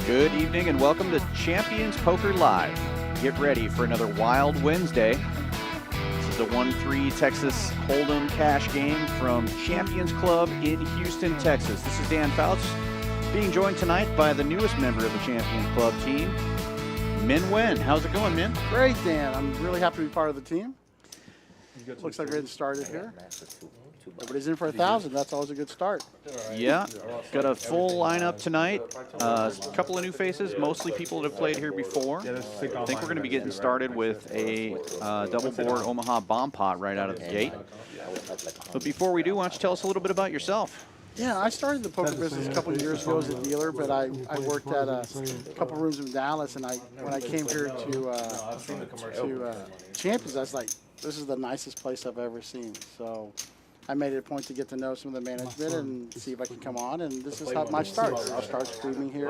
Good evening and welcome to Champions Poker Live. Get ready for another wild Wednesday. This is the 1-3 Texas Holdem cash game from Champions Club in Houston, Texas. This is Dan Fouts, being joined tonight by the newest member of the Champions Club team, Min Wen. How's it going, Min? Great, Dan. I'm really happy to be part of the team. Looks like we're getting started here. Everybody's in for 1,000. That's always a good start. Yeah, got a full lineup tonight. A couple of new faces, mostly people that have played here before. I think we're going to be getting started with a double board Omaha bomb pot right out of the gate. But before we do, why don't you tell us a little bit about yourself? Yeah, I started the poker business a couple of years ago as a dealer, but I worked at a couple rooms in Dallas, and when I came here to Champions, I was like, this is the nicest place I've ever seen. So I made it a point to get to know some of the management and see if I can come on, and this is how my start. I'll start streaming here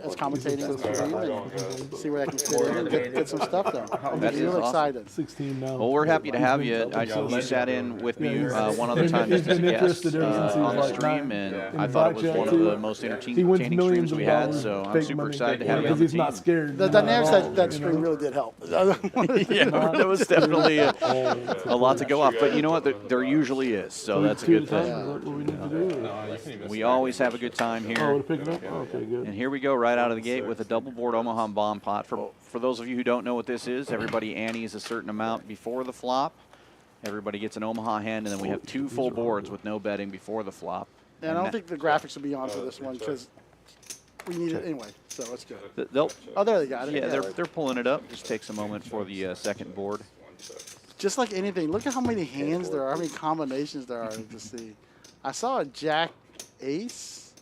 as commentating the stream and see where I can fit in and get some stuff done. I'm real excited. 16 now. Well, we're happy to have you. You sat in with me one other time just as a guest on the stream, and I thought it was one of the most entertaining streams we had, so I'm super excited to have you on the team. Scared. The dynamics that stream really did help. Yeah, there was definitely a lot to go off, but you know what? There usually is. So that's a good thing. We always have a good time here. Okay, good. And here we go right out of the gate with a double board Omaha bomb pot. For those of you who don't know what this is, everybody antes a certain amount before the flop. Everybody gets an Omaha hand, and then we have two full boards with no betting before the flop. And I don't think the graphics will be on for this one because we need it anyway, so it's good. Oh, there they got it. Yeah, they're pulling it up. Just takes a moment for the second board. Just like anything, look at how many hands there are, how many combinations there are to see. I saw a jack ace.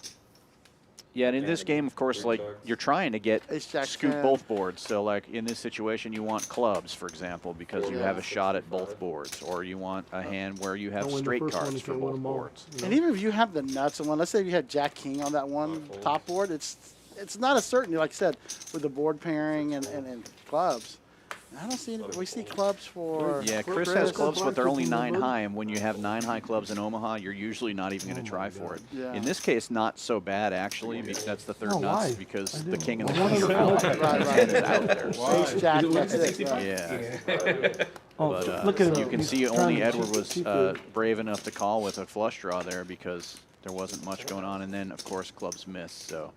Yeah, and in this game, of course, like you're trying to get Ace, jack, scoop 10. both boards. So like in this situation, you want clubs, for example, because you have a shot at both boards, or you want a hand where you have straight cards for both boards. And even if you have the nuts on one, let's say you had jack king on that one top board, it's not a certainty, like I said, with the board pairing and clubs. I don't see any. We see clubs for. Yeah, Chris has clubs, but they're only 9 high, and when you have 9 high clubs in Omaha, you're usually not even going to try for it. Yeah. In this case, not so bad actually. That's the third nuts because the king and the queen are out. Right. Is out there. Ace jack, that's it. Right? Yeah. But look at you him. can He's see trying only to Edward was keep the- brave enough to call with a flush draw there because there wasn't much going on, and then of course clubs missed. So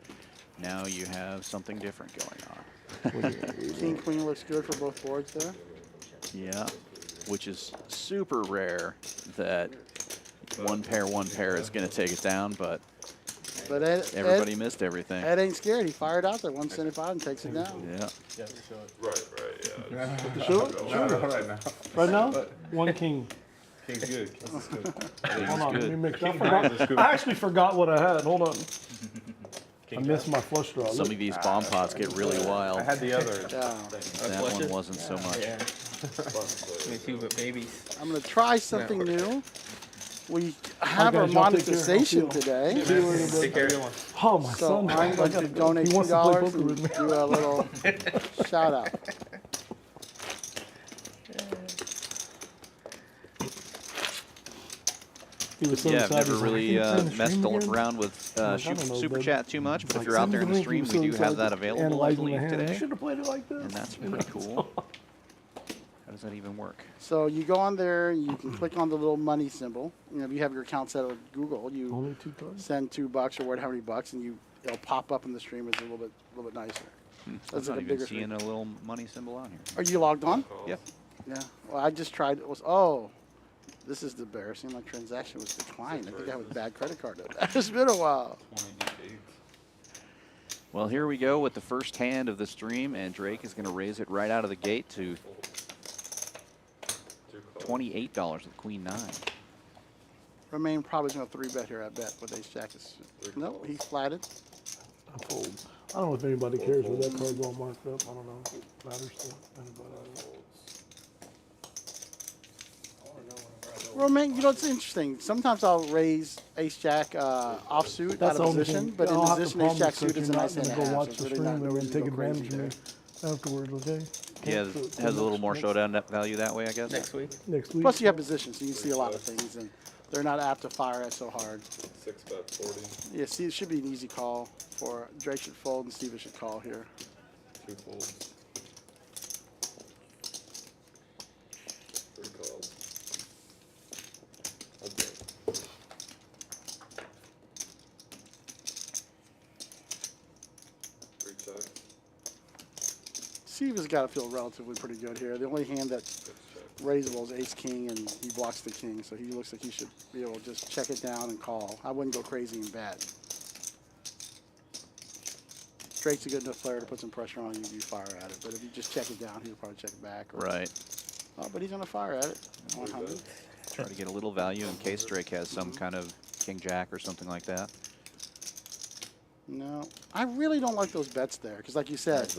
now you have something different going on. King queen looks good for both boards there. Yeah, which is super rare that one pair is going to take it down, but everybody missed everything. Ed ain't scared. He fired out there 175 and takes it down. Yeah. Right, yeah. Sure. Right now, one king. King's good. Hold on, let me make sure. I actually forgot what I had. Hold on. I missed my flush draw. Some of these bomb pots get really wild. I had the other. Yeah. That one wasn't so much. Me too, but babies. I'm going to try something new. We have guys, our y'all take care. monetization I'll see today. Take care. Oh, my So son. I'm going to donate He wants to play $2 poker and with me. do a little shout out. He was so Yeah, I've excited. never He's like, really "Can you turn the messed stream again?" around with I don't know, Super but Chat too much, but if like, you're out send there in me the link. stream, He we was do so have that excited, available, I analyzing the believe, hand. today. You should have played it like this. And that's pretty cool. How does that even work? So you go on there, you can click on the little money symbol. You know, if you have your account set with Google, you Only 2 cards. send $2 or whatever, how many bucks, and it'll pop up in the stream. It's a little bit nicer. I'm That's not like a even bigger seeing screen. a little money symbol on here. Are you logged on? Yep. Yeah. Well, I just tried. This is embarrassing. My transaction was declined. I think I have a bad credit card. It's been a while. Well, here we go with the first hand of the stream, and Drake is going to raise it right out of the gate to $28 with Queen 9. Romaine probably going to 3-bet here, I bet, with ace jack. Nope, he's flatted. I fold. I don't know if anybody cares where that card's all marked up. I don't know. Matters to anybody. Romaine, you know, it's interesting. Sometimes I'll raise ace jack offsuit That's out the of only position, thing. but in I'll have to position ace jack promise that suit is a you're nice not hand gonna to go have. watch So it's the really stream not and no then reason to take go crazy advantage of there. me afterwards, okay? Yeah, So- has a little more showdown value that way, I guess. Next week. Next week. Plus, you have positions, so you can see a lot of things. And They're not apt to fire it so hard. 6-bet 40. Yeah, see, it should be an easy call for Drake should fold and Steven should call here. 2 folds. 3 calls. Okay. 3 checks. Steven's got to feel relatively pretty good here. The only hand that's 6 check. raisable is ace king, and he blocks the king, so he looks like he should be able to just check it down and call. I wouldn't go crazy and bet. Drake's a good enough player to put some pressure on you if you fire at it, but if you just check it down, he'll probably check it back. Or, Right. oh, but he's going to fire at it. 100. Try to get a little value in case Drake has some kind of king jack or something like that. No, I really don't like those bets there, because like you said,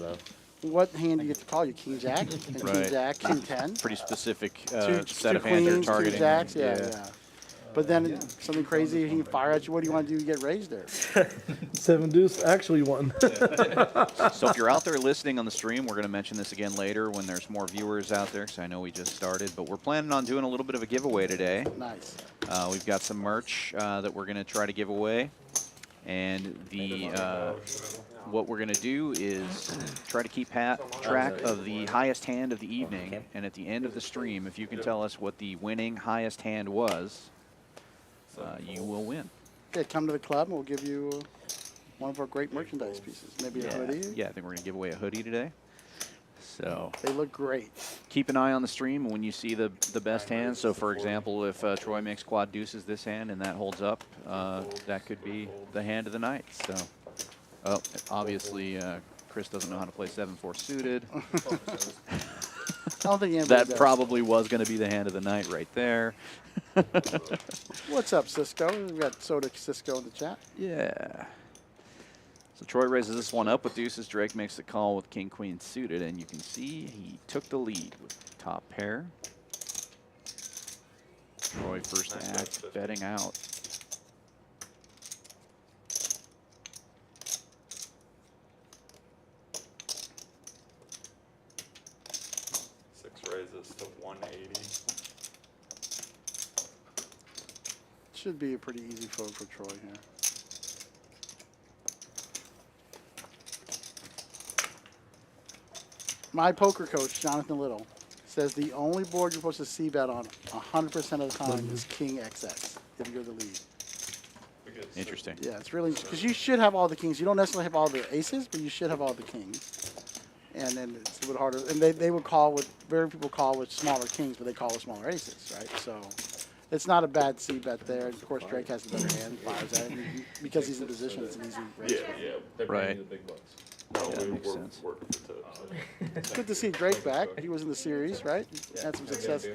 what hand do you get to call? You king jack, and king Right. jack, king 10. Pretty specific Two set of hands they're queens, targeting. two jacks, yeah. But then something crazy, he can fire at you. What do you want to do to get raised there? 7 deuce actually won. So if you're out there listening on the stream, we're going to mention this again later when there's more viewers out there, because I know we just started, but we're planning on doing a little bit of a giveaway today. Nice. We've got some merch that we're going to try to give away, and what we're going to do is try to keep track of the highest hand of the evening, and at the end of the stream, if you can tell us what the winning highest hand was, you will win. Okay, come to the club and we'll give you one of our great merchandise pieces. Maybe a hoodie. Yeah, I think we're going to give away a hoodie today. So They look great. keep an eye on the stream when you see the best hand. So, for example, if Troy makes quad deuces this hand and that holds up, that could be the hand of the night. So, obviously, Chris doesn't know how to play 7-4 suited. I don't think anybody That does. probably was going to be the hand of the night right there. What's up, Cisco? We've got Soda Cisco in the chat. Yeah. So Troy raises this one up with deuces. Drake makes the call with king queen suited, and you can see he took the lead with top pair. Troy first act betting out. 6 raises to 180. Should be a pretty easy fold for Troy here. My poker coach, Jonathan Little, says the only board you're supposed to c-bet on 100% of the time is King XX if you're the lead. Interesting. Yeah, it's really because you should have all the kings. You don't necessarily have all the aces, but you should have all the kings. And then it's a little harder. And they would call with very few people call with smaller kings, but they call with smaller aces, right? So it's not a bad c-bet there. And of course, Drake has the better hand, fires at it. Because he's in position, it's an easy raise. Yeah. Right. The big bucks. No, Yeah, we makes were sense. working for tips. It's good to see Drake back. He was in the series, right? Had some success.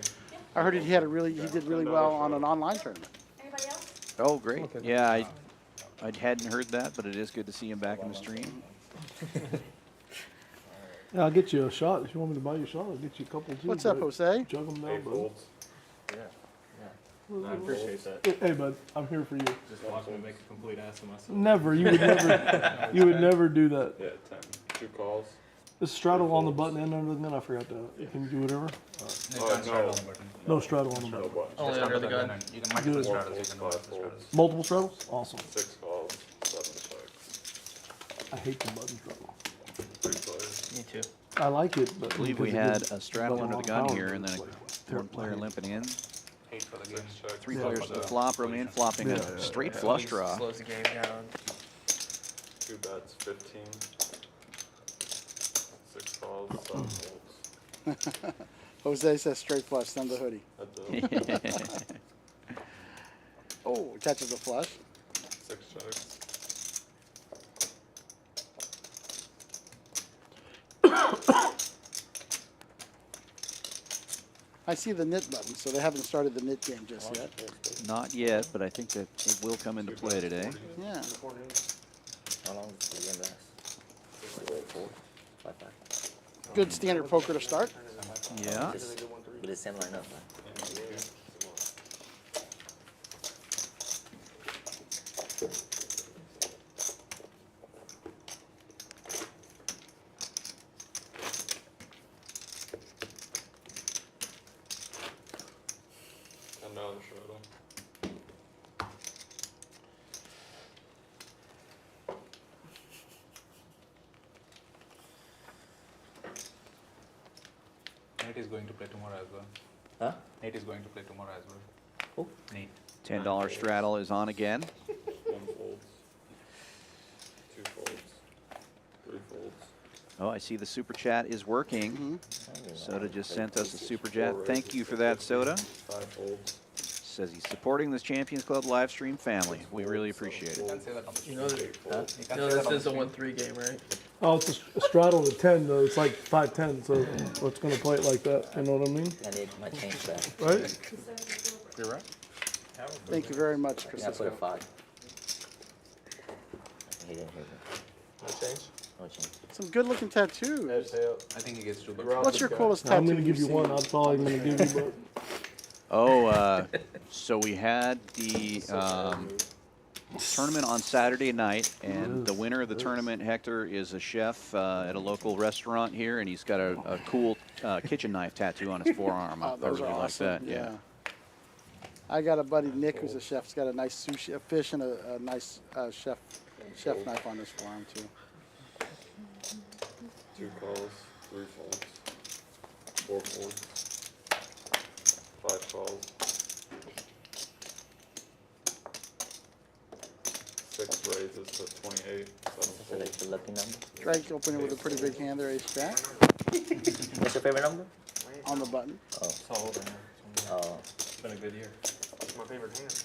I heard he did really well on an online tournament. Anybody else? Oh, great. Yeah, I hadn't heard that, but it is good to see him back in the stream. Yeah, I'll get you a shot. If you want me to buy you a shot, I'll get you a couple too. What's up, but Jose? Jug them 8 down, bud. folds. I appreciate that. Hey, bud, I'm here for you. Just watch me make a complete ass of myself. Never. You would never. You would never do that. Yeah, 10. 2 calls. The straddle on the button and under the gun. I forgot that. You can do whatever. No straddle on the No button. bucks. Only under the gun. You can mark the Good. straddles, you can mark the straddles. Multiple straddles? Awesome. 6 calls. 7 checks. I hate the button straddle. 3 players. Me too. I like it, but I believe we had a straddle under the gun here, and then one player limping in. 8 for the 6 game. checks. 3 players to the flop, Romain flopping a straight flush draw. Slows the game down. 2 bets. 15. 6 calls. 7 folds. Jose says straight flush, send the hoodie. At the Oh, catches the flush. 6 checks. I see the knit button, so they haven't started the knit game just yet. Not yet, but I think that it will come into play today. Yeah. How long does the game last? 4, 5, 5. Good standard poker to start. Yeah. With the same lineup. Another straddle. Nate is going to play tomorrow as well. Huh? Nate is going to play tomorrow as well. Who? Nate. $10 straddle is on again. 1 folds. 2 folds. 3 folds. Oh, I see the super chat is working. Soda just sent us a super chat. Thank you for that, Soda. 5 folds. Says he's supporting this Champions Club live stream family. We really appreciate it. You can't say that on the You know, stream. Huh? You can't you say know that this on is the a stream. 1-3 game, right? Oh, it's a straddle to 10 though. It's like 5-10, so it's gonna play it like that. You know what I mean? I need my change back. Right? You're right. Thank you very much, I put a Francisco. 5. He didn't hear me. No change? No change. Some good-looking tattoos. I think he gets 2 bucks. What's your coolest tattoo? I'm gonna give you you've one. seen? That's all I'm gonna give you. But Oh, so we had the tournament on Saturday night, and the winner of the tournament, Hector, is a chef at a local restaurant here, and he's got a cool kitchen knife tattoo on his forearm. I Those really are like awesome. that. Yeah. I got a buddy, Nick, who's a chef. He's got a nice sushi, a fish, and a nice chef knife on his forearm too. 2 calls. 3 folds. 4 folds. 5 calls. 6 raises to 28. 7 Select folds. the lucky number. Drake opening with a pretty big hand there, ace jack What's your favorite number? on the button. So over. Oh, It's been a good year. That's my favorite hand.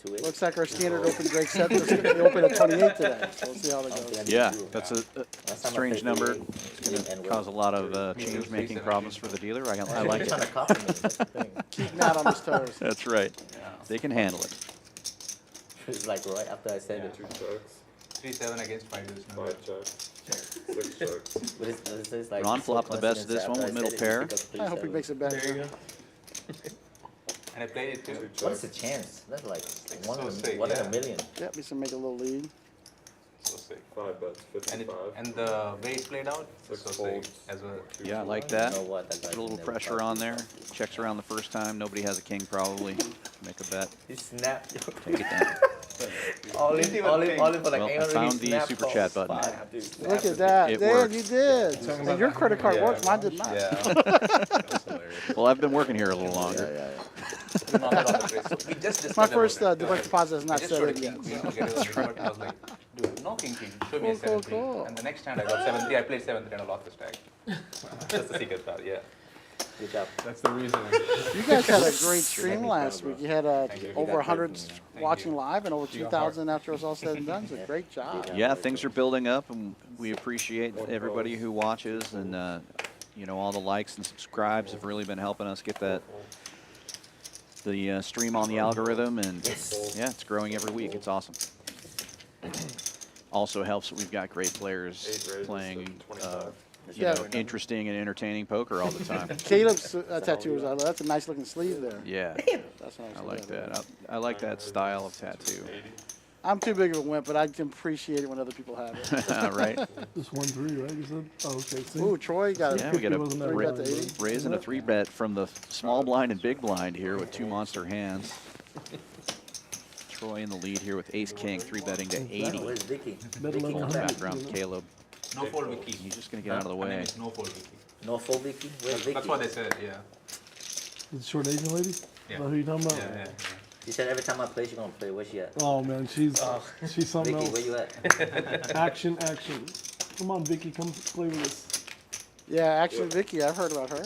2-8. Looks like our standard open Drake set. They open at 28 today, so we'll see how that goes. Yeah, that's a Last time I strange played number. 3-8, It's going and to cause a lot of change-making problems for the dealer. I like Trying to it. copy me. That's the thing. Keep Matt on his toes. That's right. Yeah. They can handle it. It's like right after I said it. 2 checks. 3-7 against 5 is no 5 checks. 6 checks. But it's like Ron so flopped the best of this coincidence one with after I middle said it, pair. I hope he makes it better. There you go. And I played it too. 2 What's the checks. chance? That's like one, so in, sick, one in yeah. a million. Yep, we should make a little lead. So sick. 5 bets. And, 55. and the way it's played out, it's so 6 sick folds. as well. 2 Yeah, I folds. like that. You know what? That Put guy a little never pressure copy on me. there. Checks around the first time. Nobody has a king probably. Make a bet. He snapped. Take it down. all in for like Well, I 800. found he the snapped super all chat button. 5, dude. Look at that. It Dan, worked. you did. And your credit card Yeah. works. Mine did not. That's hilarious. Well, I've been working here a little longer. We not bet on the race. So we just It's my discussed first about it. direct deposit has I not just set showed a in king yet. queen to get it on the board. I was like, dude, no king king. Show me a Cool, 7-3. cool. And the next hand I got 7-3. I played 7-3 and I lost the stack. That's the secret part, yeah. Good job. That's the reason. You guys had a great stream last week. You had Thank you. over 100 Thank watching live and over 2,000 after it was all said and done. It's a great job. Yeah, things are building up, and we appreciate everybody who watches, and you know, all the likes and subscribes have really been helping us get the stream on the algorithm, and yeah, it's growing every week. It's awesome. Also helps that we've got great 8 players raises playing to 25. you know, interesting and entertaining poker all the time. Caleb's tattoo was that's a nice looking sleeve there. Yeah, That's what I like that. I like that style of tattoo. 80. I'm too big of a wimp, but I can appreciate it when other people have it. Right? Just 1-3, right? You said. Oh, okay. See? Ooh, Troy got Yeah, it. we got a Wasn't that Troy right? got the 80. raising a 3-bet from the small blind and big blind here with 2 monster hands. Troy in the lead here with ace king, 3-betting to 80. Where's Vicky? Bet Vicky 1100. come back. Background, Caleb. No fold Vicky. He's just gonna get out of the Her name way. is no fold Vicky. No full Vicky? Where's Vicky? That's what they said, yeah. The short Asian lady? Yeah. Is that who you talking about? Yeah, yeah. She said every time I play, she's gonna play. Where's she at? Oh man, she's something Vicky, else. where you at? Action, action. Come on, Vicky, come play with us. Yeah, actually, Vicky, I've heard about her.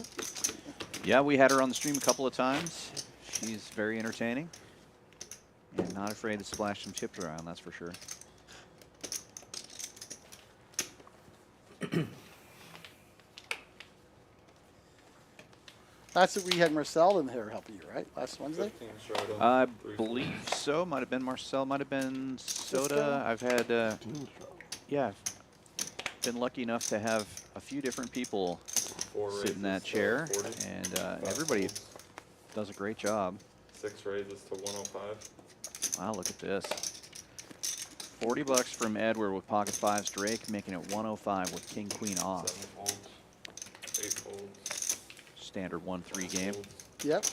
Yeah, we had her on the stream a couple of times. She's very entertaining and not afraid to splash some chips around, that's for sure. That's what we had Marcel in here helping you, right? Last Wednesday? 15 straddle. I 3 believe so. Might have been Marcel, might have been Soda. Cisco? I've had, yeah, been lucky enough to have a few different people 4 sit raises in that to chair, 40. and 5 everybody folds. does a great job. 6 raises to 105. Wow, look at this. 40 bucks from Edward with pocket fives Drake, making it 105 with king queen 7 off. folds. 8 folds. Standard 1-3 game. Folds. Yep.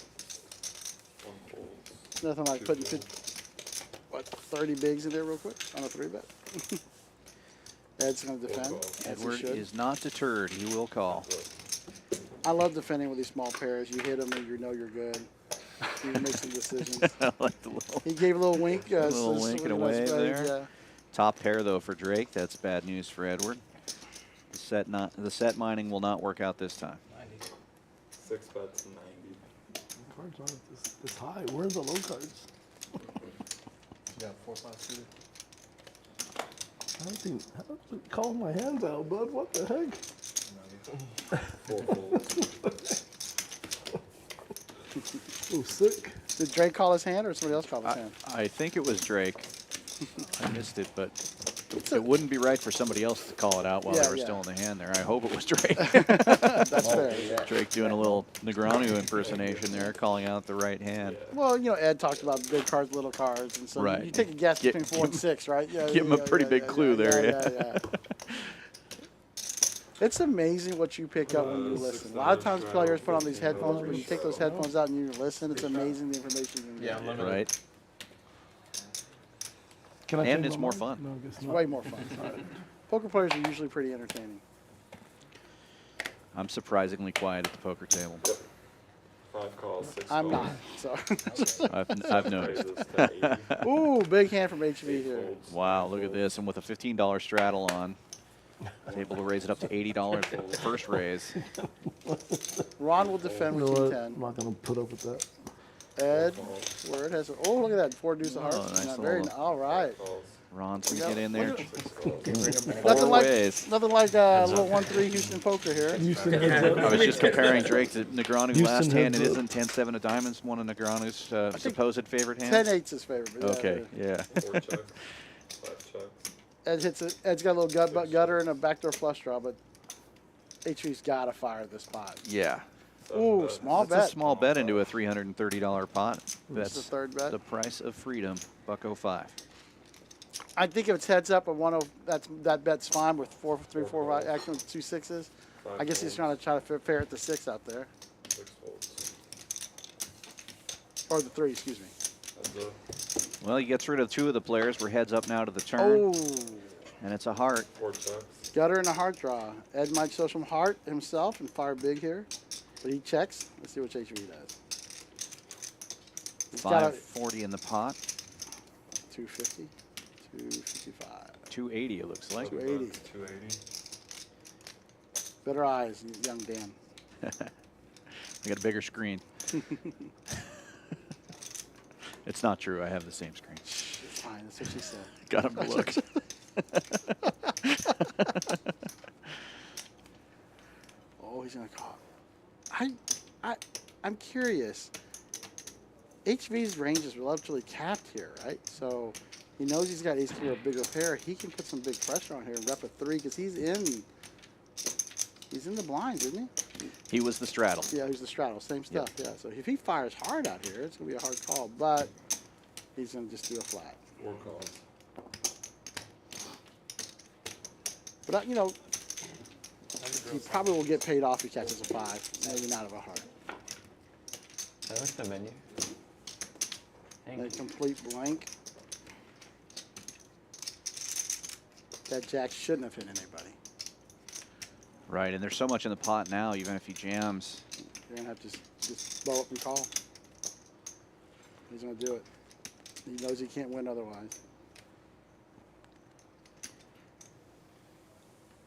1 folds. Nothing like putting 30 bigs in there real quick on a 3-bet. Ed's going to defend. As he Edward should. is not deterred. He will call. I love defending with these small pairs. You hit them and you know you're good. You make some decisions. I like the little, He gave a little wink. little wink and a wave there. Yeah. Top pair though for Drake. That's bad news for Edward. The set mining will not work out this time. 6 bets, 90. Cards aren't this high. Where's the low cards? Yeah, 4, 5 suited. I don't think. I don't call my hands out, bud. What the heck? 4 folds. Oh, sick. Did Drake call his hand or somebody else call his hand? I think it was Drake. I missed it, but it wouldn't be right for somebody else to call it out while they were still in the hand there. I hope it was Drake. That's fair. Drake doing a little Negreanu impersonation there, calling out the right hand. Well, you know, Ed talked about big cards, little cards, and so Right. you take a guess Get- between 4 and 6, right? Yeah, give him a pretty big clue there, yeah. It's amazing what you pick up when you listen. A lot of times players put on these headphones, but you take those headphones out and you listen, it's amazing the information you can Yeah, get. I'm limited. Right? Can I And change it's my more mind? fun. No, I guess It's not. way more fun. Poker players are usually pretty entertaining. I'm surprisingly quiet at the poker table. 5 calls, 6 I'm calls. not. So, I've noticed. Raises to 80. ooh, big hand from HV 8 here. folds. Wow, look at this. And with a $15 straddle on, he's able to raise it up to $80 for the first raise. Ron will defend You with know King what? I'm 10. not gonna put up with that. Ed, where it has. Oh, look at that. 4 deuce of hearts. nice Not little- very. All right. Calls, Ron's going Yeah, to get in there. look 6 calls. Nothing Four like ways. nothing like a little 1-3 Houston poker here. Houston heads up. I was just comparing Drake to Negreanu's Houston last hand. It heads up. isn't 10-7 of diamonds, one of Negreanu's supposed favorite hands. 10-8's his favorite. But Okay, yeah. 4 checks, 5 checks. Ed hits it. Ed's got a little gutter and a backdoor flush draw, but HV's got to fire this pot. Yeah. 7 Ooh, bets. small That's a bet. small bet into a $330 pot. That's That's the third bet. the price of freedom, $1.05. I think if it's heads up at 1-0, that bet's fine with 4, 3, 4, 5, action with 2 6s. 5 I guess he's folds, trying to ferret the 6 out there, 6 folds. or the 3, excuse me. Heads up, Well, he gets rid of 2 of the players. We're heads up now to the turn, Oh, and it's a heart. 4 checks. gutter and a heart draw. Ed might show some heart himself and fire big here, but he checks. Let's see what HV does. He's got a 540 in the pot, 250, 255, 280 it looks like. 280. 280. Better eyes, young Dan. I got a bigger screen. It's not true. I have the same screen. It's fine. That's what she said. Got him to look. Oh, he's gonna call. I'm curious. HV's range is relatively capped here, right? So he knows he's got ace king or a bigger pair. He can put some big pressure on here and rep a 3 because he's in the blinds, isn't he? He was the straddle. Yeah, he's the straddle, same stuff. Yeah. So if he fires hard out here, it's gonna be a hard call, but he's gonna just do a flat. 4 calls. But you know, he probably will get paid off if he catches a 5, maybe not of a heart. What's the menu? A complete blank. That jack shouldn't have hit anybody. Right, and there's so much in the pot now, even if he jams. You're gonna have to just blow up and call. He's gonna do it. He knows he can't win otherwise.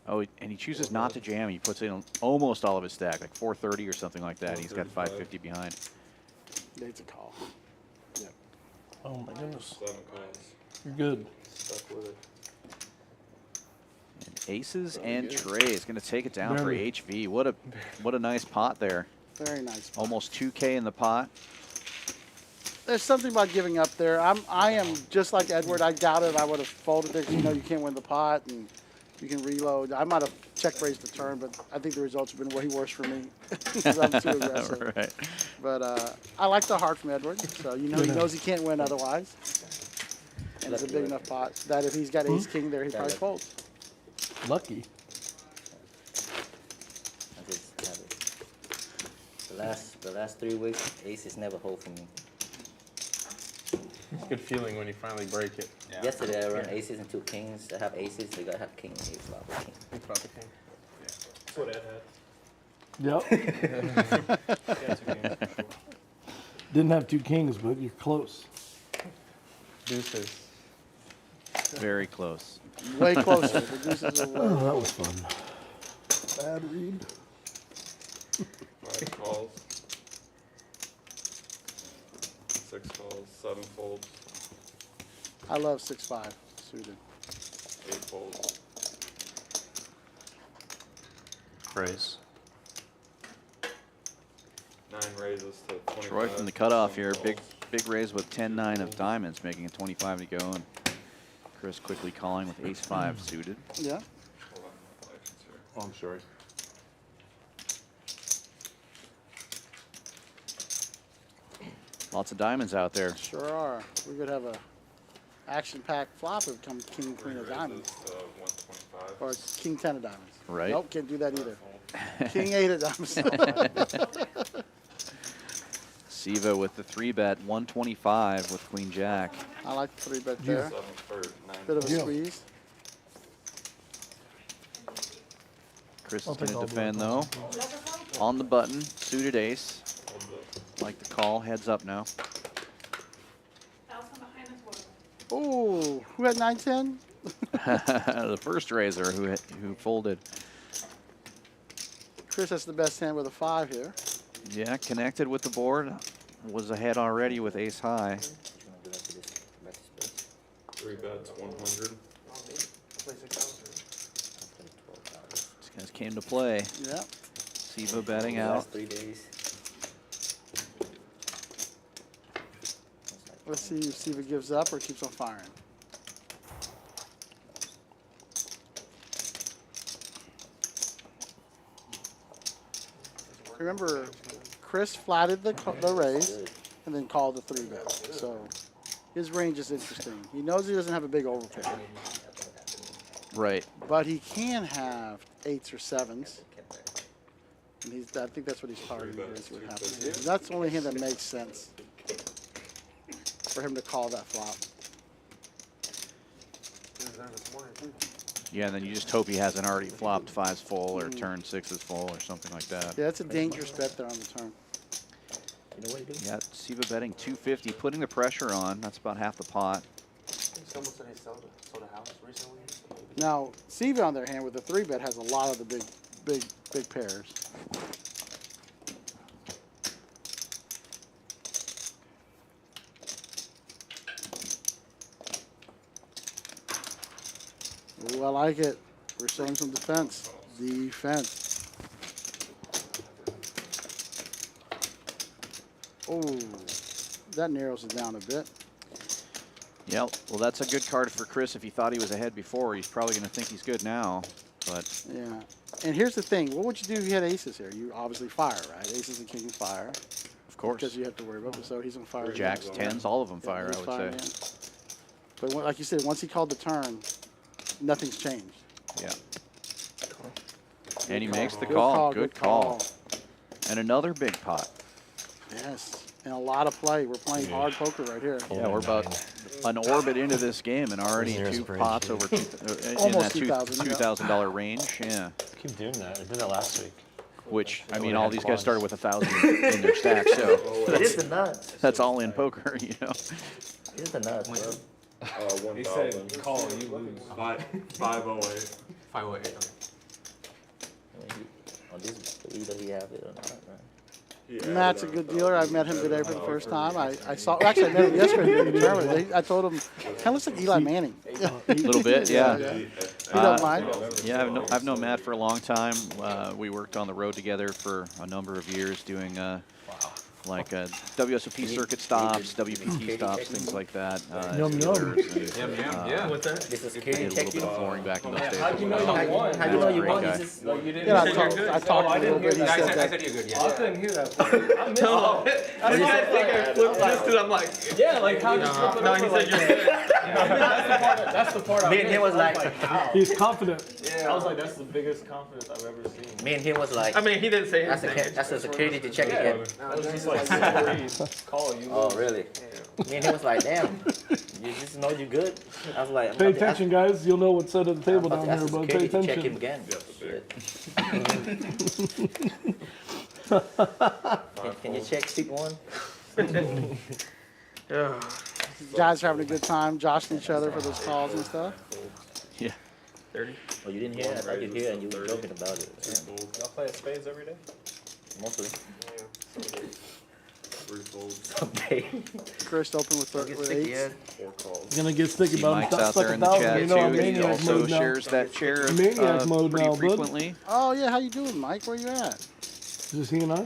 Oh, and he chooses not to jam. He puts in almost all of his stack, like 430 or something like that. He's got 550 behind. It's a call. Yep. Oh my goodness. 7 calls. You're good. Stuck with it. And aces and trays going to take it down Barely. for HV. What a nice pot there. Very nice. Almost 2K in the pot. There's something about giving up there. I am just like Edward. I doubted I would have folded there 'cause you know you can't win the pot and you can reload. I might have check raised the turn, but I think the results have been way worse for me because I'm too aggressive. Right. But I like the heart from Edward. So you know he knows he can't win otherwise. And it's a big enough pot that if he's got ace king there, he probably folds. Lucky. I just have it. The last 3 weeks, aces never hold for me. It's a good feeling when you finally break it. Yeah. Yesterday I run aces and 2 kings. I have aces, they gotta have king, ace, flop, king. Think about the king. That's what Ed had. Yep. Didn't have 2 kings, but you're close. Deuces. Very close. Way closer. The deuces are way Oh, that was fun. Bad read. 5 calls. 6 calls, 7 folds, I love 6-5 suited. 8 folds. Raise. 9 raises to 25. Troy from the cutoff 7 here. folds. Big raise with 10-9 of diamonds, making it 25 to go. And Chris quickly calling with ace-5 suited. Yeah. Hold on, my collection's here. Oh, I'm sorry. Lots of diamonds out there. Sure are. We could have a action-packed flop if come king, queen of diamonds. Raises to 125. Or king 10 of diamonds. Right. Nope, can't do that either. King 8 of diamonds. Siva with the 3-bet, 125 with queen jack. I like the 3-bet there. 7 or 9. Bit of a Yeah. squeeze. Chris I'll is going take to all defend black. though. On the button, suited ace. Like the call, heads up now. Ooh, who had 9-10? The first raiser who folded. Chris has the best hand with a 5 here. Yeah, connected with the board. Was ahead already with ace high. 3 bets, 100. These guys came to play. Yeah. Siva betting out. 3 days. Let's see if Siva gives up or keeps on firing. Remember, Chris flatted the raise and then called the 3-bet. So his range is interesting. He knows he doesn't have a big overpair, Right. but he can have 8s or 7s. And I think that's what he's targeting here, is what happens here. That's the only hand that makes sense for him to call that flop. Yeah, and then you just hope he hasn't already flopped 5s full or turned 6s full or something like that. Yeah, that's a dangerous bet there on the turn. You know what he do? Yeah, Siva betting 250, putting the pressure on. That's about half the pot. Someone said they sold a house recently. Now, Siva on their hand with the 3-bet has a lot of the big pairs. Ooh, I like it. We're showing some defense. Defense. Oh, that narrows it down a bit. Yep. Well, that's a good card for Chris. If he thought he was ahead before, he's probably going to think he's good now. But Yeah. And here's the thing. What would you do if you had aces here? You obviously fire, right? Aces and kings fire. of course, Because you have to worry about it. So he's on fire. jacks, again. 10s, all of them Yeah, fire, he's I would firing say. again. But like you said, once he called the turn, nothing's changed. Yeah. And he makes the Good call. good Good call. And another big pot. Yes. And a lot of play. We're playing hard poker right here. Yeah, we're about an orbit into this game and already There's 2 a pots over in Almost that $2,000, yeah. $2,000 range. Yeah. Keep doing that. I did that last week. Which, I mean, we all had these guys quads. started with 1,000 in their stack, so It is the nuts. that's all in poker, you know. It is the nuts, bro. 1,000. He said, call, you lose. 508. 508. On this, either he have it or not, man. He added Matt's a on good 1,000. dealer. I met him today for the first time. I saw, actually, I met him yesterday in the tournament. I told him, kind of looks like Eli Manning. A little bit, yeah. You don't mind? Yeah, I've known Matt for a long time. We worked on the road together for a number of years doing like WSOP circuit stops, WPT stops, things like that. Yum, yum. dealers, and, Yeah. What's that? This is did security a little bit checking. of flooring back in those days. How'd you know How you won? how you know you Great won? guy. He's just, You didn't Yeah, I say you're good. talked to him a little bit. He I said said that. you're good, I yeah. couldn't hear that. I missed it. That's why I think I flipped just because I'm like, yeah, like how did you flip it No, up? he Like, said you're good. That's the part I me and him was like, how? He's confident. Yeah, I was like, that's the biggest confidence I've ever seen. me and him was like, I mean, he didn't say that's anything. a security to check Yeah, again. it was just like, call you. Oh, really? Me and him was like, damn, you just know you good. I was like, I'm Pay about to ask- attention, guys. You'll know what's said at the I'm table about down to here, ask the but pay security to check him attention. again. Can you check seat 1? Guys are having a good time joshing each other for those calls and stuff. Yeah. 30. Oh, you didn't hear it? I thought you hear and you were joking about it. Yeah. Y'all play spades every day? Mostly. 3 folds, Okay. Chris open with 8s. 4 calls. Gonna get sticky See about him. Mike's Stop out there stuck in the about chat him. You know, I'm too. He maniac also mode now. shares that chair Maniac mode pretty now, bud. frequently. Oh yeah, how you doing, Mike? Where you at? Is he and I?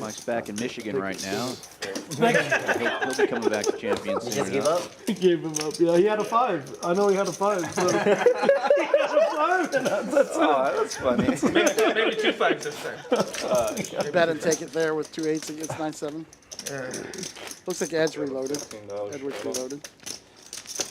Mike's back in Michigan right now. Thank you. He'll be coming back to Champions You soon just give enough. up? He gave him up. Yeah, he had a 5. I know he had a 5. So. He had a 5, and that's it. Oh, that's funny. Maybe 2 5s this time. Bet and take it there with 2 8s against 9-7. Looks like Ed's reloaded. Edward's reloaded.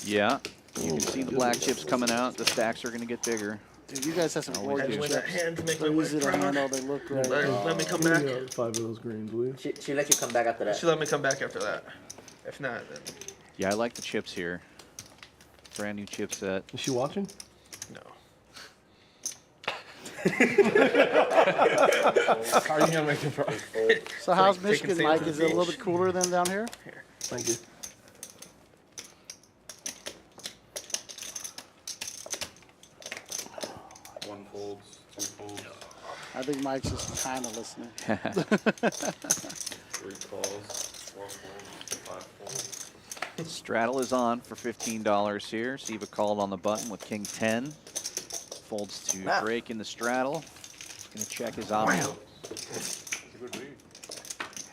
Yeah. You can see the black chips coming out. The stacks are going to get bigger. Dude, you guys have some gorgeous Win that chips. hand to make my They're wife easy to proud. handle. They look great. Let me come Give back. me 5 of those greens, will you? She let you come back after that. She let me come back after that. If not, then Yeah, I like the chips here. Brand new chip set. Is she watching? no. How are you gonna make the pro? So how's Freaking Michigan, Sam's Mike? on Is the it a little beach. bit cooler than down here? Thank you. One folds, 2 folds, I think Mike's just kind of listening. 3 calls, 4 folds, 5 folds. Straddle is on for $15 here. Siva called on the button with King 10. Folds to Drake in the straddle. He's going to check his option.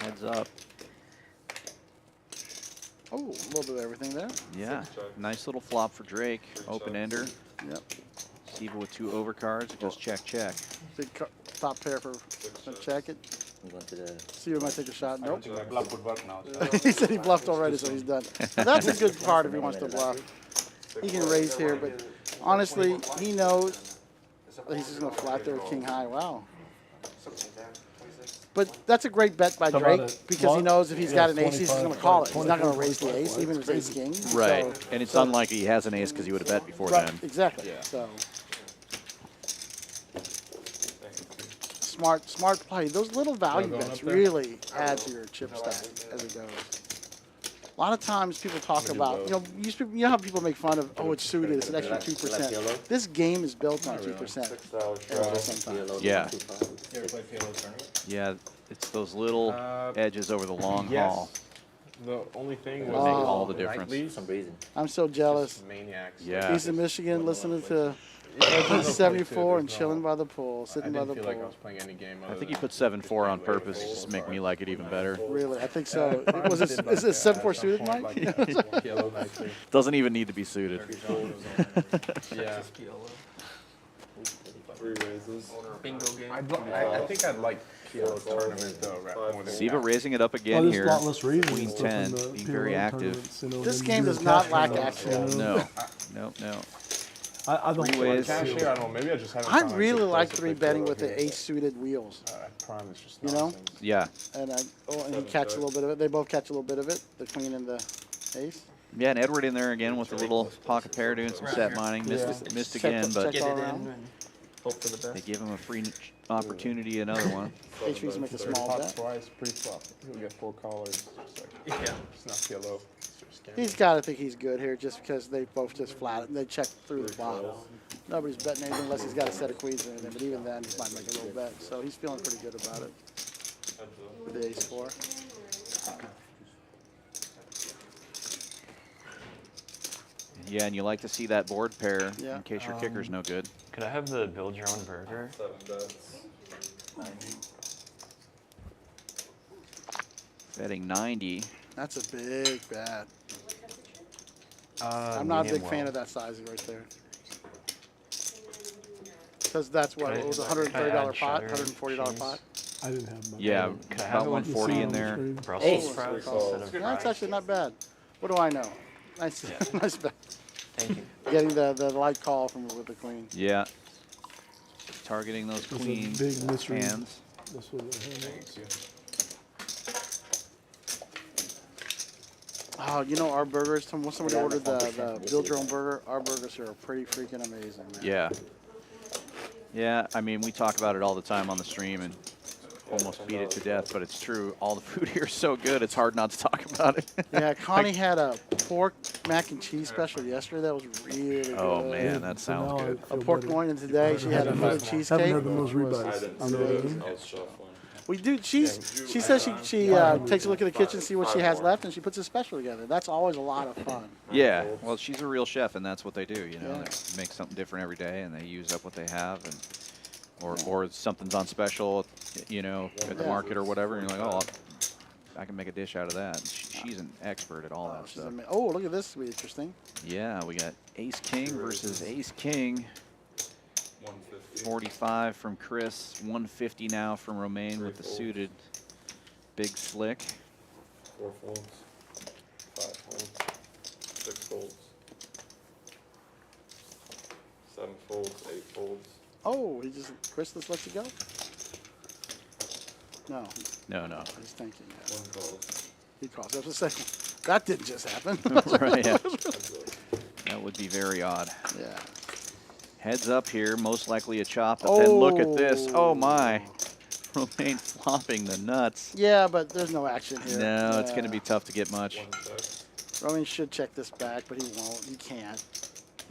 Heads up. Oh, a little bit of everything there. Yeah, nice little flop for Drake. Open ender. Yep. Siva with 2 overcards. It goes check, check. Big top pair for check it. I'm going to the. See if he might take a shot. Nope. My bluff would work now. He said he bluffed already, so he's done. Now, that's a good card if he wants to bluff. He can raise here, but honestly, he knows that he's just going to flat there with king high. Wow. But that's a great bet by How about Drake it? because he knows if he's got an ace, he's 25, going to call it. He's not going to 24, raise the ace, even if it's ace king. Right, So, and it's unlikely he has an ace because he would have bet before right, then. exactly. So smart play. Those little value bets really add to your chip stack as it goes. A lot of times people talk about, you know how people make fun of, oh, it's suited, it's an extra 2%. This game is built on 2%. Sometimes. Yeah. You ever play PLO tournament? Yeah, it's those little edges over the long haul. The only thing Make was all the difference. For some reason. I'm so jealous. maniacs. Yeah. He's in Michigan listening to 74 and chilling by the pool, I sitting by didn't the feel like I pool. was playing any game. I think he put 7-4 on purpose just to make me like it even better. Really, I think so. Was it, is it 7-4 suited, Mike? PLO nicely. Doesn't even need to be suited. Yeah. 3 raises. Bingo game. I think I'd like PLO tournament though, right? More than Siva raising it up Well, again there's here. slotless reasons Queen and stuff 10, in the being PLO very active. tournaments, you know, This then game you does do not cash lack out, action. you know. No. I don't Three ways. Cash here, I don't know. Maybe I just haven't. I found a really good like place to 3 play betting PLO with the here. ace suited wheels. Prime is just You know? nonsense. Yeah. And he catch a little bit of it. They both catch a little bit of it, the queen and the ace. Yeah, and Edward in there again with a little pocket pair doing some set mining. Missed again, but Get all it around. in and hope for the they best. give him a free opportunity, another one. HV's make a small Pop bet. twice, pre-flop. He'll get 4 callers. It's like, Yeah. it's not PLO. It's just scam. He's got to think he's good here just because they both just flat it. They check through the bottom. Nobody's betting anything unless he's got a set of queens or anything, but even then, he might make a little bet. So he's feeling pretty good about it with the ace 4. Yeah, and you like to see that board pair Yeah. in case your kicker's no good. Could I have the build your own burger? 7 bets. Betting 90. That's a big bet. I'm not a big fan of that sizing right there. Because that's what, it was a $130 pot, $140 pot. I didn't have my. Yeah, Could I have about it with 140 in the there. screen? Brussels Ace. sprouts calls. instead of That's actually not bad. What do I know? Nice, nice bet. Thank you. Getting the light call from with the queen. Yeah. Targeting those It's a queen big mystery. hands. This was a hand. Oh, you know our burgers. Somebody ordered the build your own burger. Our burgers are pretty freaking amazing, man. Yeah. Yeah, I mean, we talk about it all the time on the stream and almost beat it to death, but it's true. All the food here is so good, it's hard not to talk about it. Yeah, Connie had a pork mac and cheese special yesterday. That was really good. Oh, man, that So sounds now I good. feel A pork better. loin, and today she had a Philly cheesecake. Haven't had the most which was rebites. I amazing. was shuffling. We do. She says she takes a look at the kitchen, see what she has left, and she puts a special together. That's always a lot of fun. Yeah, well, she's a real chef, and that's what they do. You know, Yeah. they make something different every day, and they use up what they have, and or something's on special, you know, at the Yeah. market or whatever, and you're like, oh, I can make a dish out of that. And she's an expert at all that She's stuff. oh, look at this. This will be interesting. Yeah, we got Ace King versus Ace King. 150. 45 from Chris, 150 now from Romaine with the suited big slick. 4 folds. 5 folds. 6 folds. 7 folds. 8 folds. Oh, Chris just let you go? No, No. he's thinking. 1 calls. He calls. That was the second. That didn't just happen. Right, yeah. That's it. That would be very odd. Yeah. Heads up here, most likely a chop, but then look at this. Oh Oh. my. Romaine flopping the nuts. Yeah, but there's no action here. No, it's going to Yeah. be tough to get much. 1 check. Roman should check this back, but he won't. He can't.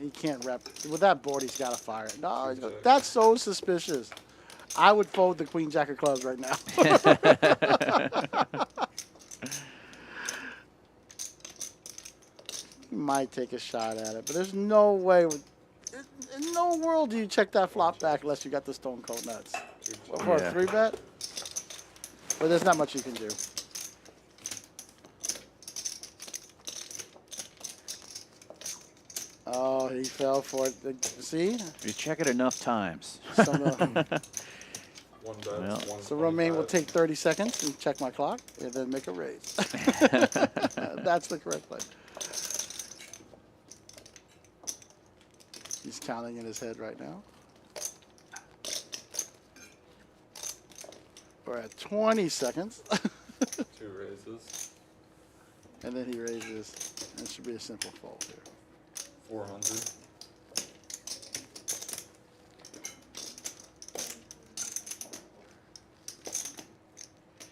He can't rep. With that board, he's got to fire it. No, he's got, that's so suspicious. I would fold the queen jack of clubs right now. He might take a shot at it, but there's no way. In no world do you check that flop back unless you got the stone cold nuts. For Yeah. a 3-bet? But there's not much you can do. Oh, he fell for it. See? You check it enough times. Some, 1 bet. Well. 1 so Romaine will 25. take 30 seconds and check my clock and then make a raise. That's the correct play. He's counting in his head right now. We're at 20 seconds. 2 raises. And then he raises. It should be a simple fold here. 400.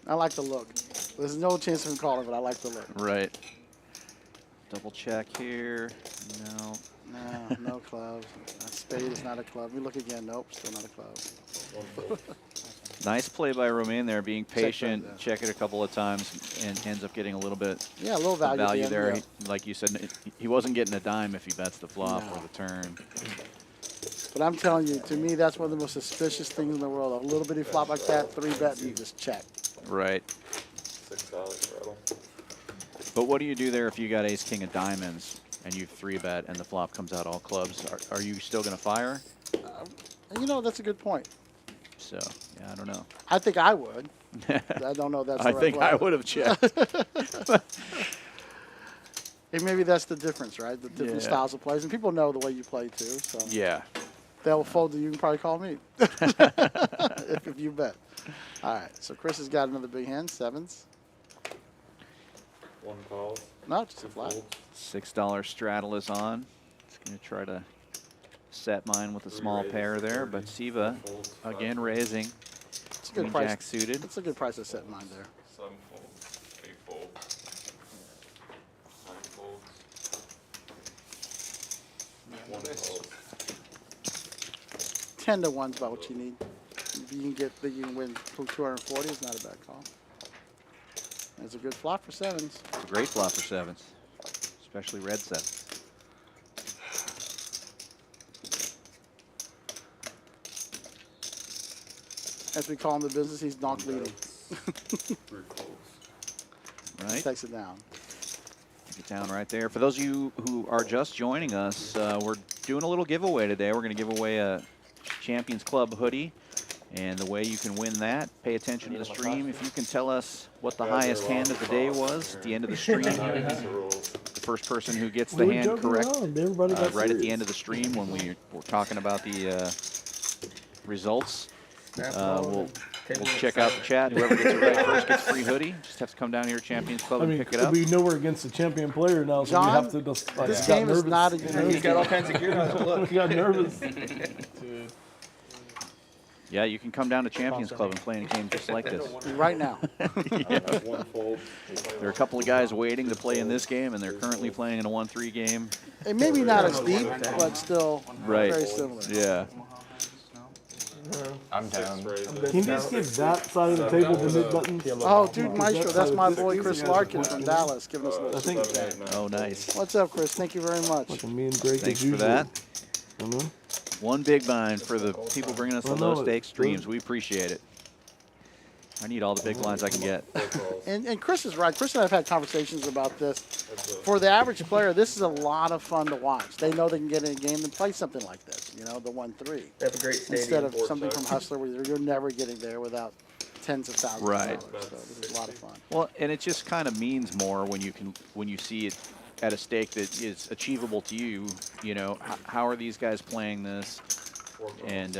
I like the look. There's no chance of him calling, but I like the look. Right. Double check here. No. No, no clubs. A spade is not a club. We look again. Nope, still not a club. 1 fold. Nice play by Romaine there, being that, patient, yeah. check it a couple of times, and ends up getting a little bit Yeah, a little of value, at the value end, there. yeah. Like you said, he wasn't getting a dime if he bets the flop No. or the turn. But I'm telling you, to me, that's one of the most suspicious things in the world. A little bitty flop like that, 3-bet, and you just check. Right. $6 rattle. But what do you do there if you got ace king of diamonds and you 3-bet and the flop comes out all clubs? Are you still going to fire? And you know, that's a good point. So, yeah, I don't know. I think I would. I don't know if that's the I right think play. I would have checked. And maybe that's the difference, right? The different Yeah. styles of plays. And people know the way you play, too. So Yeah. they'll fold to you and probably call me if you bet. All right, so Chris has got another big hand, 7s. 1 calls. No, just 2 a flat. folds. $6 straddle is on. It's going to try to set mine with a 3 small raises, pair there, 30. but Siva 2 folds. 5 again folds. raising. It's a good Queen price. jack suited. It's a good price to set mine there. 7 folds. 8 folds. 9 folds. 1 fold. 10 to 1's about what you need. If you can get that you can win 240, it's not a bad call. It's a good flop for 7s. It's a great flop for 7s, especially red 7s. As we call him in the business, he's donk leading. 3 folds. Right? Takes it down. Take it down right there. For those of you who are just joining us, we're doing a little giveaway today. We're going to give away a Champions Club hoodie. And the way you can win that, pay attention to the stream. If you can tell us what the highest hand of the day was at the end of the stream, That's the rules. the first person who gets the We hand joking correct around. Everybody got right at the serious. end of the stream when we were talking about the results, we'll check out the chat. Whoever gets it right first gets free hoodie. Just have to come down here to Champions Club I and mean, pick it up. we know we're against the champion player now, so John, we have to just like, this got game is nervous. not a You know, unique He's got all kinds of gear on. Look. we got nervous. Yeah, you can come down to Champions Club and play in a game just like this. Right now. One fold. There are a couple of guys waiting to play in this game, and they're currently playing in a 1-3 game. And maybe not as deep, but still Right. very similar. Yeah. I'm down. Can you just give that side of the table the mid buttons? Oh, dude, Maestro, that's my boy Chris Larkin from Dallas giving us a little I think Oh, nice. What's up, Chris? Thank you very much. fucking me and Greg Thanks as for usual. that. I know. One big bind for the people bringing us the Well, no, low stakes it- streams. We appreciate it. I need all the big lines I can get. And Chris is right. Chris and I have had conversations about this. For the average player, this is a lot of fun to watch. They know they can get in a game and play something like this, you know, the 1-3. They have a great stadium. Instead of something from Hustler where you're never getting there without tens of thousands Right. of dollars. So this is a lot of fun. Well, and it just kind of means more when you see it at a stake that is achievable to you. You know, how are these guys playing this, and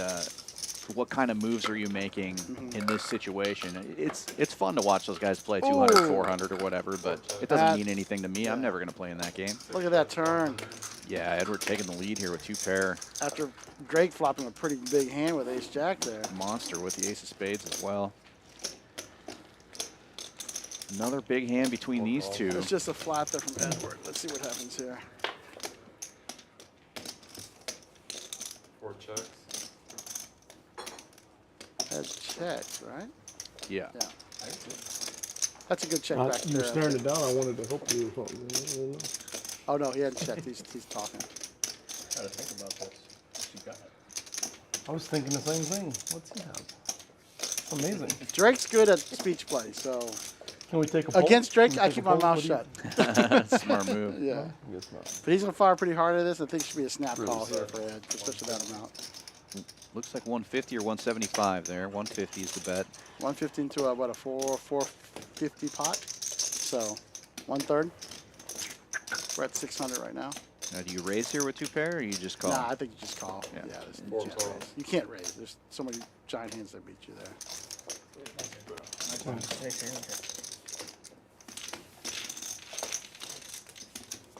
what kind of moves are you making in this situation? It's fun to watch those guys play 200, Ooh. 400 or whatever, but it That- doesn't mean anything to me. I'm never going to play in that game. Look at that turn. Yeah, Edward taking the lead here with 2 pair. After Drake flopping a pretty big hand with ace jack there. Monster with the ace of spades as well. Another big hand between these two. It's just a flat there from Edward. Let's see what happens here. 4 checks. That's checks, right? Yeah. Yeah. That's a good check back You were there. staring it down. I wanted to help you with something. Oh, no, he hadn't checked. He's talking. Gotta think about this. You got it. I was thinking the same thing. What's he have? Amazing. Drake's good at speech play, so Can we take a poll? against Drake, Can we I take keep a my poll? mouth What do you- shut. Smart move. Yeah. I guess not. But he's going to fire pretty hard at this. I think it should be a snap call here for Ed, especially that amount. Looks like 150 or 175 there. 150 is the bet. 115 to a, what, a 450 pot? So 1/3. We're at 600 right now. Now, do you raise here with 2 pair, or you just call? Nah, I think you just call. Yeah. Yeah, this, Four you, just calls. raise. You can't raise. There's so many giant hands that beat you there.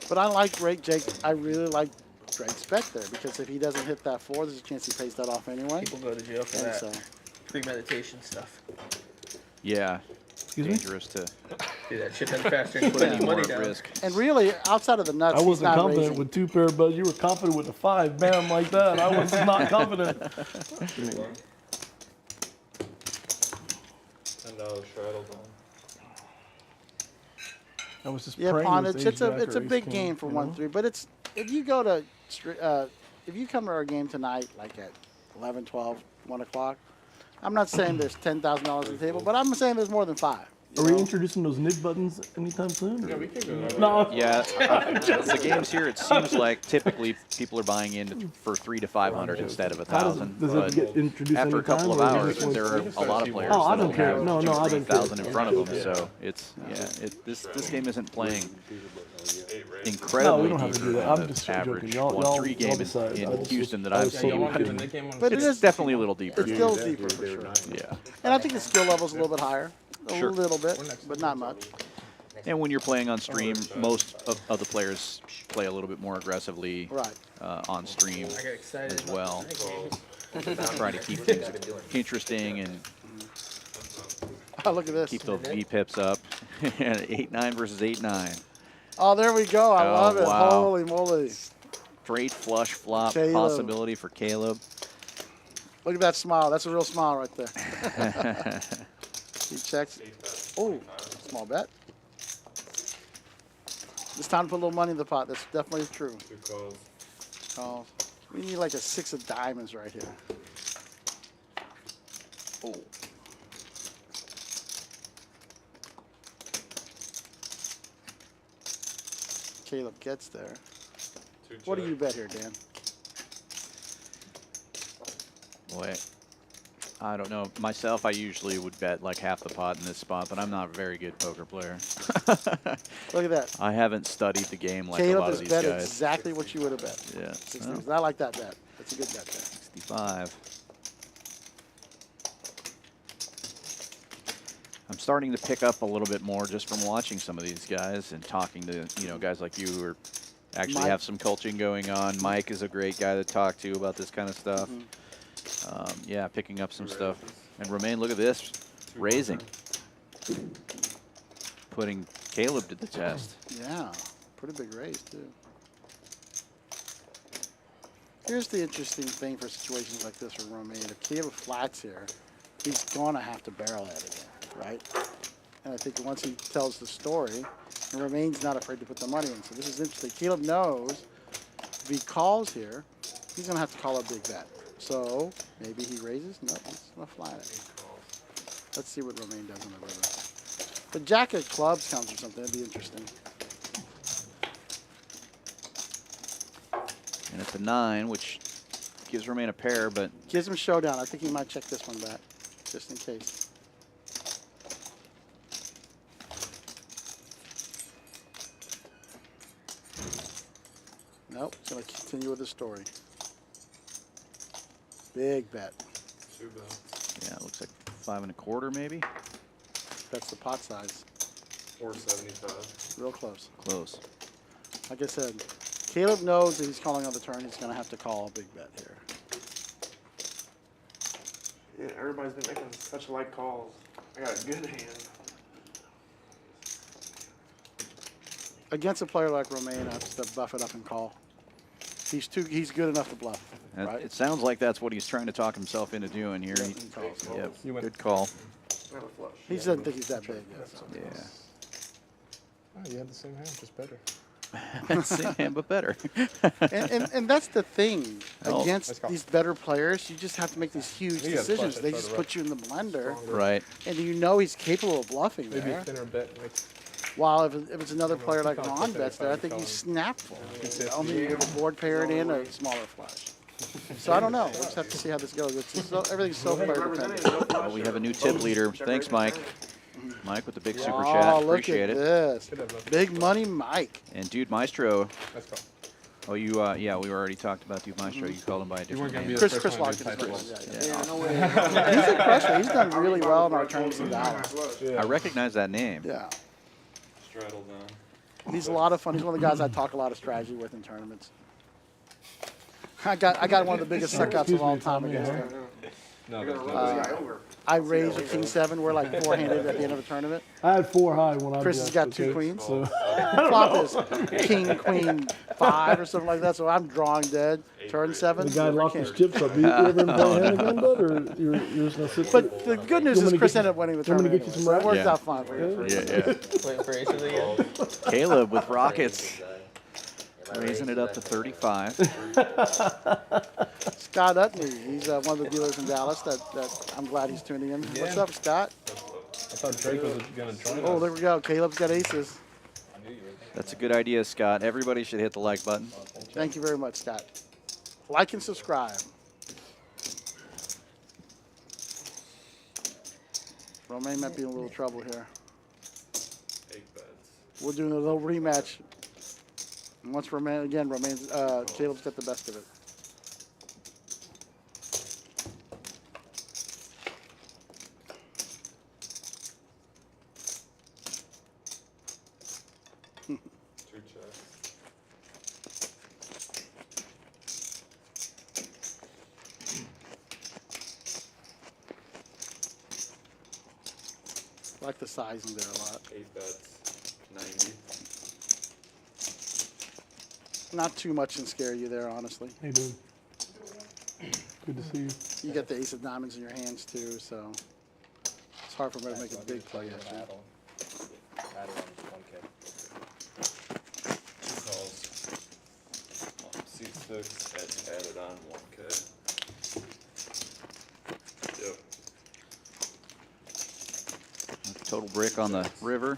But I like Jake. I really like Drake's bet there because if he doesn't hit that 4, there's a chance he pays that off anyway. People go to jail for And that so, premeditation stuff. Yeah. Excuse me? Dangerous to Do that shit then faster and put put any any more money at down. risk. and really, outside of the nuts, I he's wasn't not confident raising. with 2 pair, but you were confident with a 5. Bam, like that. I was not confident. $10 straddle down. I was just Yeah, praying pawn. with It's a ace-jack it's or a big ace-king, game for you know? 1-3. But it's if you go to if you come to our game tonight like at 11, 12, 1 o'clock, I'm not saying there's $10,000 on the table, but I'm saying there's more than 5. you Are we know? introducing those nib buttons anytime soon? Yeah, we can go that way. No. Yeah, the games here, it seems like typically people are buying in for 300 to 500 instead of How 1,000. does But it get introduced after a anytime, couple of or is it hours, just like- there are a lot of players Oh, I that don't care. have No, I don't care. 3,000 in front of them. So it's this game isn't playing No, incredibly we don't have to deep do that. than I'm the just average joking. Y'all 1-3 game decide. I in was Houston just- that I I've was so seen. You want to kidding. the game on But it It's is definitely a little deeper. It's still deeper for sure. Yeah. And I think the skill level's a little bit higher, a Sure. little bit, but not much. And when you're playing on stream, most of the players play a little bit more aggressively Right. on stream I get excited as well. about the game. Try to keep things interesting and Oh, look at this. keep those V-pips up. 8-9 versus 8-9. Oh, there we go. I Oh, love it. wow. Holy moly. Straight flush flop Caleb. possibility for Caleb. Look at that smile. That's a real smile right there. He checks. Oh, small bet. It's time to put a little money in the pot. That's definitely true. 2 calls. Oh, we need like a 6 of diamonds right here. Oh. Caleb gets there. 2 What do check. you bet here, Dan? Boy, I don't know. Myself, I usually would bet like half the pot in this spot, but I'm not a very good poker player. Look at that. I haven't studied the game like a Caleb lot has of these bet guys. exactly what you would have bet. Yeah. 6 Well, deuces. I like that bet. That's a good bet there. 65. I'm starting to pick up a little bit more just from watching some of these guys and talking to, guys like you who are actually Mike. have some coaching going on. Mike is a great guy to talk to about this kind of stuff. Yeah, picking up some stuff. And Romain, look at this, raising. Putting Caleb to the test. Yeah, pretty big raise, too. Here's the interesting thing for situations like this for Romain. If Caleb flats here, he's going to have to barrel at it, right? And I think once he tells the story, and Romain's not afraid to put the money in. So this is interesting. Caleb knows if he calls here, he's going to have to call a big bet. So maybe he raises. No, he's going to flat it. Let's see what Romain does on the river. The jack of clubs comes or something. That'd be interesting. And it's a 9, which gives Romain a pair, but Gives him showdown. I think he might check this one back, just in case. Nope, he's going to continue with the story. Big bet. Too bad. yeah, it looks like 5 1/4 maybe. That's the pot size. 475. Real close. Close. Like I said, Caleb knows that he's calling on the turn. He's going to have to call a big bet here. Yeah, everybody's been making such light calls. I got a good hand. Against a player like Romain, I have to buff it up and call. He's good enough to bluff, And right? It sounds like that's what he's trying to talk himself into doing here. Yeah, He- he calls. Yep, You went- good call. Not a flush. He doesn't think he's that big. Yet, so. Yeah. Oh, you had the same hand, just better. Same hand, but better. And that's the thing Oh. against these better players. You just have to make these huge You got decisions. flush, They I just tried to put you in the blender, Right. and you know he's capable of bluffing Maybe there. a thinner bet makes While if it's another player like Can't Ron put bets there, I think $35 he's snapful. Yeah. Only you have a board pair in a smaller flush. So I don't know. We'll just have to see how this goes. Everything's so player dependent. Well, we have a new tip leader. Thanks, Mike. Mike with the big super Oh, chat. look Appreciate at it. this. Should have a- Big money Mike. And Dude Maestro. Let's go. Oh, you, yeah, we already talked about Dude Maestro. You called him by a different weren't gonna name. be Chris one Lockett to is type Chris. it. Yeah, no way. He's a crusher. He's done really well in our tournaments in Dallas. I recognize that name. Yeah. Straddle down. He's a lot of fun. He's one of the guys I talk a lot of strategy with in tournaments. I got one of the biggest suckouts of all time against him. You're gonna run this guy over. I raised a king seven. We're like four-handed at the end of a tournament. I had 4 high when I Chris has got 2 queens. So Flop is king, queen, 5 or something like that. So I'm drawing dead. Turn 7. the guy river locked king. his chips up. You ever been playing hand again, bud, or you're just gonna sit there? But the good news You want is me to Chris get ended up winning the you want me to tournament. get you some Anyway, so it worked Yeah. out fine for you. Yeah, Wait for aces again. Caleb with Rockets. Raising it up to 35. Scott Utney, he's one of the dealers in Dallas that I'm glad he's tuning in. What's up, Scott? I thought Drake was gonna join Oh, us. there we go. Caleb's got aces. That's a good idea, Scott. Everybody should hit the like button. Thank you very much, Scott. Like and subscribe. Romain might be in a little trouble here. 8 bets. We're doing a little rematch. And once Romain's Caleb's got the best of it. Two checks. I like the sizing there a lot. 8 bets. 90. Not too much can scare you there, honestly. Hey, dude. Good to see you. You got the ace of diamonds in your hands too, so it's hard for me to make a big play at you. Add on 1K. 2 calls. C6 added on 1K. Yep. Total brick on the river.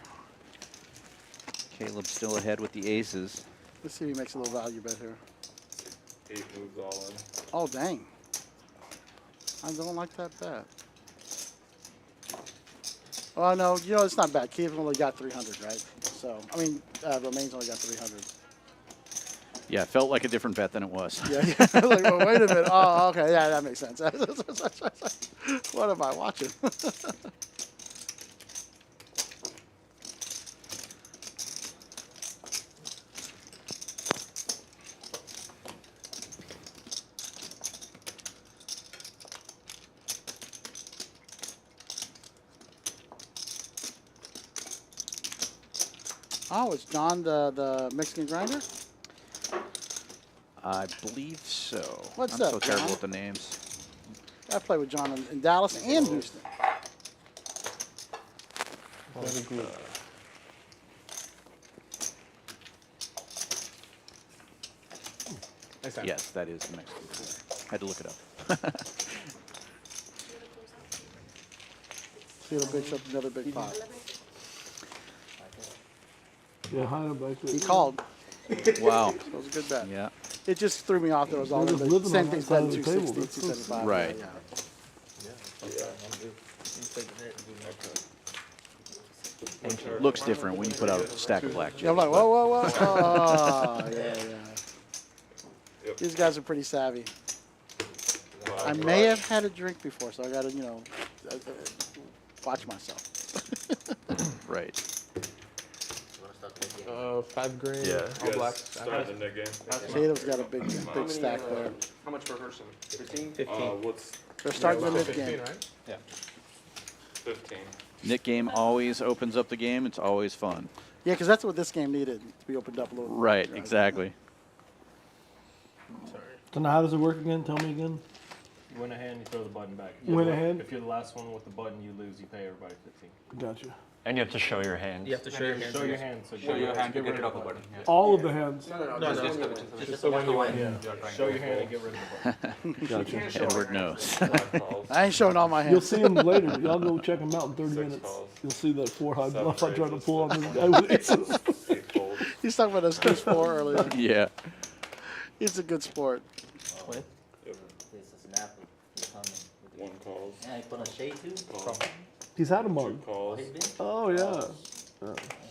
Caleb still ahead with the aces. Let's see if he makes a little value bet here. 8 moves all in. Oh, dang. I don't like that bet. Oh, no, you know, it's not bad. Caleb only got 300, right? So, I mean, Romain's only got 300. Yeah, it felt like a different bet than it was. Yeah, yeah. Like, well, wait a minute. Oh, okay. Yeah, that makes sense. What am I watching? Oh, it's John the Mexican grinder? I believe so. What's I'm up, so terrible John? with the names. I played with John in Dallas and Houston. Very good. Yes, that is the Mexican player. Had to look it up. See the big shot, another big pot. Yeah, hide him back there. He called. Wow. So it was a good bet. Yeah. It just threw me off that it was all They're the just living same on things that side betting of the table. 260, That's 275. Right. Yeah. Looks different when you put out a stack of blackjack. Yeah, I'm like, whoa, whoa, whoa. Oh, yeah. These guys are pretty savvy. I may have had a drink before, so I got to, watch myself. Right. 5 grand. Yeah. All black. Starting the net game. Tato's got a big stack there. How much per person? 15? 15. What's They're starting the mid 15, game. right? Yeah. 15? Nick game always opens up the game. It's always fun. Yeah, because that's what this game needed to be opened up a little bit. Right, exactly. So now how does it work again? Tell me again. You win a hand, you throw the button back. Win a hand? If you're the last one with the button, you lose. You pay everybody 15. Gotcha. And you have to show your hand. You have to show your hand. Show your hand. So Show your hand to get rid of the button. Yeah. All of the hands. No, Just no. the- Just the one you win. Yeah. Show your hand and get rid of the button. Gotcha. Edward knows. 5 calls. I ain't showing all my You'll hands. see him later. Y'all go check him out in 30 6 minutes. calls. You'll see that 4 high 7 bluff I tried to raises. pull on this guy with aces. 8 folds. He's talking about us deuce 4 earlier. Yeah. He's a good sport. This is an apple. He's coming. 1 calls. Yeah, he put on shade too. Calls. He's had a 2 mug. calls. Oh, yeah.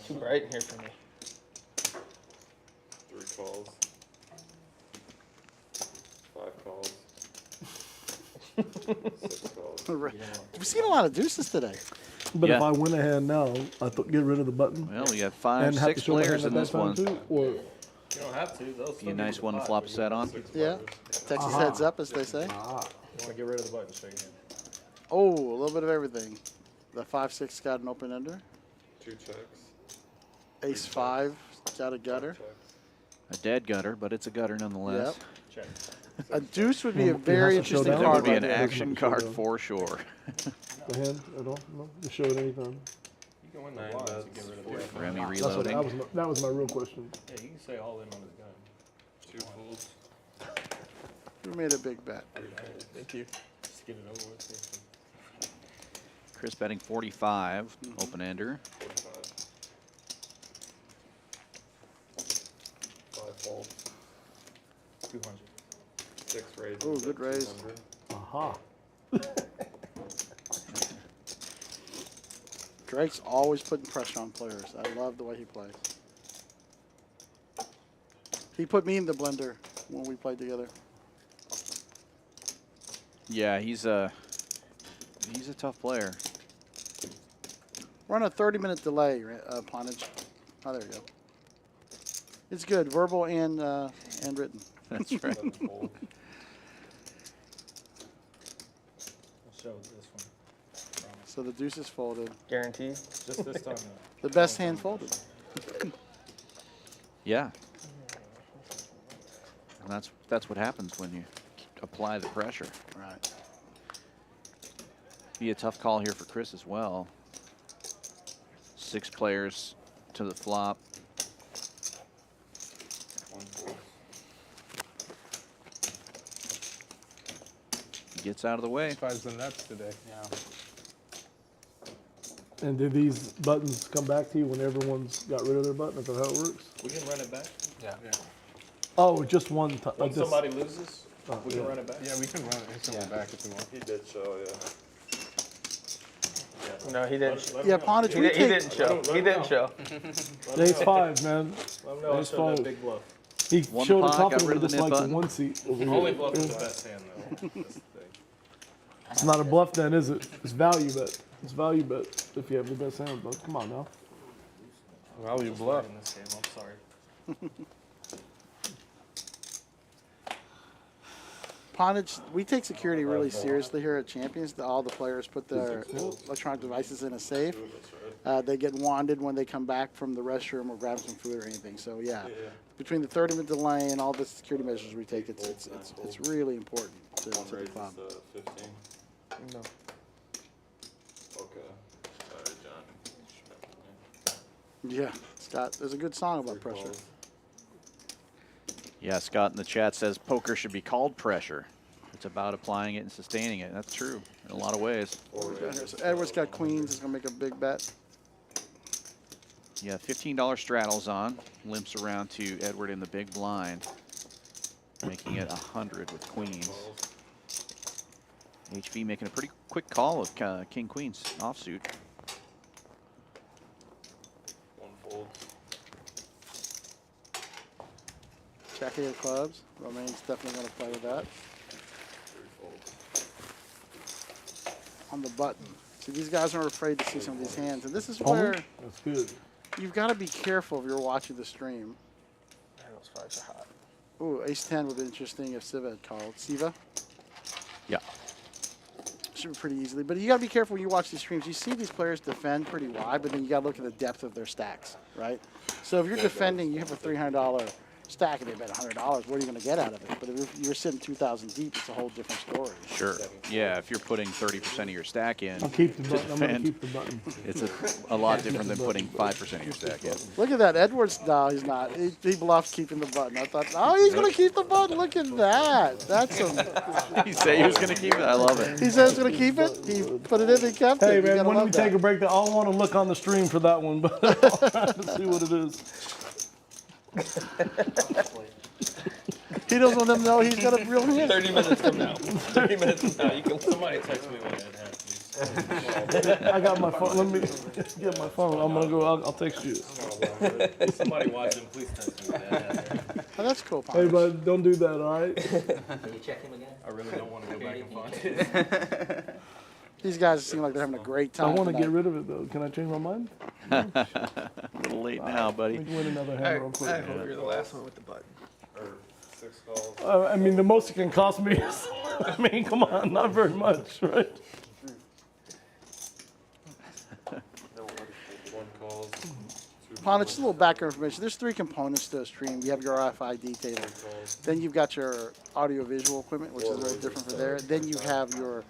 Too bright in here for me. 3 calls. 5 calls. 6 calls. We've seen a lot of deuces today. But Yeah. if I win a hand now, I get rid of the button. Well, you got 5, and have to 6 show my players hand in at this that time one. too? Or You don't have to. They'll Be a nice one to flop a set on. Yeah. Texas heads up, as they say. You want to get rid of the button, show your hand. Oh, a little bit of everything. The 5-6 got an open ender. 2 checks. Ace 5 got a gutter. Checks. A dead gutter, but it's a gutter nonetheless. Check. A deuce would be a He very has to show interesting down? That card would be right an there. action card for sure. the hand at all? No? Just show it anytime. You can win the 9 blinds and bets. get rid of the 4 button. Remy That's what, reloading. that was my real question. Yeah, you can say all in on his gun. 2 folds. We made a big bet. Thank you. Just get it over with. Chris betting 45, open ender. 45. 5 folds. 200. 6 raises. Ooh, good raise. 200. Aha. Drake's always putting pressure on players. I love the way he plays. He put me in the blender when we played together. Yeah, he's a tough player. We're on a 30-minute delay, Ponage. Oh, there you go. It's good, verbal and written. That's right. 7 folds. I'll show this one. Promise. So the deuce is folded. Guaranteed. Just this time, though. The best hand folded. Yeah. And that's what happens when you apply the pressure. Right. Be a tough call here for Chris as well. 6 players to the flop. 1 fold. Gets out of the way. Fives the nuts today. And did these buttons come back to you when everyone's got rid of their button? Is that how it works? We can run it back. Yeah. Oh, just one time. When somebody loses, we can yeah. run it back. Yeah, we can run it instantly back if we want. He did show, yeah. No, he didn't. Yeah, Ponage, we He take... didn't show. He didn't show. Ace 5, man. Let him know I Ace showed that 5. big bluff. He Won showed the a pot, got confident rid with of the this mid like button. the 1 seat over Only here. bluff is the best hand, though. That's the thing. It's not a bluff then, is it? It's value bet. It's value bet if you have the best hand, but come on now. Well, you bluff. In this game, I'm sorry. Pontage, we take security really seriously here at Champions. All the players put their electronic devices in a safe. They get wanded when they come back from the restroom or grab some food or anything. So yeah, between the 30-minute delay and all the security measures we take, it's really important to the club. 15. No. Okay. Sorry, John. Yeah, Scott, there's a good song about pressure. Yeah, Scott in the chat says poker should be called pressure. It's about applying it and sustaining it. That's true in a lot of ways. So Edward's got queens. He's going to make a big bet. Yeah, $15 straddles on. Limps around to Edward in the big blind, making it 100 with queens. HV making a pretty quick call of king queens offsuit. One fold. Jack of clubs. Romaine's definitely going to play with that. 3 folds. On the button. See, these guys aren't afraid to see some of these hands. And this is where That's good. you've got to be careful if you're watching the stream. Man, those fives are hot. Ooh, ace-10 would be interesting if Siva had called. Siva? Yeah. Should be pretty easily. But you got to be careful when you watch these streams. You see these players defend pretty wide, but then you got to look at the depth of their stacks, right? So if you're defending, you have a $300 stack and they bet $100, what are you going to get out of it? But if you're sitting 2,000 deep, it's a whole different story. Sure. Yeah, if you're putting 30% of your stack in, I'll keep the to button. I'm going to defend, keep the button. it's a lot different than putting 5% of your stack in. Look at that. Edwards, no, he's not. He bluffs keeping the button. I thought, oh, he's going to keep the button. Look at that. That's some. He said he was going to keep it. I love it. He said he's going to keep it. He put it in and kept it. Hey, You man, gotta when love we that. take a break, I don't want to look on the stream for that one, but I'll try to see what it is. He doesn't want them to know he's got a real hand. 30 minutes from now. 30 minutes from now, you can. Somebody text me when Ed had, please. I got my phone. Let me get my phone. I'm going to go. I'll text you. Somebody watching, please text me when Ed had. Oh, that's cool, Hey, Ponch. bud, don't do that, all right? Can you check him again? I really don't want to go back and find it. These guys seem like they're having a great I time want to get tonight. rid of it, though. Can I change my mind? A little late now, buddy. We can win another hand real quick. I hope you're the last one with the button. Or 6 calls. I mean, the most it can cost me is, I mean, come on, not very much, right? 1 calls. 2 Ponch, just a little background information. There's 3 components to a stream. You have your RFID table. calls. Then you've got your audio-visual equipment, which is very different from there. Then you have your,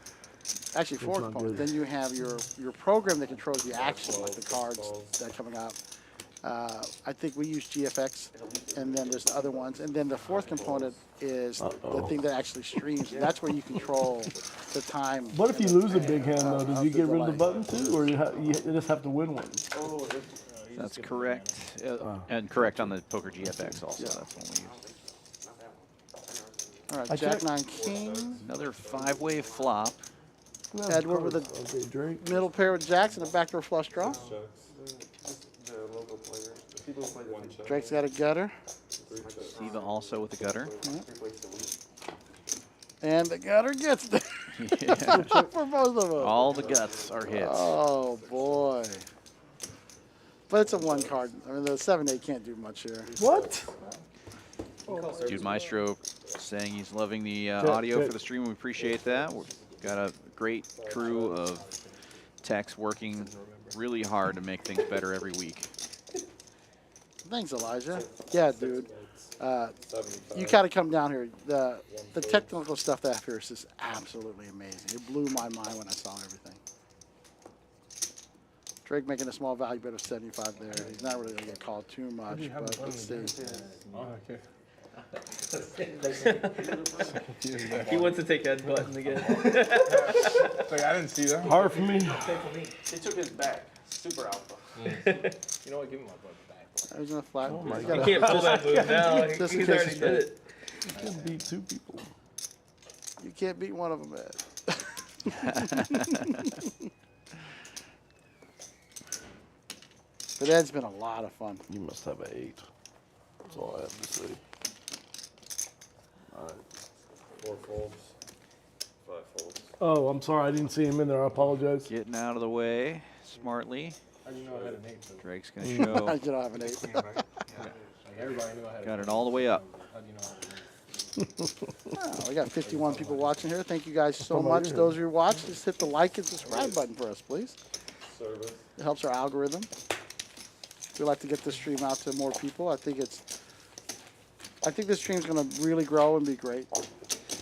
actually 4 not components. good. Then you have your program that controls the action, like the cards that are coming up. I think we use GFX, and then there's the other ones. And then the 4th component is the thing that actually streams. And that's where you control the time. What if you lose a big hand, though? Does of you the get rid of the delay. button, too? Or you just have to win one? That's correct. And correct on the Poker GFX also. Yeah. That's what we use. All right, I Jack checked. 9 King, Another 5-way flop. Edward with a Okay, Drake. middle pair with jacks and a backdoor flush draw. Checks. The local player. The people who play 1 check. Drake's got a gutter, 3 checks. Siva also with the gutter. and the gutter gets there Yeah. for both of them. All the guts are hits. Oh boy! But it's a 1 card. I mean, the 7-8 can't do much here. What? Dude Maestro saying he's loving the audio for the stream. We appreciate that. We've got a great crew of techs working really hard to make things better every week. Thanks, Elijah. Yeah, dude. 75. You gotta come down here. The technical stuff they have here is just absolutely amazing. It blew my mind when I saw everything. Drake making a small value bet of 75 there. He's not really gonna get called too much, but let's see. He wants to take Ed's button again. It's like, I didn't see that. Hard for me. He took his back. Super alpha. You know what? Give me my button back. He's gonna flat. Oh my he's He gotta- can't pull that move now. Just in He's case already he's did it. You can beat 2 people. You can't beat one of them, Ed. But Ed's been a lot of fun. You must have an 8. That's all I have to say. All right. 4 folds. 5 folds. Oh, I'm sorry. I didn't see him in there. I apologize. Getting out of the way smartly. How do you know I had an 8? Though? Drake's going to I show. don't have an 8. Like, everybody knew I had Got an it all the way up. 8. How do you know I had an 8? Oh, we got 51 people watching here. Thank you guys so much. Those who watch, just hit the like and subscribe button for us, please. Service. It helps our algorithm. We like to get this stream out to more people. I think this stream's going to really grow and be great.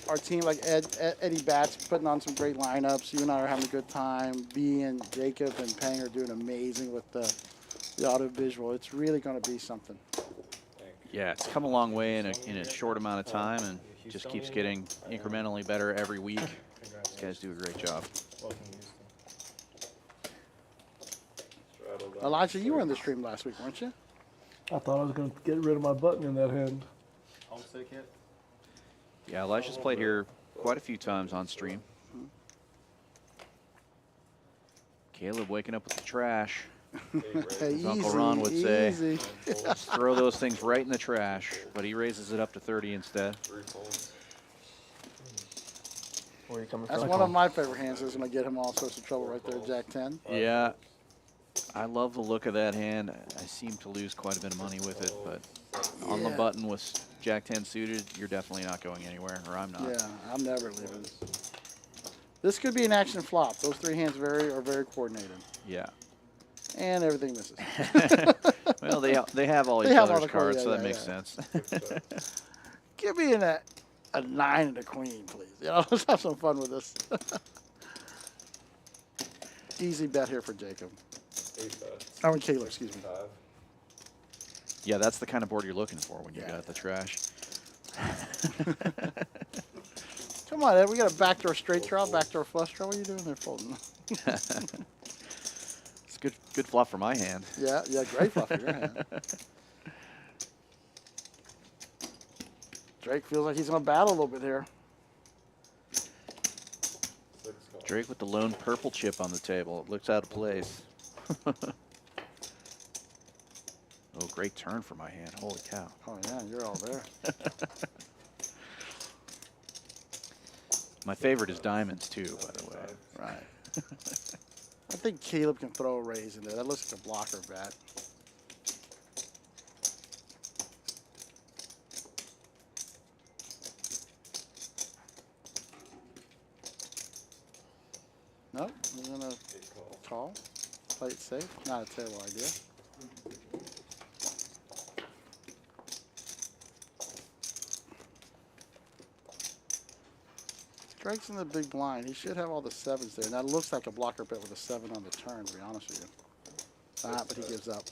Our team, like Eddie Batts, putting on some great lineups. You and I are having a good time. B and Jacob and Peng are doing amazing with the audio visual. It's really going to be something. Yeah, it's come a long way in a short amount of time, and just keeps getting incrementally better every week. These guys do a great job. Elijah, you were in the stream last week, weren't you? I thought I was going to get rid of my button in that hand. Home sick yet? Yeah, Elijah's played here quite a few times on stream. Caleb waking up with the trash. As Uncle Ron would say. Easy. Just throw those things right in the trash, but he raises it up to 30 instead. Where are you coming That's from? one of my favorite hands. That's going to get him all sorts of trouble right there, Jack 10. Yeah, I love the look of that hand. I seem to lose quite a bit of money with it, but on the button with Jack 10 suited, you're definitely not going anywhere, or I'm not. Yeah, I'm never leaving. This could be an action flop. Those three hands are very coordinated. Yeah. And everything misses. Well, they have all each They have all other's the cards, yeah, so that yeah, makes yeah. sense. Give me a 9 and a queen, please. You know, let's have some fun with this. Easy bet here for Jacob. I mean, Caleb, excuse me. Yeah, that's the kind of board you're looking for when you got the trash. Come on, Ed. We got a backdoor straight draw, backdoor flush draw. What are you doing there, folding? It's good flop for my hand. Yeah, great flop for your hand. Drake feels like he's going to battle a little bit here. Drake with the lone purple chip on the table. It looks out of place. Oh, great turn for my hand. Holy cow. Oh, yeah, you're all there. My favorite is diamonds, too, by the way. Right. I think Caleb can throw a raise in there. That looks like a blocker bet. Nope, we're going to call. Play it safe. Not a terrible idea. Drake's in the big blind. He should have all the sevens there. Now it looks like a blocker bet with a 7 on the turn, to be honest with you. But he gives up.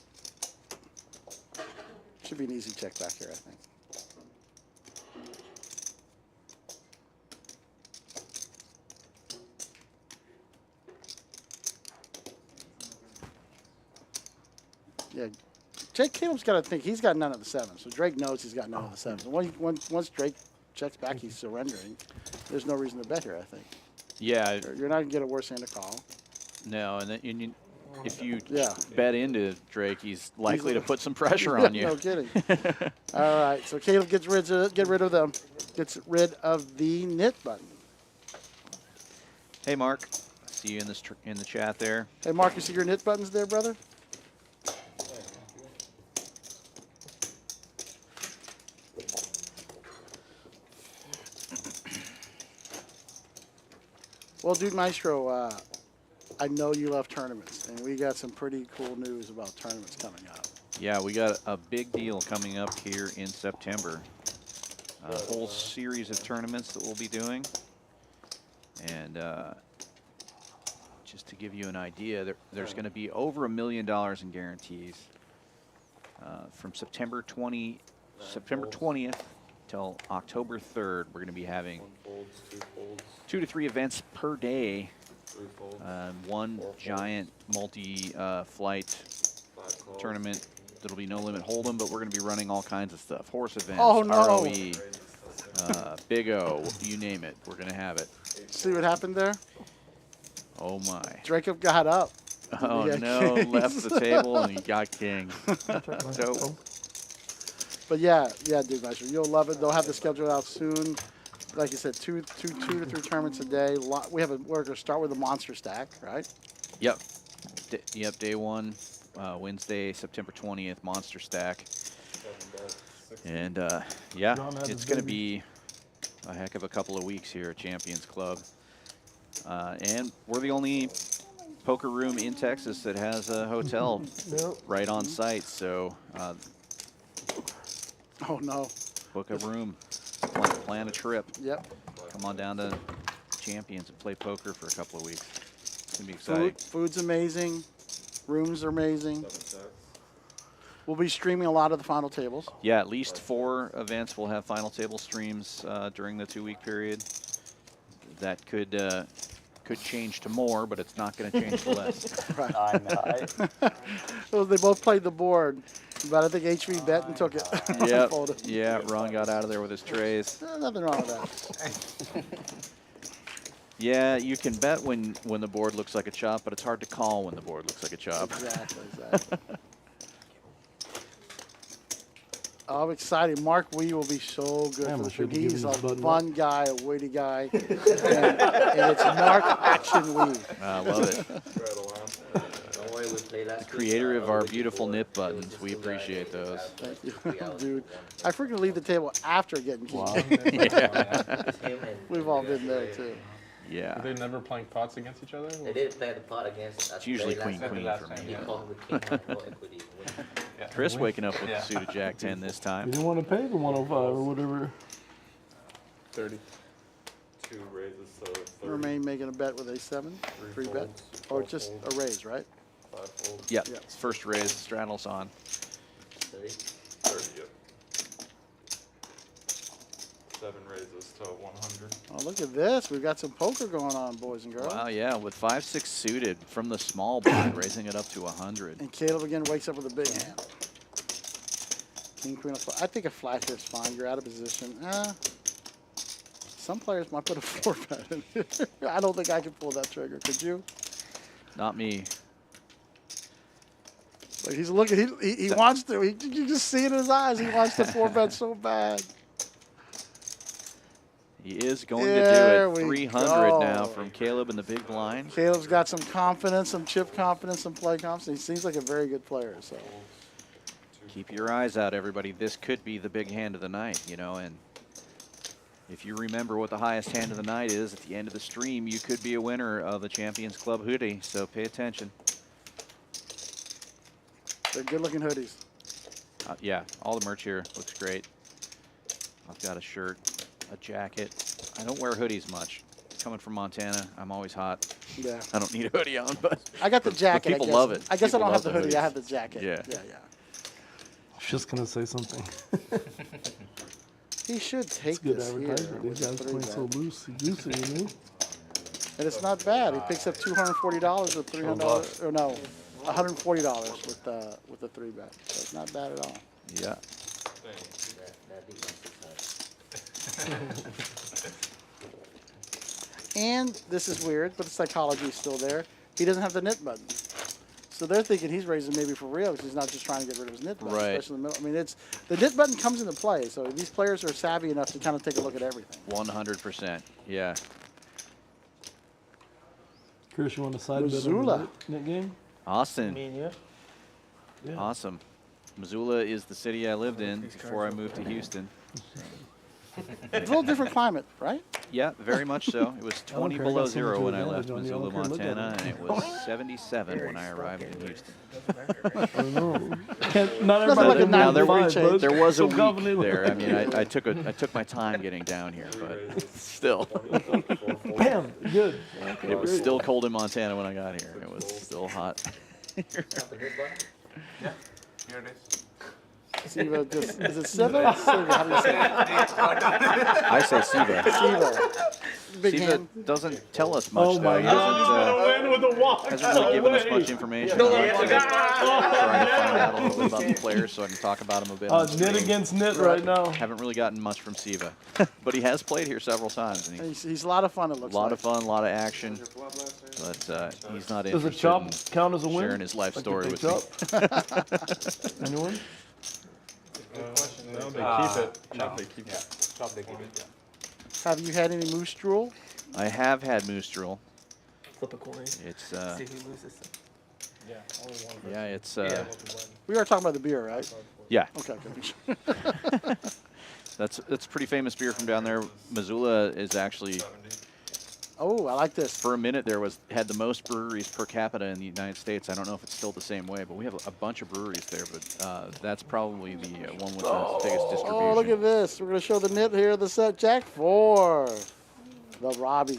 Should be an easy check back here, I think. Yeah, Jake Caleb's got to think he's got none of the 7s. So Drake knows he's got none of the 7s. And once Drake checks back, he's surrendering. There's no reason to bet here, I think. Yeah. You're not going to get a worse hand to call. No, and if you bet into Drake, he's likely to put some pressure Yeah, on you. no kidding. All right, so Caleb gets rid of them. Gets rid of the knit button. Hey, Mark. See you in the chat there. Hey, Mark, you see your knit buttons there, brother? Well, Dude Maestro, I know you love tournaments, and we got some pretty cool news about tournaments coming up. Yeah, we got a big deal coming up here in September. A whole series of tournaments that we'll be doing. And just to give you an idea, there's going to be over $1 million in guarantees from September 20th till October 3rd. We're going to be having 2 to 3 events per day. One giant multi-flight tournament. There'll be no limit Holdem, but we're going to be running all kinds of stuff. Horse events, ROE, Big O, you name it. We're going to have it. See what happened there? Oh, my. Jacob got up. Oh, no, left the table and he got king. So, but yeah, Dude Maestro, you'll love it. They'll have the schedule out soon. Like you said, two to 3 tournaments a day. We're going to start with a monster stack, right? Yep. Day 1, Wednesday, September 20th, monster stack. And, yeah, it's going to be a heck of a couple of weeks here at Champions Club. And we're the only poker room in Texas that has a hotel right on site. So Oh, no. book a room, plan a trip. Yep. Come on down to Champions and play poker for a couple of weeks. It's going to be exciting. Food's amazing. Rooms are amazing. We'll be streaming a lot of the final tables. Yeah, at least 4 events will have final table streams during the 2-week period. That could change to more, but it's not going to change to less. Right. I know. Well, they both played the board, but I think HV bet and took it. Yep. Folded. Yeah, Ron got out of there with his trays. Nothing wrong with that. Yeah, you can bet when the board looks like a chop, but it's hard to call when the board looks like a chop. Exactly. I'm excited. Mark Wee will be so good Damn, for I the stream. should've given He's a his button fun guy, a witty guy. and it's Mark Action Wee. I love it. Don't worry, we played last week. Creator of our beautiful nip buttons. We appreciate those. Thank you, dude. I freaking leave the table after getting keyed. Wow. Yeah. We've all been there too. Yeah. Are they never playing pots against each other? They did play the pot against. It's usually queen for me. He called with king high, no equity. Chris waking up with the suited Jack 10 this You time. didn't want to pay the 105 or whatever. 30. 2 raises, so 30. Remain making a bet with a 7, 3 bet, or just a raise, right? 5 folds. Yep. Yeah. It's first raise. Straddle's on. 30. 30, yep. 7 raises to 100. Oh, look at this. We've got some poker going on, boys and girls. Wow, yeah, with 5-6 suited from the small blind, raising it up to 100. And Caleb again wakes up with a big hand. King, queen, I think a flat here is fine. You're out of position. Some players might put a 4 bet in here. I don't think I can pull that trigger. Could you? Not me. Like he's looking. He wants to. You can just see it in his eyes. He wants to 4 bet so bad. He is going There to do it. we 300 go. now from Caleb in the big blind. Caleb's got some confidence, some chip confidence, some play confidence. He seems like a very good player. So Keep your eyes out, everybody. This could be the big hand of the night, you know, and if you remember what the highest hand of the night is at the end of the stream, you could be a winner of the Champions Club hoodie, so pay attention. they're good-looking hoodies. Yeah, all the merch here looks great. I've got a shirt, a jacket. I don't wear hoodies much. Coming from Montana, I'm always hot. Yeah. I don't need a hoodie on, but I got the jacket. people I guess. love it. I guess People I don't have love the the hoodie. I hoodies. have the jacket. Yeah. Yeah. I was just going to say something. He should It's take good this here. advertisement. with These the guys 3 play so bet. loosey-goosey, you know? And it's not bad. He picks up $240 with $300, or no, $140 with the 3 bet. So it's not bad at all. yeah. That defense is hard. And this is weird, but the psychology is still there. He doesn't have the knit button. So they're thinking he's raising maybe for real because he's not just trying to get rid of his knit button, Right. especially in the middle. I mean, it's the knit button comes into play. So these players are savvy enough to kind of take a look at everything. 100%. Yeah. Chris, you want to side bet on Missoula. the net game? Austin. Yeah. Awesome. Missoula is the city I lived in before I moved to Houston. It's a little different climate, right? Yeah, very much so. It was 20 care. I got below so zero much when I left advantage on you. I Missoula, don't care. Look at Montana, it. and it was 77 when I arrived in Houston. I know. Not Nothing everybody like a can Now, move there, the was- five, bud. there was a So week confident. there. I mean, I took my time getting down here, but still. Bam! Good. It was still cold in Montana when I got here. It was still hot. Not the good button? Yeah, here it is. Siva just, is it Siva? Siva, how do you say it? I say Siva. Siva. Big Siva hand. doesn't tell us much, Oh though. my He God! Win with a walk. hasn't really given us much information. I'm trying to find out a little bit about the players so I can talk about them a bit. on Knit stream. against knit right now. Haven't really gotten much from Siva, but he has played here several times. And He's a lot of fun, it a looks lot like. of fun, a lot of action, but he's not Does a interested chop in count as a win? sharing his life Like story a with big me. chop? Anyone? No, they keep it. No. They keep it. Chop, they keep it, yeah. Have you had any moose drool? I have had moose drool. Flip a coin. It's See who loses. Yeah, only one. yeah, it's We are talking about the beer, right? yeah. Okay, good. That's a pretty famous beer from down there. Missoula is actually, Oh, I like this. for a minute there, had the most breweries per capita in the United States. I don't know if it's still the same way, but we have a bunch of breweries there. But that's probably the one with the biggest distribution. Oh, look at this. We're going to show the nit here, the set. Jack 4. The Robbie.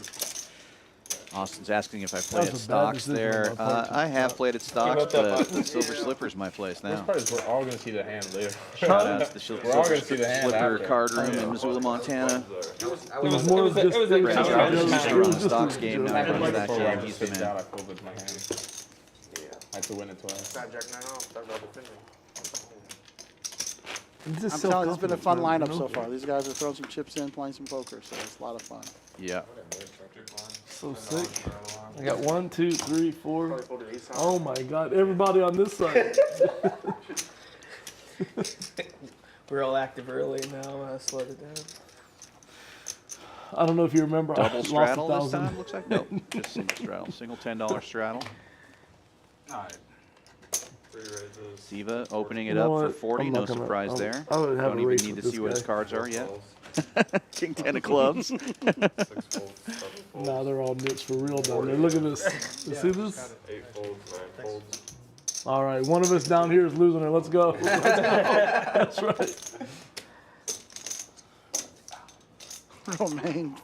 Austin's asking if I play at That was a bad Stocks decision there. on my part to I have played at Stocks, up that but button. Silver Slipper's my place Worst now. part is we're all gonna see the hand later. Shout out to the We're all Silver gonna see the hand Slipper after. card room in Missoula, Montana. It was more of just it was a Brandon counter. Jarvis used to run the Stocks a game, now joke. he runs that Before I game. He's just the faked out, man. I folded my hand. I had to win it twice. Fat Jack 9 off. Talk about defending. I'm telling you, it's been a fun lineup so far. These guys are throwing some chips in, playing some poker, so it's a lot of fun. Yeah. So sick. I got 1, 2, 3, 4. Probably folded ace high. Oh my God! Everybody on this side. We're all active early now. Slowed it down. I don't know if you remember. I Double lost straddle this 1,000. time, looks like? Nope, just single straddle. Single $10 straddle. Alright. 3 raises. Siva opening it You know up for what? 40, I'm no not gonna- surprise there. I would have Don't a even race need with to see this what his guy. cards are yet. Calls. King 10 of clubs. 6 folds. 7 folds. Nah, they're all nits for real down there. Look at this. You see this? 8 folds. 9 folds. All right, one of us down here is losing it. Let's go. That's right. Romaine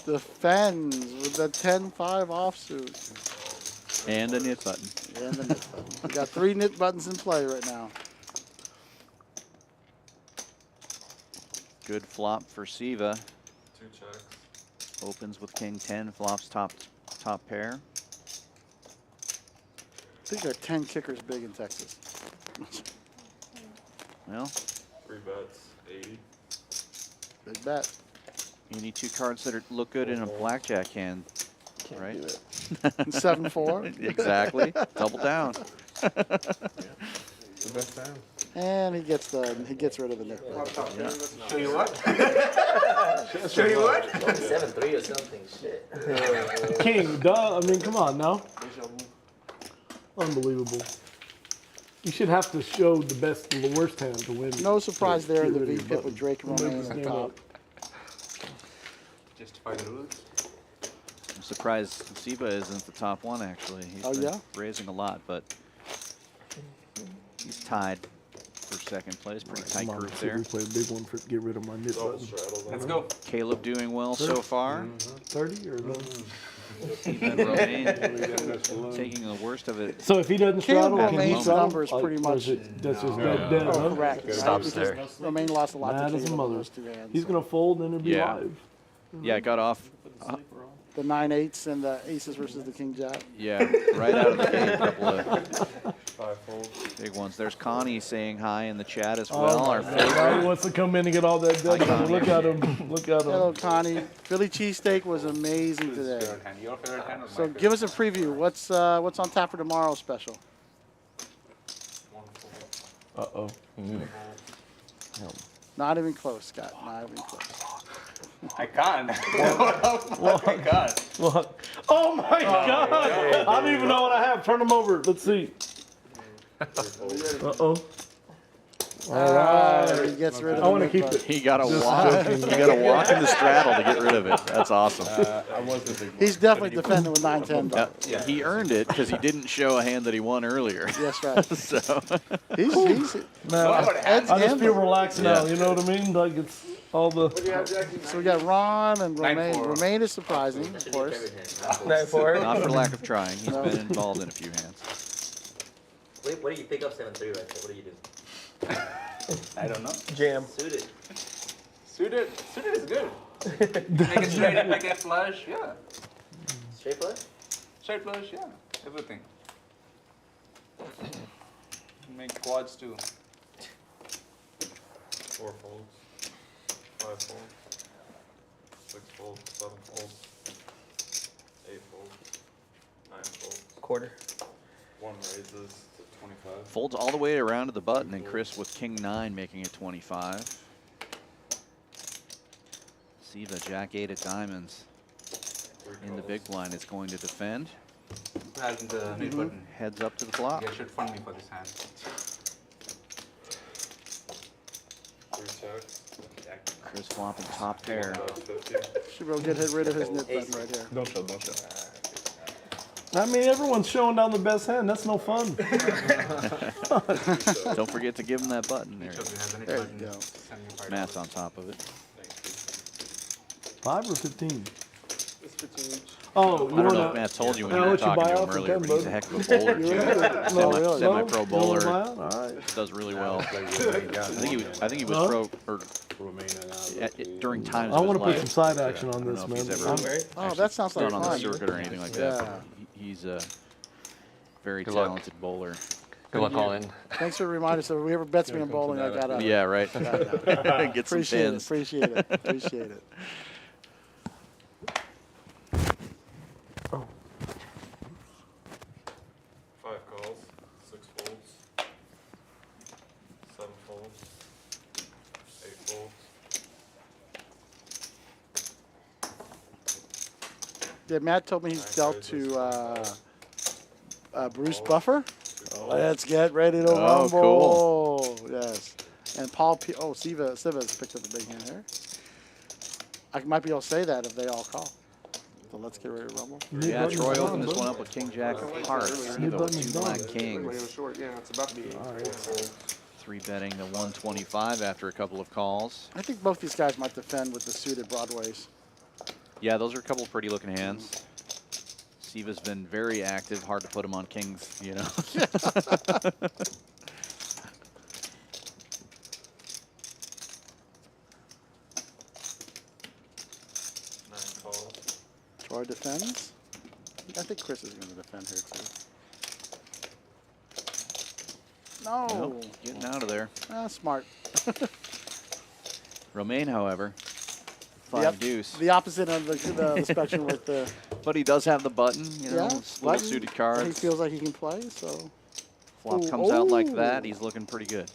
defends with the 10-5 offsuit. And a knit button. And the nit button. We got 3 nit buttons in play right now. Good flop for Siva. 2 checks. Opens with King 10, flops top pair. I think there are 10 kickers big in Texas. Well, 3 bets. 80. Big bet. you need 2 cards that look good in a blackjack hand, right? And 7-4. Exactly. Double down. The best time. And he gets rid of the nit button. Show you what? Show you what? 7-3 or something. Shit. King, duh. I mean, come on now. Unbelievable. You should have to show the best and the worst hand to win. No surprise there in the Get rid of V your pip with button. Drake and Romaine on Stand top. up. Justify the rules. I'm surprised Siva isn't the top one, actually. He's Oh, been yeah? raising a lot, but he's tied for second place. Pretty tight Come on, group see if there. we play a big one for get rid of my nit Double button. straddle. Let's go. Caleb doing well so far. 30 or no? Even Romaine taking the worst of it. So if he doesn't Caleb straddle, can he Romaine's straddle? number is pretty Or is much- it- that's just dead, Oh, huh? correct. Right? Stops Because there. Romaine lost a lot Mad to as a Caleb in mother. those 2 hands. He's gonna fold and it'll be Yeah. live. Yeah, got off. The 9-8s and the aces versus the King Jack. Yeah, right out of the gate. A couple of 5 folds. big ones. There's Connie saying hi in the chat as Oh well. my Our God. Now he favorite. wants to come in and get all that dead money. Connie. Look at him. Look at Hello, him. Connie. Philly cheesesteak was amazing today. Favorite hand. Your favorite hand or my So favorite? give us a preview. What's on tap for tomorrow's special? 1 fold. Uh-oh. Not even close, Scott. Not even close. I can't. I can't. What? Oh my God! I don't even know what I have. Turn them over. Let's see. 3 folds. Uh-oh. All right. He gets rid of I want to the keep nit it. He got a walk. He got a walk in the straddle to get rid of it. That's awesome. I was the big button. He's definitely defending with 9-10. Yeah, he earned it because he didn't show a hand that he won earlier. Yes, right. So He's Man, Ed's I just feel gambling. relaxed now. You know what I mean? Like it's all the. So we got Ron and Romaine. 9-4. Romaine is surprising, of That's your course. favorite hand. 9-4. not for lack of trying. He's No. been involved in a few hands. Wait, what do you pick up 7-3 right there? What do you do? I don't know. Jam. Suited. Suited is good. Make it straight, make it flush, yeah. Straight flush? Straight flush, yeah. Everything. Make quads too. 4 folds. 5 folds. 6 folds. 7 folds. 8 folds. 9 folds. Quarter. 1 raises to 25. Folds all the way around to the button, and Chris with King 9 making it 25. Siva, Jack 8 at diamonds. 3 In the calls. big blind is going to defend. Who has the mid button? Heads up to the flop. You guys should fund me for this hand. 3 checks. Chris flopping top pair. Should be able to get rid of his nip button right here. Don't show, don't show. I mean, everyone's showing down the best hand. That's no fun. Don't forget to give him that button there. There you go. Matt's on top of it. 5 or 15? It's 15. Oh, I don't know if Matt told you when you were what you talking buy to him off for earlier, 10, but he's a bud? heck of a bowler too. No, really? Semi-pro bowler. All right. Does really well. I think he was pro or during times. I of his want to put life. some side action on I don't this, know if he's man. ever Oh, that sounds like done on the fun. circuit or anything like that. But he's a very Good luck. talented bowler. Good luck, Colin. Thanks for reminding us. If we ever bets me in bowling, I got Yeah, right. Get some Appreciate it. pins. Appreciate it. Appreciate it. Five calls, 6 folds, 7 folds, 8 folds. Yeah, Matt told me he's dealt to Bruce Buffer. Let's get ready to rumble. cool. Yes. And Paul P. Oh, Siva's picked up the big hand here. I might be able to say that if they all call. So let's get ready to rumble. Yeah, Troy opened this one up with King Jack of Hearts. Mid Siva button with is 2 black done. Everybody kings. was short. Yeah, it's about to be 3 betting the 125 after a couple of calls. I think both these guys might defend with the suited broadways. Yeah, those are a couple of pretty looking hands. Siva's been very active. Hard to put him on kings, you know. 9 calls. Troy defends. I think Chris is going to defend here too. No. Nope, getting out of there. Smart. Romaine, however, 5 Yep. deuce. The opposite end of the spectrum with the But he does have the button, you know, yeah, little button suited that cards. he feels like he can play. So Flop Ooh, comes out like ooh. that. He's looking pretty good.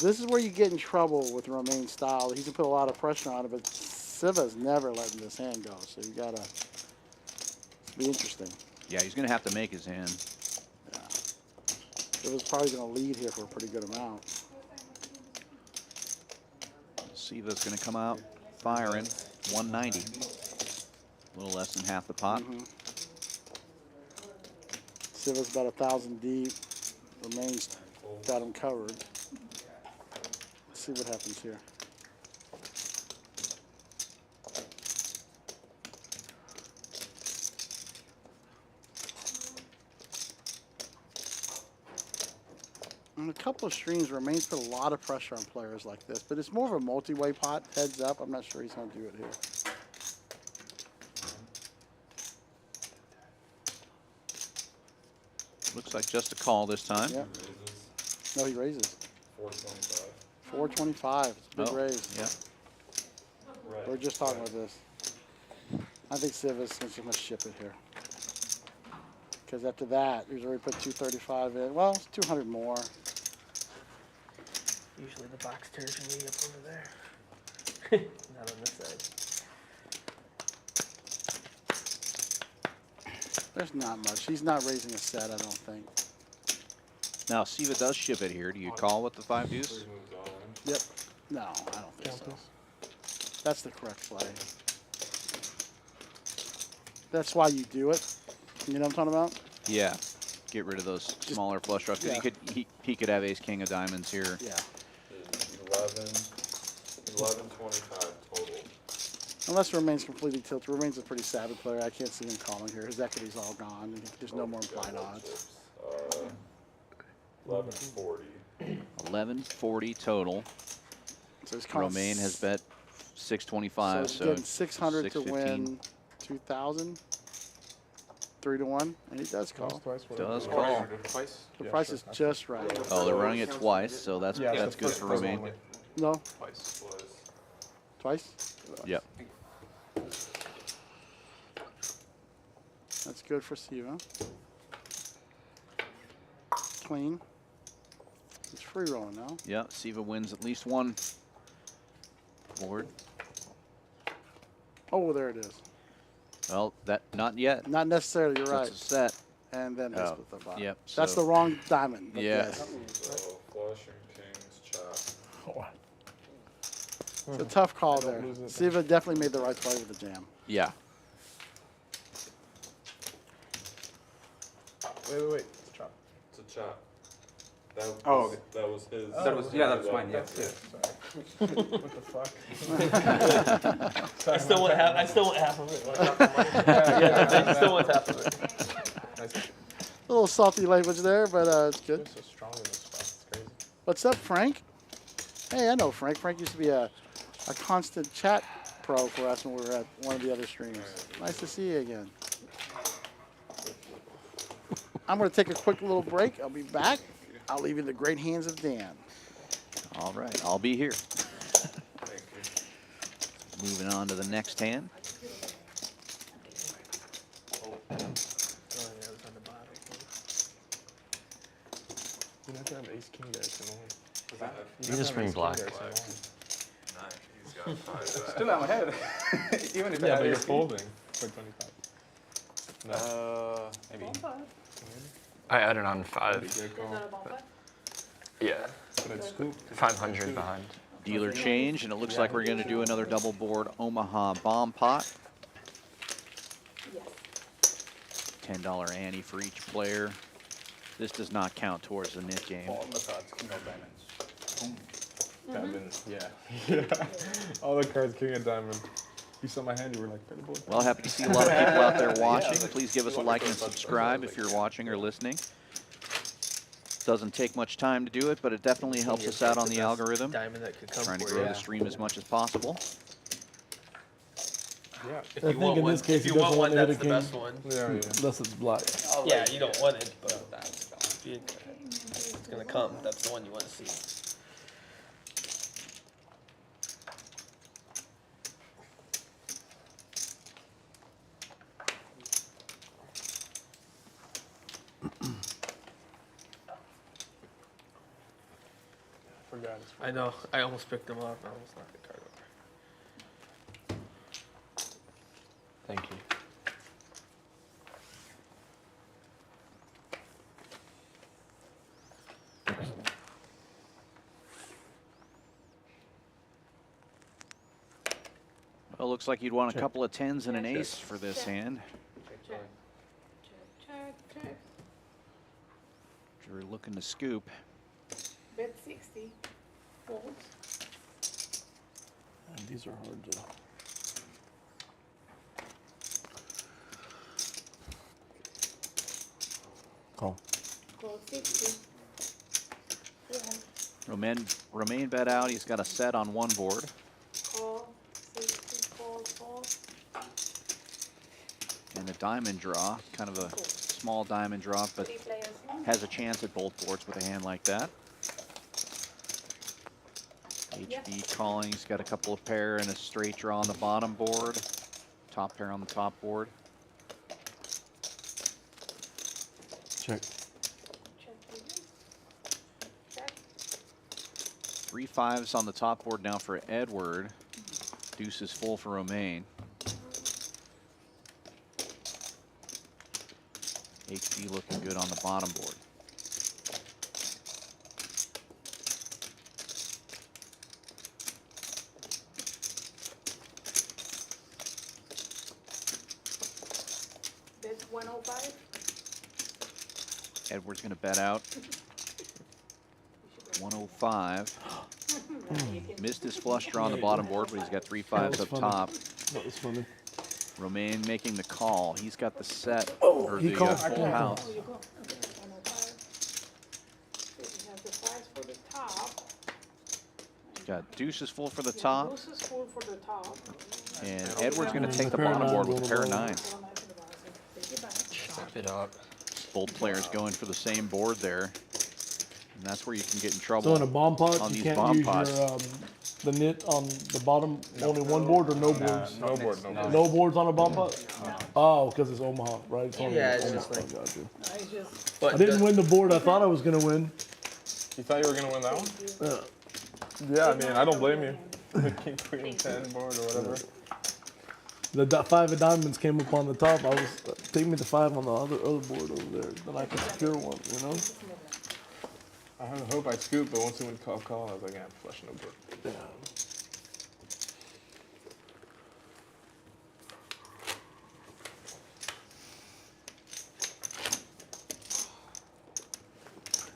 this is where you get in trouble with Romaine's style. He can put a lot of pressure on it, but Siva's never letting this hand go. So you gotta be interesting. Yeah, he's going to have to make his hand. It was probably going to lead here for a pretty good amount. Siva's going to come out firing 190. A little less than half the pot. Siva's about 1,000 deep. Romaine's got him covered. Let's see what happens here. On a couple of streams, Romaine's put a lot of pressure on players like this, but it's more of a multi-way pot, heads up. I'm not sure he's going to do it here. Looks like just a call this time. Yep. No, he raises. 425. 425. It's a big Oh, raise. yeah. We were just talking about this. I think Siva's going to ship it here. Because after that, he's already put 235 in. Well, it's 200 more. Usually the box tears are way up over there. Not on this side. There's not much. He's not raising a set, I don't think. Now, Siva does ship it here. Do you call with the 5 deuce? 3 moves all in. Yep. No, I don't think so. That's the correct play. That's why you do it. You know what I'm talking about? Yeah. Get rid of those smaller flush draws. 'Cause yeah. he could have ace king of diamonds here. Yeah. 1125 total. Unless Romaine's completely tilted. Romaine's a pretty savvy player. I can't see him calling here. His equity's all gone. And there's no more implied odds. 1140. 1140 total. So he's calling Romaine has bet So 625. he's So, getting 600 to 615. win 2,000. 3 to 1. And he does call. Does call. Twice? The price is just right. Oh, they're running it twice, so that's Yeah, that's so good first for prize Romaine. only. No? Twice. Twice? Yep. That's good for Siva. Clean. It's free rolling now. Yeah, Siva wins at least one board. Oh, there it is. Well, that not yet. Not necessarily, you're right. It's a set. And then Oh, split the bottom. yep, That's so- the wrong diamond. But Yeah. yes. So flush and kings chop. It's a tough call there. Siva definitely made the right play with the jam. Yeah. Wait. It's a chop. It's a chop. That was, okay. That was his. That was, yeah, that's mine, yeah. What the fuck? I still want half of it. I still want half of it. Nice. A little salty language there, but it's good. So strong in this spot. It's crazy. What's up, Frank? Hey, I know Frank. Frank used to be a constant chat pro for us when we were at one of the other streams. Nice to see you again. I'm going to take a quick little break. I'll be back. I'll leave you in the great hands of Dan. All right, I'll be here. Moving on to the next hand. Oh, yeah, it was on the bottom. You have to have ace king there to win. You just bring black. He's got 5 Still I'm ahead. Even if I Yeah, have but you're ace king. folding for 25. No. Maybe. I added on 5. Good call. Yeah. But I'd scoop. 500 behind. Dealer change, and it looks like we're going to do another double board Omaha bomb pot. $10 ante for each player. This does not count towards the knit game. All the cards, king of diamonds. Diamond. Yeah. All the cards, king of diamond. You saw my hand, you were like, better board. Well, happy to see a lot of people out there watching. Please give us a like and subscribe if you're watching or listening. Doesn't take much time to do it, but it definitely helps us out on the algorithm. Diamond that could come Trying to for grow you. the stream as much as possible. Yeah. I think in this case, if he you want doesn't one, want to hit that's a the king best one. Yeah. unless it's black. Yeah, you don't want it, but if it's gonna come. That's the one you want to see. Forgot it's I know. I almost picked them up. I almost knocked the card over. Thank you. Well, it looks like you'd want a couple of 10s and an ace for this hand. Check, check. If you're looking to scoop. Bet 60. Fold. And these are hard to. Call. Call 60. Fold. Romain bet out. He's got a set on one board. Call 60. Fold. And a diamond draw, kind of a small diamond draw, but 3 players. has a chance at both boards with a hand like that. HB calling, he's got a couple of pair and a straight draw on the bottom board. Top pair on the top board. Check. Check. 3 5s on the top board now for Edward. Deuce is full for Romain. HB looking good on the bottom board. Bet 105. Edward's going to bet out. 105. Missed his flush draw on the bottom board, but he's got 3 5s up top. That was funny. Romain making the call. He's got the set Oh, or he the called. full house. Oh, you go. Okay, 105. So you have the 5s for the top. He's got deuces full for the top, Deuce is full for the top. and Edward's going to And take the the pair of bottom board nines with a pair of going 9s. Take it back. Step it up. Both players going for the same board there, and that's where you can get in So trouble. in a bomb pot, on you these can't bomb use pots. your the knit on the bottom. Only one board or no boards. No board, no board. No boards on a bomb pot. Oh, because it's Omaha, right? It's only Yeah, it's Omaha. just like- Gotcha. No, it's just But I didn't win the board I thought I was gonna win. You thought you were gonna win that one? Yeah. Yeah, I mean, I don't blame you. The king, queen, 10 board or whatever. The 5 of diamonds came up on the top. I was take me the 5 on the other board over there, then I could secure one. You know. I hope I scooped, but once he went call, I was like, yeah, I'm flushing no board. Yeah.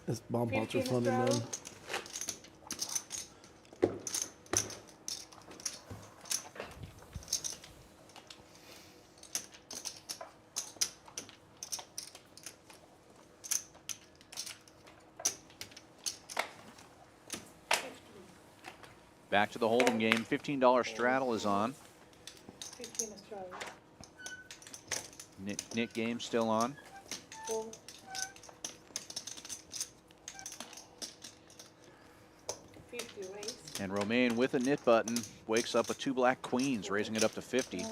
This bomb pots are 15 funny, man. Estrada. Back to the Holdem game. $15 straddle is on. 15 Estrada. Nick game still on. 4. 50 raise. And Romaine with a knit button wakes up with 2 black queens, raising it up to 50.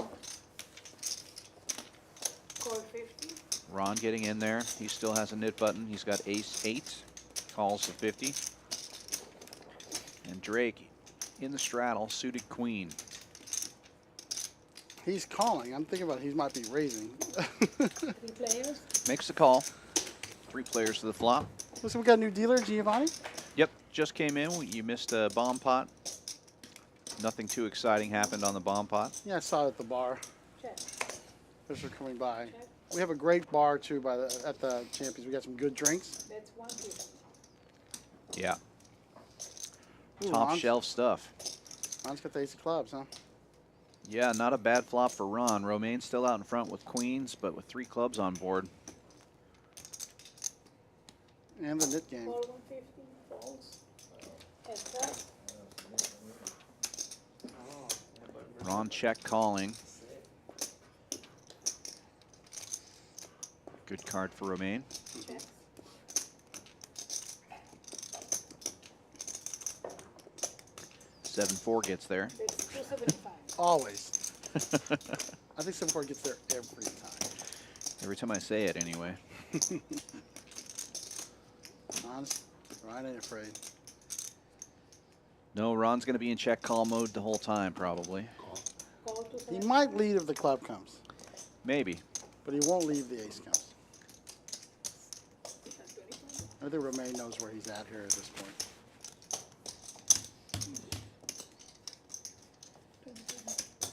Call 50. Ron getting in there. He still has a knit button. He's got ace 8. Calls to 50. And Drake in the straddle, suited queen. He's calling. I'm thinking about he might be raising. 3 players. Makes the call. 3 players to the flop. Listen, we got a new dealer, Giovanni. Yep, just came in. You missed a bomb pot. Nothing too exciting happened on the bomb pot. Yeah, I saw it at the bar. Check. As we're coming by. Check. We have a great bar too at the Champions. We got some good drinks. That's 150. Yeah, Ooh, top Ron's- shelf stuff. Ron's got the ace of clubs, huh? Yeah, not a bad flop for Ron. Romaine's still out in front with queens, but with 3 clubs on board. And the knit game. Call 150. Falls. Heads up. Ron check calling. Good card for Romaine. Check. Seven four gets there. That's 275. Always. I think 7-4 gets there every time. Every time I say it, anyway. Ron ain't afraid. No, Ron's going to be in check call mode the whole time, probably. Call He 275. might lead if the club comes, Maybe. but he won't leave the ace comes. That's 25. I think Romaine knows where he's at here at this point.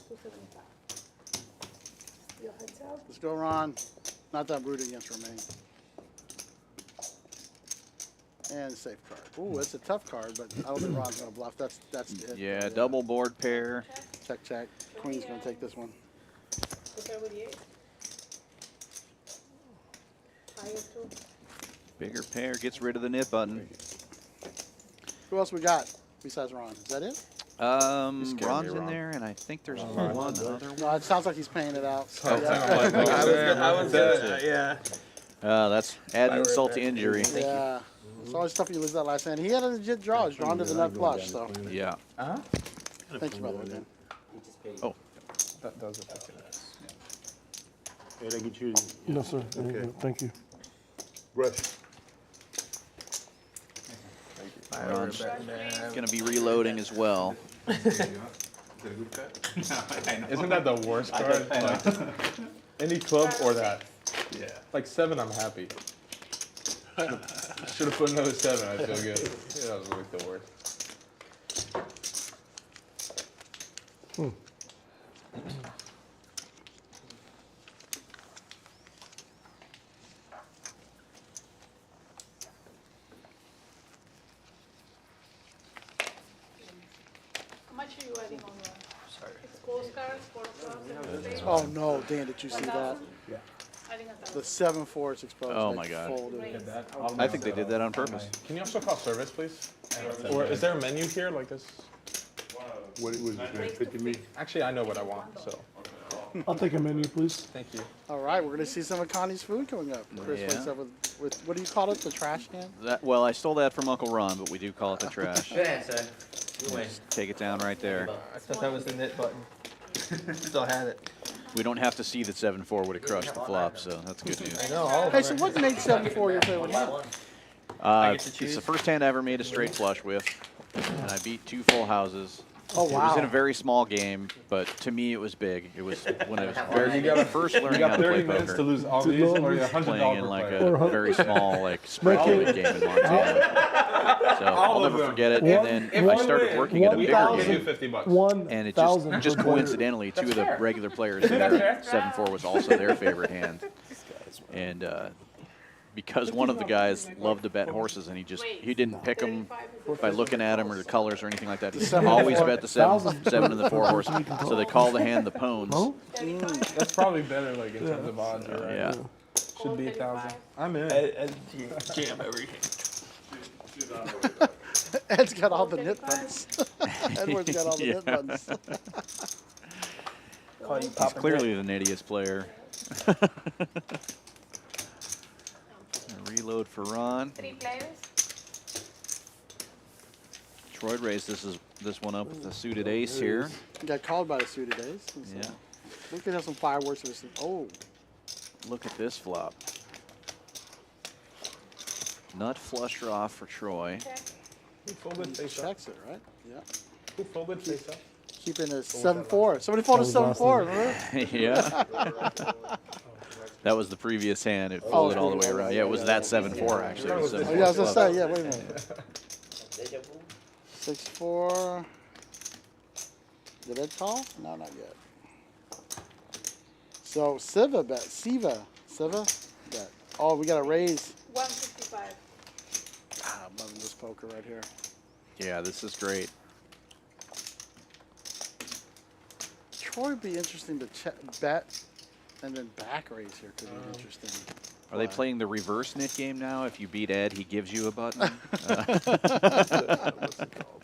275. Your heads up. Let's go, Ron. Not that rude against Romaine. And safe card. Ooh, it's a tough card, but I don't think Ron's gonna bluff. That's it. Yeah, double board pair. Check, check. Queen's gonna take this one. Prepare with the 8. Higher 2. Bigger pair gets rid of the knit button. Who else we got besides Ron? Is that it? Ron's in there, and I think there's one other one. No, it sounds like he's paying it out. I was Yeah. That's add insult to injury. Yeah. It's always tough you lose that last hand. He had a legit draw. He's drawn to the nut flush, so. Yeah. Thank you, by the way, man. Oh, That was a 15. Did I get you? No, sir. Thank you. Brush. Ron's going to be reloading as well. Isn't that the worst card? Like, any club or that? Yeah. Like 7, I'm happy. Should have put another 7. I feel good. Yeah, that was like the worst. How much are you adding on your postcards, photographs, and everything? Oh, no, Dan, did you see that? 1,000? Adding 1,000. The 7-4 is exposed. Oh, They my God. folded. I think they did that on purpose. Can you also call service, please? Or is there a menu here like this? What was it, 50 me? Actually, I know what I want, so I'll take a menu, please. thank you. All right, we're going to see some of Connie's food coming up. Chris Yeah. wakes up with, what do you call it, the trash can? Well, I stole that from Uncle Ron, but we do call it the trash. Good answer. You win. Take it down right there. I thought that was the knit button. Still had it. We don't have to see that 7-4 would have crushed the flop, so that's good news. No, all of Hey, them. so what made 7-4 your favorite hand? It's the first hand I ever made a straight flush with, and I beat 2 full houses. Oh, It was in a wow. very small game, but to me it was big. It was when I was very first You learning how got to play 30 minutes to poker. lose all these, or you're $100 Playing in per like player. a very small like spread limit game in Montana. So I'll never forget it. And then I started working at a bigger I'll give you game. $50. And it just coincidentally, 2 of the regular players there, 7-4 was also their favorite hand. And because one of the guys loved to bet horses, and he didn't pick them by looking at them or the colors or anything like that. He always bet the seven and the 4 horse. So they call the hand the pones. That's probably better, like in terms of odds, right? Yeah. Should be 1,000. I'm in. Jam everything. Ed's got all the nit buttons. Edward's got all the nit buttons. He's clearly the nittiest player. Reload for Ron. 3 players. Troy raised this one up with the suited ace here. Got called by the suited ace. So Yeah. we could have some fireworks. Or some, oh, Look at this flop. Nut flush draw for Troy. Who folded he face up? checks it, right? Yeah. Who folded face up? Keeping a 7-4. Somebody folded 7-4, remember? Yeah. That was the previous hand. It folded all the way around. Yeah, it was that 7-4 actually. It was Oh, yeah, I was going to 7-4 say, yeah, wait a minute. 6-4. Did Ed call? No, not yet. So Siva bet. Siva bet. Oh, we got to raise. 155. Ah, I'm loving this poker right here. Yeah, this is great. Troy would be interesting to bet and then back raise here could be interesting. Are they playing the reverse knit game now? If you beat Ed, he gives you a button. What's it called?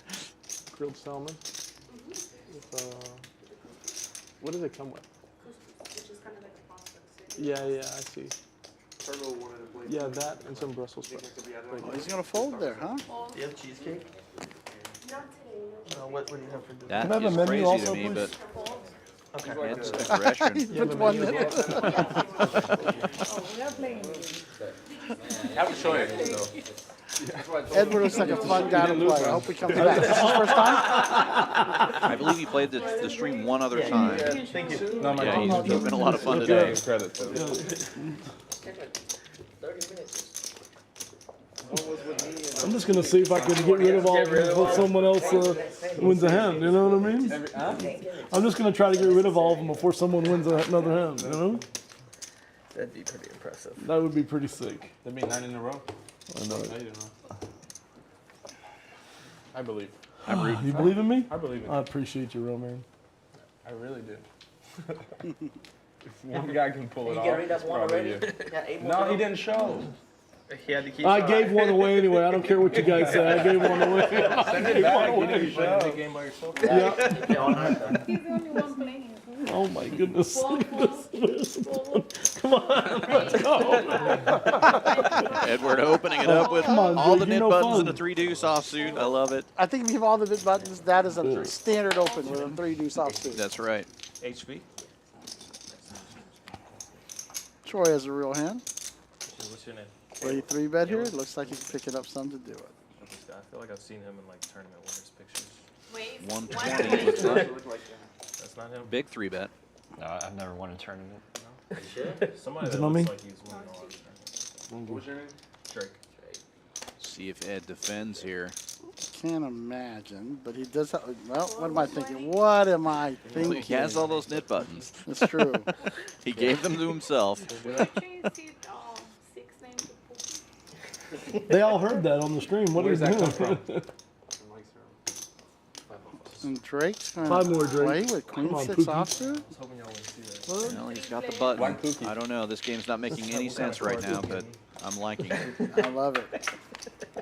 Grilled salmon. With, what does it come with? Which is kind of like a pasta. Yeah, I see. Turbo wanted to play. Yeah, that and some Brussels sprouts. Oh, he's going to fold there, huh? Do you have cheesecake? Not today. No, what do you have for dessert? That Can I have a is menu crazy also, to me, please? but Okay. Ed's aggression. He puts one in. Oh, we are playing. You have to show it, though. Edward looks like a fun guy to play. I hope he comes back. This is his first time? I believe he played the stream one other time. Thank you. No, my Yeah, he's been a lot of fun Give today. him credit, though. 30 minutes. I'm just gonna see if I can get rid of all of them before someone else wins a hand. You know what I mean? I'm just gonna try to get rid of all of them before someone wins another hand. You know? That'd be pretty impressive. That would be pretty sick. That'd be 9 in a row. I know. I believe. You believe in me? I believe in I you. appreciate you, Roman. I really do. If one guy can pull it You off, get rid it's of one probably already? you. Got 8 more. No, he didn't show. He had to keep. I gave one away anyway. I don't care what you guys say. I gave one away. Send it back. You didn't show. The game by yourself. Yeah. Yeah, all night, though. He's the only one playing. Oh my goodness. Come on, let's go. Edward opening it up with Come on, all dude, the you knit know buttons fun. and a 3-deuce offsuit. I love it. I think if you have all the bit buttons, that is a standard open with a 3-deuce offsuit. That's right. HV? Troy has a real hand. What's your name? Play 3-bet here. Looks like he's picking up some to do it. I feel like I've seen him in like tournament winners pictures. Wait, 120 looks like. That's not him. Big 3-bet. No, I've never won a tournament. Somebody Is that it not looks me? like he's winning a lot of tournaments. What was your name? Drake. See if Ed defends here. Can't imagine, but he does have, well, what am I thinking? What am I thinking? He has all those knit buttons. It's true. He gave them to himself. They all heard that on the stream. What Where's is that that? come from? And Drake's going 5 more, to play Drake. with Queen Come on, 6 Pookie. offsuit? I was hoping y'all wouldn't see that. Well, he's got the button. Why Pookie? I don't know. This game's not making any sense right now, but I'm liking it. I love it.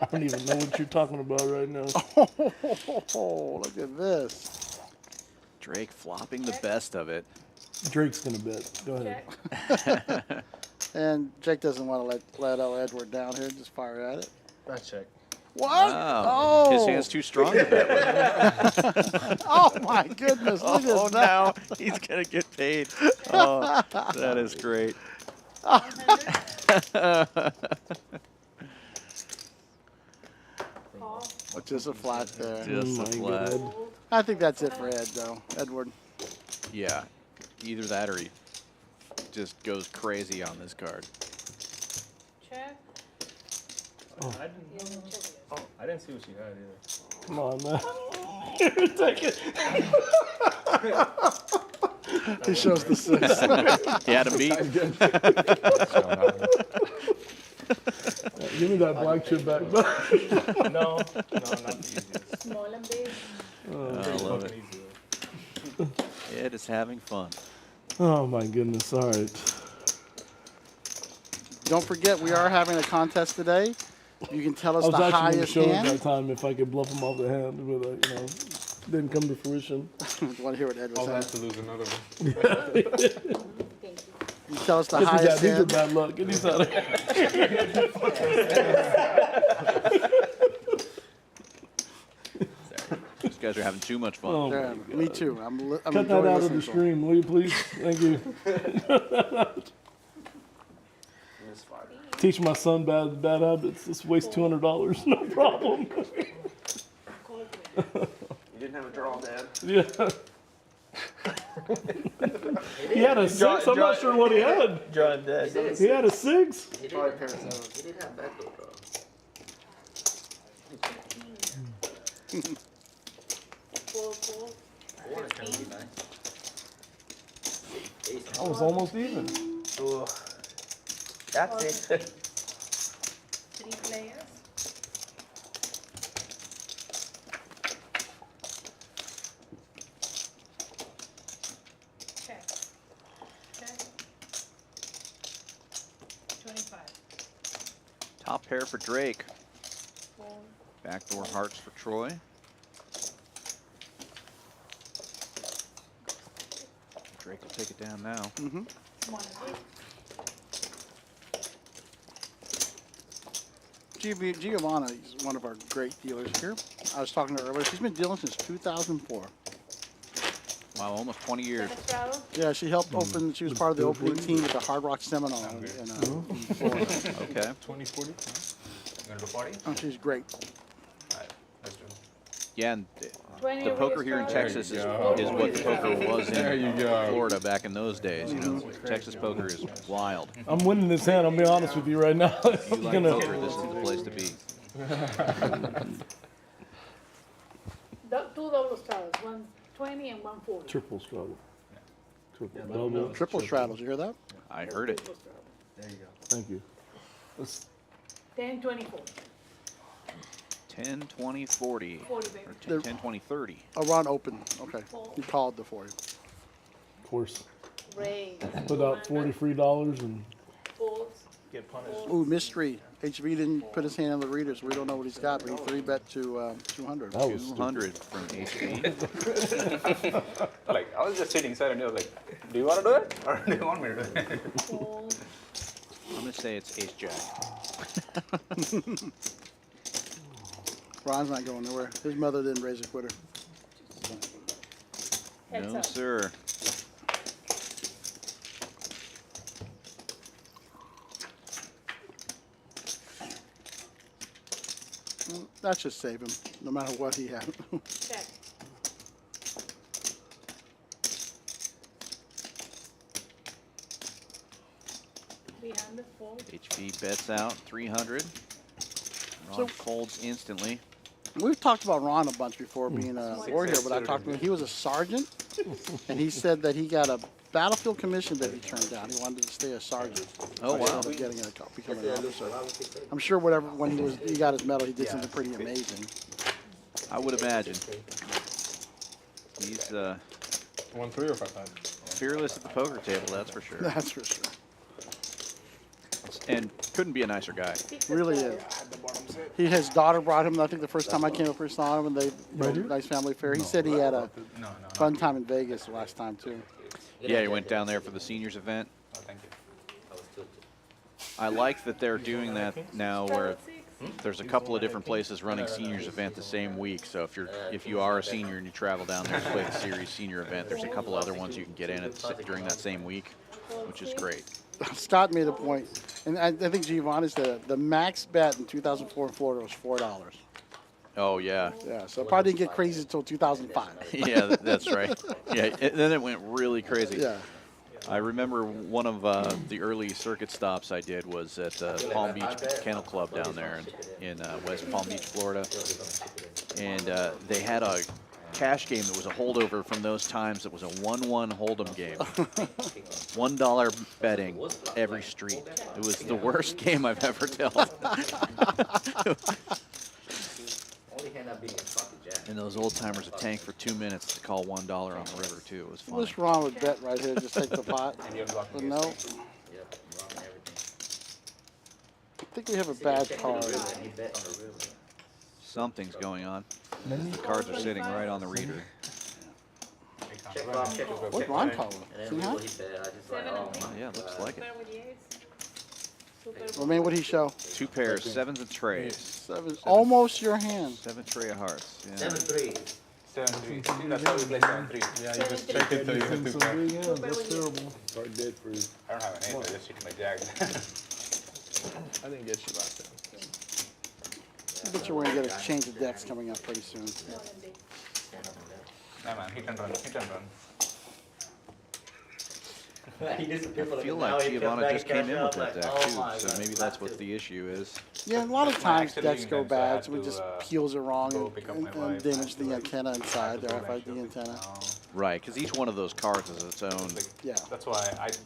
I don't even know what you're talking about right now. Oh, look at this. Drake flopping the best of it. Drake's gonna bet. Go ahead. And Jake doesn't want to let Edward down here. Just fire at it. I check. What? Wow. Oh. His hand's too strong to bet with. Oh, my goodness. Look Oh, at that. now he's going to get paid. Oh, that is great. Just a flat there. Just a flat. I think that's it for Ed, though. Edward. Yeah. Either that or he just goes crazy on this card. Check. I didn't see what you had either. Come on, man. Take it. He shows the 6. He had him beat. Give me that black chip back. No, not the easiest. Small and big. I love it. Ed is having fun. Oh my goodness! All right. Don't forget, we are having a contest today. You can tell us I was the actually going to highest show it hand. that time if I could bluff him off the hand, but you know, didn't come to fruition. Want to hear what Ed was I'll saying? have to lose another one. Thank you. You tell us the These highest are hand. bad luck. Get these out of here. These guys are having too much fun. Oh, Yeah, me too. I'm cut enjoying that out of listening the to 'em. stream, will you please? Thank you. Teach my son bad habits. Let's waste $200. No problem. You didn't have a draw, Dad. Yeah. He had a 6. I'm not sure what he had. John Dead. He had a 6. Probably a pair of sevens. He did have back door draw. Four. 4 is going to be nice. Ace. I was almost even. Ooh. That's it. 3 players. Check. 25. Top pair for Drake. 4. Backdoor hearts for Troy. Drake will take it down now. Mm-hmm. Small and big. Giovanna is one of our great dealers here. I was talking to her earlier. She's been dealing since 2004. Wow, almost 20 years. Tennis straddle. Yeah, she helped open. She was part of the opening team at the Hard Rock Seminar in Florida. Okay. 2040? You want to do 40? Oh, she's great. Alright, let's do it. Yeah, and 20 the poker here in straddle. Texas is go. what poker was There you in go. Florida back in those days. You know, Texas poker is wild. I'm winning this hand. I'll be honest with you right now. If you I'm like gonna- poker, this is the place to be. Two double straddles, 120 and 140. Triple straddle. Triple double. Triple straddles. You hear that? I heard it. Triple straddle. Thank you. Let's 10, 24. 10, 20, 40. 40, baby. Or 10, 20, 30. A run open. Okay. You called the 40. of course Raise. put out $40 free and Fours. Get punished. Ooh, mystery. HV didn't put his hand on the reader, so we don't know what he's got, but he 3-bet to 200. that was stupid. 200 from HP. Like, I was just sitting side and you were like, do you want to do it? Or do you want me to do it? Fold. I'm going to say it's Ace Jack. Ron's not going nowhere. His mother didn't raise a quitter. Heads No, up. sir. That should save him, no matter what he had. Check. Behind the fold. HP bets out 300. Ron So- folds instantly. We've talked about Ron a bunch before being a war here, but I talked to him. He was a sergeant, and he said that he got a battlefield commission that he turned down. He wanted to stay a sergeant. Oh, wow. Instead of getting becoming an officer. I'm sure when he got his medal, he did something pretty amazing. I would imagine. He's 1-3 or 5-5? fearless at the poker table, that's for sure. That's for sure. And couldn't be a nicer guy. Really is. His daughter brought him, I think the first time I came up here saw him, and they nice family affair. He said he had a fun time in Vegas the last time too. Yeah, he went down there for the seniors event. Oh, thank you. I like that they're doing that now where there's a couple of different places running seniors event the same week. So if you are a senior and you travel down there to play the series senior event, there's a couple other ones you can get in during that same week, which is great. Scott made a point, and I think Giovanni said the max bet in 2004 in Florida was $4. Oh yeah. Yeah, so it probably didn't get crazy until 2005. Yeah, that's right. Yeah, then it went really crazy. Yeah. I remember one of the early circuit stops I did was at Palm Beach Kennel Club down there in West Palm Beach, Florida. And they had a cash game that was a holdover from those times. It was a 1-1 Holdem game. $1 betting every street. It was the worst game I've ever dealt. And those old timers would tank for 2 minutes to call $1 on the river too. It was fun. What's wrong with bet right here? Just take the pot. But no. I think we have a bad card. Something's going on. The cards are sitting right on the reader. What's Ron calling? See how? Yeah, it looks like it. Romaine, what did he show? 2 pairs, 7s and trays. 7, almost your hand. 7 tray of hearts. Yeah. 7-3. 7-3. That's how we play 7-3. Yeah, you just check it till you hit 2 pair. Yeah, that's terrible. I don't have an ace, I just shoot my jags. I didn't get you last time. I bet you're going to get a change of decks coming up pretty soon. Yeah, man, hit and run, hit and run. I feel like Giovanna just came in with that deck too, so maybe that's what the issue is. Yeah, a lot of times actually decks go leaving them, so I bad, had so we to, just peels it wrong go pick up my and wife. damage the antenna inside, the RFID antenna. Right, because each one of those cards is its own Yeah. That's why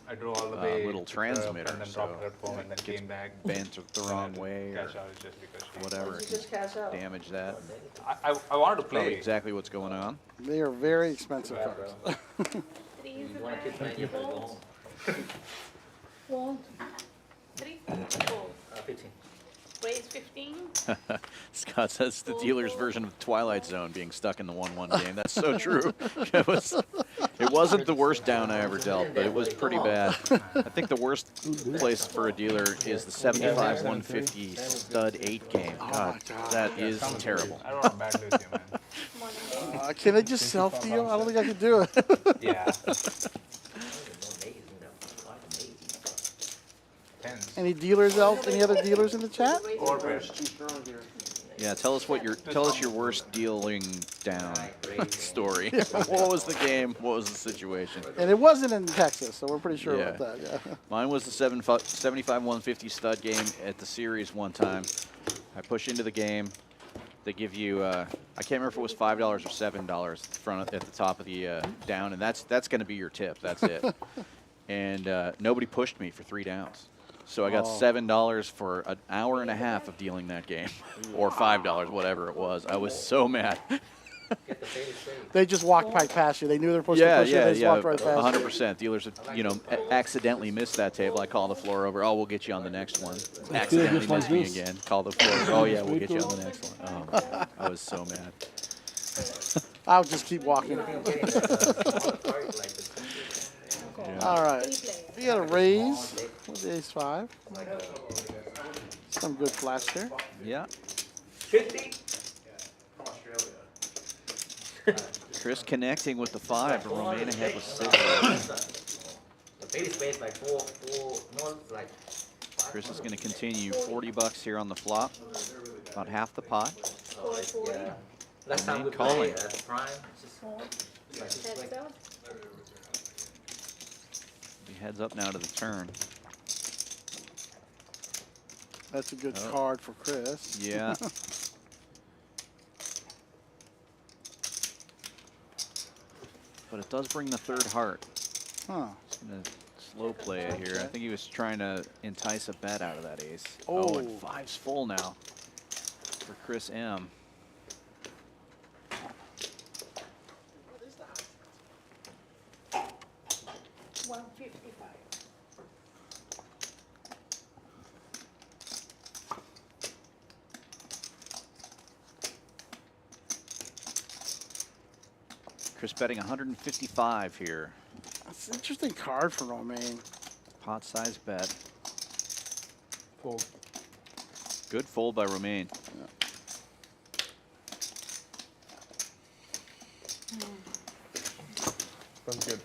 I drove all the way little to transmitter, and then so dropped it at home and then came back. bent the wrong way or Cash out just because she whatever. It Just cash out. can damage that. I wanted to Probably play. exactly what's going on. They are very expensive cards. Three is the best. Fold. 3, fold. 15. Raise 15. Scott says the dealer's version of Twilight Zone being stuck in the 1-1 game. That's so true. It wasn't the worst down I ever dealt, but it was pretty bad. I think the worst place for a dealer is the 75-150 stud 8 game. God, that is terrible. I don't want to bad lose you, man. Can I just self-deal? I don't think I can do it. Yeah. Tens. Any dealers else? Any other dealers in the chat? Four pairs. Yeah, tell us your worst dealing down story. What was the game? What was the situation? And it wasn't in Texas, so we're pretty sure Yeah. about that. Yeah. Mine was the 75-150 stud game at the series one time. I push into the game. They give you, I can't remember if it was $5 or $7 front at the top of the down, and that's going to be your tip. That's it. And nobody pushed me for 3 downs. So I got $7 for an hour and a half of dealing that game, or $5, whatever it was. I was so mad. They just walked right past you. They knew they were supposed to push you. They just walked right past you. 100%. Dealers would, accidentally miss that table. I call the floor over. Oh, we'll get you on the next one. Accidentally miss me again. Call the floor over. Oh, yeah, we'll get you on the next one. Oh, my God. I was so mad. I'll just keep walking. All right. We got a raise with the ace-5. Some good flash there. Yeah. 50. Chris connecting with the 5. But Romaine ahead with 6. Chris is going to continue. $40 here on the flop. About half the pot. Last time we calling. played at Prime, Heads up. He heads up now to the turn. That's a good card for Chris. Yeah. But it does bring the 3rd heart. Huh. He's going to slow play it here. I think he was trying to entice a bet out of that ace. Oh. And 5's full now for Chris M. Chris betting 155 here. That's an interesting card for Romaine. Pot size bet. Fold. Good fold by Romaine. Sounds good.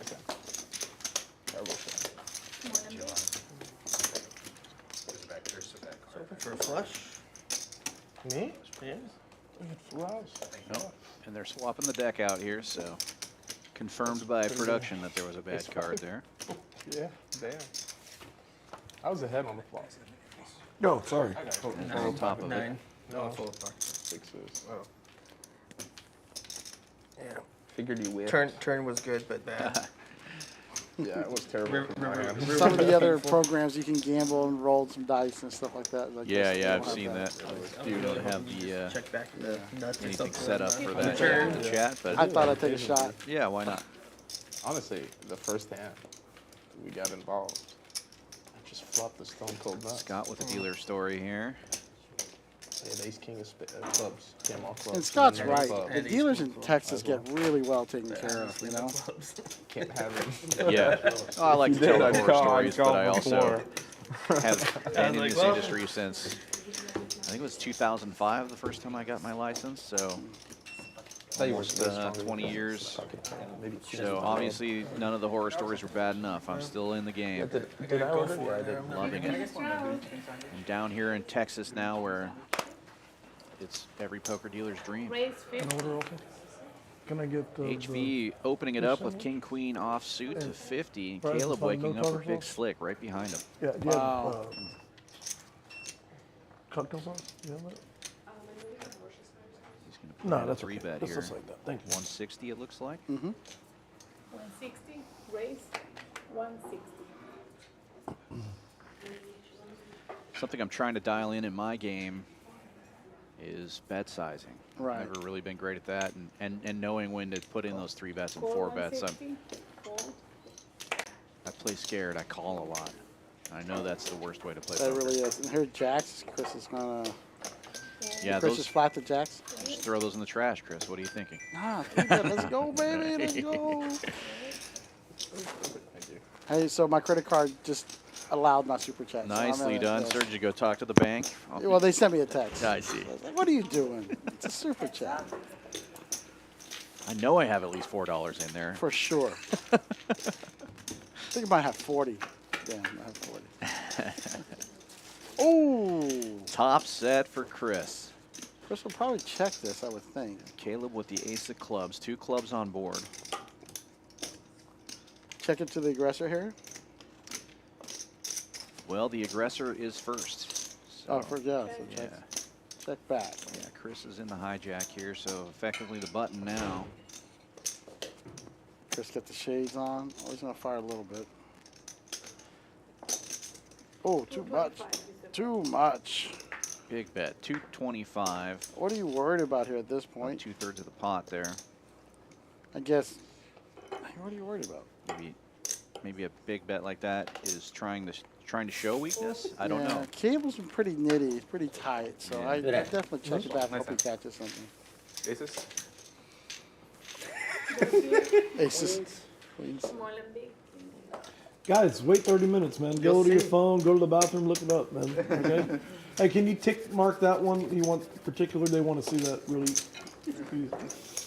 Okay. Terrible shot. Open for a flush. Me? Yes. Full house. Nope. And they're swapping the deck out here, so confirmed by production that there was a bad card there. Yeah, damn. I was ahead on the flop. No, sorry. On top of it. 9. No, Full apart. 6s. Oh. Yeah. Figured you would. Turn was good, but bad. Yeah, it was terrible. Some of the other programs you can gamble and roll some dice and stuff like that. Like Yeah, this, yeah, they I've don't seen have that. You don't have the Check back the nuts or anything something. set up for that Turn. in the chat, but I thought I'd take a shot. yeah, why not? Honestly, the first hand we got involved, I just flopped the stone cold nuts. Scott with a dealer story here. Yeah, the ace king of clubs came off clubs. And Scott's then right. club. The dealers in Texas get really well taken care of, you know? Can't have it. Yeah. Oh, I like to tell the horror stories, but I also before. have been in this industry since, I think it was 2005 the first time I got my license, so almost 20 years. So obviously none of the horror stories were bad enough. I'm still in the game. Did I order? Yeah, I did. Loving it. I'm down here in Texas now where it's every poker dealer's dream. Raise 50. Order open. Can I get the HV opening it up with King Queen offsuit to 50. Right, Caleb no waking up for cocktail Big sauce? Slick right behind him. Yeah, do you have Wow. cocktail sauce? Do you have that? He's going to put No, in a that's 3 okay. bet That's here. just like that. Thank you. 160 it looks like. 160. Raise 160. Something I'm trying to dial in my game is bet sizing. Right. Never really been great at that, and knowing when to put in those 3 bets and 4 bets. 160. Fold. I play scared. I call a lot. I know that's the worst way to play That poker. really is. And here, Jacks. Chris is gonna. Yeah, Chris those, is flat to Jacks. just throw those in the trash, Chris. What are you thinking? Ah, let's go, baby. Let's go. Hey, so my credit card just allowed my super chat. so I'm Nicely in it, done, yes. sir. Did you go talk to the bank? Well, they sent me a text. I see. I was like, what are you doing? It's a super chat. I know I have at least $4 in there. For sure. I think I might have 40. Yeah, I might have 40. Oh! Top set for Chris. Chris will probably check this, I would think. Caleb with the ace of clubs. 2 clubs on board. Check it to the aggressor here. Well, the aggressor is first. Oh, So, yeah. So yeah. check back. Yeah, Chris is in the hijack here, so effectively the button now. Chris got the shades on. Oh, he's going to fire a little bit. Oh, too much. Too much. Big bet, 225. What are you worried about here at this point? 2/3 of the pot there. I guess. What are you worried about? Maybe a big bet like that is trying to show weakness. I don't know. Cable's been pretty nitty, pretty tight, so Yeah. I definitely check it back. Nice Hope he catches something. Aces? Aces. Queens. Small and big. Guys, wait 30 minutes, man. Go to your phone, go to the bathroom, look it up, man. Okay? Hey, can you tick mark that one? You want particular? They want to see that really.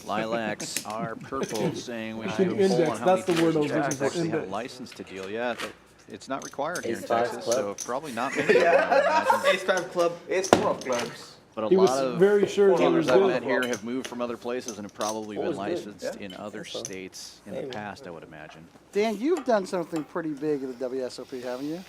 Lilacs are purple, saying we Can should you do a poll index? on how That's many the word I was dealers looking for, actually have a index. license to deal. Yeah, but it's not required here in Ace five Texas, club. so probably not many. of them, I would imagine. Ace 5 club. Ace 4 of clubs. But a He was lot of very sure that it was dealers I've good. met here have moved from other places and have probably been was good, licensed yeah. in other So, states in the maybe. past, I would imagine. Dan, you've done something pretty big at the WSOP, haven't you?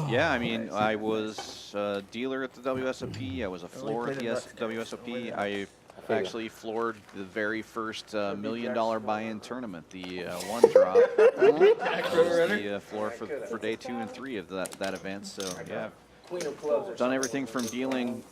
Yeah, I mean, I was a dealer at the WSOP. I was a floor at the WSOP. I actually floored the very first $1 million buy-in tournament, the one drop. The floor for day 2 and 3 of that event. So yeah, Queen of clubs. done everything from dealing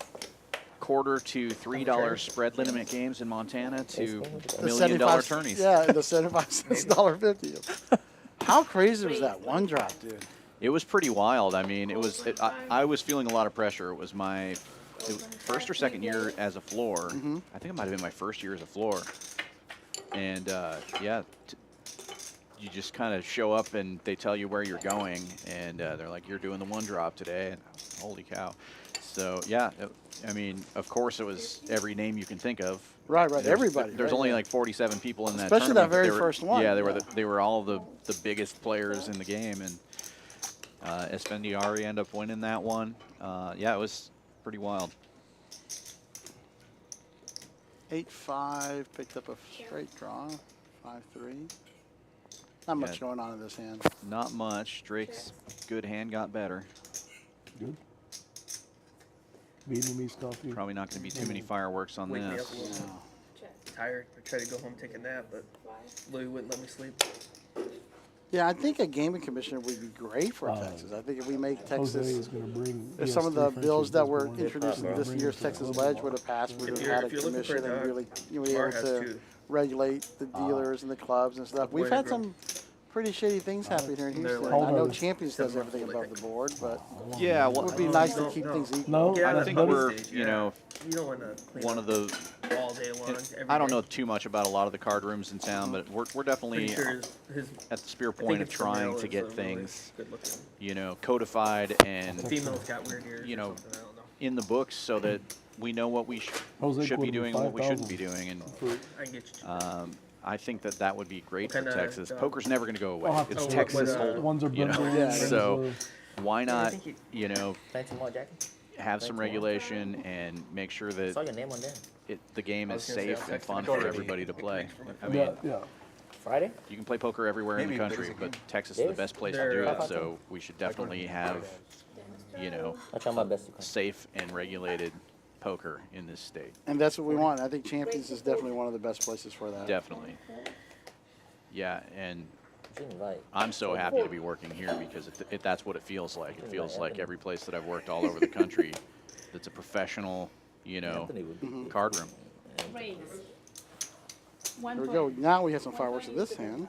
quarter to $3 spread limit games in Montana to $1 million tourneys. Yeah, the 75 cents, $1.50. How crazy was that one drop, dude? It was pretty wild. I mean, I was feeling a lot of pressure. It was my first or second year as a floor. I think it might have been my first year as a floor. And yeah, you just kind of show up and they tell you where you're going, and they're like, "You're doing the one drop today." And holy cow! So yeah, I mean, of course, it was every name you can think of. Right, There's right. only Yeah. like 47 people in that Especially tournament. that very They were- first one. Yeah, they Yeah. they were all the biggest players in the game, and Esfandiari ended up winning that one. Yeah, it was pretty wild. 8-5, picked up a straight draw. 5-3. Not much Yeah. going on in this hand. Not much. Drake's good hand got better. Good. Vietnamese coffee. Probably not going to be too many fireworks on Wake me this. up a little. No. Check. tired. I tried to go home, take a nap, but Louis wouldn't let me sleep. Yeah, I think a gaming commissioner would be great for Texas. I think if we make Jose Texas, is going to bring. if some of the bills that were introduced in this year's Texas Ledge would have passed, we would have had a commission and really be able to regulate the dealers and the clubs and stuff. We've had some pretty shitty things happening here in Houston. I know Champions does everything above the board, but Yeah, well, it would be nice to keep things equal. No, I think we're, you know, You don't want to clean one of the. all day long. I don't know too much about a lot of the card rooms in town, but we're definitely Sure his at the spear I think point of it's the trying male to is get really things, good looking. you know, codified and Females got weird ears. you or know, something, I don't know. in the books so that we know what we Jose should be quoted doing and what we shouldn't 5,000 be doing. And I can get you. I think that that would be great for Kinda, Texas. Poker's never going to go away. I'll have to It's check Texas with, Holdem. ones are You know? bundled, Yeah, So why not, you know, Fancy more, Jackie? have some regulation and make sure Saw that your name on there. the game I is was gonna say, safe I'll and text fun him for already. everybody to play. I mean, Yeah, yeah. Friday? you can play poker everywhere in the country, but Texas is the best place to do it. So we should definitely have, you know, I'll try my best to come. safe and regulated poker in this state. And that's what we want. I think Champions is definitely one of the best places for that. Definitely. Yeah, and You should invite. I'm so happy to be working here because that's what it feels like. It feels like every place that I've worked all over the country that's a professional, you know, Anthony would be. card room. Raise. Here we go. Now we have some fireworks in this hand.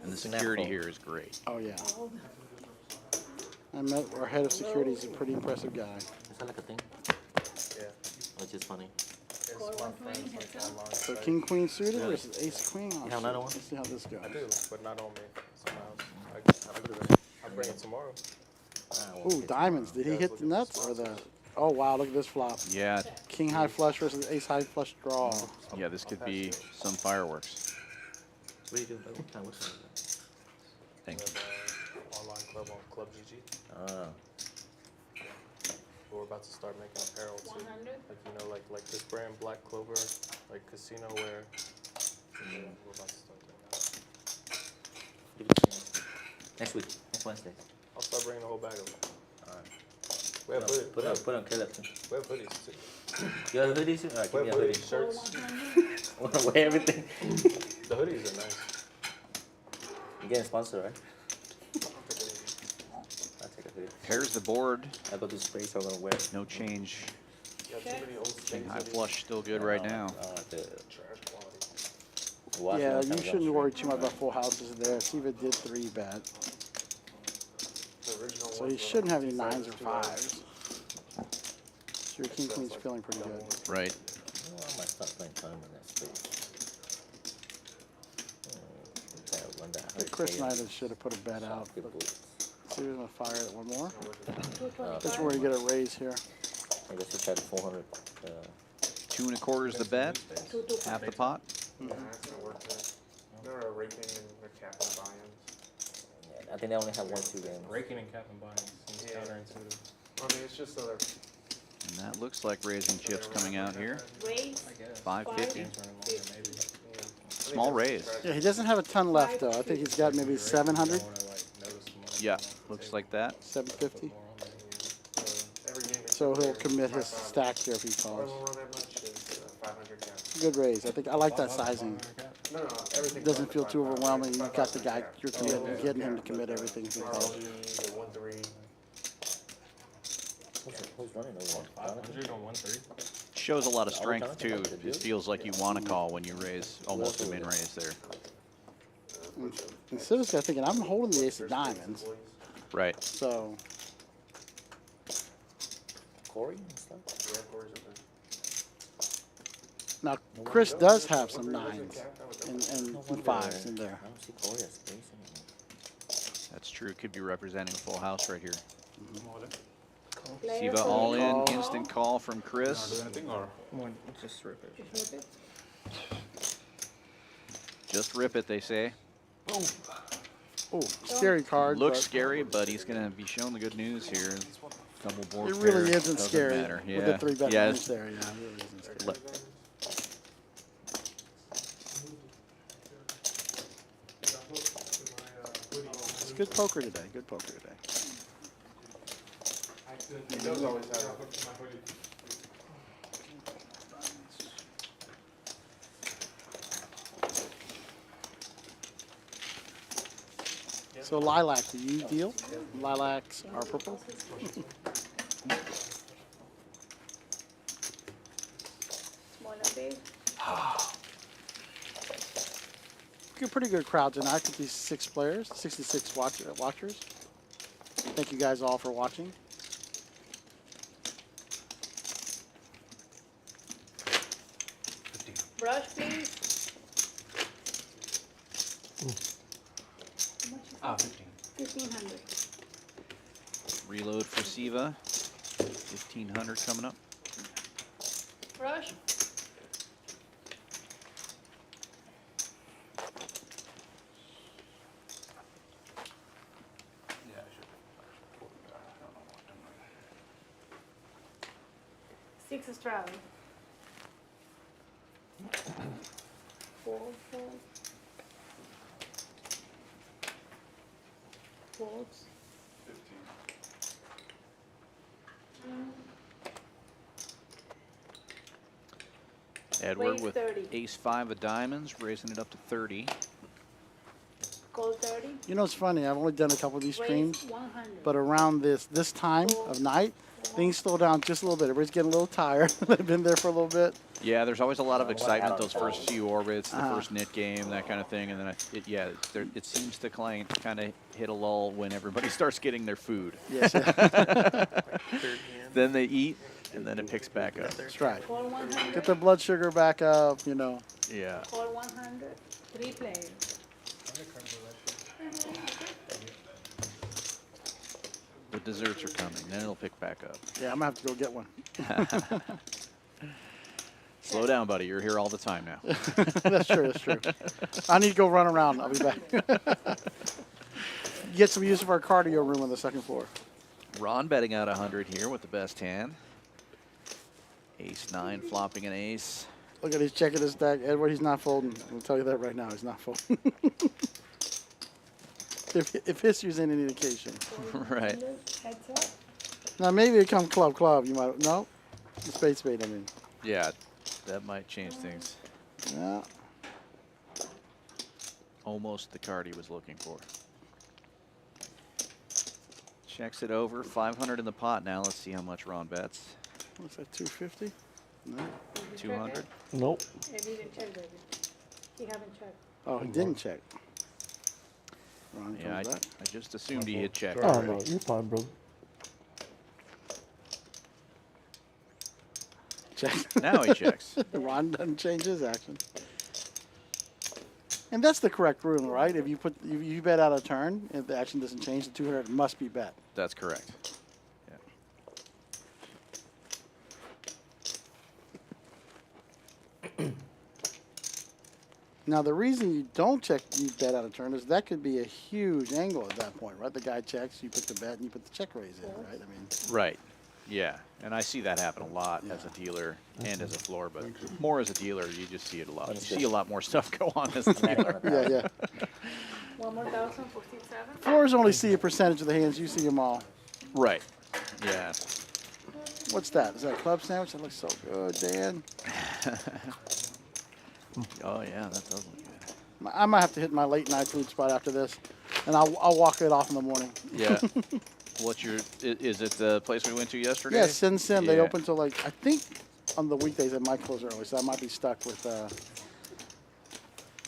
And the security here is great. Oh, yeah. I met our head of security. He's a pretty impressive guy. Is that like a thing? Yeah. Which is funny. It's my friends like online. So King Queen suited versus Ace Queen. Oh, You have another one? Let's see how this goes. I do, but not on me. Somehow. I bring it tomorrow. Ooh, diamonds. Did he hit the nuts or the? Oh wow! Look at this flop. Yeah, King high flush versus Ace high flush draw. yeah, this could be some fireworks. What do you do? What time? What's that? Thank you. Online club on Club GG. We're about to start making apparel too. 100? Like you know, like this brand Black Clover, like casino wear. We're about to start doing that. Next week. Next Wednesday. I'll start bringing the whole bag of it. Alright. We have hoodies. Put on Caleb. We have hoodies too. You have hoodies too? Alright, We give have me a hoodies, hoodie. shirts. Wanna wear everything? The hoodies are nice. You getting sponsored, right? I'll take a hoodie. Here's the board. I go to spray, so I'm gonna wear it. No change. You got too many old King things. high flush still good right now. The Trash quality. watch Yeah, one you time shouldn't jump worry stream. too much about full houses there. See if it did 3-bet. The original So ones you were shouldn't have any like 9s or 5s. So your King Queen's feeling pretty good. Right. You know, I might start playing tournament in that space. I wonder how Hey, Chris it and I changes. should have put a bet out. Good boots. See who's gonna fire it one more. 225. That's where you get a raise here. I guess we tried the 400. 2 1/4 is the bet. 225. Half the pot. Yeah, that's gonna work there. They're raking and they're capping buy-ins. Yeah, I think they only have 1-2 games. Raking and cap and buying seems Yeah. counterintuitive. I mean, it's just so they're. And that looks like raising chips coming out here. Raise. I guess. 550. Games running longer, maybe. Small raise. Yeah, he doesn't have a ton left though. I think he's got maybe 700, Yeah, looks like that. 750. Every game. So he'll commit his stack here if he All calls. won't run that much is 500 cap. Good raise. I think I like that sizing. No, everything. It doesn't feel too overwhelming. You've got the guy you're committing, getting him to commit everything if he calls. The 1-3. Who's running over? 500 on 1-3. Shows a lot of strength too. It feels like you want to call when you raise almost a min raise there. And Civics got thinking, I'm holding the ace of diamonds. Right. So Corey and stuff? Yeah, Corey's up there. now Chris does have some 9s and 5s in there. I don't see Corey as space anymore. That's true. Could be representing a full house right here. Player Siva all in. Call. Instant call from Chris. Just rip it. Just rip it. Just rip it, they say. Oh, scary card. Looks but scary, but he's going to be shown the good news here. Double board It really pair, isn't doesn't scary matter. with the 3-bet yeah. range there. Yeah, it really isn't scary. Let- It's good poker today. Good poker today. He does always have. So lilac, do you deal? Lilacs are purple. Small and big. Good, pretty good crowd tonight with these 6 players, 66 watchers. Thank you guys all for watching. Brush, please. How much is that? 1500. Reload for Siva. 1500 coming up. Brush. Six is travel. 4, 4. Folds. Edward Raise with 30. ace-5 of diamonds, raising it up to 30. Gold 30. You know, it's funny. I've only done a couple of these Raise streams, 100. but around this time of night, things slow down just a little bit. Everybody's getting a little tired. They've been there for a little bit. Yeah, there's always a lot of excitement those first few orbits, the first knit game, that kind of thing, and then it seems to kind of hit a lull when everybody starts getting their food. Yes. Then they eat, and then it picks back up. That's right. Call 100. Get their blood sugar back up, you know. Yeah. Call 100. 3 players. The desserts are coming, then it'll pick back up. Yeah, I'm going to have to go get one. Slow down, buddy. You're here all the time now. That's true, that's true. I need to go run around. I'll be back. Get some use of our cardio room on the second floor. Ron betting out 100 here with the best hand. Ace-9 flopping an ace. Look at he's checking his deck. Edward, he's not folding. I'll tell you that right now. He's not folding. if history's any indication. Right. Heads up. Now maybe it comes club. You might no. Spade, I mean. Yeah, that might change things. Yeah. Almost the card he was looking for. Checks it over. 500 in the pot now. Let's see how much Ron bets. What's that, 250? No. 200. Nope. He didn't check, baby. He haven't checked. Oh, he didn't check. Ron Yeah, comes back. I just assumed he hit check. Oh, no, you're fine, brother. Check. Now he checks. Ron doesn't change his action. And that's the correct rule, right? If you you bet out a turn, if the action doesn't change, the 200 must be bet. That's correct. Yeah. Now, the reason you don't check you bet out a turn is that could be a huge angle at that point, right? The guy checks, you put the bet, and you put the check raise in, right? I mean, Right. Yeah, and I see that happen a lot as a dealer and as a floor, but more as a dealer, you just see it a lot. You see a lot more stuff go on as a dealer. yeah. 1 more 1,000 for 6, 7. Floors only see a percentage of the hands. You see them all. Right. Yeah. What's that? Is that a club sandwich? That looks so good, Dan. Oh yeah, that does look good. I might have to hit my late night food spot after this, and I'll walk it off in the morning. Yeah. What's your? Is it the place we went to yesterday? Yeah, Sin Sim. They Yeah. open till like I think on the weekdays they might close early, so I might be stuck with.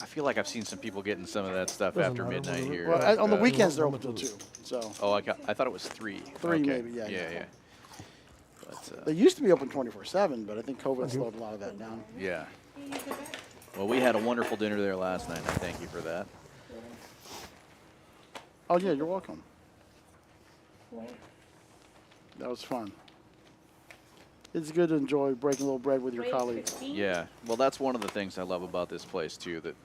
I feel like I've seen some people getting some of that stuff Doesn't after matter. midnight here. Well, on the Uh, weekends they're how open till much 2. is it? So Oh, I thought it was 3. 3 Okay. maybe. Yeah. Yeah. But They used to be open 24/7, but I think COVID slowed a lot of that down. yeah. Well, we had a wonderful dinner there last night. I thank you for that. Oh yeah, you're welcome. That was fun. It's good to enjoy breaking a little bread with your Raise colleagues. 15. Yeah. Well, that's one of the things I love about this place too. That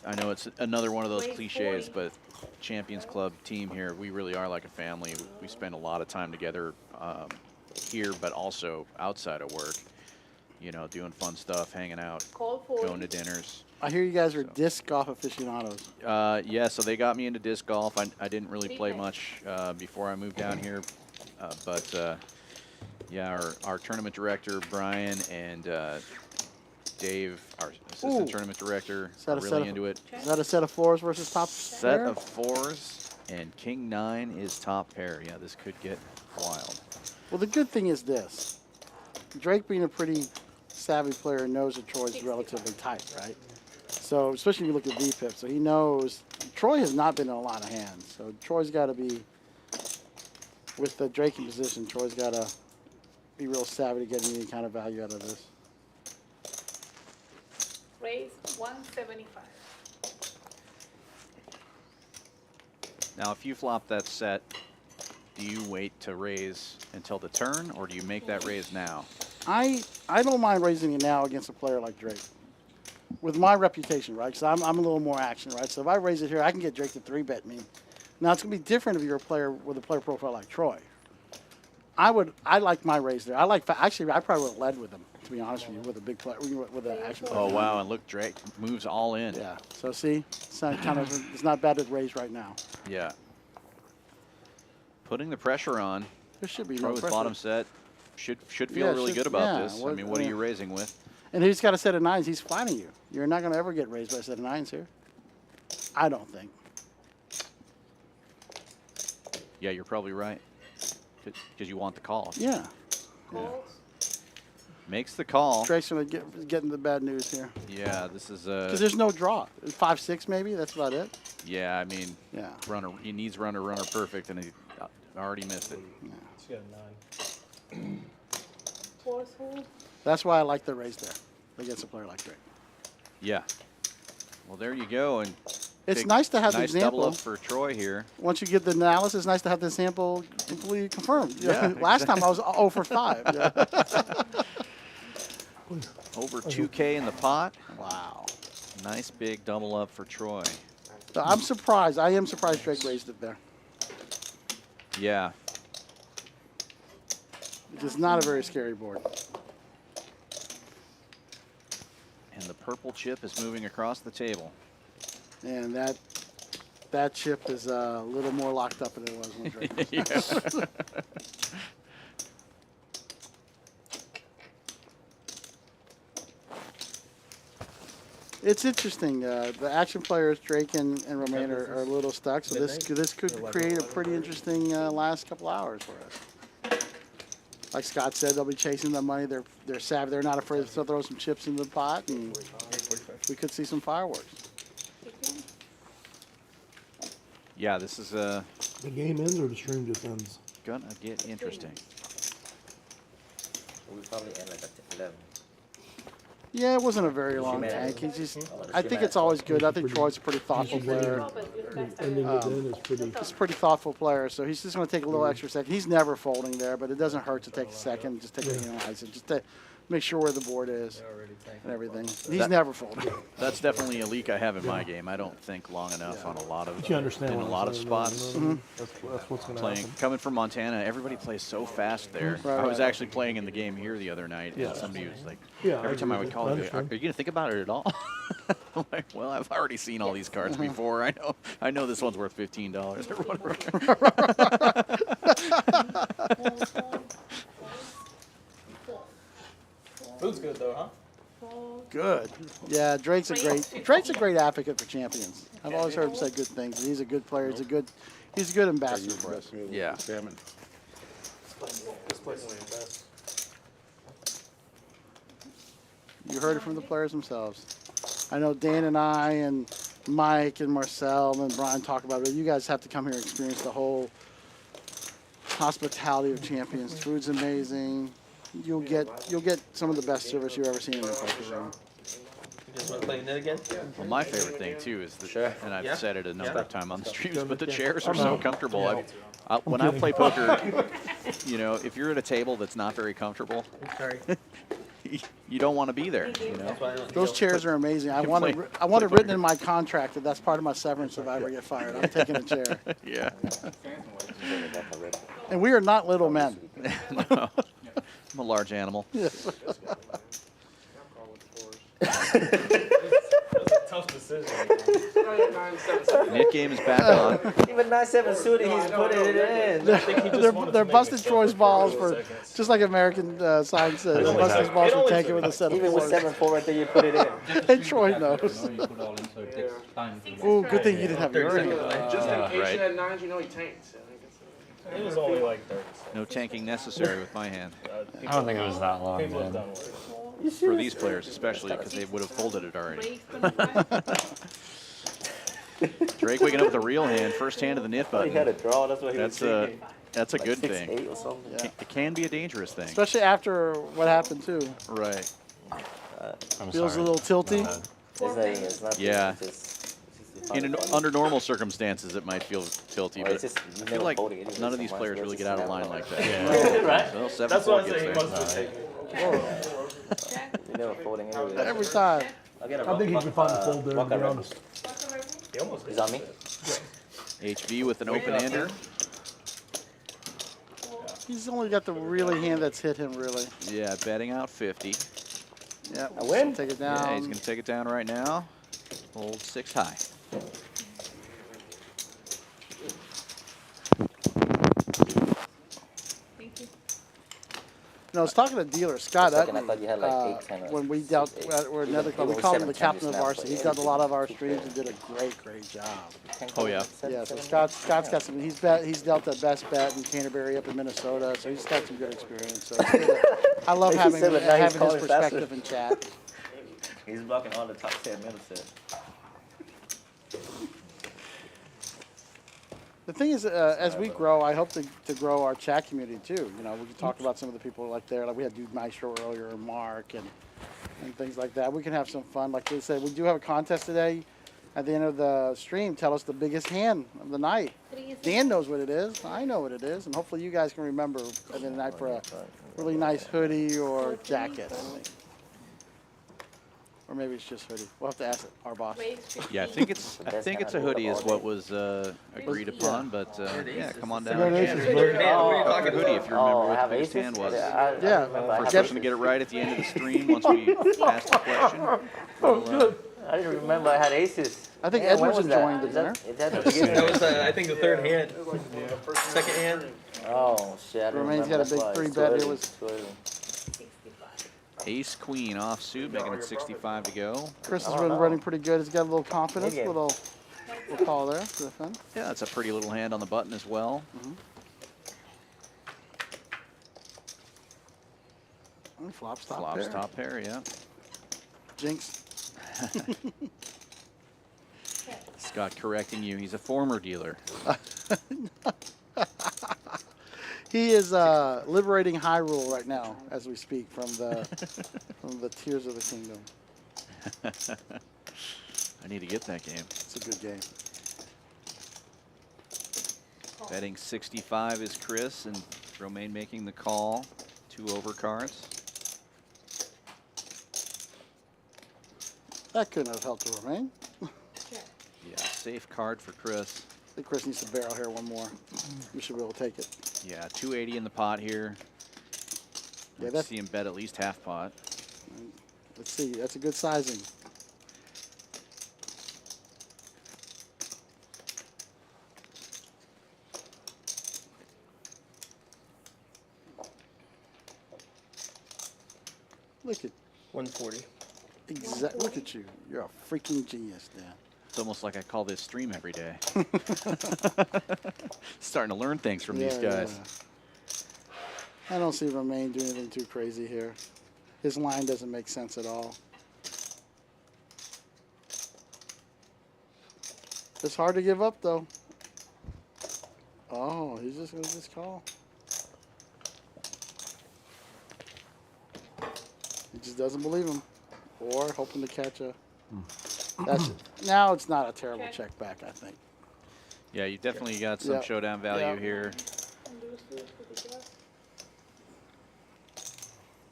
I know it's another one of those Raise cliches, 40. but Champions Club team here, we really are like a family. We spend a lot of time together here, but also outside of work. You know, doing fun stuff, hanging out, Call 40. going to dinners. I hear you guys are disc golf aficionados. Yeah, so they got me into disc golf. I didn't really play Okay. much before I moved down here, but yeah, our tournament director Brian and Dave, our assistant tournament director, Is that are a set really of- into it. Is that a set of 4s versus top Set pair? of 4s, and King 9 is top pair. Yeah, this could get wild. Well, the good thing is this. Drake, being a pretty savvy player, knows that Troy's relatively tight, right? So, especially if you look at VPIP, so he knows Troy has not been in a lot of hands. So Troy's got to be, with the Drake in position, Troy's got to be real savvy to get any kind of value out of this. Raise 175. Now, if you flop that set, do you wait to raise until the turn, or do you make that raise now? I don't mind raising it now against a player like Drake. With my reputation, right? Because I'm a little more action, right? So if I raise it here, I can get Drake to 3-bet me. Now, it's going to be different if you're a player with a player profile like Troy. I like my raise there. Actually, I probably would have led with him, to be honest with you, with a big player, with an action player. Oh, wow, and look, Drake moves all in. Yeah, so see, it's not bad to raise right now. Yeah. Putting the pressure on. There should be no Troy's pressure. bottom set should feel really good about yeah, this. I mean, what are you raising with? And he's got a set of 9s. He's flatting you. You're not going to ever get raised by a set of 9s here. I don't think. Yeah, you're probably right. Because you want the call. Yeah. Calls. Makes the call. Drake's going to get into the bad news here. Yeah, this is Because there's no draw. 5-6 maybe. That's about it. yeah, I mean, Yeah. he needs runner perfect, and he already missed it. She's got a 9. Force hold. That's why I like the raise there against a player like Drake. Yeah. Well, there you go, and It's nice to have the nice double example. up for Troy here. Once you get the analysis, it's nice to have the sample completely confirmed. Yeah, Last time I was 0 for 5. Yeah. Over 2K in the pot. Wow. Nice big double up for Troy. So I'm surprised. I am surprised Drake raised it there. Yeah. It's not a very scary board. And the purple chip is moving across the table. And that chip is a little more locked up than it was when Drake was. Yeah. It's interesting. The action players, Drake and Romain, are a little stuck. So this could create a pretty interesting last couple hours for us. Like Scott said, they'll be chasing the money. They're savvy. They're not afraid to throw some chips in the pot, and we could see some fireworks. Yeah, this is The game ends or the stream just ends? gonna get interesting. We probably end like at 11. Yeah, it wasn't a very long tank. He's just. I think it's always good. I think Troy's a pretty thoughtful player. Ending it then is pretty. He's a pretty thoughtful player, so he's just going to take a little extra second. He's never folding there, but it doesn't hurt to take a second, just take a analyze it, just to make sure where the board is and everything. He's never folding. That's definitely a leak I have in my game. I don't think long enough on a lot of But you understand in a what lot I'm of saying, spots. you know? That's what's going to Playing happen. coming from Montana, everybody plays so fast there. I was actually playing in the game here the other night, and somebody was like, Yeah, every time I would agree. call I it, are understand. you gonna think about it at all? I'm like, well, I've already seen all these cards before. I know this one's worth $15 or whatever. Food's good though, huh? Good. Yeah, Drake's a great advocate for champions. I've always heard him say good things. He's a good player. He's a good ambassador for us. Yeah. This place is the best. You heard it from the players themselves. I know Dan and I and Mike and Marcel and Brian talk about it. You guys have to come here and experience the whole hospitality of champions. Food's amazing. You'll get some of the best service you've ever seen in a poker room. You just want to play net again? Well, my favorite thing too is the, and I've Yeah. said it a number Yeah. of times on the streams, but the chairs are so comfortable. When I play poker, you know, if you're at a table that's not very comfortable, Sorry. you don't want to be there. You know. That's why I don't Those chairs are amazing. I want it play written in my contract that that's part of my severance if I ever get fired. I'm taking a chair. Yeah. And we are not little men. No. I'm a large animal. tough decision. Knit game is back on. Even 9-7 suited, he's putting it in. They're busting Troy's balls for, just like American sign says, they're busting his balls for tanking with a set of Even with fours. 7-4 right there, you put it in. And Troy knows. Ooh, good thing you didn't have your earring. Just in case Right. you had nines, you know he tanks. It was only like 30. No tanking necessary with my hand. I don't think it was that long, People have man. done worse. For these players especially, because they would have folded it already. Drake waking up with a real hand, first hand of the knit He button. had a draw, that's what he was thinking. That's a Like good 6-8 thing. or something. Yeah. It can be a dangerous thing. Especially after what happened too. Right. I'm Feels sorry. a little tilty. It's not Yeah. funny. Under normal circumstances, it might feel tilty, Well, but it's just, you I never feel like folding anyway, none of these so players might as really well get out of just line never like fold. that. Right? Well, That's why I 7-4 say he gets must there. have taken. You never folding anyway. Every time. I'll get a I think he can find a fold there, to walkout be record. honest. He almost He's on me. HV with an open ender. He's only got the really hand that's hit him really. Yeah, betting out 50. Yeah. I win. Take it Yeah, down. he's going to take it down right now. Hold 6 high. Thank you. No, I was talking to dealer Scott For a second, I Utney, thought you had like 8, 10 or when we dealt, 8. we're another club, we Even called him the 7 captain of now, varsity. but He's yeah, done a lot of our two streams pairs. and did a great job. Oh, yeah. Yeah, so Scott's got some, he's dealt the best bet in Canterbury up in Minnesota, so he's got some good experience. So it's good that- I love having, 87, now he's having his calling faster. perspective in chat. He's blocking all the top 10 minutes. The thing is, as we grow, I hope to grow our chat community too. You know, we can talk about some of the people like there, like we had Dude Maestro earlier, and Mark, and things like that. We can have some fun. Like they said, we do have a contest today. At the end of the stream, tell us the biggest hand of the night. Dan knows what it is. I know what it is, and hopefully you guys can remember at the end of the night for a really nice hoodie or jacket. Or maybe it's just hoodie. We'll have to ask our boss. Yeah, I think it's a hoodie is what was agreed upon, but yeah, come on down. Congratulations, A buddy. hoodie if you remember what the biggest hand was. First person to get it right at the end of the stream once we ask the question. We'll, I didn't remember I had aces. I think Yeah, when Edward's was that? enjoying the Is dinner. that the beginning? That was, I think, the third hand. Second hand. Oh, shit. I didn't Romain's remember. got a big That's why. 3 It's bet. too It early. was It's too early. Ace Queen offsuit, making it 65 to go. Chris has been running pretty good. He's got a little confidence, Mid-game. little call there for the fun. Yeah, that's a pretty little hand on the button as well. Flop stop Flops pair. top pair, yeah. Jinx. Scott correcting you. He's a former dealer. He is liberating Hyrule right now as we speak from the Tears of the Kingdom. I need to get that game. It's a good game. Betting 65 is Chris, and Romain making the call. 2 overcards. That couldn't have helped Romain. Yeah, safe card for Chris. I think Chris needs to barrel here one more. We should be able to take it. Yeah, 280 in the pot here. Yeah, Let's that's, see him bet at least half pot. let's see. That's a good sizing. Look at 140. Look at you. You're a freaking genius, Dan. It's almost like I call this stream every day. Starting to learn things from these guys. Yeah. I don't see Romain doing anything too crazy here. His line doesn't make sense at all. It's hard to give up, though. Oh, he's just going to just call. He just doesn't believe him. Or hoping to catch a... That's now it's not a terrible check back, I think. Yeah, you definitely got some Yep. showdown value Yep. here.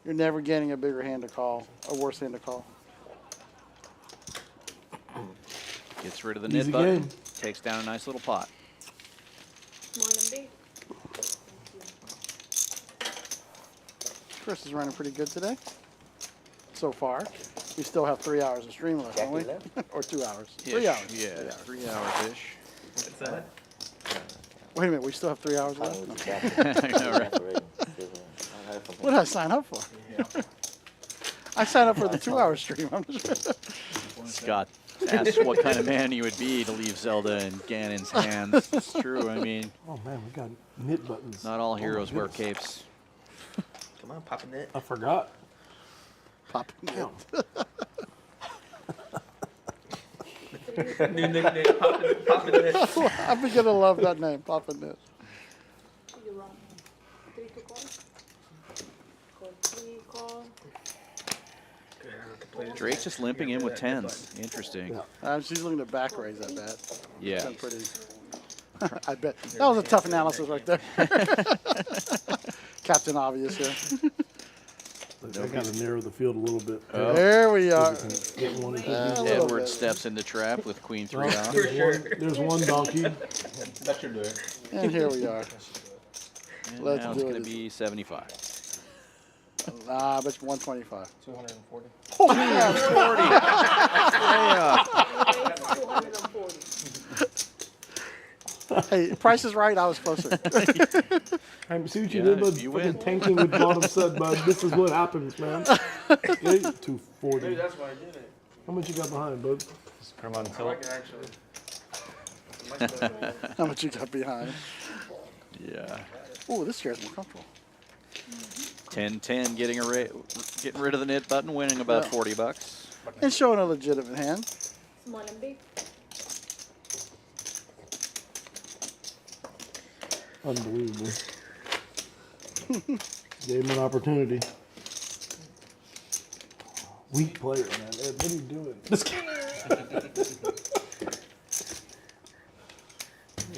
You're never getting a bigger hand to call, a worse hand to call. Gets rid of the knit Easy button. game. Takes down a nice little pot. Chris is running pretty good today, so far. We still have 3 hours of stream left, don't we? Or 2 hours? 3 hours. Yeah, 3 hours-ish. What's that? Wait a minute, we still have 3 hours left? I know, right? What did I sign up for? I signed up for the 2 hour stream. I'm just Scott asked what kind of man he would be to leave Zelda in Ganon's hands. It's true. I mean, Oh man, we got knit buttons. not all my heroes wear goodness. capes. Come on, popping it. I forgot. popping it. New nickname, popping it. I'm gonna love that name, popping it. You want 3 to call? Call 3, call. Drake's just limping in with 10s. Interesting. She's looking to back raise, I bet. Yeah. Done pretty. I bet. That was a tough analysis right there. Captain Obvious here. I gotta narrow the field a little bit. Oh. There we are. Get one of these. A little Edward bit. steps in the trap with Queen 3 Well, off. there's one donkey. That should do it. And here we are. And Let's now do it's going it. to be 75. Nah, but 125. 240. Oh, yeah, 240. Hey, Price is Right. I was closer. Hey, see what you Yeah, did, bud? you Fucking win. tanking with bottom set, bud. This is what happens, man. Okay, 240. Maybe that's why I did it. How much you got behind, bud? Just put him on I tilt. like it actually. Much better. How much you got behind? Yeah. Oh, this chair's more comfortable. 10-10, getting rid of the knit button, winning about Yeah. $40. And showing a legitimate hand. Small and big. Unbelievable. Gave him an opportunity. Weak player, man. Ed, what are you doing? This guy.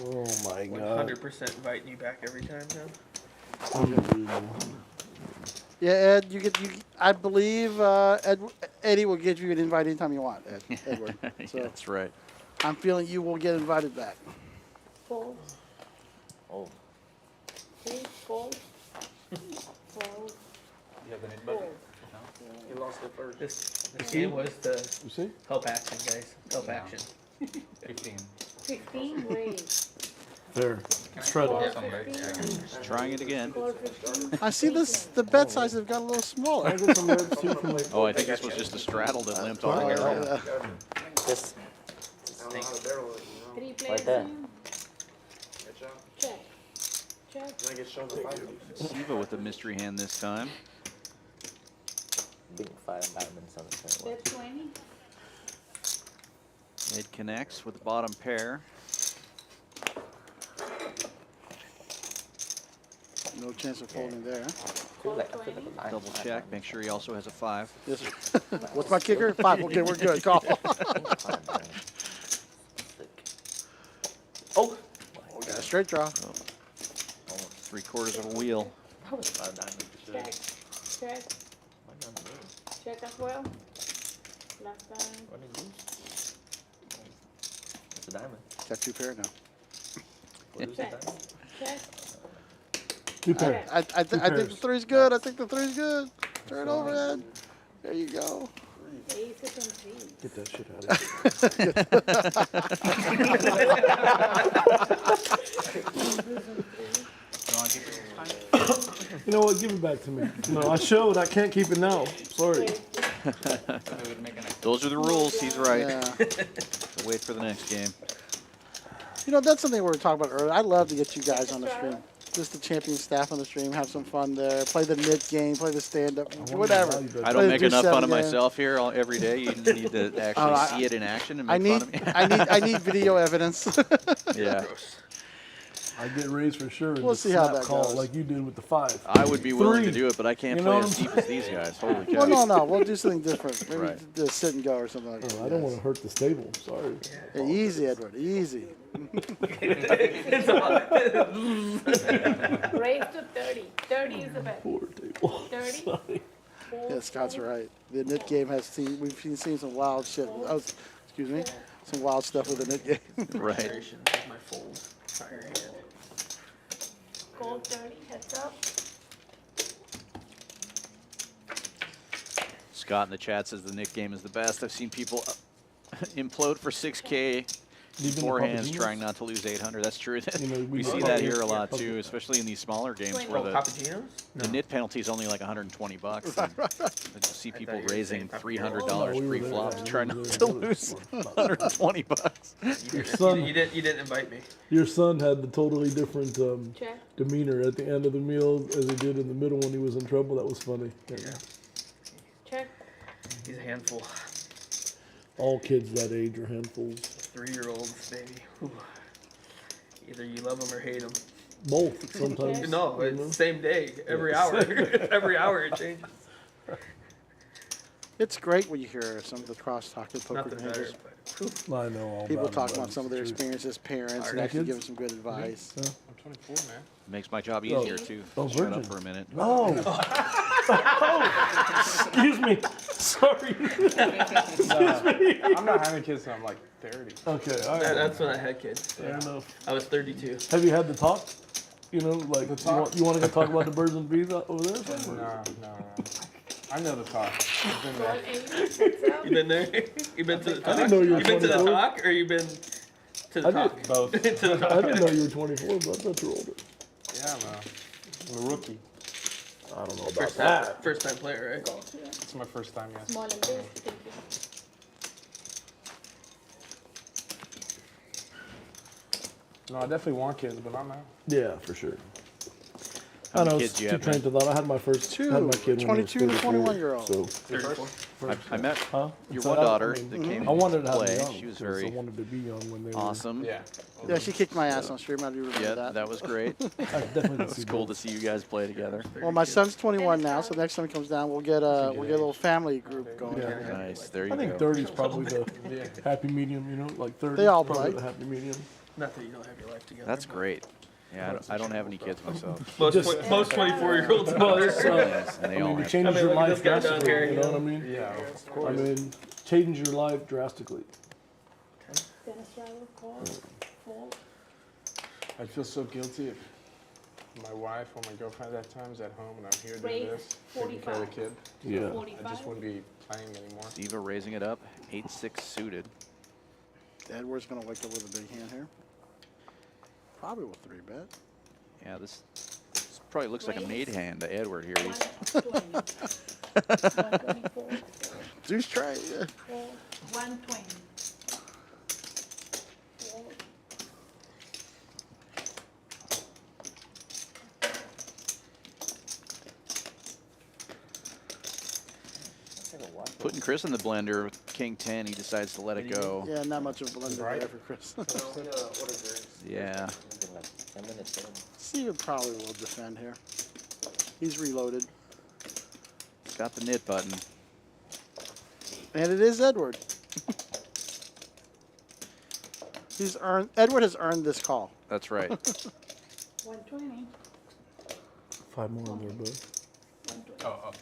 Oh my god. 100% inviting you back every time now. Unbelievable. Yeah, Ed, I believe Eddie will get you an invite anytime you want, Edward. So That's right. I'm feeling you will get invited back. Fold. Oh, 3, fold. Fold. You have the net button? Fold. He lost it first. This game was the You see? help action, guys. Help action. 15. 15, wait. There. Let's try Call that. 15. Trying it again. Call 15. I see this. The bet sizes have got a little smaller. I get some reds too from like. Oh, I think this was just a straddle that limped all the way Oh, around. yeah. this. I don't know how to barrel it, you know? 3 players there. in. Good job. Check. Check. And I get shown the 5. Siva with a mystery hand this time. Big 5 diamonds on the turn. Bet 20. It connects with the bottom pair. No chance of folding there. Call Like, I feel 20. like a Double check, make sure he also has a 5. Yes. What's my kicker? 5. Okay, we're good. Call. Oh! We got a straight draw. 3/4 of a wheel. That was 5 diamonds. Check. Check. Why not me? Check as well. Last time. What did you? It's a diamond. Got 2 pair now. What is a Check. diamond? Check. 2 pair. I think the 3's good. I think the 3's good. Turn it over, Ed. There you go. Aces and 3. Get that shit out of here. You know what? Give it back to me. No, I showed. I can't keep it now. Sorry. Those are the rules, he's right. Yeah. So wait for the next game. You know, that's something we were talking about earlier. I'd love to get you guys on the stream. Just the champion staff on the stream, have some fun there. Play the knit game, play the stand-up, whatever. I don't make enough fun of myself here every day. You need to actually see it in action and make fun of me. I need video evidence. Yeah. I get raised for sure. We'll see how that call goes. like you did with the 5. I would be willing to 3. do it, but I can't You play know as deep as these guys. Holy cow. Well, no, we'll do something different. Maybe Right. do a sit and go or something like that. I don't want to hurt the stable. Sorry. Hey, easy, Edward, easy. Raise to 30. 30 is the bet. Poor table. 30. Sorry. Yeah, Scott's right. The knit game has seen, we've seen some wild shit. Excuse me, some wild stuff with the knit game. Right. My fold. Fire hand. Call 30. Heads up. Scott in the chat says the Nick game is the best. I've seen people implode for 6K beforehand, trying not to lose 800. That's true. We see that here a lot too, especially in these smaller games where the nit penalty is only like 120 bucks. I just see people raising $300 pre-flop trying not to lose 120 bucks. You didn't invite me. Your son had the totally different demeanor at the end of the meal as he did in the middle when he was in trouble. That was funny. Yeah. Check. He's a handful. All kids that age are handfuls. 3-year-olds, baby. Whew. Either you love them or hate them. Both sometimes. No, it's the same day, every hour. Every hour it changes. It's great when you hear some of the cross-talk of poker Nothing better, managers. but I know all People about talk about some of their experiences as parents and actually give them some good advice. I'm 24, man. Makes my job easier too. Shut up for a minute. Oh. Excuse me. Sorry. I'm not having kids until I'm like 30. Okay, all right. that's when I had kids. Fair enough. I was 32. Have you had the talk? You know, like you want to go talk about the birds and bees over there? No. I know the talk. I've been there. You been there? You been to the talk? I didn't know you were You been to the 24. talk or you been to the I talk? did. Both. To the talk. I didn't know you were 24, but I thought you were older. Yeah, man. I'm a rookie. I don't know about that. First time player, right? It's my first time, yes. Small and big. Thank you. No, I definitely want kids, but not now. Yeah, for sure. How I many know kids it's do you too have, trained to thought. I had my first, had my kid when I was 22 to 34, 21-year-old. So, 34. I met huh? your So one I daughter mean, that came I wanted to to have play. them young. She was 'cause very I wanted to be young when they awesome. Yeah. Yeah, she kicked my ass on stream. I do remember Yeah, that. that was great. were. I definitely It's see cool both. to see you guys play together. Well, my son's 21 now, so next time he comes down, we'll get a little family group going. Yeah. Nice. There you I think go. 30 is probably the happy medium. You know, like 30 They all is probably play. the happy medium. Not that you don't have your life together. That's great. Yeah, I don't have any kids myself. Most 24-year-olds. Well, it's, And they I all mean, it have. changes I mean, your look at life this guy down drastically. here, You know what I mean? Yeah, of I course. mean, change your life drastically. Tennis driver, call, fold. I feel so guilty if my wife or my girlfriend at that time is at home and I'm here doing Raise this, taking care of the 45. kid. Yeah. I 45. just wouldn't be playing anymore. Diva raising it up. 8-6 suited. Edward's going to wake up with a big hand here. Probably with 3-bet. Yeah, this probably looks like a made hand to Edward here. He's 124. Deuce try. Yeah. Fold. 120. Fold. putting Chris in the blender with King 10. He decides to let it go. Yeah, not much of a blender there for Chris. Yeah. Steven probably will defend here. He's reloaded. Got the knit button. And it is Edward. Edward has earned this call. That's right. 120. 5 more on there, bud. 120.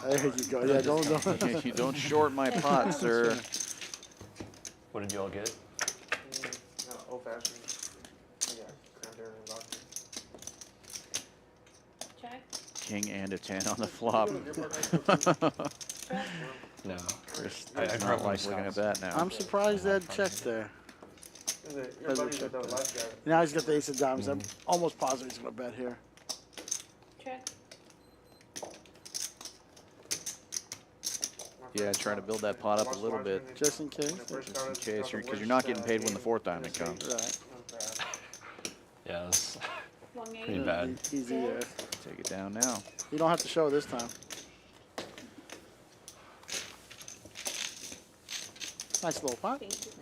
There you go. Yeah, don't. You don't short my pot, sir. What did you all get? Old fashioned. Yeah, cranberry and vodka. Check. King and a 10 on the flop. No. Chris I does grew not up in like looking at that now. I'm surprised Ed checked there. Your buddy's with the life guy. Now he's got the ace of diamonds. I'm almost positive he's going to bet here. Check. Yeah, trying to build that pot up a little bit. Just in case. Just in case, because you're not getting paid when the fourth diamond comes. Right. Yeah, that's 180. pretty bad. Easy there. Take it down now. You don't have to show this time. Nice little pot. Thank you.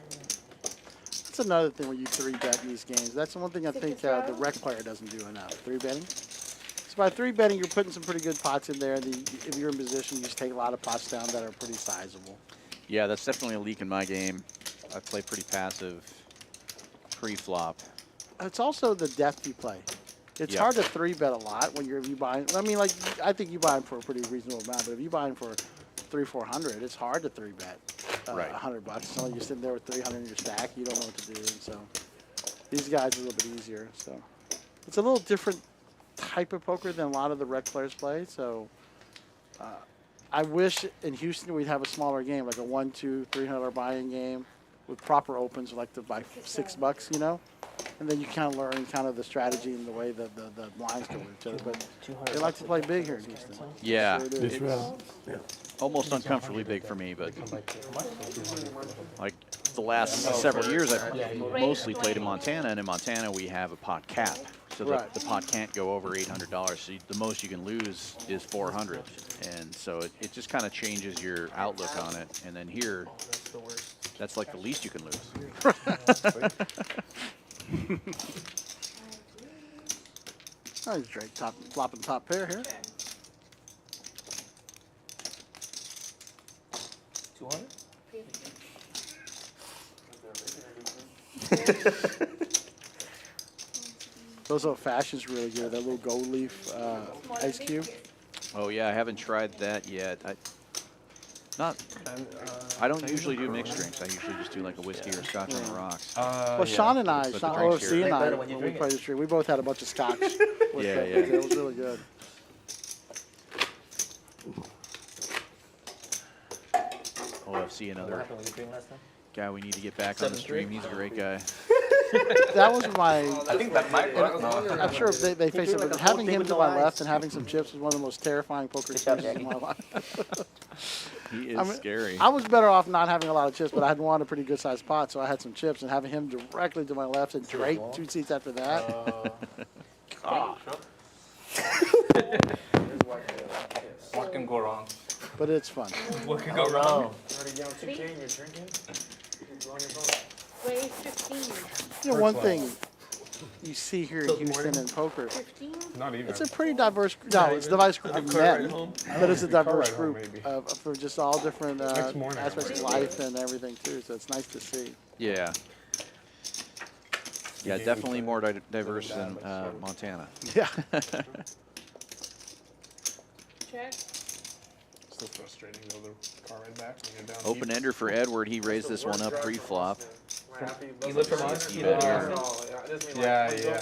That's another thing when you 3-bet in these games. That's the one thing I think the rec player doesn't do enough. 3-betting. So by 3-betting, you're putting some pretty good pots in there. If you're in position, you just take a lot of pots down that are pretty sizable. Yeah, that's definitely a leak in my game. I play pretty passive pre-flop. It's also the depth you play. It's hard to 3-bet a lot when you buy. I mean, like I think you buy them for a pretty reasonable amount, but if you buy them for $300-400, it's hard to 3-bet. Right. $100. So you're sitting there with 300 in your stack. You don't know what to do, and so these guys are a little bit easier. So it's a little different type of poker than a lot of the rec players play. So I wish in Houston we'd have a smaller game, like a $1, $2, $300 buy-in game with proper opens, like by $6, you know. And then you kind of learn kind of the strategy and the way that the lines go with each other. But they like to play big here in Houston. Yeah, Sure do. it's almost uncomfortably big for me, but like the last several years, I've mostly played in Montana, and in Montana we have a pot cap, so the pot can't go over $800. So the most you can lose is $400, and so it just kind of changes your outlook on it. And then here, that's like the least you can lose. Nice Drake flopping top pair here. 200. Those old fashions really good. That little gold leaf ice cube. Oh yeah, I haven't tried that yet. I don't usually do mixed drinks. I usually just do like a whiskey or scotch on the rocks. Well, Sean and I, But the Sean drinks OFC here- and I, better when you when we drink played the street, we both had a bunch of scotch. With Yeah, it. yeah. It was really good. OFC, What another happened when you drink last time? guy we need to get back on the 7-3. stream. He's a great guy. That was my. I think that might work. I'm sure they face it, but having him to my left and having some chips was one of the most terrifying poker job, experiences in my life. He is I mean, scary. I was better off not having a lot of chips, but I had won a pretty good sized pot, so I had some chips, and having him directly to my left and Drake 2 seats after that. What can go wrong? But it's fun. What can go wrong? Raise 15. You know, one thing you see here in Houston in poker, 15? Not even. it's a pretty diverse. No, it's a diverse group of men, but it's a diverse group for just all different morning. aspects of life and everything too. So it's nice to see. Yeah. Yeah, definitely more diverse than Montana. Yeah. Check. Still frustrating though, the car ride back when you're down. Open ender for Edward. He raised this one up pre-flop. You live from us? You bet here. Yeah, yeah.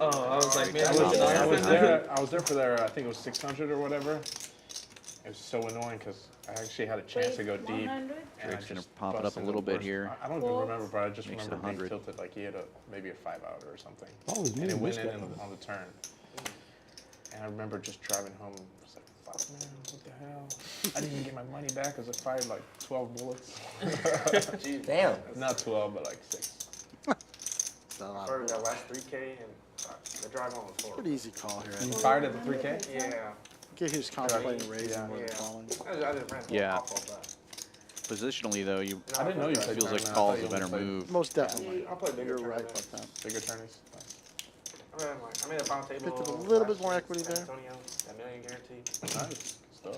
Oh, I was like, man, I was there. I was there for their. I think it was 600 or whatever. It was so annoying because I actually had a chance to go deep. 100. And I Drake's gonna just pop it up busted a in little the bit worst- here. I don't even remember, but I just Makes it remember being 100. tilted like he had maybe a 5-out or something. Oh, it's me, And it went this in guy. on the turn. And I remember just driving home. I was like, fuck, man, what the hell? I didn't even get my money back because I fired like 12 bullets. Damn. Not 12, but like 6. Started that last 3K and the drive on was horrible. Pretty easy call here. You fired at the 3K? Yeah. He was contemplating raising Yeah. more than calling. I just ran Yeah. off of that. Positionally, though, you I didn't know you it played feels like tournament. I call's thought a you better only played move. Most definitely. I'll play bigger You're right tournaments. about that. Bigger tourneys? Nice. I made a final table. Picked up a little bit last more year, equity San there. Antonio, that million guarantee. Nice. Good stuff.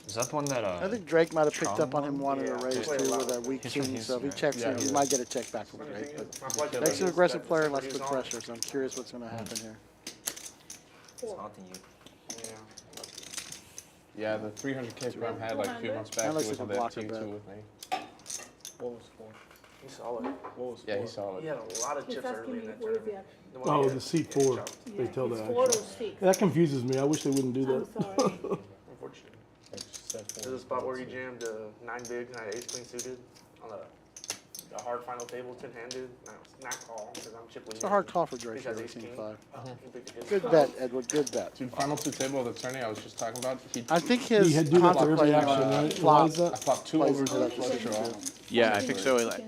Is that the one that I think Drake might have picked up on him wanting to Yeah. raise Play a too lot. with a weak He's from king, so if he Houston, checks right? in, he Yeah. might get a check back from Drake. But Drake's an aggressive player and likes to put pressure, so I'm curious what's going to happen here. It's haunting you. Yeah, the 300K prime had like a few months back. That He looks was like on a that blocker team bet. too with me. What was for? He's solid. Yeah, he's solid. He had a lot of He's chips asking early me in that where's the tournament. action. The one Oh, he the had- C4. They Yeah, tell it's that. 4 to Actually. 6. That confuses me. I wish they wouldn't do I'm that. sorry. Unfortunately. There's a spot where he jammed 9 bigs and I had ace queen suited on a hard final table, 10-handed. No, not call because I'm chip leading. It's a hard call for Drake He here, has ace 18-5. king. He picked a Good bet, Edward, good bet. Dude, final two table of the tourney I was just talking about. I think his He had do that for every contemplating action, right? flop. Why is I that? flopped 2 Plays overs into and a that flush position, draw. Yeah, I think so. It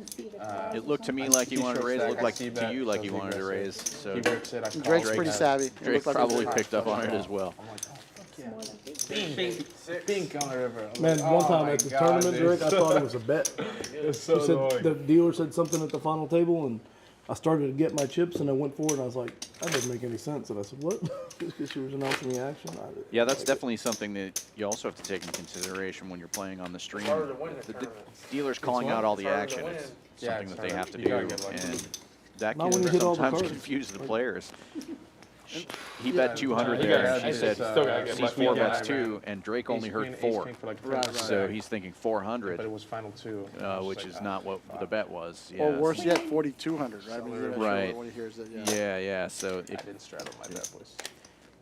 It looked to me like he wanted to raise. It looked like to you like he wanted to raise. So He rips it. I call. Drake's Drake pretty has- savvy. It Drake looked like probably a picked up on it as well. I'm like, pink on the river. I'm Man, like, one oh time my at the God, tournament, dude. Drake, I thought it was a bet. It's so He said, annoying. the dealer said something at the final table, and I started to get my chips, and I went forward, and I was like, that doesn't make any sense. And I said, what? Just because she was announcing the action? Yeah, that's definitely something that you also have to take into consideration when you're playing on the stream. harder to win this The tournament. dealer's calling out all the It's harder action. to It's win. Yeah, something it's that they harder. have to You do, gotta get lucky. and that Not when can you hit all the sometimes cards. confuse the players. He Yeah, bet 200 he there, got and she it. said It's, Still gotta get he's lucky. 4 Yeah, bets I ran. 2, and Drake only Ace heard queen, ace 4. queen for like Right, 10%. So he's thinking But 400, it was final 2. And I was which like, is ah, not what the bet was. Or Yeah, worse so- yet, 4,200, right? I mean, you're not sure Right. when he hears that, yeah. Yeah, yeah. So I did straddle my bet, boys.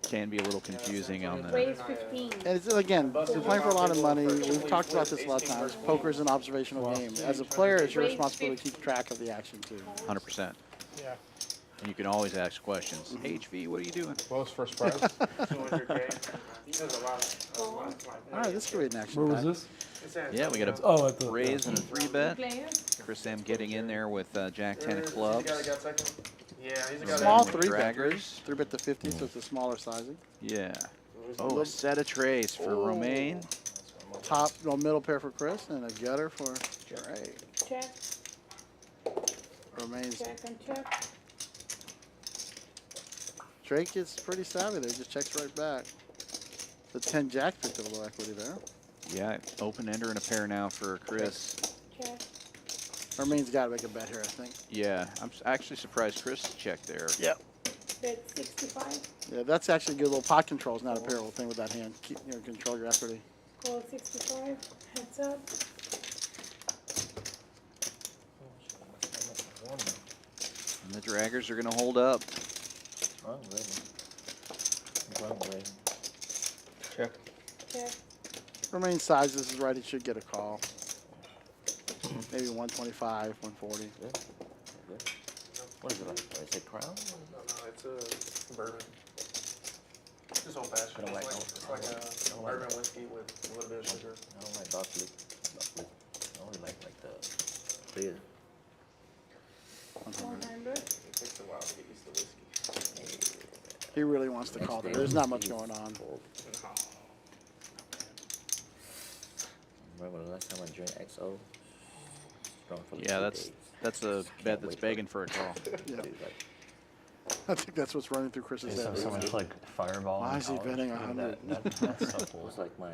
can be a little confusing on the. Raise 15. And it's, again, you're playing for a lot of money. We've talked about this a lot of times. Poker is an observational game. As a player, it's your responsibility to keep track of the action too. 100%. Yeah. And you can always ask questions. HV, what are you doing? What was first prize? 200K. There's a lot. All right, this could be an action. Where was pack. this? Yeah, we got a Oh, at the raise and a 3-bet. Players. Chris M getting in there with Jack 10 of Is he the clubs. guy that got second? Yeah, he's the guy Small that. 3-bet. Draggers. 3-bet to 50, so it's a smaller sizing. Yeah. Oh, a set of trays for Romaine. Top, no, middle pair for Chris, and a gutter for Drake. Check, Romaine's check, and check. Drake is pretty savvy there. Just checks right back. The 10 Jack picked up a little equity there. Yeah, open ender and a pair now for Chris. Check. Romaine's got to make a bet here, I think. Yeah, I'm actually surprised Chris checked there. Yep. Bet 65. Yeah, that's actually good. Little pot control is not a terrible thing with that hand. Keep, control your equity. Call 65. Heads up. And the draggers are going to hold up. Wrong rating. Wrong rating. Check. Check. Romaine size, this is right. He should get a call. Maybe 125, 140. Good. Good. What is it like? Is it Crown? No, it's a bourbon. Just old fashioned. I don't like It's like a bourbon whiskey with a little bit of sugar. I don't like dark liquor. I only like the clear. 100. It takes a while to get used to whiskey. He really wants to call there. There's not much going on. Remember the last time I drank XO? Strong for like Yeah, 2 that's days. that's a bet that's begging for a call. Yeah. Dude, like, I think that's what's running through Chris's Used to head. have so much like fireball. Why in is he college. betting Dude, 100? That's so cool. it was like my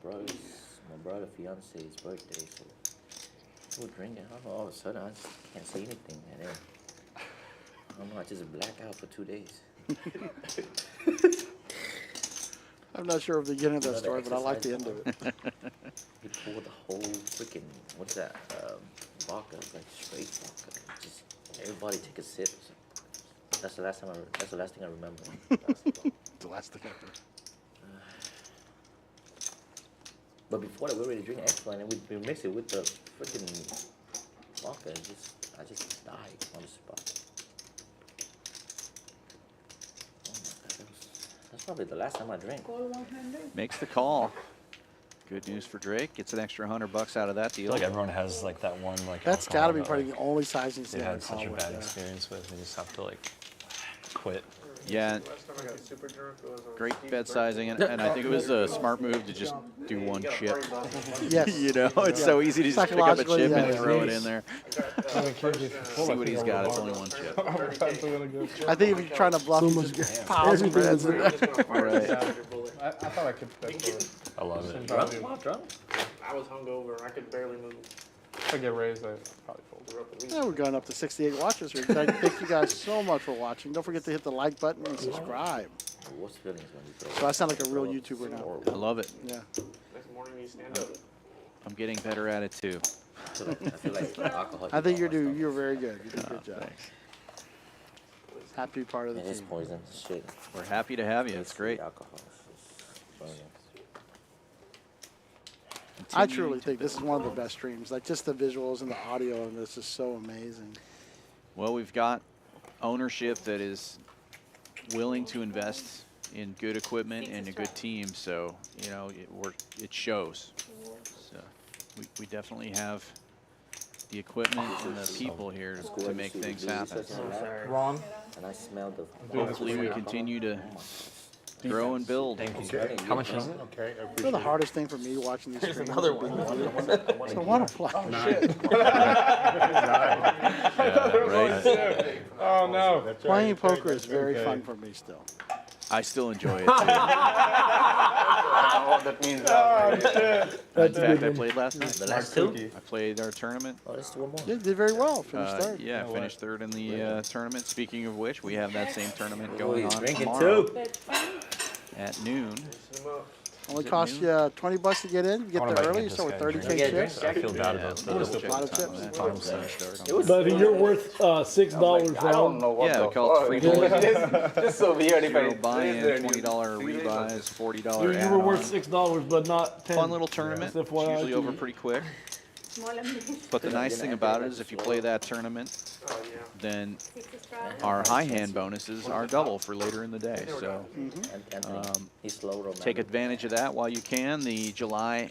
brother's fiance's birthday, so we were drinking. I don't know, all of a sudden I just can't say anything, and then I don't know, I just black out for 2 days. I'm not sure of the beginning of that Another story, but I like the exercise. end of it. He poured the whole freaking, what's that, vodka, like straight vodka. Just everybody take a sip. That's the last thing I remember. The last thing ever. But before that, we were already drinking excellent, and we mix it with the freaking vodka. And I just died on the spot. Oh my God, that's probably the last time I drank. Call 100. Makes the call. Good news for Drake. Gets an extra $100 out of that I feel deal. like everyone has like that one like. That's alcohol got to be that, probably like, the only sizing they they had call such a with. bad Yeah. experience with. They just have to like quit. Yeah, Last time I got super drunk, it was on great Steve's bet birthday. sizing, and I think it was a smart move to just do one chip. Yes. You know, it's so easy to just pick up a Psychologically, chip and yeah. throw it in there. See what he's got, it's only one chip. I think if you're trying to bluff, you just pile some breads in there. I'm just gonna fire Right. it out your bullet. I thought I could bet for I love it. Drunk? Drunk? I was hungover. I could barely move. if I get raised, I probably fold. The rope at least. Yeah, we're going up to 68 watchers here. Thank you guys so much for watching. Don't forget to hit the like button and subscribe. The worst feeling is when you throw So I sound like a real YouTuber now. I love it. Yeah. Next morning you stand up. I'm getting better at it too. I feel like alcohol. I think just you're very good. You did a good job. Thanks. Happy to be part of the It is team. poison. Shit. We're happy to have you. It's great. Alcohol. It's brilliant. I truly think this is one of the best streams. Like just the visuals and the audio of this is so amazing. Well, we've got ownership that is willing to invest in good equipment and a good team, so you know it shows. So we definitely have the equipment and the people here to make things happen. Ron, And I smelled the. Hopefully, we continue to grow and build. Thank you. How much is it? Okay, I You know the hardest thing for me watching these streams another is being one. with you. So I want to play. Right? oh no. Playing poker is very fun for me still. I still enjoy it too. that means In fact, I played last night. The last two? I played our tournament. Oh, there's two more. You did very well. Finished third. Yeah, finished third in the tournament. Speaking of which, we have that same tournament Oh, going he's on drinking tomorrow too. Bet 5. at noon. Only Is it costs noon? you $20 to get in. You get there early. You start with 30K chips. I feel bad about Double that. check lot of the time chips. on that. Time start. But if you're worth $6 I don't round, know what Yeah, the we call it free fuck. bowling. Just so weird if I Zero buy-in, there and $20 you- rebuys, $40 you were add-on. worth $6, but not 10. Fun little tournament. Just It's FYI usually to over you. pretty quick. Small and big. But the nice thing about it is if you play that tournament, Oh, yeah. then 6 subscribers. our high hand bonuses are double for later in the day. So Anthony, he's slow romantic. take advantage of that while you can. The July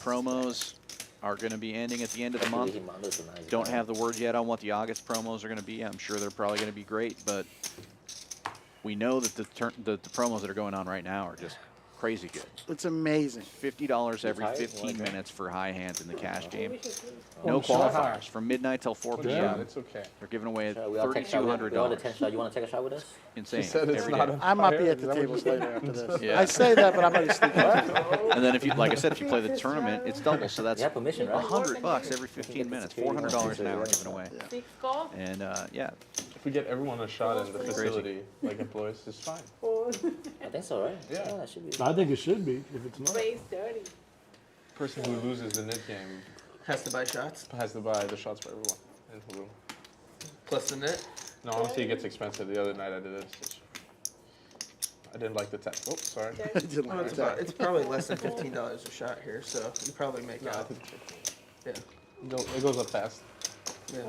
promos are going to be ending at the end of the month. Don't have the word yet on what the August promos are going to be. I'm sure they're probably going to be great, but we know that the promos that are going on right now are just crazy good. It's amazing. $50 every 15 minutes for high hands in the cash game. No qualifiers from midnight till 4 p.m. Yeah, it's okay. They're giving away We all take a shot. We all $3,200. take a shot. You want to take a shot with us? Insane. She said it's every not day. a I might be fire. at the tables later after this. Yeah. I say that, but I'm going to sneak out. And then if you, like I said, if you play the tournament, it's double. So that's You have permission, right? $100 every 15 minutes, $400 an hour given away. 6 calls. And yeah, If we get everyone a shot in the facility, like employees, it's fine. 4. I think so, right? Yeah. it should be. I think it should be if it's not. Raise 30. Person who loses the net game Has to buy shots has to buy the shots for everyone in the room. plus the net. No, honestly, it gets expensive. The other night I did it. I didn't like the tech. Oh, sorry. I did Oh, like it's, that. it's probably less than $15 a shot here, so you probably make No, I out. think Yeah. it goes up fast. Yeah.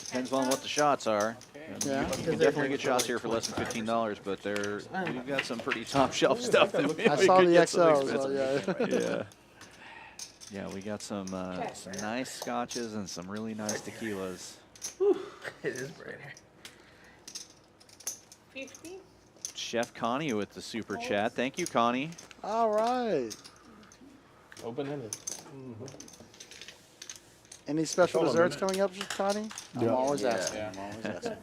depends on what the shots are. Yeah. You can definitely get shots here for less than $15, but we've got some pretty top shelf stuff that we I saw could the get some XOs. expensive. So yeah. Yeah, we got some nice scotches and some really nice tequilas. It is bright here. 50. Chef Connie with the super chat. Thank you, Connie. All right. Open-ended. Any special desserts coming up, Connie? I'm always Yeah. asking. I'm always asking.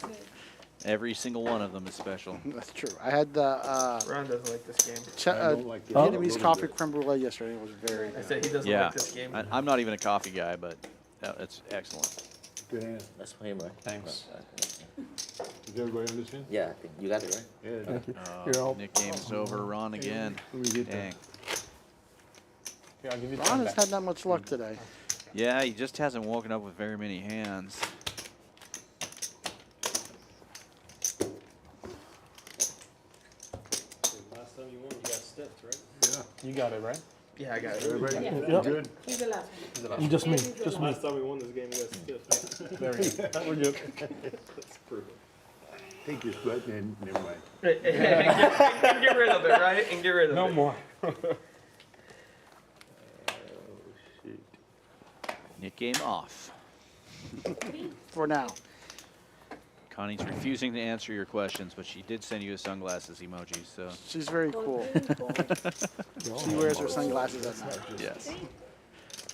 Every single one of them is special. That's true. I had the Ron doesn't like this game. Vietnamese coffee creme brulee yesterday. It was very I good. said he doesn't Yeah, like this game. I'm not even a coffee guy, but it's excellent. Good hand. That's for him, right? Thanks. Does everybody understand? Yeah, I think you got it, right? Yeah. Thank you. Nick game's over. Ron again. Let me get that. Dang. Here, I'll give you Ron 10 has back. had not much luck today. Yeah, he just hasn't woken up with very many hands. Last time you won, you got stiffed, right? You got it, right? Yeah, I got it. Everybody Yeah. good? He's the last one. Just me. He's the Just me. last. time we won this game, you got stiffed. There we go. We're good. Take this button and never mind. and get rid of it, right? And get rid of it. No more. Nick game off. For now. Connie's refusing to answer your questions, but she did send you a sunglasses emoji, so She's very cool. Cool. She wears her sunglasses at night. yes.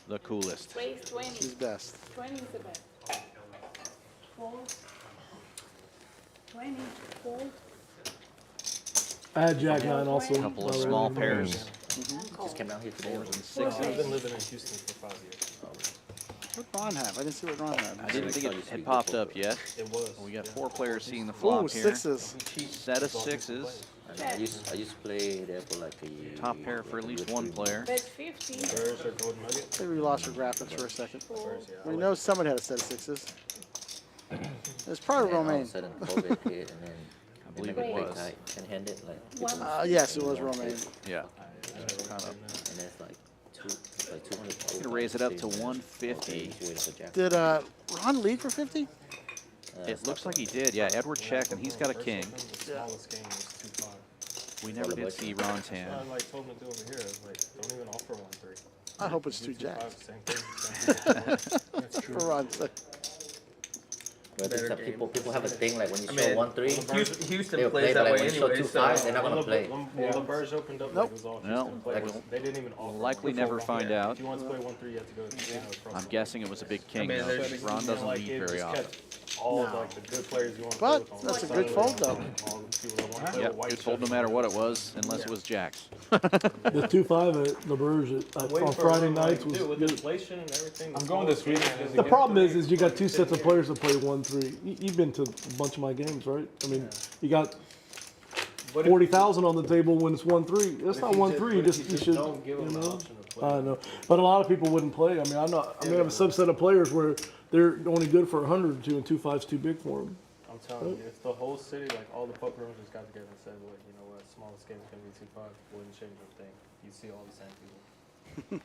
The coolest. Raise 20. She's best. 20 is the best. 4. 20. 4. I had Jack 9 also. A couple of already. small pairs. Just came out here today. Fours and sixes. I've been living in Houston for 5 years. What Ron have? I didn't see what Ron I had. didn't think it had popped up yet. It was. We got 4 players seeing the Ooh, flop here. sixes. Set of sixes. I used to play there for like a year. Top pair for at least one player. Bet 50. Bears or Golden Nugget? Maybe we lost our graphics for a second. 4. We know somebody had a set of sixes. It's probably All of a Romaine. sudden, COVID hit, and then I believe they it make was. tight and hand it like. One. Yes, it was Romaine. Yeah. And it's like 200. Gonna raise it up to 150. Did Ron lead for 50? It looks like he did. Yeah, Edward checked, and he's got a king. The smallest game was 2-5. We never did see Ron's hand. I like told him to do over here. I was like, don't even offer 1-3. I hope it's 2 jacks. 2-5, same thing. That's true. For Ron's sake. But it's like people have a thing like when you I show mean, 1-3, Houston they'll plays play, but that like way when you show anyway, 2-5, so they're not gonna play. When the Bears opened up, Nope. it was all No. Houston players. They didn't even offer. Likely never find out. If you want to play 1-3, you have to go to the I'm guessing it was a big king, mean, though. there's- Ron doesn't like, lead it very just often. kept all of, like, the good players you want to But play with on that's one a good side, fold, though. all the people that want to play Yep, with white good fold no shirts. matter what it was, unless it was Jacks. The 2-5 at La Berge on Friday nights was Dude, with good. inflation and everything. I'm going this weekend. The problem is you got 2 sets of players that play 1-3. You've been to a bunch of my games, right? I mean, you got 40,000 on the table when it's 1-3. It's not 1-3. You should. Don't give them the option to play. I know, but a lot of people wouldn't play. I mean, I have a subset of players where they're only good for 100 or 2, and 2-5's too big for them. I'm telling you, if the whole city, like all the poker rooms just got together and said, "Look, you know what? Smallest game is gonna be 2-5," wouldn't change a thing. You see all the same people.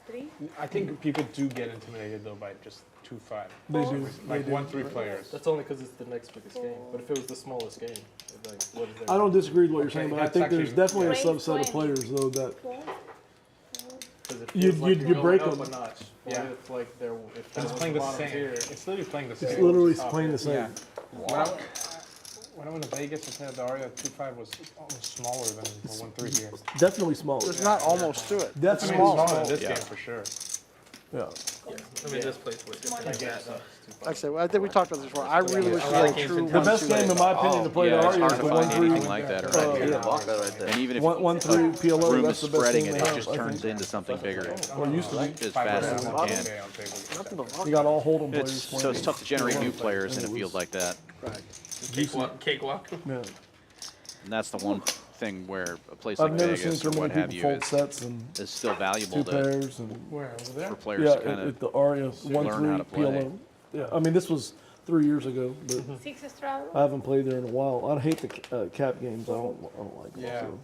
3. I think people do get intimidated though by just 2-5. They do. Like They do. 1-3 players. That's only because it's the next biggest game. But if it was the smallest game, it'd like, what is that? I don't disagree with what you're Okay, saying, but I that's think there's actually- definitely a Raise subset of 20. players though that 4. 'Cause it you feels like you're break going up them. a notch. Yeah. What if like there, if But that it's was playing the bottom same. tier, It's literally playing the same. It's literally Top playing the tier. same. Yeah. When I went to Vegas and played at the Aria, 2-5 was almost smaller than the 1-3 here. Definitely smaller. There's not almost to it. I Definitely mean, it's smaller. smaller in this Yeah. game for sure. Yeah. I mean, this place was different. Like Yeah, Like I said, I think we talked about this before. I really wish we had a true The best 1-2. game, in my opinion, to play Yeah, the it's Aria hard is to the find 1-3. anything like that around here. Yeah. And even if 1-3 PLO. room That's is the best spreading, game it they have, just I turns think. into something bigger. Or used to be. As fast as it can. You got all Holdem players It's, playing. so it's tough to generate new players in a field like that. Cakewalk. Yeah. And that's the one thing where a place I've like never seen Vegas so or many what have people you fold sets and is still valuable two to, pairs and Where? Over there? for players yeah, to kind at of the Aria learn how to 1-3 PLO. Yeah, I mean this was 3 years ago, but 6 Estrada. I haven't played there in a while. I hate the cap games. I don't like them. Yeah. So.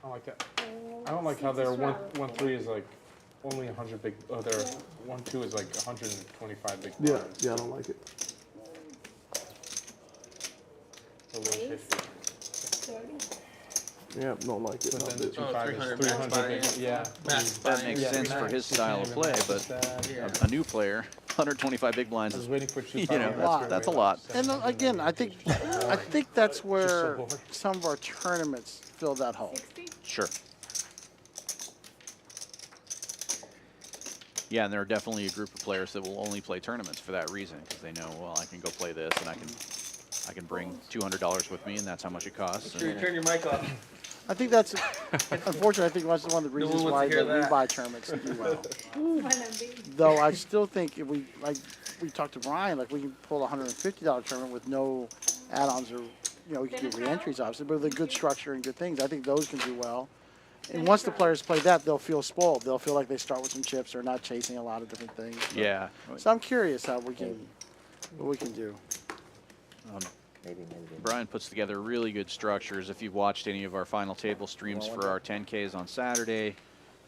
I like that. I don't like how their 1-3 is like only 100 big. Oh, their 1-2 is like 125 big. Yeah, blinds. yeah, I don't like it. Or 150. 30. Yeah, don't like it. But Not then the big. 2-5 is 300 300 big. Yeah. that makes Yeah, sense for his style of play, but a new player, 125 big blinds I was is, waiting for you 2-5. know, that's a lot. And again, I think that's where some of our tournaments fill that hole. 60. Sure. Yeah, and there are definitely a group of players that will only play tournaments for that reason, because they know, well, I can go play this, and I can bring $200 with me, and that's how much it costs. Sure, you turn your mic off. I think that's, unfortunately, I think that's one of the reasons one why wants to the hear that. rebuy tournaments do well. Wanna be. Though I still think if we, like we talked to Brian, like we can pull a $150 tournament with no add-ons or, you know, we can do re-entries obviously, but with a good structure and good things, I think those can do well. And once the players play that, they'll feel spoiled. They'll feel like they start with some chips or not chasing a lot of different things. Yeah. So I'm curious how we can, what we can do. Maybe. Brian puts together really good structures. If you've watched any of our final table streams for our 10Ks on Saturday,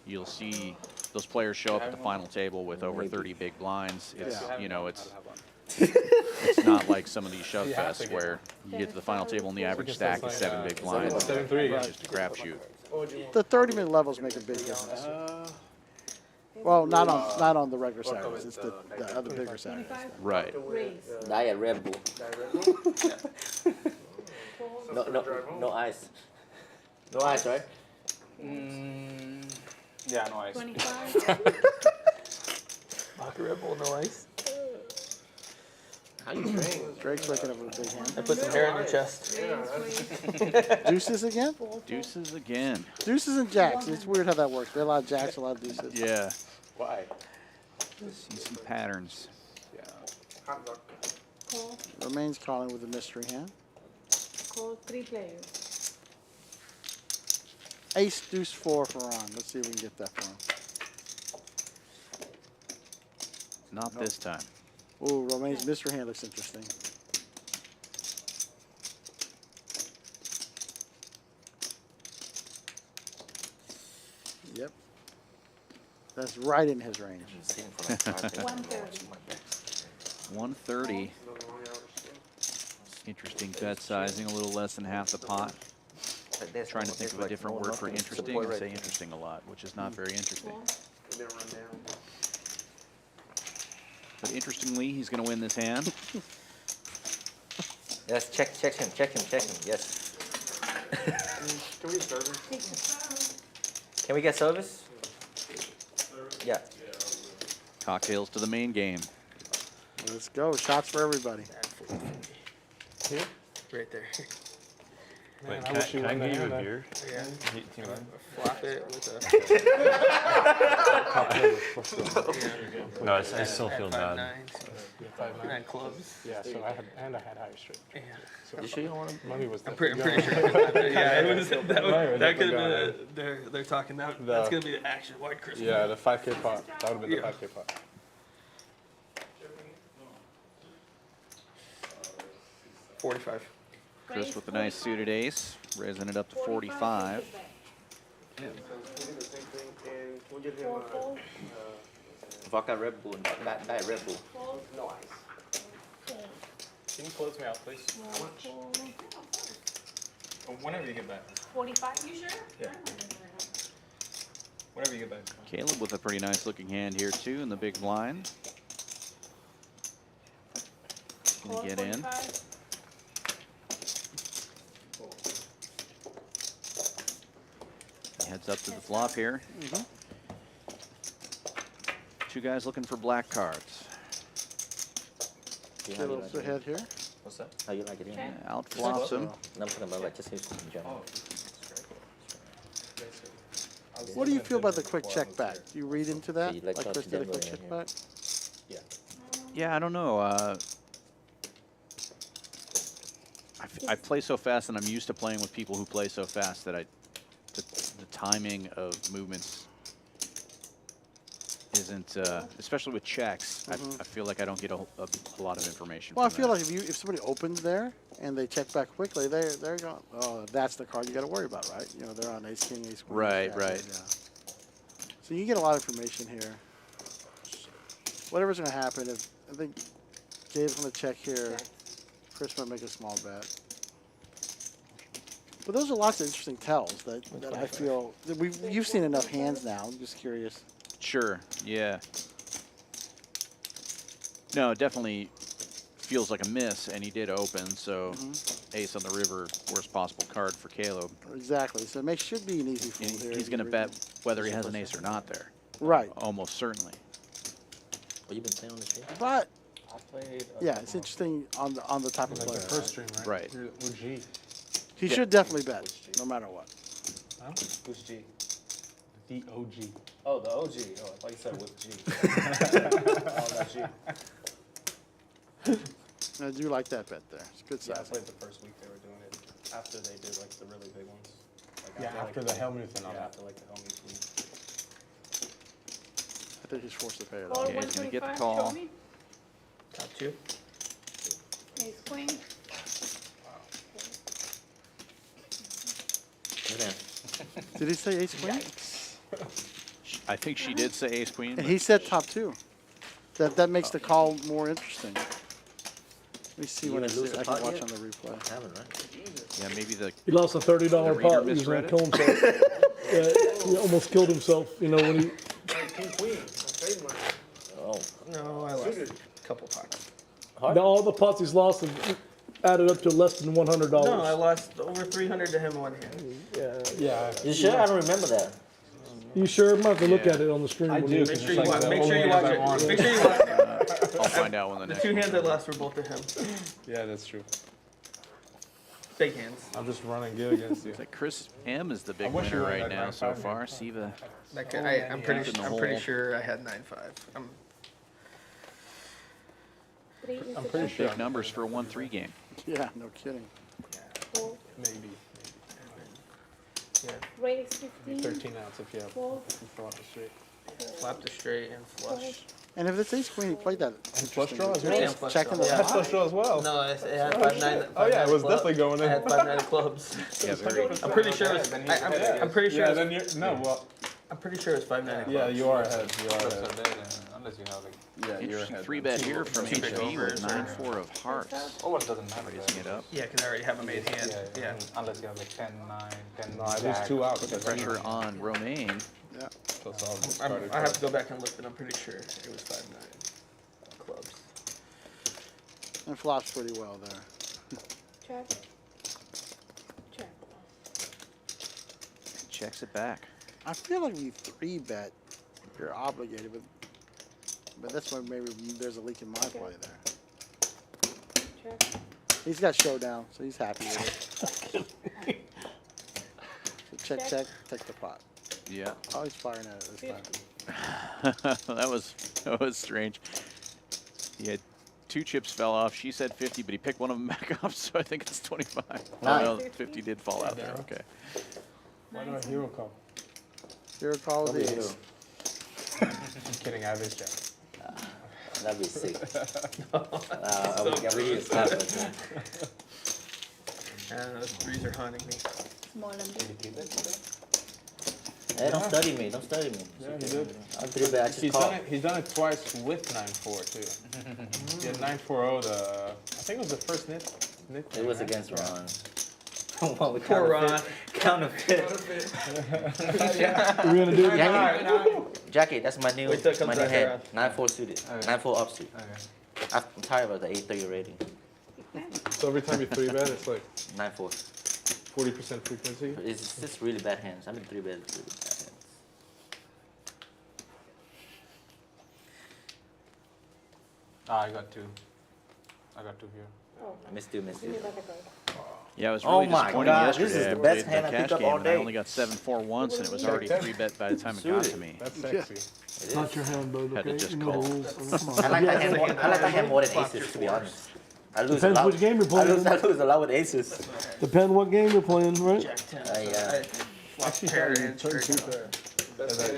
you'll see those players show up at the final table with over 30 big blinds. It's, you know, it's not like some of these shove fests where you get to the final table and the average stack is 7 big blinds. 7-3, yeah. It's just a crapshoot. The 30-minute levels make a big difference. Well, not on the regular Saturdays. It's the other bigger Saturdays. 25. Right. Raise. Diet Red Bull. No ice. No ice, right? Yeah, no ice. 25. Vodka Red Bull, no ice. How you drink? Drake's waking up with a big hand. I put some hair on your chest. Deuces again? Deuces again. Deuces and jacks. It's weird how that works. We have a lot of jacks, a lot of deuces. Yeah. Why? See some patterns. Hot dog. Call. Romain's calling with a mystery hand. Call 3 players. Ace, deuce, 4 for Ron. Let's see if we can get that for him. Not this time. Ooh, Romain's mystery hand looks interesting. Yep. That's right in his range. 130. 130. Interesting bet sizing, a little less than half the pot. Trying to think of a different word for interesting. I say interesting a lot, which is not very interesting. It didn't run down. But interestingly, he's going to win this hand. Yes, check him. Yes. Can we get service? Can we get service? Yeah. Cocktails to the main game. Let's go. Shots for everybody. Here? Right there. Man, Wait, I wish you can I won get the you a hand. beer? Yeah. Do you mind? Flop it with a. No, I still feel bad. 9 clubs. Yeah, so I had higher straight. Yeah. So You sure you don't want to? money was. I'm pretty sure. Yeah, it was, that could have been. They're talking that. That's gonna be the action wide Christmas. Yeah, the 5K pot. That would have been Yeah. the 5K pot. $45. Chris with a nice suited ace, raising it up to 45. We'll do the same thing, and we'll get him. Vodka Red Bull, not Red Bull. No ice. Can you close me out, please? How much? Whenever you get back. 45, you sure? Yeah. Whenever you get back. Caleb with a pretty nice looking hand here too in the big blind. Gonna get in. 45. Heads up to the flop here. Two guys looking for black cards. Yeah, how you Caleb's like it? ahead here. What's that? How you like it? Okay. Out flops him. No, I'm talking about like just in general. What do you feel about the quick check back? Do you read into that? So you like Like touch Chris did a Denver quick in check here. back? Yeah, I don't know. I play so fast, and I'm used to playing with people who play so fast that the timing of movements isn't, especially with checks. I feel like I don't get a lot of information. Well, I from feel that. like if somebody opens there and they check back quickly, they're going. Oh, that's the card you got to worry about, right? You know, they're on ace king, ace queen. Right, jack, right. Yeah. So you get a lot of information here. Whatever's going to happen, if I think Gabe's going to check here, Chris might make a small bet. But those are lots of interesting tells that I feel that you've seen enough hands now. I'm just curious. Sure. Yeah. No, it definitely feels like a miss, and he did open. So ace on the river, worst possible card for Caleb. Exactly. So it should be an easy fold And here. he's going to bet whether he has an ace or not there. Right. Almost certainly. Well, you've been playing on the stream? But I played. yeah, it's interesting on the type of Like player. the first stream, right? Right. We're G. He should definitely bet, no matter what. Huh? Who's G? The OG. Oh, the OG. Oh, I thought you said with G. Oh, that G. I do like that bet there. It's a good Yeah, I size. played the first week they were doing it. After they did like the really big ones. Like, Yeah, after the helmets and all Yeah, that. after like the helmets. I think he's forced to pay it Call off. Yeah, he's gonna get the 125, call. show me. Top 2. Ace queen. Look at that. Did he say ace queen? I think she did say ace queen. And but he said top 2. That makes the call more interesting. Let me see You when even lose I a can pot watch yet? on the replay. Haven't, right? yeah, maybe the He lost a $30 The reader pot. He was going misread to kill himself. He almost killed himself. You know when he. King queen. I paid mine. Oh. No, I lost a couple pots. Now all the pots he's lost have added up to less than $100. No, I lost over 300 to him one hand. Yeah. You sure? I don't remember that. You sure? I'm going to have to look at it on the stream. I when do. you- Make It's sure you like watch. the Make sure only you hands watch I want. it. Make sure you watch it. I'll find out when the The next 2 one hands I comes. lost were both to him. Yeah, that's true. Big hands. I'm just running good against you. It's like Chris M is the big wish you winner were right that now 9-5 so man. far. Siva. Like I'm pretty. in the I'm pretty hole. sure I had 9-5. Three is I'm the pretty best. sure. Big numbers for a 1-3 game. Yeah, no kidding. Fold. Maybe. Yeah. Raise 15. 13 outs if you have. Fold. If you fill out the straight. Flap the straight and flush. And if it's ace queen, he played that. And flush draw as interesting. well? Yeah, flush Checking draw. the Yeah. That's flush draw as well. No, it had 5-9. Oh yeah, it was clubs. definitely going I in. had 5-9 clubs. Yeah, very. I'm pretty sure. I'm pretty sure. Yeah, it then was- you're no. Well, I'm pretty sure it's 5-9 clubs. yeah, you are ahead. You are ahead. Unless you have like Yeah, you're Interesting ahead. 3-bet here from Two big HB with overs. 9-4 of hearts. almost doesn't matter. Raising it up. Yeah, because I already have a made hand. Yeah. Unless you have like 10-9, 10. No, I lose 2 outs. The pressure on Romaine. Yeah. So it's all started I have to go back and look, but I'm pretty sure it was 5-9 clubs. And flops pretty well there. Check. Check. Checks it back. I feel like if you 3-bet, you're obligated, but that's why maybe there's a leak in my play there. Check. He's got showdown, so he's happy with it. So check the pot. Yeah. Oh, he's firing at it this time. that was strange. He had 2 chips fell off. She said 50, but he picked one of them back up, so I think it's 25. Nice. Oh, no, 50 did fall out there. Okay. Why do I hero call? Hero call Probably is hero. ace. I'm kidding, I have ace jack. That'd be sick. I would really slap it. Man. And those threes are hunting me. Small and big. Hey, don't study me. Don't study me. Yeah, he did. I'm 3-bet. I just call. He's done it twice with 9-4 too. He had 9-4-0 the, I think it was the first nit. It was against Ron. Poor Ron. Counterfeit. We're gonna do it. Jackie, that's my new Wait till it comes back hand. around. 9-4 suited. 9-4 offsuit. I'm tired of the 8-3 rating. So every time you 3-bet, it's like 9-4. 40% frequency. It's just really bad hands. I'm in 3-bet. Really bad hands. I got 2. I got 2 here. Oh, I missed you. give me that card. Yeah, it was Oh really my disappointing God, yesterday. this is the I best played hand I that picked cash up game, all and I day. only got 7-4 once, and it was already 3-bet by the time it got to me. That's sexy. It's not your hand, bud. Had to Okay, just you know call. the rules. Come on. I like that hand more. I like that hand more than aces, to be honest. I lose Depends a lot. which game you're playing. I lose a lot with aces. Depend what game you're playing, right? Actually, turn 2 pair.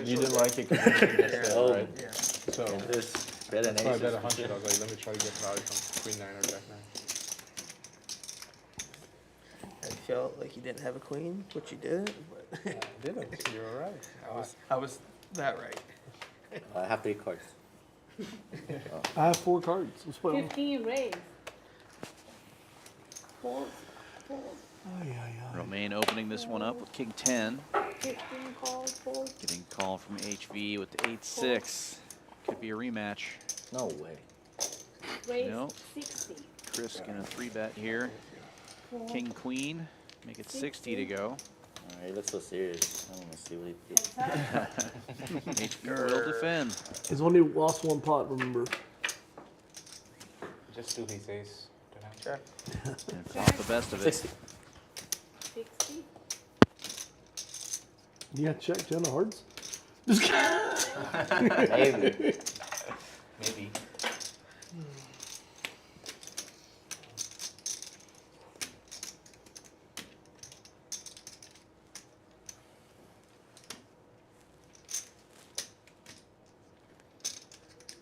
You didn't like it because you didn't get Oh. right? Yeah. So This better than so I aces. bet 100. I was like, let me try to get value from Queen 9 or Jack 9. I felt like you didn't have a queen, which you did, but I didn't. You were right. I was that right. I have 3 cards. I have 4 cards. Let's play them. 15 raise. Fold. Romaine opening this one up with King 10. 15 call, fold. Getting call from HV with the 8-6. Could be a rematch. No way. Raise No. 60. Chris gonna 3-bet here. Fold. King Queen. Make it 60 to go. Alright, he looks so serious. I want to see what he did. Heads up. HV will defend. He's only lost 1 pot, remember. Just 2 his ace. Check. And flop the best of it. 60. 60. Yeah, check 10 of hearts. Maybe. Maybe.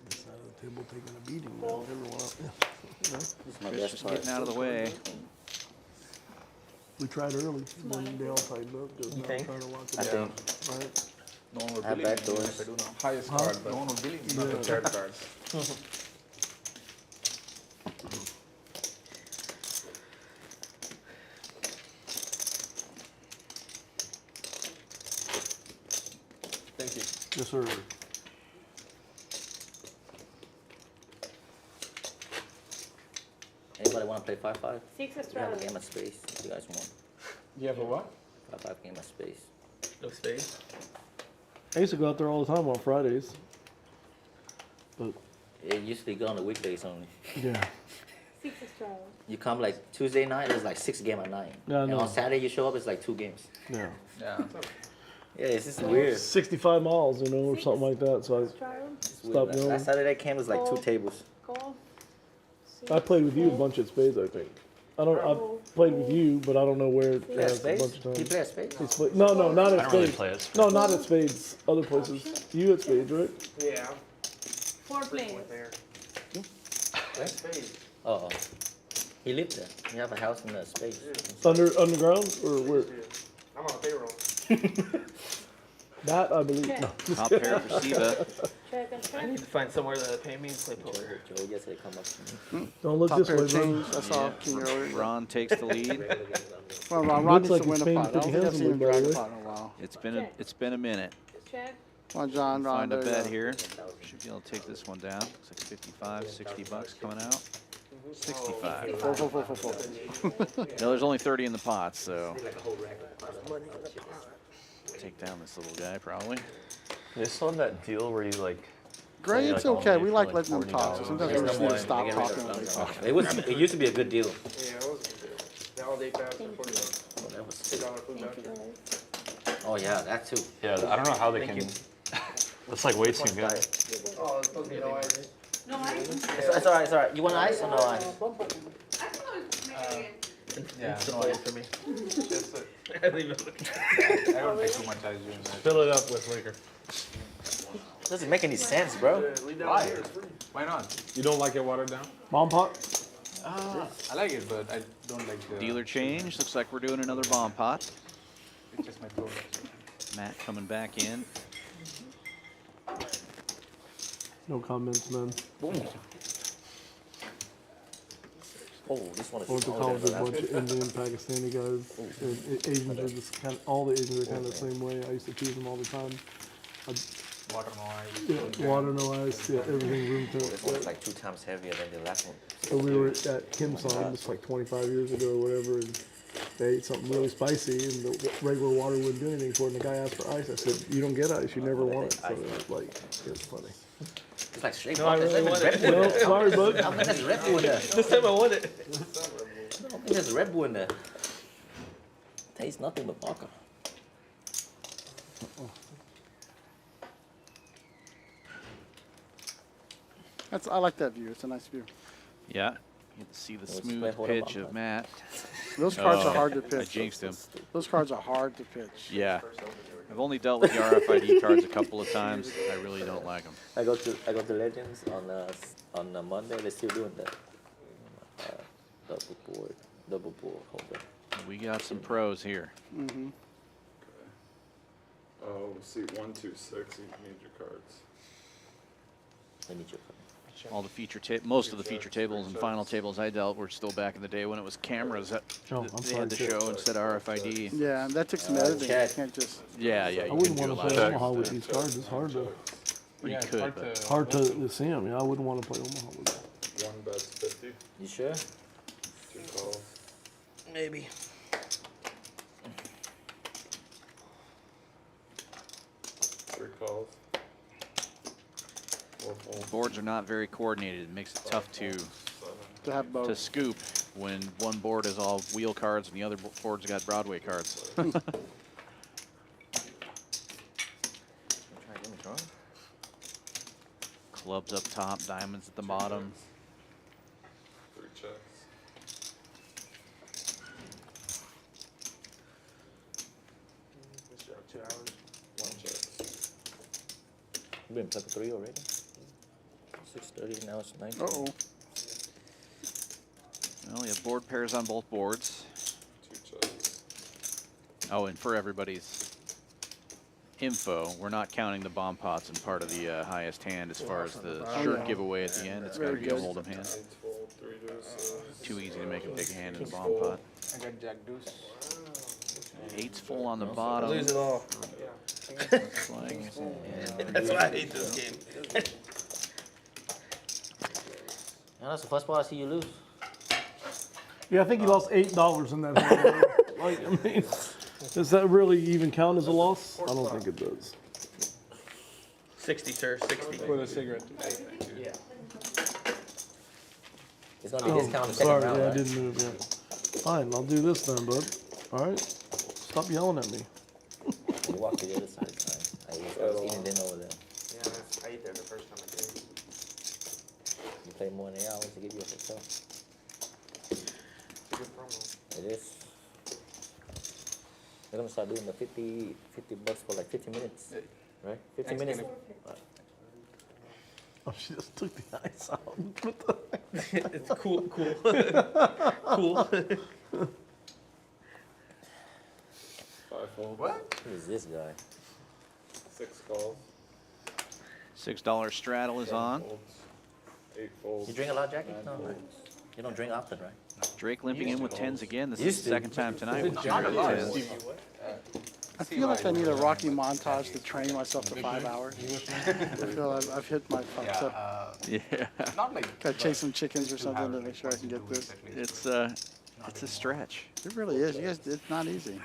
This side of the table taking a beating now. Everyone else. This is my Chris best just part. getting out of the way. We tried early. Then they all tightened up. Just now think? trying to lock it I down. think. Right? No one would I have believe back me even doors. if I do now. Highest card, but No one would believe me. not the third card. Thank you. Yes, sir. Anybody want to play 5-5? 6 We have a Australian. game of space if you guys want. You have a what? 5-5 game of space. No space. I used to go out there all the time on Fridays. But It usually go on the weekdays only. yeah, 6 Australian. You come like Tuesday night, there's like 6 games at night. Yeah, I And know. on Saturday you show up, it's like 2 games. yeah. Yeah. Yeah, it's just weird. 65 miles, you know, or something like that. So Australian. It's Stop weird. going. Last Saturday camp was like 2 tables. Call. I played with you a bunch at Spades, I think. I played with you, but I don't know where it Play at has a Spades? bunch of You times. play at Spades? It's play- No, not I at don't really Spades. play it. No, not at Spades. Other places. You at Spades, right? Yeah, 4 players. frequent there. Where? Spade. Oh. He lived there. You have a house in the Spades. Underground or where? I'm on the payroll. That I believe. Okay. No. Top pair for Siva. Check and I check. need to find somewhere to pay me to play poker. Joe yesterday come up to me. Don't look Top this pair way, bro. change. That's all. King earlier. Ron takes the lead. Well, Ron Looks needs like to win he's a paying pot. I don't think I've 50 seen him hands drag by a the pot in a while. It's been a minute. Check. Come on, John. Ron, Find a there you bet go. here. Should be able to take this one down. Looks like 55, 60 bucks coming out. 65. Four. No, there's only 30 in the pot, so take down this little guy probably. They still have that deal where you like Grades like, okay. only We like for, letting them talk. So sometimes we just need to stop Get rid talking. of when they them. talk. It used to be a good deal. Yeah, it was a good deal. The holiday pass for $40. Oh, that was $2 food voucher. Oh yeah, that too. Yeah, I don't know how they Thank can. you. That's like way too good. Oh, it's supposed to be no ice. No ice? It's alright, it's alright. You want ice or no ice? Yeah, no ice for me. Just a, I leave it. I don't take too much ice during that. Fill it up with liquor. Doesn't make any sense, bro. leave that Why? here, it's free. Why not? You don't like it watered down? Bomb pot? I like it, but I don't like the Dealer change. Looks like we're doing another bomb pot. It's just my throat. Matt coming back in. No comments, man. Boom. Oh, this one is I went to smaller college with than a the bunch last of Indian, Pakistani guys. And Asians are just kind of, all the Asians are kind of the same way. I used to choose them all the time. Water, no ice. Yeah, water, no ice, yeah, everything room This one temperature. is like 2 times heavier than the last one. So we were at Kim Sam, just like 25 years ago or whatever, and they ate something really spicy, and the regular water wouldn't do anything for it. And the guy asked for ice. I said, "You don't get ice. You never want it." So it was like, it's funny. It's like straight No, I vodka. really There's want Red it. Bull in Well, there. sorry, bud. I mean, there's Red Bull in there. This time I want it. I mean, there's Red Bull in there. Tastes nothing but vodka. I like that view. It's a nice view. Yeah. You get to see the Let's smooth play Holdem pitch on of that. Matt. Those cards Oh, are hard to I pitch. jinxed him. Those cards are hard to pitch. Yeah. I've only dealt with the RFID cards a couple of times. I really don't like them. I go to Legends on Monday. They're still doing that. Double board holder. We got some pros here. Mm-hmm. Oh, seat 126. You need your cards. I need your All the most of the feature tables and final tables I dealt were still back in the day when it was cameras that they had to show instead of RFID. Yeah, and that takes some editing. You check. can't just. Yeah, I you wouldn't can do a want to lot play of Omaha with these cards. It's hard to, Well, you Yeah, it's could, hard but to- hard to see them. Yeah, I wouldn't want to play Omaha with them. 1 bet's 50. You sure? 2 calls. Maybe. 3 calls. 4 folds. boards are not very coordinated. It makes it tough to have both. scoop when one board is all wheel cards and the other board's got Broadway cards. Try again, draw. Clubs up top, diamonds at the bottom. 3 checks. It's about 2 hours. 1 checks. You've been playing 3 already. 6:30. Now it's 9. Uh-oh. Well, we have board pairs on both boards. 2 checks. Oh, and for everybody's info, we're not counting the bomb pots in part of the highest hand as far as the shirt yeah. giveaway at the end. It's got to Very be a good. Holdem hand. 8 fold, 3 deuces. Too easy to make a big hand in a bomb pot. I got Jack Deuce. Eight's full on the bottom. Lose it all. Looks like. That's why I hate this game. Yeah, that's the first ball I see you lose. Yeah, I think he lost $8 in that hand. Like, I mean, does that really even count as a loss? I don't think it does. 60, sir. 60. With a cigarette. Yeah. It's gonna be Oh, discounted second sorry, round, yeah, I right? didn't move yet. Fine, I'll do this then, bud. All right, stop yelling at me. You walk to the other side. I was eating dinner over there. Yeah, I ate there the first time I came. You pay more than 8 hours to give you a hotel. It's a good promo. It is. They're gonna start doing the 50 bucks for like 50 minutes, right? 50 minutes. Oh, she just took the ice out. What the? It's cool. Cool. 5 fold. What? Who is this guy? 6 calls. $6 straddle is 7 on. folds, 8 folds. You drink a lot, Jackie? 9 No, right? folds. You don't drink often, right? Drake limping in with tens again. This is Used the to. second time tonight with Not a zero lot. tens. I feel like I need a Rocky montage to train myself to 5 hours. I feel I've hit my fucks up. Yeah, Not like. Gotta chase some chickens or something to make sure I can get this. it's a stretch. It really is. You guys, it's not easy.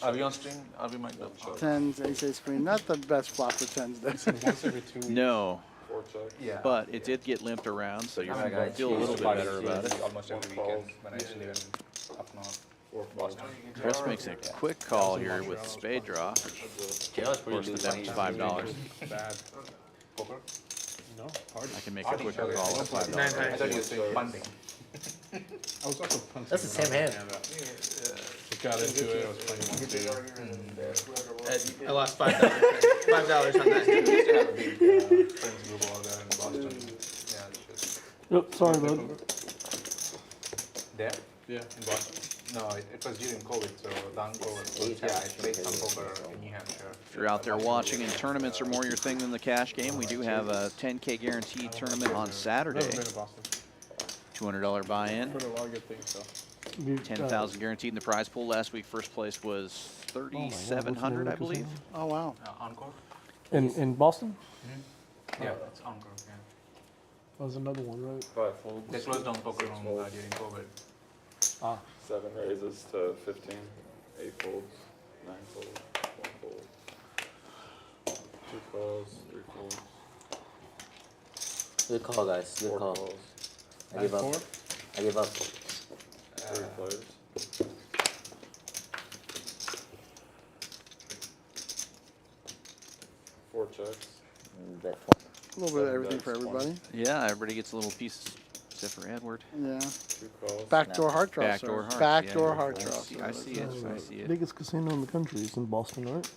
Are we on stream? Are we mic up? Tens, ace queen. Not the best flop for tens, though. Once every 2 weeks. No, 4 checks. Yeah. but it did get limped around, so you're Alright, going to guys, feel a little bit cheers. better about it. Almost every weekend when I used to live in up north. 4 5. Chris makes a quick call here with spade draw. Jail's Of pretty course, the loose. debt was $5. Bad. Poker? No, hard. I can make a quick call at $5. I thought you were saying punting. I was also punting. That's the when I same was hand. in Canada. Just got into it. I was playing one day. I lost $5. $5 on that. We used to have a big friends group over there in Boston. Yeah, just Yep, sorry, bud. there Yeah. in Boston. No, it was during COVID, so the uncle was, yeah, I played some poker in New Hampshire. If you're out there watching and tournaments are more your thing than the cash game, we do have a 10K guaranteed tournament on Saturday. Never been to Boston. $200 buy-in. Heard a lot of good things, so. 10,000 guaranteed in the prize pool. Last week, first place was 3,700, I believe. Oh, wow. Encore? In Boston? Yeah, it's Encore, yeah. That was another one, right? 5 folds. They closed down poker room during COVID. Ah. 7 raises to 15. 8 folds. 9 folds. 1 fold. 2 calls. 3 folds. Good call, guys. Good 4 call. calls. I give up. 4? I give up. 3 players. 4 checks. Bet A little bit of everything for everybody. Yeah, everybody gets a little piece, except for Edward. Yeah. 2 calls. Backdoor heart draw, Backdoor sir. heart. Backdoor yeah. heart I draw. see, I see it. I see it. Biggest casino in the country is in Boston, right?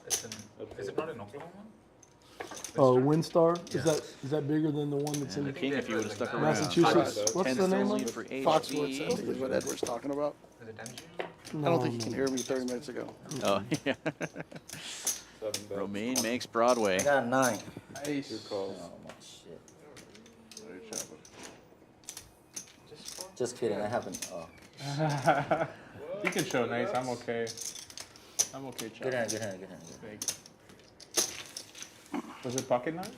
It's in, is it not in Oklahoma? Oh, Windstar? Is that bigger than the one that's And the in king, if you would have stuck around. Massachusetts? What's the name of it? For Foxwoods, I HB. think is what Edward's talking about. Is it Denver? I don't think he can hear me 30 minutes ago. Oh, yeah. 7 bets. Romaine makes Broadway. I got a 9. 2 calls. Oh my shit. Just kidding. I haven't. Oh. You can show nice. I'm okay. I'm okay, Chuck. Good hand. Good hand. Good hand. Thank you. Was it pocket nine?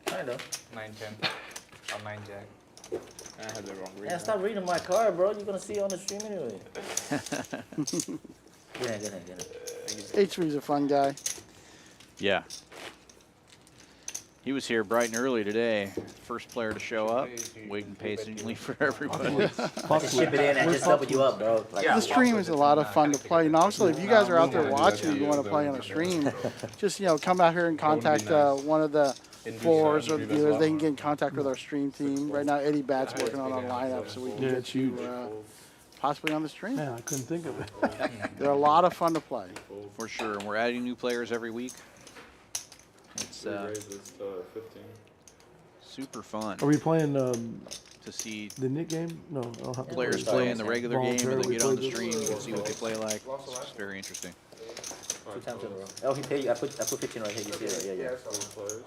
Kind of. 9-10 or 9 jack. I had the wrong read. Yeah, stop reading my card, bro. You're gonna see it on the stream anyway. Good hand. Good hand. Good hand. HV's a fun guy. Yeah. He was here bright and early today. First player to show up, waiting patiently for everybody. I can ship it in and just double you up, bro. Like, The stream is a lot of fun to play. And also, if you guys are out there watching and you want to play on a stream, just, come out here and contact one of the floors or the dealers. They can get in contact with our stream team. Right now, Eddie Bat's working on our lineup, so we can Yeah, get it's you possibly on the stream. Man, I couldn't think of it. They're a lot of fun to play. For sure. And we're adding new players every week. It's 3 raises to 15. super fun Are we playing to see the Nick game? No, I don't have to players Yeah, play in the regular game and then voluntarily get on play the this. stream. You can see what they play like. It's very interesting. 2 times in a row. Oh, he paid you. I put 15 right here. You see it, right? Yeah. 4 players.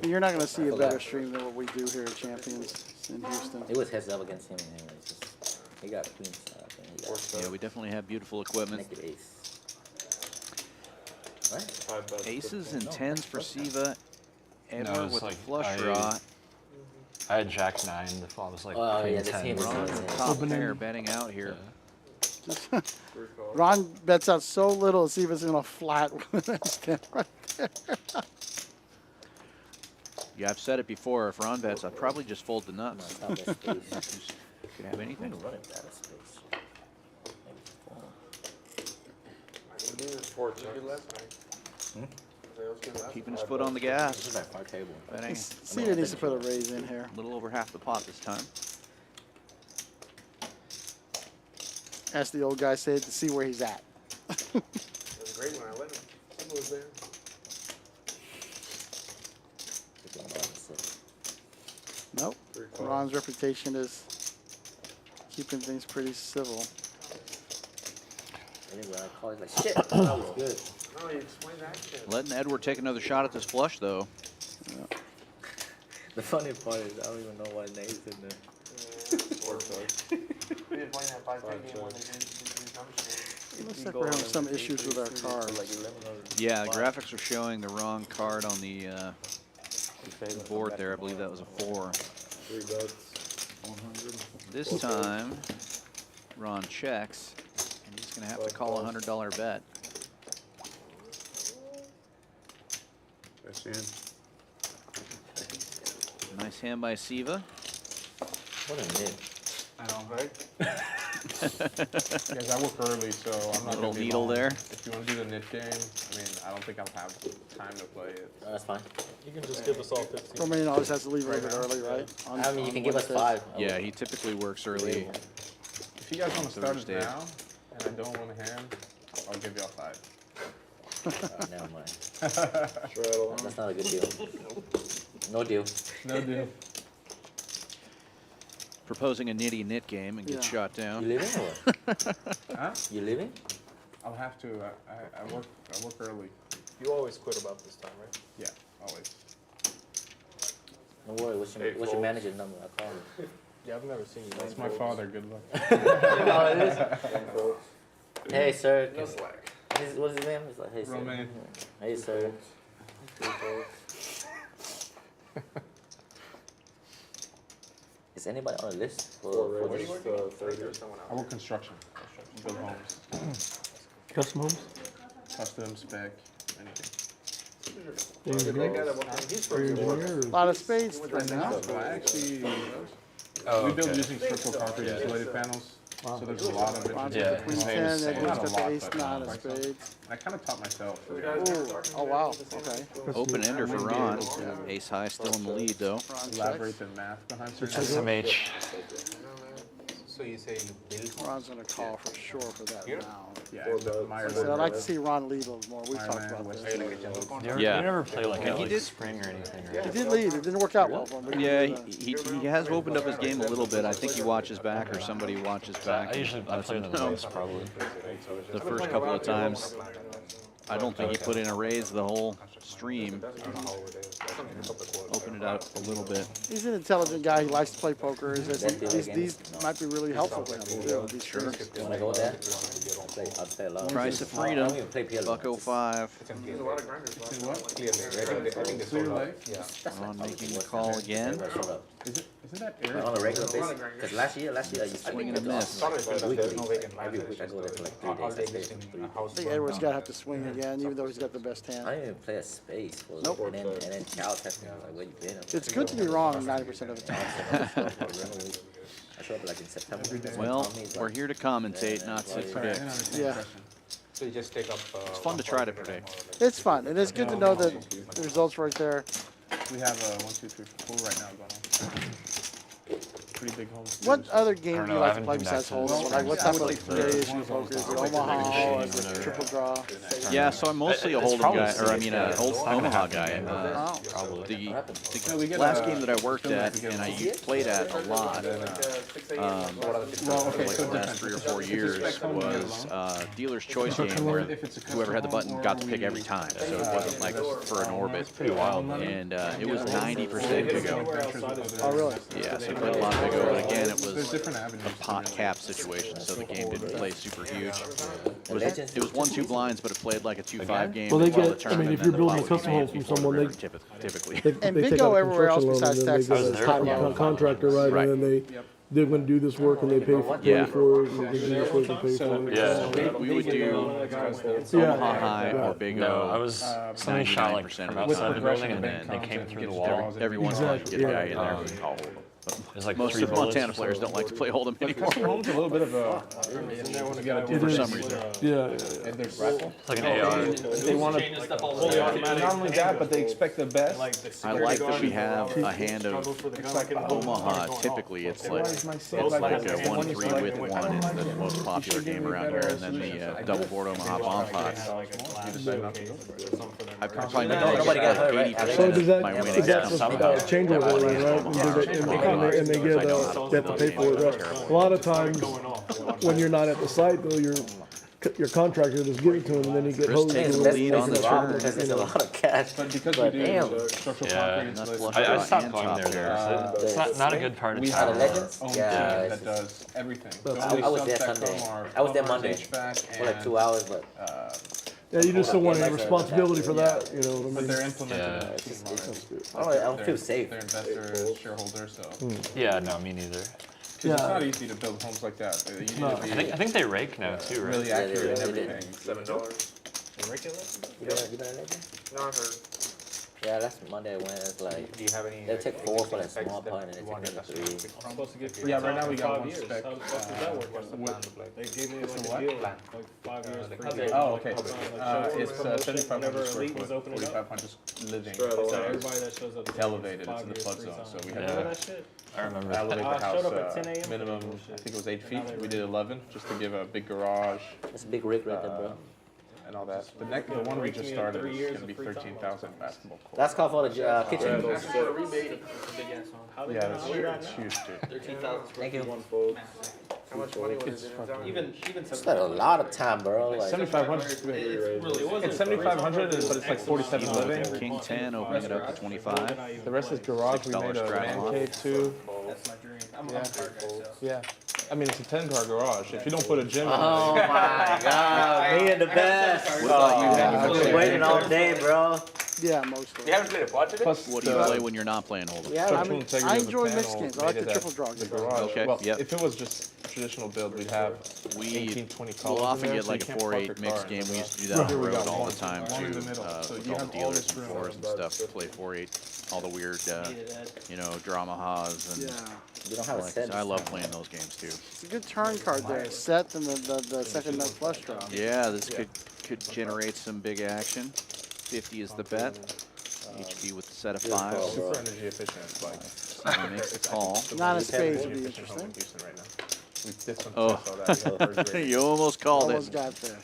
You're not going to see a better stream than what we do here at Champions in Houston. It was heads up against him anyway. Just, he got queen side. And he 4 got checks. Yeah, we definitely have beautiful equipment. naked ace. Right? 5 bets. Aces 15. and tens for Siva. Edward it's with a like flush draw. I had Jack 9. The flop was like Oh, queen yeah, that's 10. him. Ron, Yeah. top Opening. pair betting out here. 3 calls. Ron bets out so little to see if it's going to flat right there. Yeah, I've said it before. If Ron bets, I'd probably just fold the Come on, nuts. top that space. Could have anything. I'm gonna run it out of space. Maybe 4 checks. Keeping his foot on the gas. This is like our table. Betting Cedar needs to put a raise in here. a little over half the pot this time. As the old guy said, to see where he's at. It was great when I let him. Someone was there. Nope. 3 calls. Ron's reputation is keeping things pretty civil. Anyway, I call it like shit. That was good. No, you explain that shit. Letting Edward take another shot at this flush, though. The funny part is I don't even know why Nate's in there. 4 checks. We didn't play that 5-10 game when they did dumb shit. Looks like we're having some issues with our cards. Yeah, the graphics are showing the wrong card on the board there. I believe that was a 4. 3 bets. 100. This time, Ron checks, He's going to have to call a $100 bet. Best hand. Nice hand by Siva. What a nib. I know, right? Guys, I work early, so I'm not Little gonna be needle long. there. If you want to do the nip game, I mean, I don't think I'll have time to play it. That's fine. You can just give us all 15. Romain always has to leave a little bit early, right? I mean, you can give us 5. Yeah, he typically works early. If you guys want to start it Thursday. now, and I don't want a hand, I'll give y'all 5. Never mind. Straddle on. That's not a good deal. No deal. No deal. Proposing a nitty-nit game and get shot You down. leaving or what? Huh? You leaving? I'll have to. I work early. You always quit about this time, right? Yeah, always. Don't worry. What's your manager's number? I'll call him. Yeah, I've never seen you. That's my father. Good luck. Oh, it is? Hey, sir. No slack. What's his name? It's like, hey, sir. Romain. Hey, sir. Is anybody on the list for this? I work construction. Build homes. Custom homes? Custom, spec, anything. Engineer? Are you an engineer? A lot of spades right now. So I actually, Oh, we build okay. using structural concrete insulated panels. So there's a lot of Ron's it. got Yeah, the queen his name 10, is Sam. Edward's Not a got the lot, ace but 9 of myself. spades. I kind of taught myself. Ooh, oh wow, okay. Open ender for Ron. Ace high still in the lead though. Ron Elaborate checks. the math behind certain SMH. So you say you build? Ron's gonna call for sure for that Here? now. Yeah, So I'd like to see Ron lead a little more. We've talked about West this. Yeah. You never play like And a he like did- spring or anything, He right? did lead. It didn't work out well for him. But Yeah, did, he has opened up his game a little bit. I think he watches back or somebody watches back. I usually I play the most probably. The first couple of times, I don't think he put in a raise the whole stream. Open it up a little bit. He's an intelligent guy. He likes to play poker. These might be really helpful for him too. These Sure. streams. You wanna go with that? I'll play a lot. Price of I freedom, don't even play PL. $1.05. There's a lot of grinders. What? I think they Clear sold out. Lake? Yeah. Ron making the call again. Isn't that Like Eric? on a regular basis. Because last year I used to Swing and a go miss. like There's weekly. no vacant Every land. week I go there for like 3 All days. I day stay listing for 3 a days. house. I think Edward's got to have to swing again, even though he's got the best I hand. didn't even play a space. For Nope. And then Cal texted me like, where you been? I'm It's like, good to be wrong 90% of the time. I showed up like in September. Well, we're here to commentate, not to predict. Yeah. So you just take up. It's fun to try to predict. It's fun, and it's good to know that the results right there. We have 1, 2, 3, 4 right now going on. Pretty big home. What other game don't do you know, I like to haven't play been back besides to Holdem? this Like what time. type of variation of poker? Is it Omaha or is it triple draw? Yeah, so I'm mostly a It's Holdem probably guy, or I safe, mean yeah. a It's not gonna Omaha happen guy. again. Wow. Probably. The last game that I worked at and I played at a lot for like the last 3 or 4 years was dealer's choice game where whoever had the button got to pick every time. So it wasn't like for an orbit. Pretty wild. And it was 90% big O. Oh, really? Yeah, so we played a lot of big O, but again, it There's was different a avenues. pot cap situation, so the game didn't play super huge. Legends. It was 1-2 blinds, but it played like a 2-5 game. Well, they until the get- I mean, tournament, if then you're the building pot a would be custom made home from before someone, river, they- typically. And they big take go out a everywhere else construction loan, besides and then they Texas. get is a top level. contractor, right? Right. And then they're going to do this work, and they pay for, Yeah. for it, and they do this work and pay for it. Yeah. We would do Omaha High or Big No, I O. was somebody shot like 99% from of the outside the time, building and and then then they came through the wall. every once in a while you get a guy in there Um, who can call Holdem. There's like Most 3 of the bullets. Montana players don't like to play Holdem anymore. Home's a little bit of a. For some reason. Yeah. And there's raffle. It's like an AR. They want to not only that, but they expect the best. I like that we have a hand of Omaha. Typically, it's like a 1-3 with 1 is the most popular game around here, and then the double board Omaha bomb pots. I probably make Nobody got hurt, right? 80% So does of that, my is winnings that come just from change order, right? And they get, they have to pay for it, right? A lot of times, when you're not at the site, though, your contractor just give it to him, and then you get Chris hosed. takes with the it. lead on the turn. Because there's a lot of cash. But because But we do damn. structural Yeah. concrete insulated. I Draw stopped and going top there pair. though. It's not a good part of We town. have Legends? our own Yeah, team it's that does everything. I was there Sunday. I was there Monday for like 2 hours, but Yeah, you just don't want any Like a- responsibility for that, you know what I But mean? they're implemented Yeah. in the team already. I don't feel safe. They're investors, shareholders, so. Yeah, no, me neither. Because it's not easy to build homes like that. You need to be I think they rake now too, right? really accurate and everything. $7. You been at Legend? No, I heard. Yeah, that's Monday when it's like, Do you have any? they'll take 4 for that specs small that part and they you take want another us to 3. I'm supposed to get free Yeah, time right now we for got 5 one years. spec. How the fuck does that work? What's the plan look like? They gave me It's like a a what? deal, Plan. like 5 years like free. how they- Oh, okay. Like It's promotion, 7,500 whenever square Elite was foot, opening up. 4,500 living. So everybody that shows up, It's elevated. It's 5 in the years flood free zone, time. so we Yeah. had Remember to that shit? I remember. elevate the I showed house up at 10 a.m. for minimum. that I bullshit. think it was 8 And feet. now they We did 11 just to give a big garage That's a big rig right there, bro. and all that. The one we just started is going to be 13,000 basketball court. That's called for the kitchen. How they Yeah, gonna that's honor huge. that It's now? huge, dude. 13,000 Thank you. How much money was it in town? Even It's not a lot of time, bro. Like, 7,500. It's 7,500, but it's like 47 living. King 10, opening it up to 25. The rest is garage. We made a $6 man off. cave too. That's my dream. I'm Yeah. a car guy, so. Yeah. I mean, it's a 10-car garage. If you don't put a gym in oh it, my God, me and the best. What about you, Henry? I've been waiting all day, bro. Yeah, mostly. You haven't played a quad today? plus What do you play when you're not playing Holdem? Yeah, I structural mean, integrity I of the enjoy mixed panel games. I like made the it triple that draw the games. garage. Okay, Well, yep. if it was just a traditional build, we'd have We 18, 20 colors will in often there, get so like you a can't park 4-8 your car mixed in game. the We garage. used to do that on the Here we road got all one. the time One in the too, middle. So with you all have the all dealers this and room floors and stuff. Play 4-8, all the weird, drama ha's and. Yeah. You don't have a set. I love playing those games too. It's a good turn card there. Set and the second nut flush draw. Yeah, this could generate some big action. 50 is the bet. HP with the set of 5. Super energy efficient. Like, Somebody makes the call. Not a spades would energy be efficient home in interesting. Houston right now. We did some Oh. tests on that. We got first rate, You almost called Almost it. got there.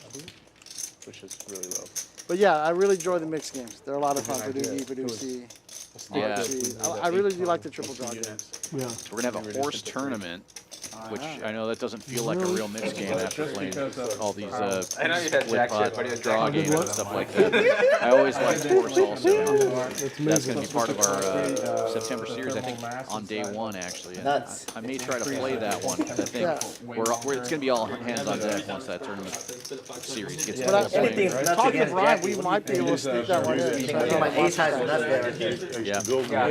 which is really low. But yeah, I really enjoy the mixed games. They're a lot of fun. Good idea. Paducci, Yeah. Paducci. I really do like the triple draw games. Yeah. We're going to have a horse tournament, which I know that doesn't feel like a real mixed game after playing all these I know you had split jack pot shit, but he has draw jack games shit. and stuff like that. I always liked horse also. That's going to be part of our September series, I think, on day 1 actually. And Nuts. I may try to play that one because I think it's going to be all hands on deck once that tournament series gets But full swing. Anything's nuts talking to against Brian, Jackie. we might be able to sneak that one in. I think my ace has nuts there. Yeah,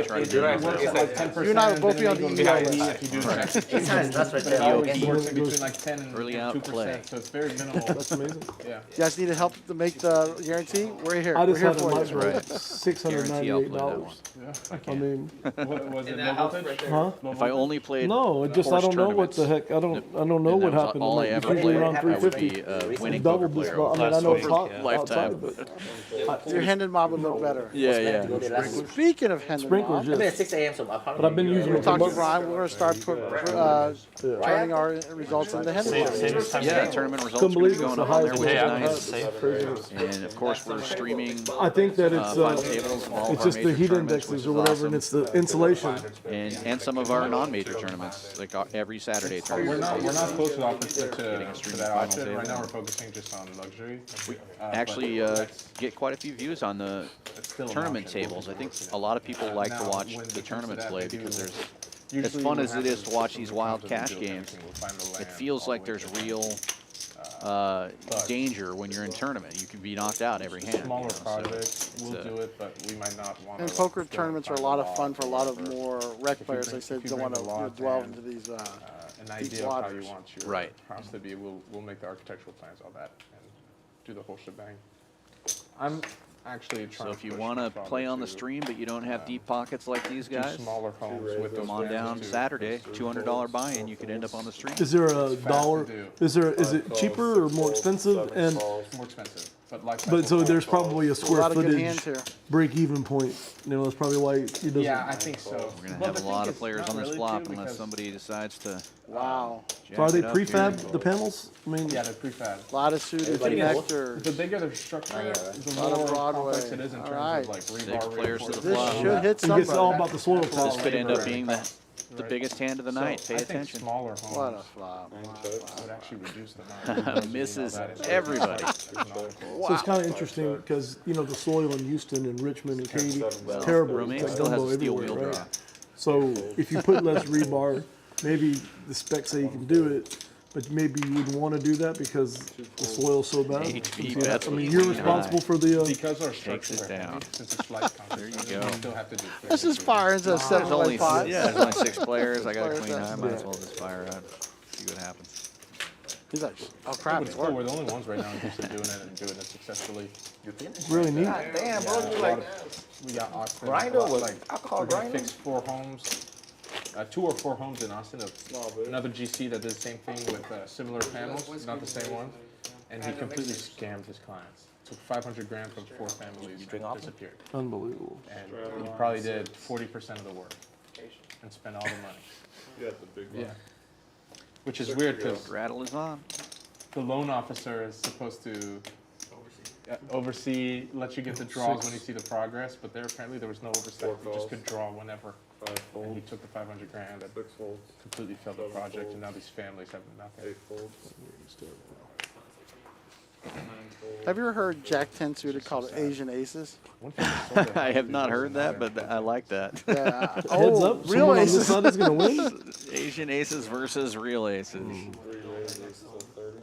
try to do that. You and I will both be on the EL list. If you do that, Ace has nuts right there. EOP. Against- works in between like 10 and Early out 2%, play. so it's very minimal. That's amazing. Yeah. You guys need help to make the guarantee? We're here. I We're just here had a for light you. bill, right. $698. I mean, What was it? that house right there. huh? If I only played No, it just I horse don't know what the tournaments, heck. I don't know and what that was happened. all I Like, ever usually played, around I would 350. be a winning Double poker this. player. I mean, I know it's hot Lifetime. outside, but Your Hendon mob would look better. Yeah, yeah. Speaking of Hendon Sprinklers, mob, I've been at 6 a.m. so I probably. But I've been using we're it for talking to months. Brian. We're going to start turning our results into Hendon mob. Yeah, tournament results Couldn't are believe going it's the on there, highest which one. is Yeah, nice. And of course, we're streaming I think that it's final tables of all of it's our just the major heat tournaments, which indexes is or whatever, awesome. and it's the insulation. And some of our non-major tournaments, like every Saturday We're tournament. not close to offer to streaming that final option. table. Right now we're focusing just on luxury. Actually get quite a few views on the tournament tables. I think a lot of people like to watch the tournament play because there's, as fun as it is to watch these wild cash games, it feels like there's real danger when you're in tournament. You can be knocked out every hand. Smaller So projects, it's we'll do it, but we might not want to. And poker tournaments are a lot of fun for a lot of more rec players. They said don't want to dwell into these an deep idea of how you waters. want your Right. house to be. We'll make the architectural plans, all that, and do the whole shebang. I'm actually trying. So if you want to play on the stream, but you don't have deep pockets like these do guys, smaller homes with those come on down brands too. Saturday, $200 buy-in, you could end up on the stream. Is there a dollar? to do. Is it cheaper or more expensive? And It's more expensive, but so there's probably a A square lot of good footage hands here. break-even point. You know, that's probably why he doesn't. Yeah, I think so. We're going to have a lot of players on this flop unless somebody decides to Wow. jack So are they it up here. prefab the panels? I mean, Yeah, they're prefab. A lot of suited Everybody connectors. The bigger the structure, the lot of more Broadway. complex it is in All terms right. of like 6 rebar players to the This flop. should hit it gets all somebody. about the soil This quality. could end up being the biggest hand of the night. Pay I think attention. smaller homes What a flop. would actually reduce the amount. Misses everybody. So it's kind of interesting because you know the soil in Houston and Richmond and Katy is terrible. Romaine It's like still has gumbo a steel everywhere, wheel right? draw. So if you put less rebar, maybe the specs say you can do it, but maybe you wouldn't want to do that because the soil's so bad. HP Yeah, bets I mean, with you're queen responsible for the. Because our Takes structures it are down. heavy, since it's flight There you concentrated, go. we still have to do This is fire into a There's only 7.5. there's only 6 players. I got a Players queen left. high. Might as well just fire out. See what happens. He's like, oh Yeah, crap, but it it's cool. We're worked. the only ones right now in Houston doing it and doing it successfully. Really neat. Damn, bro, Yeah, you a like lot of- we got Austin. Grinder a lot, with like alcohol we're gonna grinder? fix 4 homes, 2 or 4 homes in Austin. Another GC that did the same thing with similar panels, not the same one, and he completely scammed his clients. Took 500 grand from 4 families and disappeared. Unbelievable. And he probably did 40% of the work and spent all the money. You got the big one. Yeah. Which is weird because Rattle is on. the loan officer is supposed to oversee, let you get the draws when you see the progress, but apparently there was no oversight. You just could draw whenever. 5 And folds. he took the 500 grand and 6 folds. completely failed the project, and now these families have nothing. 8 folds. 9 folds. Have you ever heard Jack 10 suited called Asian Aces? I have not heard that, but I like that. Yeah. Heads Oh, up, real someone on this aces. side is gonna win. Asian aces versus real aces. 3 raised aces of 30.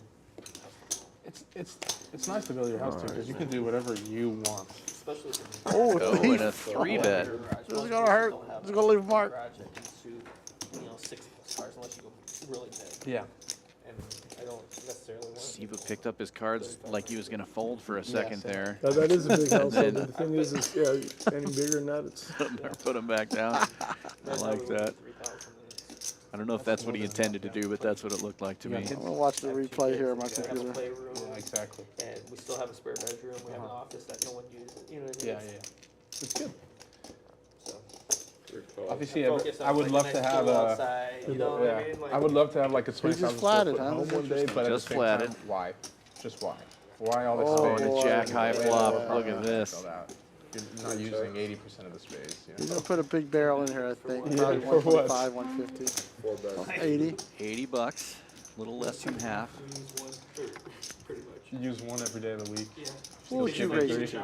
It's nice to build your house too, because you can do whatever you want. Oh, Oh, and a 3-bet. this is gonna hurt. This is gonna leave a mark. You know, 6 cars unless you go really big. Yeah. And I don't necessarily want to. Steve picked up his cards like he was going to fold for a second there. That is a big house. though, then- but the thing is, yeah, any bigger than that, it's. Put him back down. I like that. I don't know if that's what he intended to do, but that's what it looked like to me. I'm gonna watch the replay here on my We have a computer. playroom. Yeah, exactly. And we still have a spare bedroom. We have an office that no one uses. You know what I mean? Yeah, yeah. It's good. So, Good call. Obviously, focus on, I would like, a love nice to have pool a. outside, you know what I mean? Like, I would love to have like a just 20,000 flatted, square huh? foot home That's one day, but at Just the same flatted. time, why? Just why? Why all this Oh, Oh, and space? a jack high flop. Look at this. Filled out. You're not using 80% of the space. You He's know? gonna put a big barrel in here, I think. Yeah, Probably for what? 125, 150, 4 bets. 80. $80, a little less than half. pretty much. You use one every day of the week. Yeah. What would you rate it?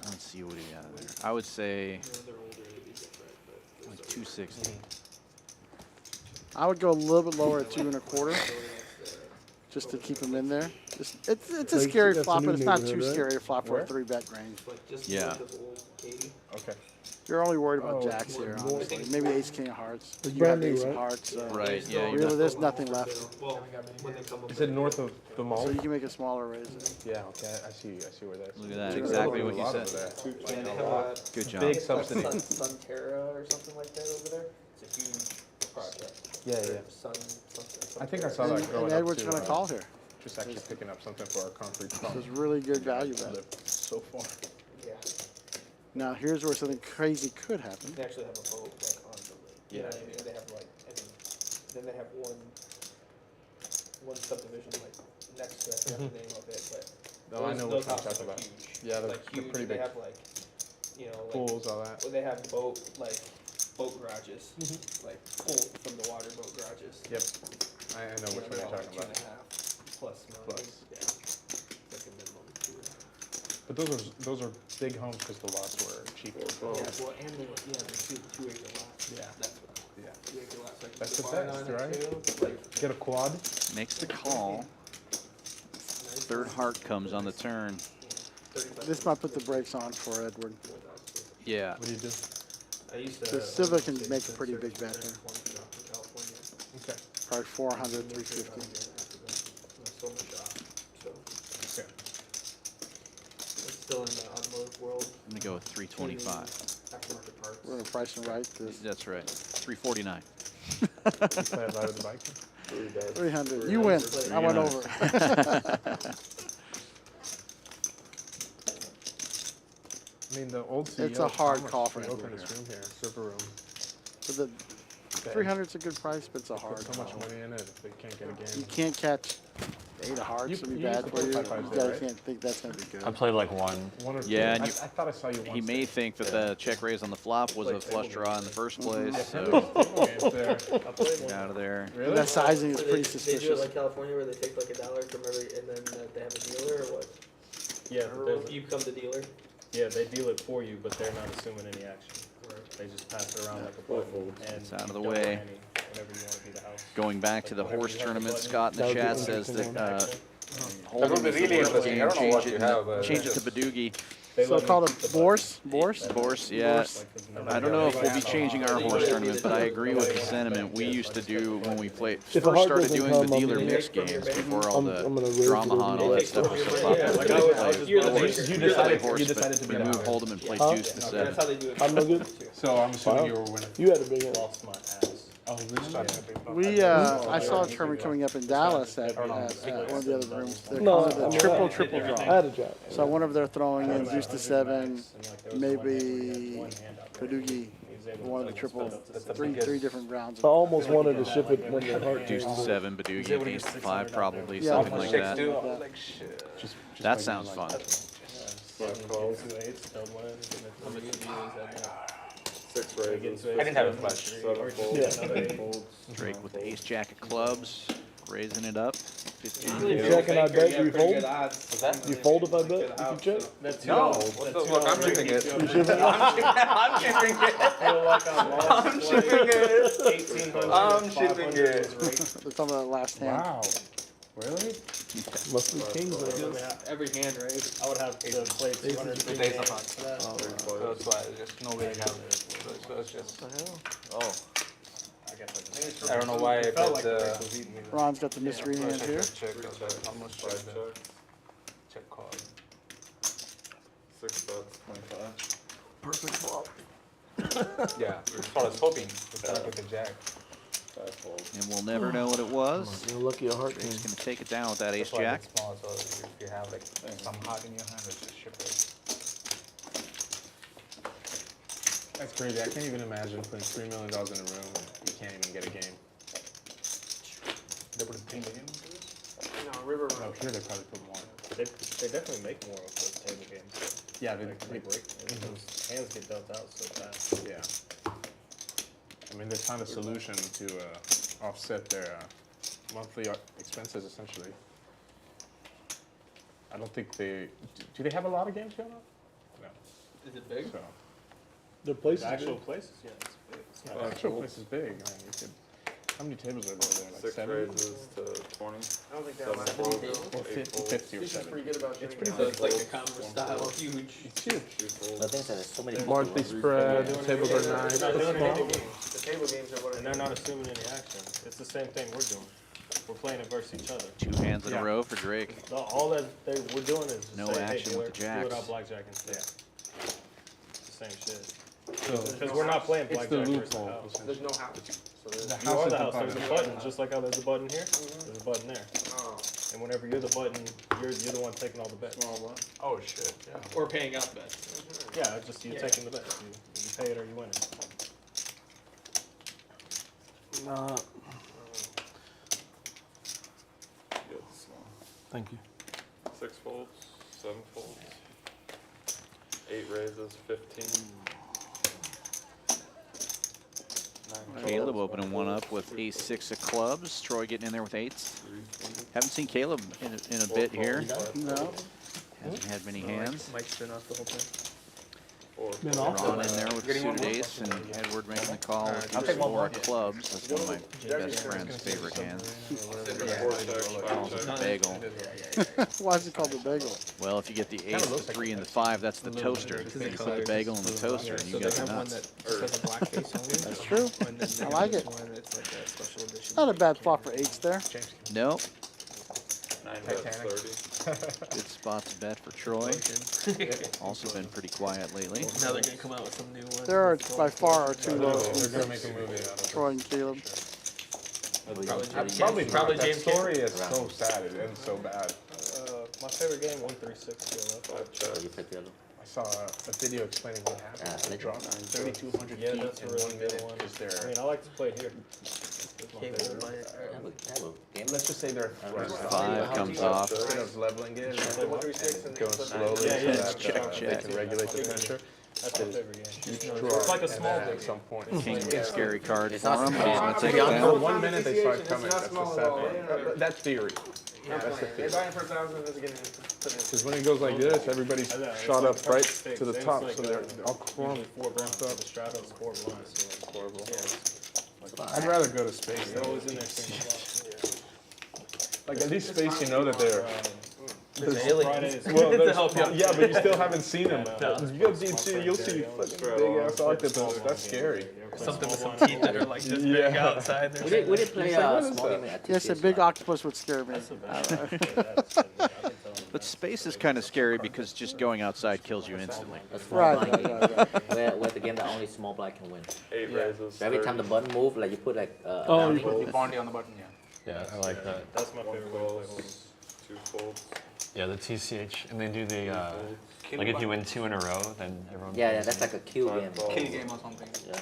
Let's see what he got there. I would say like 260. I would go a little bit lower at 2 1/4, just to keep him in there. It's a Like, scary that's a flop, new but it's not too neighborhood, right? scary to flop for a Where? 3-bet range. Like just Yeah. north of Old Katy. Okay. You're only worried about Oh, jacks here, more- honestly. Maybe ace, king of hearts. It's You brand have new, ace of right? hearts. So Right, yeah. you really, there's nothing left. Well, when they come up. Is it north of the mall? So you can make a smaller raise. Yeah. Okay. I see where that is. Look at that, There's exactly a what you lot said. over there. And they have a Good job. Big subsidy. Sunterra or something like that over there. It's a huge project. Yeah, yeah. I think I saw And, that growing and up Edward's too, gonna call here. Just actually picking up something for our concrete pump. There's really good value bet. Lived so far. Yeah. Now here's where something crazy could happen. They actually have a boat like on the lake. You know what I mean? They have like, and then they have one subdivision like next to it. I forgot the name of it, but No, I know those what you're houses talking are about. huge. Yeah, they're, Like they're huge. pretty They big. have like, you know, like Pools, all that. well, they have boat garages, like pulled from the water boat garages. Yep. I know which one you're talking about. 2.5 plus million. Plus. Yeah. Like a minimum 2.5. But those are big homes because the lots were cheaper. Yeah, well, and the 2 acre lots. Yeah. That's what. Yeah. 2 acre lots. Like That's the barn best, on it right? too, like, Get a quad. Makes the call. Third heart comes on the turn. This might put the brakes on for Edward. Yeah. What do you do? I used to. The Silva can make a pretty big bet here. Okay. Probably 400, 350. Okay. It's still in the automotive world. I'm going to go with 325. Aftermarket parts. We're gonna price and right this. That's right. 349. You play a lot of the bike. 3 bets. 300. You win. I went over. I mean, the old CEO. It's a hard Thomas call for reopened Edward his here. room here, server room. But the 300's a good price, but it's a They hard put so much call. money in it if they can't get a game. You can't catch 8 of hearts. You- It'll be you bad used to for play you. You 5-5s there, gotta right? can't think that's gonna be I good. played like one. One or two. Yeah, and I you- thought I saw you once. He may think that the check raise on the flop was a flush draw in the first place, so games there. get out of there. Really? That sizing is Or pretty They do it suspicious. like California where they take like $1 from every, and then they have a dealer or what? Yeah, Or you become the dealer? yeah, they deal it for you, but they're not assuming any action. Right. They just pass it around like a button. And It's out of the double way. ante whenever you want to be the house. Going back to the horse tournament, Scott in the chat says that That Holdem would be is the really worst interesting. I game. don't know what you have, but Change it to Badoogie. So called a Bourse? Bourse, yeah. I don't know if we'll be changing our horse tournament, but I agree with the sentiment. We used to do when we played, If a first heart started doesn't doing come, the I'm dealer gonna- mix games before all I'm the gonna raise drama it and over all that here. stuff was so popular. Yeah, like We I would was play just- we would you play decided- horse, you but decided to we be moved the Holdem and played Huh? deuce to That's seven. how they do it. I'm no good. So I'm assuming Wow. you were winning. You had a big hand. Lost my ass. Oh, really? We, I saw a tournament coming up in Dallas at one of the other rooms. They're No, calling it I the mean, triple I draw. had a jack. So I wonder if they're throwing in deuce to seven, maybe Badoogie, one of the triple, three different rounds. I almost wanted to ship it when the heart Deuce to seven, Badoogie, ace to five, probably, Yeah, something like that. like shit. That sounds fun. Six raises. I didn't have a flush. 7 folds. Yeah. 8 folds. Drake with the ace jack of clubs, raising it up. 15. You check and I bet you fold. What's that? You fold if I bet if you check. That's No. What the fuck? I'm shipping it. You ship it? I'm shipping it. I'm shipping it. 1,800. I'm shipping it. They're talking about last hand. Wow. Really? Must be kings, I guess. Every hand raise. I would have to play 200 With ace of hearts. So that's why it's just nobody has it. So it's just. Oh, I don't know why I It bet felt like the. Drake was eating me. Ron's got the mystery hand here. Check. How much check? Check call. 6 bets, 25. Perfect flop. Yeah, that's what I was hoping. It's kind of like a jack. 5 folds. And we'll never know what it was. You're lucky a heart Drake's came. gonna take it down with that ace That's why jack. it's small. So if you have like some heart in your hand, it's just ship it. That's crazy. I can't even imagine putting $3 million in a room and you can't even get a game. They put $3 million into it? No, River Oh, here they probably put more. They definitely make more of those table games. Yeah, they Like, break. Those hands get dealt out so fast. Yeah. I mean, they found a solution to offset their monthly expenses, essentially. I don't think they... Do they have a lot of games going on? No. Is it big? So, The place The is actual big. places, yeah, it's big. It's not the actual place is big. I mean, you could... How many tables are there? Like 6 7? raises to 20. I don't think they 7 have folds. Or 8 folds. 50 or He's just 70. pretty good about It's doing pretty that. So big. it's like a commerce style, huge. It's huge. 2 folds. the thing is that there's so many people. Monthly spread, tables are They're nice. not doing anything. The table games are what And they're not assuming any action. It's the same thing we're doing. We're playing it versus each other. 2 hands in a row for Drake. All that we're doing is just No say, action hey, with the dealer, do it jacks. out blackjack instead. It's the same shit. So, Because we're not playing it's the blackjack versus the loophole. house. There's no house. So there's, The You are house is the the house. There's a button. button, just like how there's a button here. There's a button there. oh, And whenever you're the button, you're the one taking all the bets. Oh shit. Yeah. Or paying out bets. Yeah, it's just you taking the bets. You pay it or you win it. Nah, Good, small. thank you. 6 folds, 7 folds. 8 raises, 15. 9 Caleb folds, opening 1 one fold, up with 2 ace folds, 6 of clubs. Troy getting in there with 8s. 3 folds, Haven't seen Caleb in a 4 bit folds, here. 5 No. folds, Hasn't had many hands. Mike's been off the whole time. 4 Been folds. off? Ron in there with the suited ace, and Edward making the call with deuce 4 of clubs. That's one of my best friend's favorite hands. 4 checks, 5 Calls it checks. the bagel. Why is it called the bagel? Well, if you get the ace, the 3, and the 5, that's the toaster. You put the bagel in the toaster, and you get the nuts. That's true. I like it. Not a bad flop for 8s there. Nope. 9 bets, 30. Good spot to bet for Troy. Also been pretty quiet lately. Now they're gonna come out with some new ones. There are by far our two lowest. They're gonna make a movie out of it. Troy and Caleb. Probably That James story is so sad. It ends so bad. My favorite game, 136 PLF. 5 checks. I saw a video explaining what happened. They dropped 3,200 Yeah, feet that's a in really 1 good minute one. because I they're... mean, I like to play here. It's my favorite. Let's just say they're... 5 comes off. Instead of leveling it, play 136 and going then slowly Yeah, yeah, so that check, they check. can regulate the pressure. That's my favorite game. Draw, It's like a and small then game. at some point. King with a scary card for not him. He's small. gonna take it For down. 1 minute they start coming. That's the sad part. That's theory. They're playing. They're buying for 1,000. It's getting put in. Because when it goes like this, everybody's shot up right to the top, so they're all crumped up. The Stratos 4 blinds. So It's horrible. yeah, I'd rather go to space. they're always in there single block. Like at least space, you know that they're. There's aliens. Well, To there's, help you. yeah, but you still haven't seen them. You go deep sea, you'll see fucking big ass octopus. That's scary. Something with some teeth that are like this big outside. We did play It's like, what is small that? game at Yes, a TCS big live. octopus would scare me. But space is kind of scary because just going outside kills you instantly. A small Right, blind right, game. right. Where the game that only small blind can win. 8 raises. So every time the button move, like you put like Oh, bounty. you You bounty on the button, yeah. Yeah, I like that. That's my 1 favorite way to play Holdem. calls, 2 folds. Yeah, the TCH, and they do the like if you win 2 in a row, then everyone. Yeah, plays that's it. like a kill game. Kill game or something. Yeah.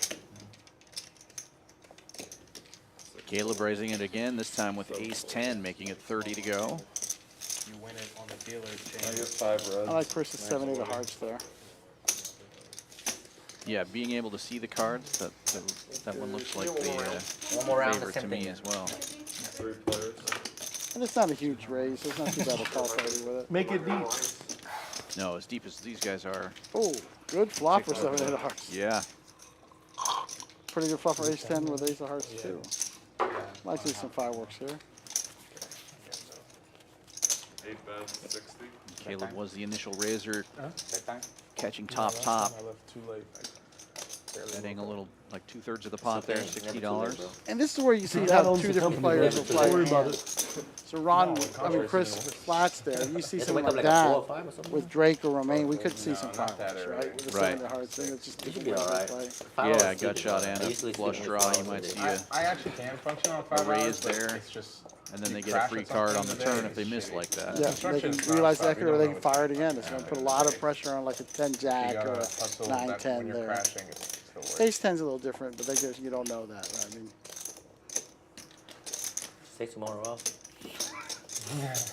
Caleb raising it again, this time with ace-10, making it 30 to go. You win it on the dealer's I chain. get 5 reds. I like Chris's 7-8 of hearts there. Yeah, being able to see the cards, that one looks like the One more round, the favorite to same me thing. as well. 3 players. And it's not a huge raise, so it's not too bad a call party with it. Make it deep. No, as deep as these guys are. Oh, good flop for 7-8 of hearts. Yeah. Pretty good flop for ace-10 with ace of hearts too. Might see some fireworks here. 8 bets, 60. Caleb was the initial raiser, That time. catching No, top last top. time I left too late. Betting a little, like 2/3 of the pot there, Never too late, $60. bro. And this is where you see Dad how owns two the different company, players bro. will Don't play. worry about hands. it. So Ron, Chris flats there. You see It's something wake up like like a 4 that or 5 or something. with Drake or Romaine, we could see No, some not that fireworks, early. right? With the Right. 7-8 of hearts, and it's just You should different be ways to alright. play. Yeah, gut shot and a flush draw, you might see I actually can function on 5 raise hours, but there, it's just. and then you they get a crash free at some card on point the in the turn day, if they it's miss shitty. like that. Yeah, they Construction's can realize nonstop. that You or don't they know can what's fire it again. It's gonna going to put a happen. lot of pressure on like a 10 You jack gotta or a hustle 9 that 10 when you're there. crashing. It's the worst. Ace 10's a little different, but you don't know that. Right? I mean, Take tomorrow off.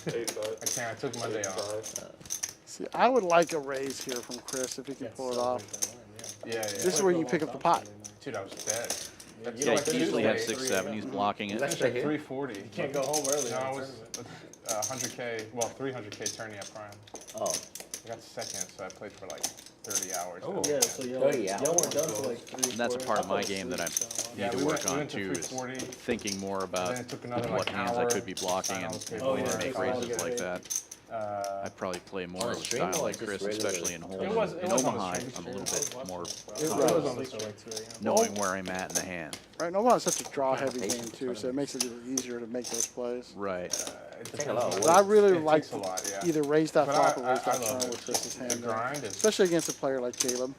8 bets. I took Monday off. 5. see, I would like a raise here from Chris if he can pull it off. Yeah. This is where you pick up the pot. Dude, I was dead. That's Yeah, like he usually has Tuesday. 6-7, he's blocking it. Let's Finished at play here. 340. You Can't go home early. No, on I the was tournament. 100K, well, 300K tourney at Prime. Oh, I got second, so I played for like 30 hours. Oh, yeah, so y'all 30 y'all hours. weren't done for like 3 And that's a part of my game that I Yeah, need to we work went on to too, is 340. thinking more And about then it took another what like hands I hour could be blocking to and sign to all the yeah, papers. make takes a while to raises get like paid. that. I'd probably play more On of a stream style or like just Chris, regular? especially in It Holdem. was In on the Omaha, stream. I'm a little bit more It was confident on the stream. knowing where I'm at in the hand. Right? No one's such a draw heavy game too, so it makes it a little easier to make those plays. Right. It Take a lot of depends. But I really It like takes a lot, yeah. either raise that But flop or I raise that love turn it. with Chris's The hand there. grind is Especially against a player like Caleb.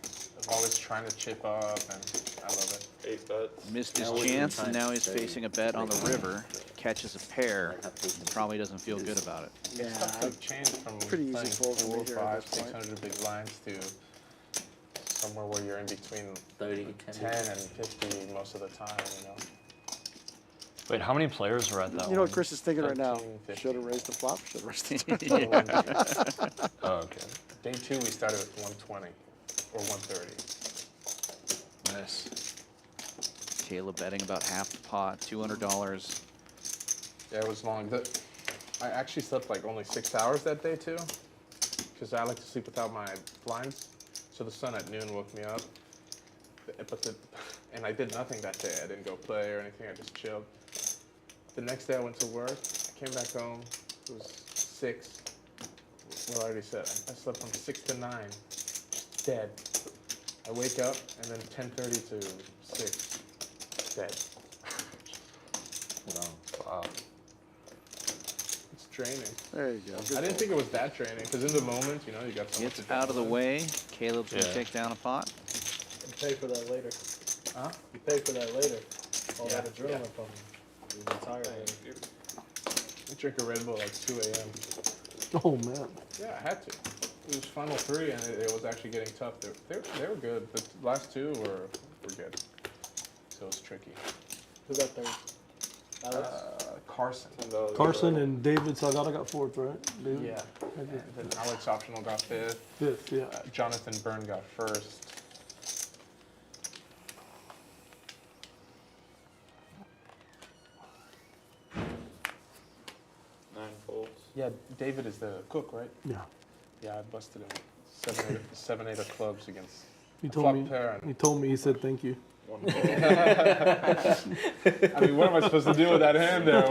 always trying to chip up, and I love it. 8 bets. Missed his Now we're chance, in and time. now he's facing a bet on the river. Catches a pair. Have patience. Probably doesn't feel good about it. Yeah, It's tough to change from pretty easy playing fold for me 4, here at 5, this point. 600 big blinds to somewhere where you're in between 30, 10 and 50 most of the time, you know. Wait, how many players were at that You know one? what Chris is thinking right now? 13, 15. Should have raised the flop, should have raised the turn. Oh, okay. Day 2 we started with 120 or 130. Nice. Caleb betting about half the pot, $200. Yeah, it was long. I actually slept like only 6 hours that day too, because I like to sleep without my blinds. So the sun at noon woke me up. And I did nothing that day. I didn't go play or anything. I just chilled. The next day I went to work. I came back home. It was 6. Well, I already said I slept from 6 to 9, dead. I wake up and then 10:30 to 6, dead. Wow. It's draining. There you go. Good I didn't fold. think it was that draining because in the moment, you know, you got so much Gets to out of the do. way. Caleb's going to Yeah. take down a pot. You pay for that later. Huh? You pay for that later. All Yeah, that adrenaline pumping. You retire later. I drink a Red Bull at 2 a.m. Oh man. Yeah, I had to. It was final 3, and it was actually getting tough. They were good. The last 2 were good. So it was tricky. Who got third? Alex? Carson. $10. Carson and David Salgado got 4th, right? David? Yeah. And then Alex Optional got 5th. 5th, yeah. Jonathan Byrne got 1st. Nine fold. Yeah, David is the cook, right? Yeah. Yeah, I busted him. 7-8 of clubs against. He a told flop me. pair and- He told me. He said thank you. I mean, what am I supposed to do with that hand there?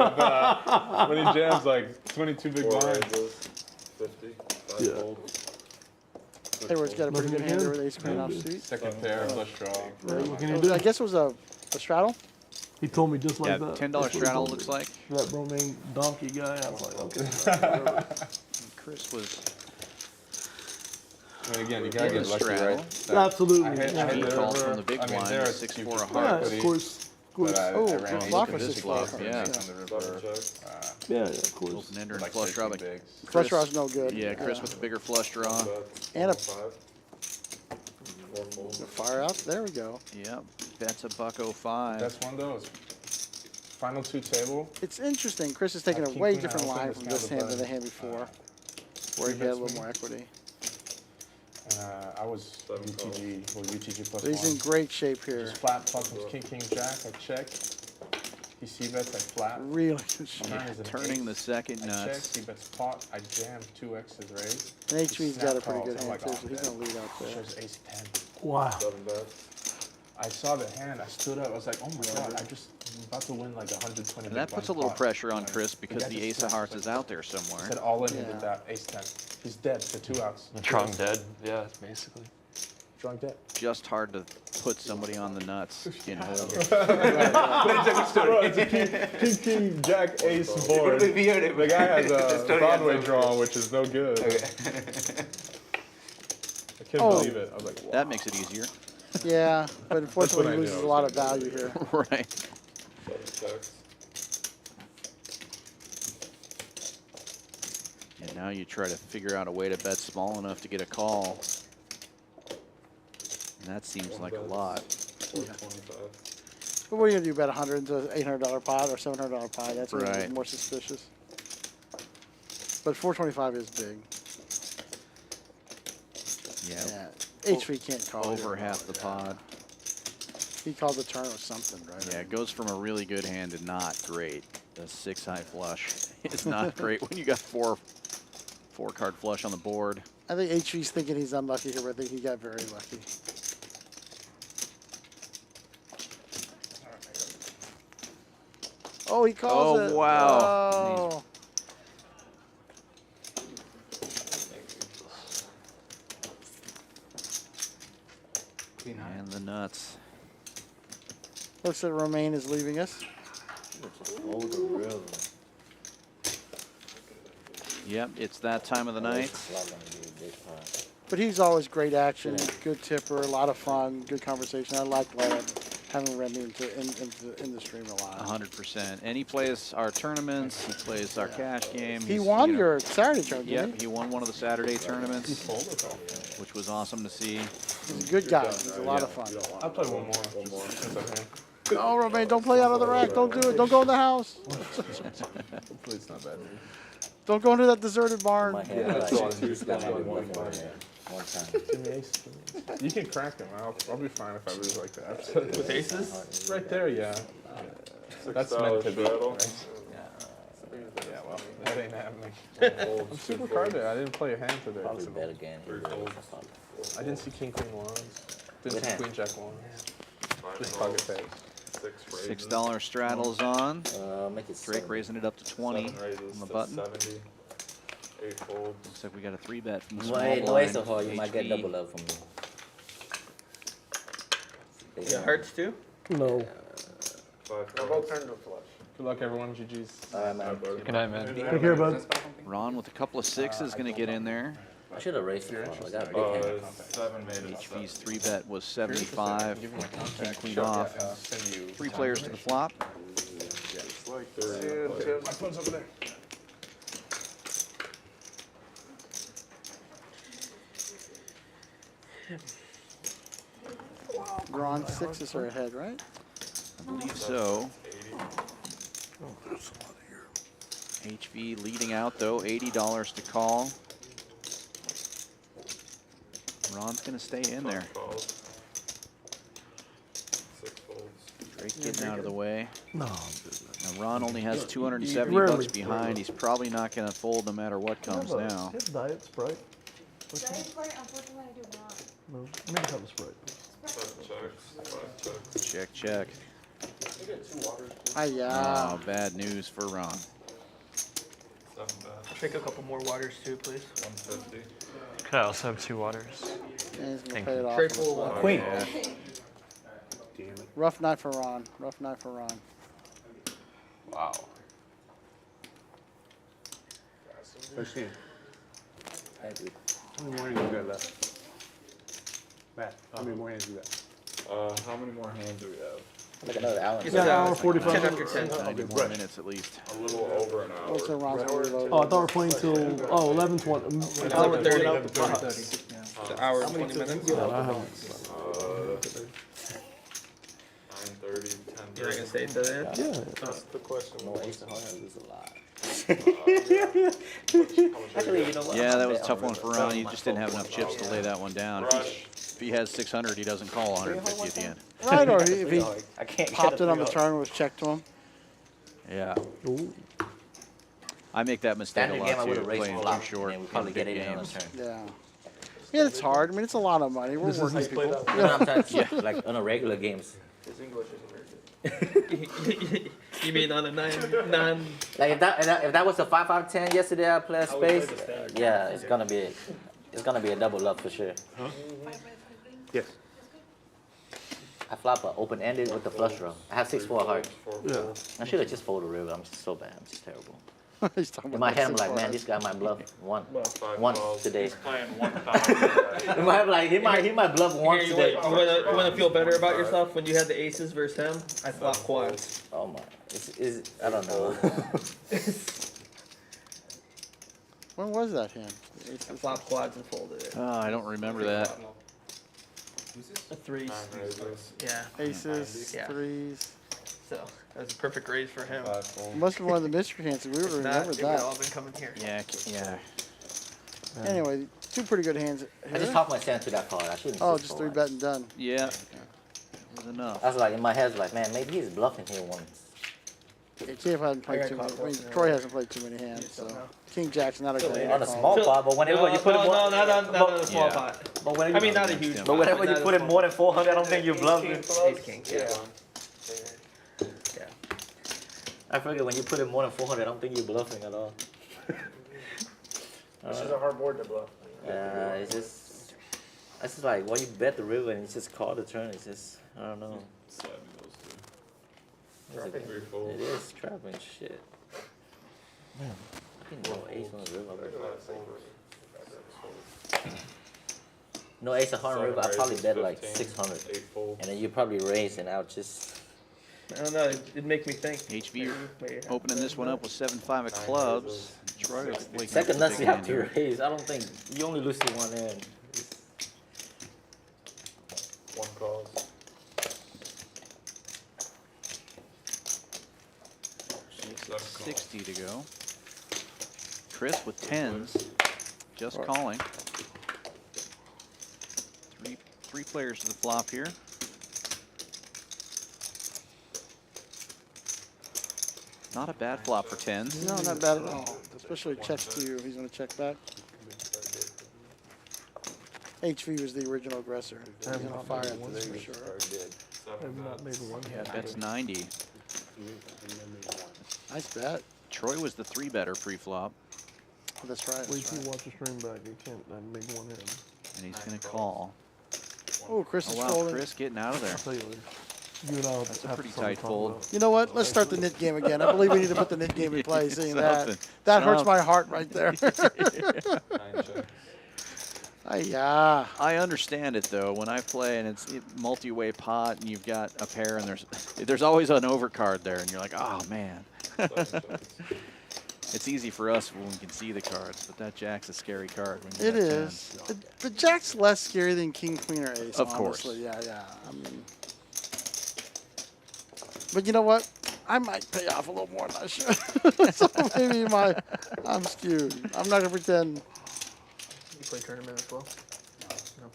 When he jams like 22 big Four blinds. raises, 50, 5 Yeah. folds. Edward's got a pretty good Nothing hand again? there with ace queen off street. Second pair, flush draw. What can you do? I guess it was a straddle. He told me just like Yeah, that. $10 That's what he straddle told me. looks like. That Romaine donkey guy. I was like, okay. Chris was I mean, again, you gotta get lucky, straddle. right? That- Absolutely. I hit Yeah. he the calls river. from the big I mean, blind there with it's 6-4 you of flop, Yeah, hearts. but of he- course. But I Oh, ran good into block the for disc 6-4 flop hearts, and yeah. on the Button river. check. Yeah, of course. Open ender and Like flush draw. 16 bigs. Flush Chris- draw's no good. Yeah, Chris with the bigger flush draw. One bet, And a 5. 4 folds. fire out. There we go. Yep, that's a $1.05. That's one of those. Final two table. It's interesting. Chris is taking a King way queen, I different opened line this from kind this of hand to button. the hand before, where he three had a bets little me. more equity. I was UTG, well, UTG plus But he's in one. great shape here. Just flat pots with king, king, jack. I check. He c-bets, I flat. Really good shape. Turn is an Turning the ace. second I check, nuts. he bets pot. I jam 2x's raise. And HV's got a pretty Snap good calls. hand I'm too, like, so he's oh, gonna lead out there. Shows ace 10. Wow. 7 bets. I saw the hand. I stood up. I was like, oh my god! I'm about to win like 120. And that big puts a blind little pot. pressure on Chris because guy the just ace of snaps, hearts like, is out there somewhere. Said all in. He Yeah. did that ace 10. He's dead for 2 outs. Trunk dead. Yeah, basically. Drunk dead. Just hard to put somebody on the nuts, you know. It's a king, jack, ace board. The guy has a Broadway draw, which is no good. I couldn't Oh. believe it. I was like, wow. That makes it easier. Yeah, but unfortunately I he knew loses I a was lot gonna of value here. Right. 7 checks. And now you try to figure out a way to bet small enough to get a call. And that seems like a lot. 425. But what are you gonna do? Bet 100 into an $800 pot or $700 pot? That's a little Right. more suspicious. But 425 is big. Yeah, Yeah, HV can't call over here. half the pod. He called the turn with something, right? Yeah, it goes from a really good hand to not great. The 6 high flush is not great when you got four card flush on the board. I think HV's thinking he's unlucky here, but I think he got very lucky. Oh, he calls it. Oh, wow. Oh. And the nuts. Looks like Romaine is leaving us. Hold the river. Yep, it's that time of the night. But he's always great action, good tipper, a lot of fun, good conversation. I like having Remy in the stream a lot. 100%. And he plays our tournaments. He plays our cash game. He He's, won you know, your Saturday tournament, Yep, didn't he won one of the Saturday tournaments, which was awesome to see. he? He's a good guy. He's a lot of fun. I'll play one more. Oh, Romaine, don't play out of the rack. Don't do it. Don't go in the house. Hopefully it's not bad. Don't go into that deserted barn. My hand like he's got maybe one more there. One time. Give me ace. You can crack him. I'll be fine if I lose like that. With aces? Right there, yeah. That's meant to be. straddle. Right? Yeah, well, that ain't happening. Folds, I'm 2 super folds. carded. I didn't play a hand today. Probably bet again. 3 folds. I didn't see king, queen ones. Didn't Good see hand. queen, jack ones. 5 Just calls, pocket pairs. 6 raises. $6 straddles on. Make it Drake 7. raising it up to 20 7 raises on the to button. 70. 8 folds. Looks like we got a 3-bet from the small Wait, no blind. ace of heart. You might get HV. double up from me. It hurts too? No. 5 They're cards. both turned to a flush. Good luck, everyone. GG's. All right, man. Good night, man. Take care, bud. Ron with a couple of 6s going to get in there. I should have raised the call. I got a big hand. 7 made it. HV's 3-bet was 75. Give me my King, contact. queen Sure, off. yeah, I'll send you 3 players to the flop. It's like 30. My phone's over there. Ron, 6s are ahead, right? I believe so. HV leading out though, $80 to call. Ron's going to stay in there. Calls. 6 folds. Drake getting out of the way. No. Now Ron only has 270 Rarely. bucks behind. He's probably not going to fold no matter what comes now. Hit Diet Sprite. Diet Sprite, unfortunately, I do not. No, maybe have a Sprite. Check, check. Hi-ya. Oh, bad news for Ron. Take a couple more waters too, please. 150. Okay, I also have 2 waters. And he's gonna Thank pay you. it off. Tray full of water. Queen. Rough night for Ron. Rough night for Ron. Wow. 15. Thank you. How many more hands you got left? Matt, how many more hands you got? How many more hands do we have? Like another hour. It's Yeah, about hour 45. 10 after 10. 90 more minutes at least. A little over an hour. Also, Ron's gonna reload. Oh, I thought we were playing till 11:20. An hour 30. Out the box. It's an hour and 20 minutes. No, I haven't. 9:30, 10:30. You're gonna stay to the end? Yeah. That's the question. No ace of hearts, I lose a lot. Actually, you know what? Yeah, that was a tough one for Ron. He just didn't have enough chips to lay that one down. Rush. If he has 600, he doesn't call 150 at the end. Right, or if he I can't popped it on the turn and was checked to him. Yeah. Ooh. I make that mistake Standard a game, I lot would too, have raced playing flop, too short and we in probably big get it on the games. turn. Yeah. Yeah, it's hard. I mean, it's a lot of money. We're This is working how you play people. that. You know what I'm saying? Like on a regular games. His English isn't very good. You mean on a non? Like if that was a 5-5-10 yesterday, I played I would play space. the standard. Yeah, it's gonna be a double up for sure. Yes. I flop a open ended with the flush draw. I have 6-4 heart. Yeah. I should have just folded the river. I'm so bad. I'm just terrible. He's talking In my about head, I'm that like, man, 6-4. this guy might bluff once Calls. today. He's playing 1,000. In my head, like he might bluff once You today. wanna feel better about yourself when you had the aces versus him? I flop quads. Oh my, I don't know. When was that hand? I flop quads and folded it. Oh, I don't remember that. The threes. 9 raises. Yeah. Aces, Yeah. threes. So that was a perfect raise for him. 5 fold. Must have been one of the mystery hands. We would If have not, remembered it would all that. been coming here. Yeah, yeah. Anyway, two pretty good hands. I just Here. talked myself to that card. I shouldn't. Oh, just just fold. 3-bet and done. Yeah. That was enough. I was like in my head, like, man, maybe he's bluffing here once. Yeah, Chief hasn't played too many. I mean, Troy hasn't played too many hands, so King Jack's not a good hand. On a small pot, but whenever you put it more, No, not on a small Yeah. pot. but whenever I mean, not a huge pot. but whenever you not put a it small more than 400, I don't think you're bluffing. Ace king, yeah. Yeah. I figure when you put it more than 400, I don't think you're bluffing at all. This is a hard board to bluff. It's just like, well, you bet the river and you just call the turn. It's just, I don't know. Sliding those two. It's a- 3 folds. It is trapping shit. Man, I didn't know ace on the river. No ace of heart on the river, I probably bet like 600. 8 fold. And then you probably raise and I'll just, I don't know. It'd make me think. HV Maybe- opening this one up with 7-5 of clubs. Troy waking up with second a nuts big you have hand to here. raise. I don't think, you only lose to one end. 1 calls. Seven calls. 60 to go. Chris with 10s, just calling. Three players to the flop here. Not a bad flop for 10s. No, not bad at all. Especially checks to you. He's going to check back. HV was the original aggressor. He's going to fire at this for sure. I've not made one. Yeah, bets 90. Nice bet. Troy was the 3-better pre-flop, That's right. Wait That's till you right. watch the stream back. You can't make one in. and he's going to call. Oh, Chris Oh, is wow, folding. Chris getting out of there. I'll tell you later. You and I'll That's a have pretty something tight to talk fold. about. You know what? Let's start the knit game again. I believe we need to put the knit game in play. Seeing that. Something. That hurts Something. my heart right there. 9 check. Ay-ya. I understand it though. When I play and it's multi-way pot and you've got a pair and there's always an overcard there and you're like, oh man. 7 checks. It's easy for us when we can see the cards, but that jack's a scary card. When you It got is. 10s. But Jack's less scary than King, Queen, or Ace. Of course. Honestly. Yeah, yeah. I mean, but you know what? I might pay off a little more than I should. So maybe I'm skewed. I'm not gonna pretend. You play tournament as well? No.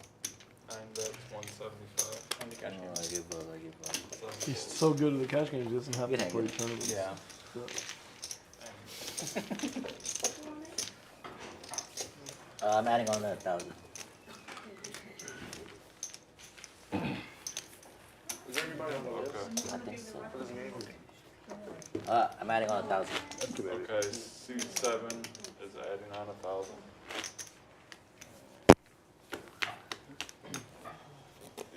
9 bets, 175. I give up. He's so good at the cash games, he doesn't have to play tournaments. Yeah. I'm adding on that 1,000. Is there anybody on the list? I think so. For this game? I'm adding on 1,000. Okay, C7 is adding on 1,000.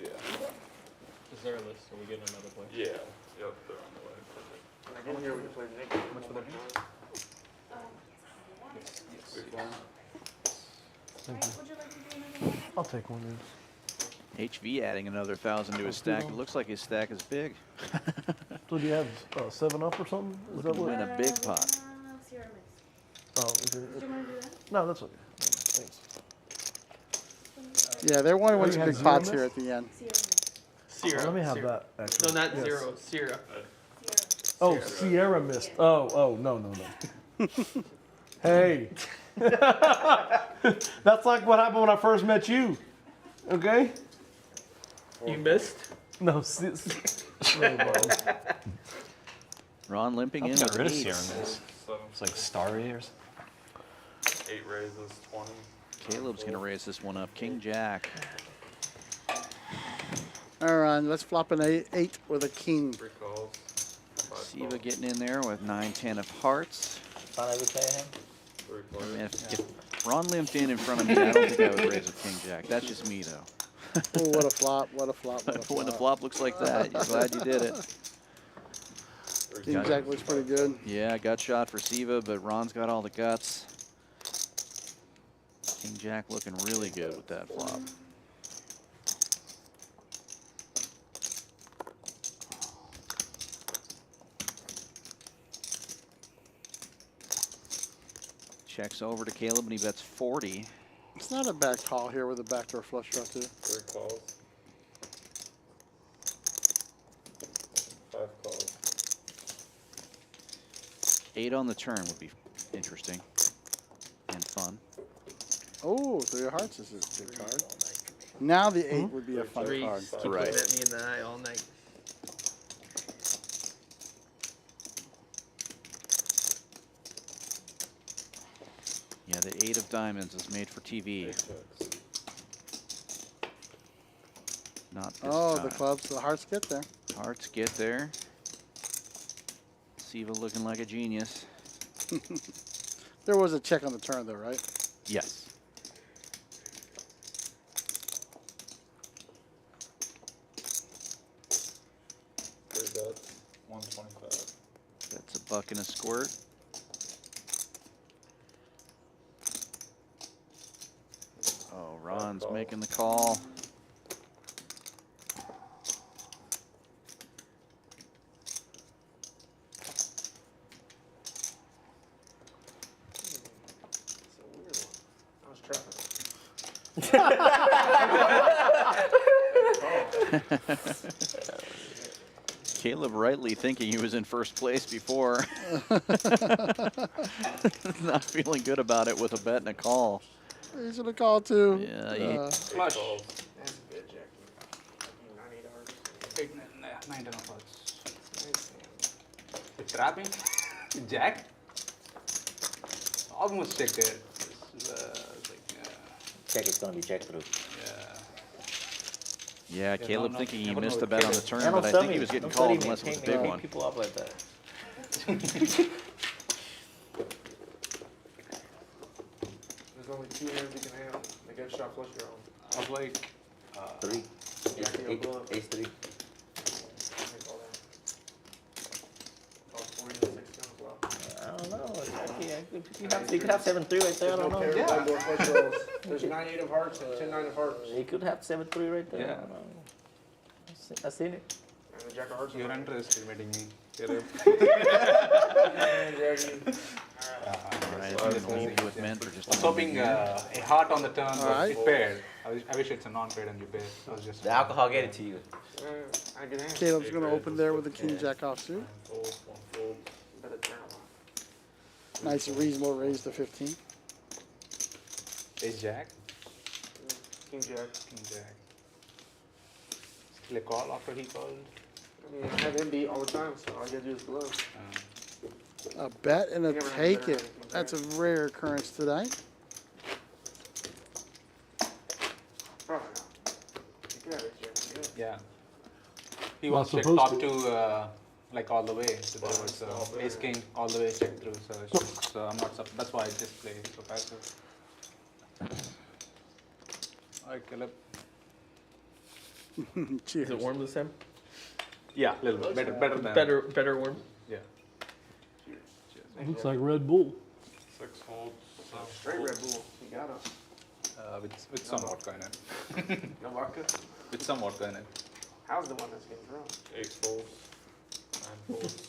Yeah. Is there a list? Are we getting another play? Yeah. Yep, they're on the way. Perfect. When I get here, we can play Nick. How much for that? Big one. I'll take one of these. HV adding another 1,000 to his stack. It looks like his stack is big. So do you have 7 up or something? Is that Looking to what? win a big pot. Oh, okay. No, that's okay. Thanks. Yeah, they're wanting to win you some had big zero pots miss? here at the end. Sierra. Let me have Sierra. that, actually. No, not Yes. zero. Sierra. Oh, Sierra missed. Oh, no. Hey. That's like what happened when I first met you. Okay? You missed? No, Ron limping I in got with rid of eights. Sierra Miss. It's like starry or something. 8 raises, 20. Caleb's going to raise this one up. King Jack. All right, let's flop an 8 with a king. 3 calls. 5 Siva calls. getting in there with 9-10 of hearts. Thought I would play him. 3 I calls. mean, if Ron limped in front of me, I don't think I would raise with King Jack. That's just me, though. Oh, what a flop, what a flop, what a flop. When the flop looks like that, you're glad you did it. King Jack looks pretty good. Yeah, gut shot for Siva, but Ron's got all the guts. King Jack looking really good with that flop. Checks over to Caleb and he bets 40. It's not a bad call here with a backdoor flush draw too. 3 calls. 5 calls. 8 on the turn would be interesting and fun. Oh, 3 of hearts is a good card. Now the 8 would be a fun Three. card. Keep Right. looking at me in the eye all night. Yeah, the 8 of diamonds is made for TV. Not this Oh, time. the clubs, the hearts get there. Hearts get there. Siva looking like a genius. There was a check on the turn though, right? Yes. Bets, 125. That's a buck and a squirt. Oh, Ron's making the call. It's a weird one. I was trapping. Caleb rightly thinking he was in first place before. Not feeling good about it with a bet and a call. You should have called too. Yeah, Flush. That's a good jack. 9 $8. 9 10 of hearts. It's trapping. Jack. Almost checked it. Check is gonna be check through. Yeah, Caleb no, thinking he never missed know the bet on the turn, Don't but I tell think he me. was getting Don't called study me. unless it was a Can't big make one. people up like that. There's only 2 hands you can have. They get shot flush your own. I was like, 3. Ace 3. Make all that. Cost 40 to 60 as well. I don't know. You could have 7-3 right there. I don't know. Pair of backdoor flush draws. There's 9 8 of hearts and 10 9 of hearts. You could have 7-3 right there. Yeah. I don't know. I've seen it. And the jack of hearts. you're underestimating me. And Jackie. Right, I'm going to leave you with men for just I was a moment hoping here. a heart on the turn, but Alright. it paired. I wish it's a non-paired and you paired. I was just The alcohol get it to you. I good hand. Caleb's going to open there with a king jack offsuit. Fold, 1 fold. Better turn a lot. Nice reasonable raise to 15. Ace Jack, King jack. King Jack. Still a call after he called. I mean, I didn't beat all the time, so all I gotta do is glove. A bet and a Never had take better it. That's a rare occurrence tonight. Probably not. You could have it, Jeremy. Yeah. He Well, wants to check supposed top to. two, like all the way. So there was ace king all the way check through. So it's just, I'm not. That's why I just play so passive. Alright, Caleb. Cheers. Is it warm this time? Yeah, a little bit better than. Better warm. Yeah. Looks like Red Bull. 6 holds. Straight Red Bull. You got him. With some vodka in it. No vodka? With some vodka in it. How's the one that's getting thrown? 8 folds. 9 folds.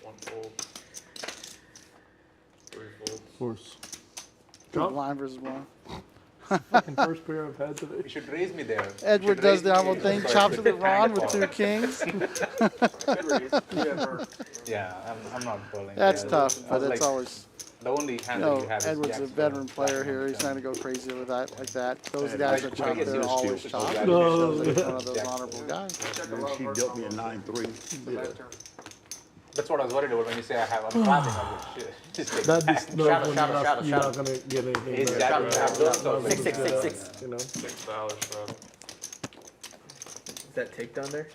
1 fold. 3 folds. Of course. Blind versus blind. Fucking first pair I've had today. You should raise me there. Edward does the humble thing, chops it at Ron with 2 kings. Yeah, I'm not bowling. That's Yeah, tough, I but was it's like, always, the only you hand know, that you have is Edward's a Jack's veteran ball. player here. He's not going to go crazy with that like that. Those Yeah, guys I- that I chop, guess they're you're always stupid. chopped. Yeah. Shows that he's one of those Jack. honorable guys. She dealt me a 9-3. That's what I was worried about when you say I'm trapping. I'm like, shit. Just take That it back. just knows when you're not gonna get anything Exactly. back. Six, six, six, six. You know? $6 shot. Is that tape down there?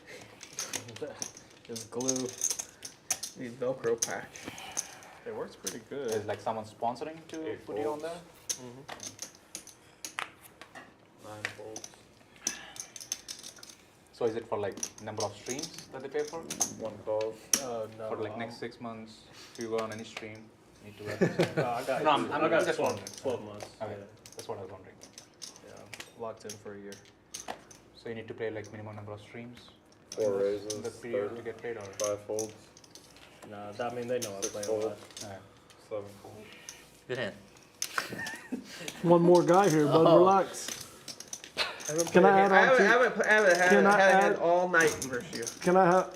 Just glue. These Velcro patch. It works pretty good. Is like someone sponsoring to put you on there? 9 folds. So is it for like number of streams that they pay for? 1 call. No. For like next 6 months, if you go on any stream, you need to register. No, I got, No, I'm I got just 12, wondering. 12 months. Okay, Yeah. that's what I was wondering. Yeah, locked in for a year. So you need to play like minimum number of streams? 4 raises. In the period 30. to get paid or? 5 folds. Nah, I mean, they know I 6 play a folds. lot. 7 folds. Good hand. One more guy here, bud. Relax. Can I add on to? I haven't Can I had a add- hand all night versus you. Can I have?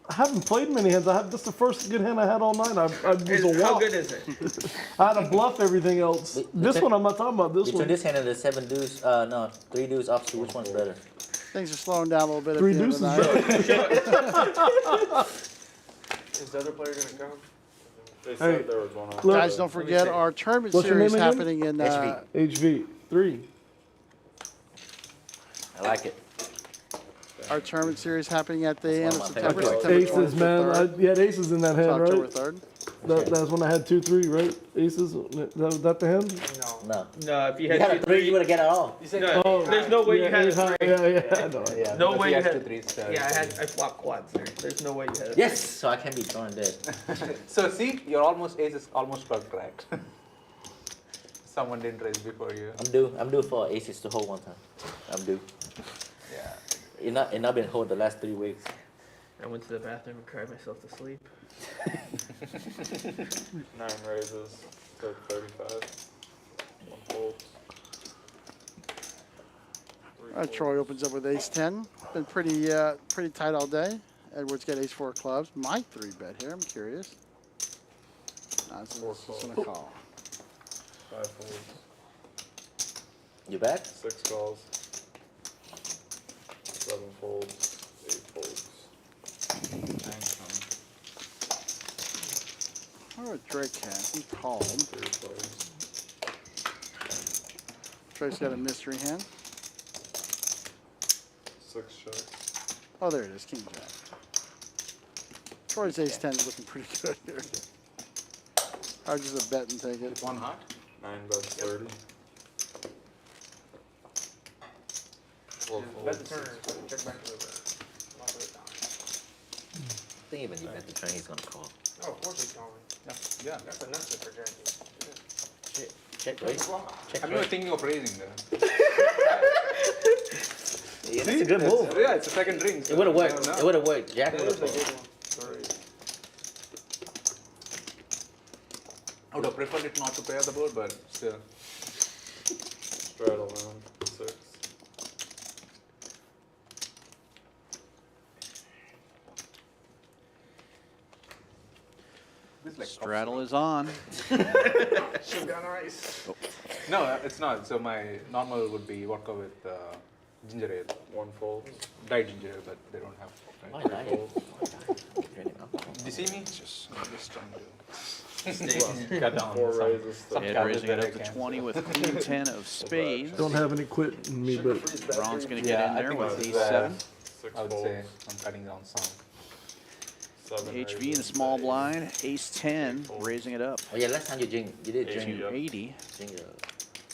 I haven't played many hands. I have this is the first good hand I had all night. I was a How walk. good is it? I had to bluff everything else. This one I'm not talking about. This Between one. this hand and the 7 deuce, no, 3 deuce offsuit, which one's better? Things are slowing down a little bit at 3 the end of deuces the night. better. Is the other player gonna come? They Hey, said there was one on. look. Guys, don't forget our tournament What's your series name again? happening in HV 3. I like it. our tournament series happening at the end of one of my September. favorites. September Aces, 23rd. man. You had aces in that It's hand, October right? 3rd. That's when I had 2-3, right? Aces. That the hand? No. No. No, if you You had had a 3, you 2-3, would have got it all. You said no, there's no way you had a 3. Yeah. I know. Yeah, No but way he you has had. 2 3s. Yeah, I flopped quads there. There's no way you had. Yes, so I can be throwing dead. So see, your aces almost got cracked. Someone didn't raise before you. I'm due for aces to hold one time. I'm due. Yeah. And I've been hold the last 3 weeks. I went to the bathroom and cried myself to sleep. 9 raises. Took 35. 1 fold. 3 All right, Troy opens up with ace-10. Been pretty tight all day. Edwards got ace-4 clubs. My 3-bet here. I'm curious. Nah, this is gonna call. 5 folds. You back? 6 calls. 7 folds. 8 folds. What about Drake has? He called. 3 plays. Drake's got a mystery hand. 6 checks. Oh, there it is, King Jack. Troy's ace-10 is looking pretty good here. I'll just a bet and take it. 1 heart? 9 bets 30. 4 Bet folds. the turn. Check back to the river. Lock it down. I think even you bet the train, he's gonna call. Oh, of course he's calling. Yeah. That's a nuts for Jackie. Check raise. Check I'm even raise. thinking of raising there. Yeah, that's a good move. Yeah, it's a second ring. It would have worked. It would have worked. Jack That would is have a good called. one. Sorry. I would have preferred it not to pair the board, but still. Straddle round. 6. This is like Straddle is on. Sugar on ice. No, it's not. So my normal would be vodka with ginger ale. 1 fold. Dried ginger ale, but they don't have. Why not? see me? Just trying to. Cut down. 4 raises to Ed raising it up to 20 with queen 10 of spades. Don't have any quit in me, but Ron's going to get in there with ace 7. 6 I would folds. say I'm cutting down some. 7 HV in the raises small to blind, ace 10, raising it up Oh yeah, last time you did to 80. ginger.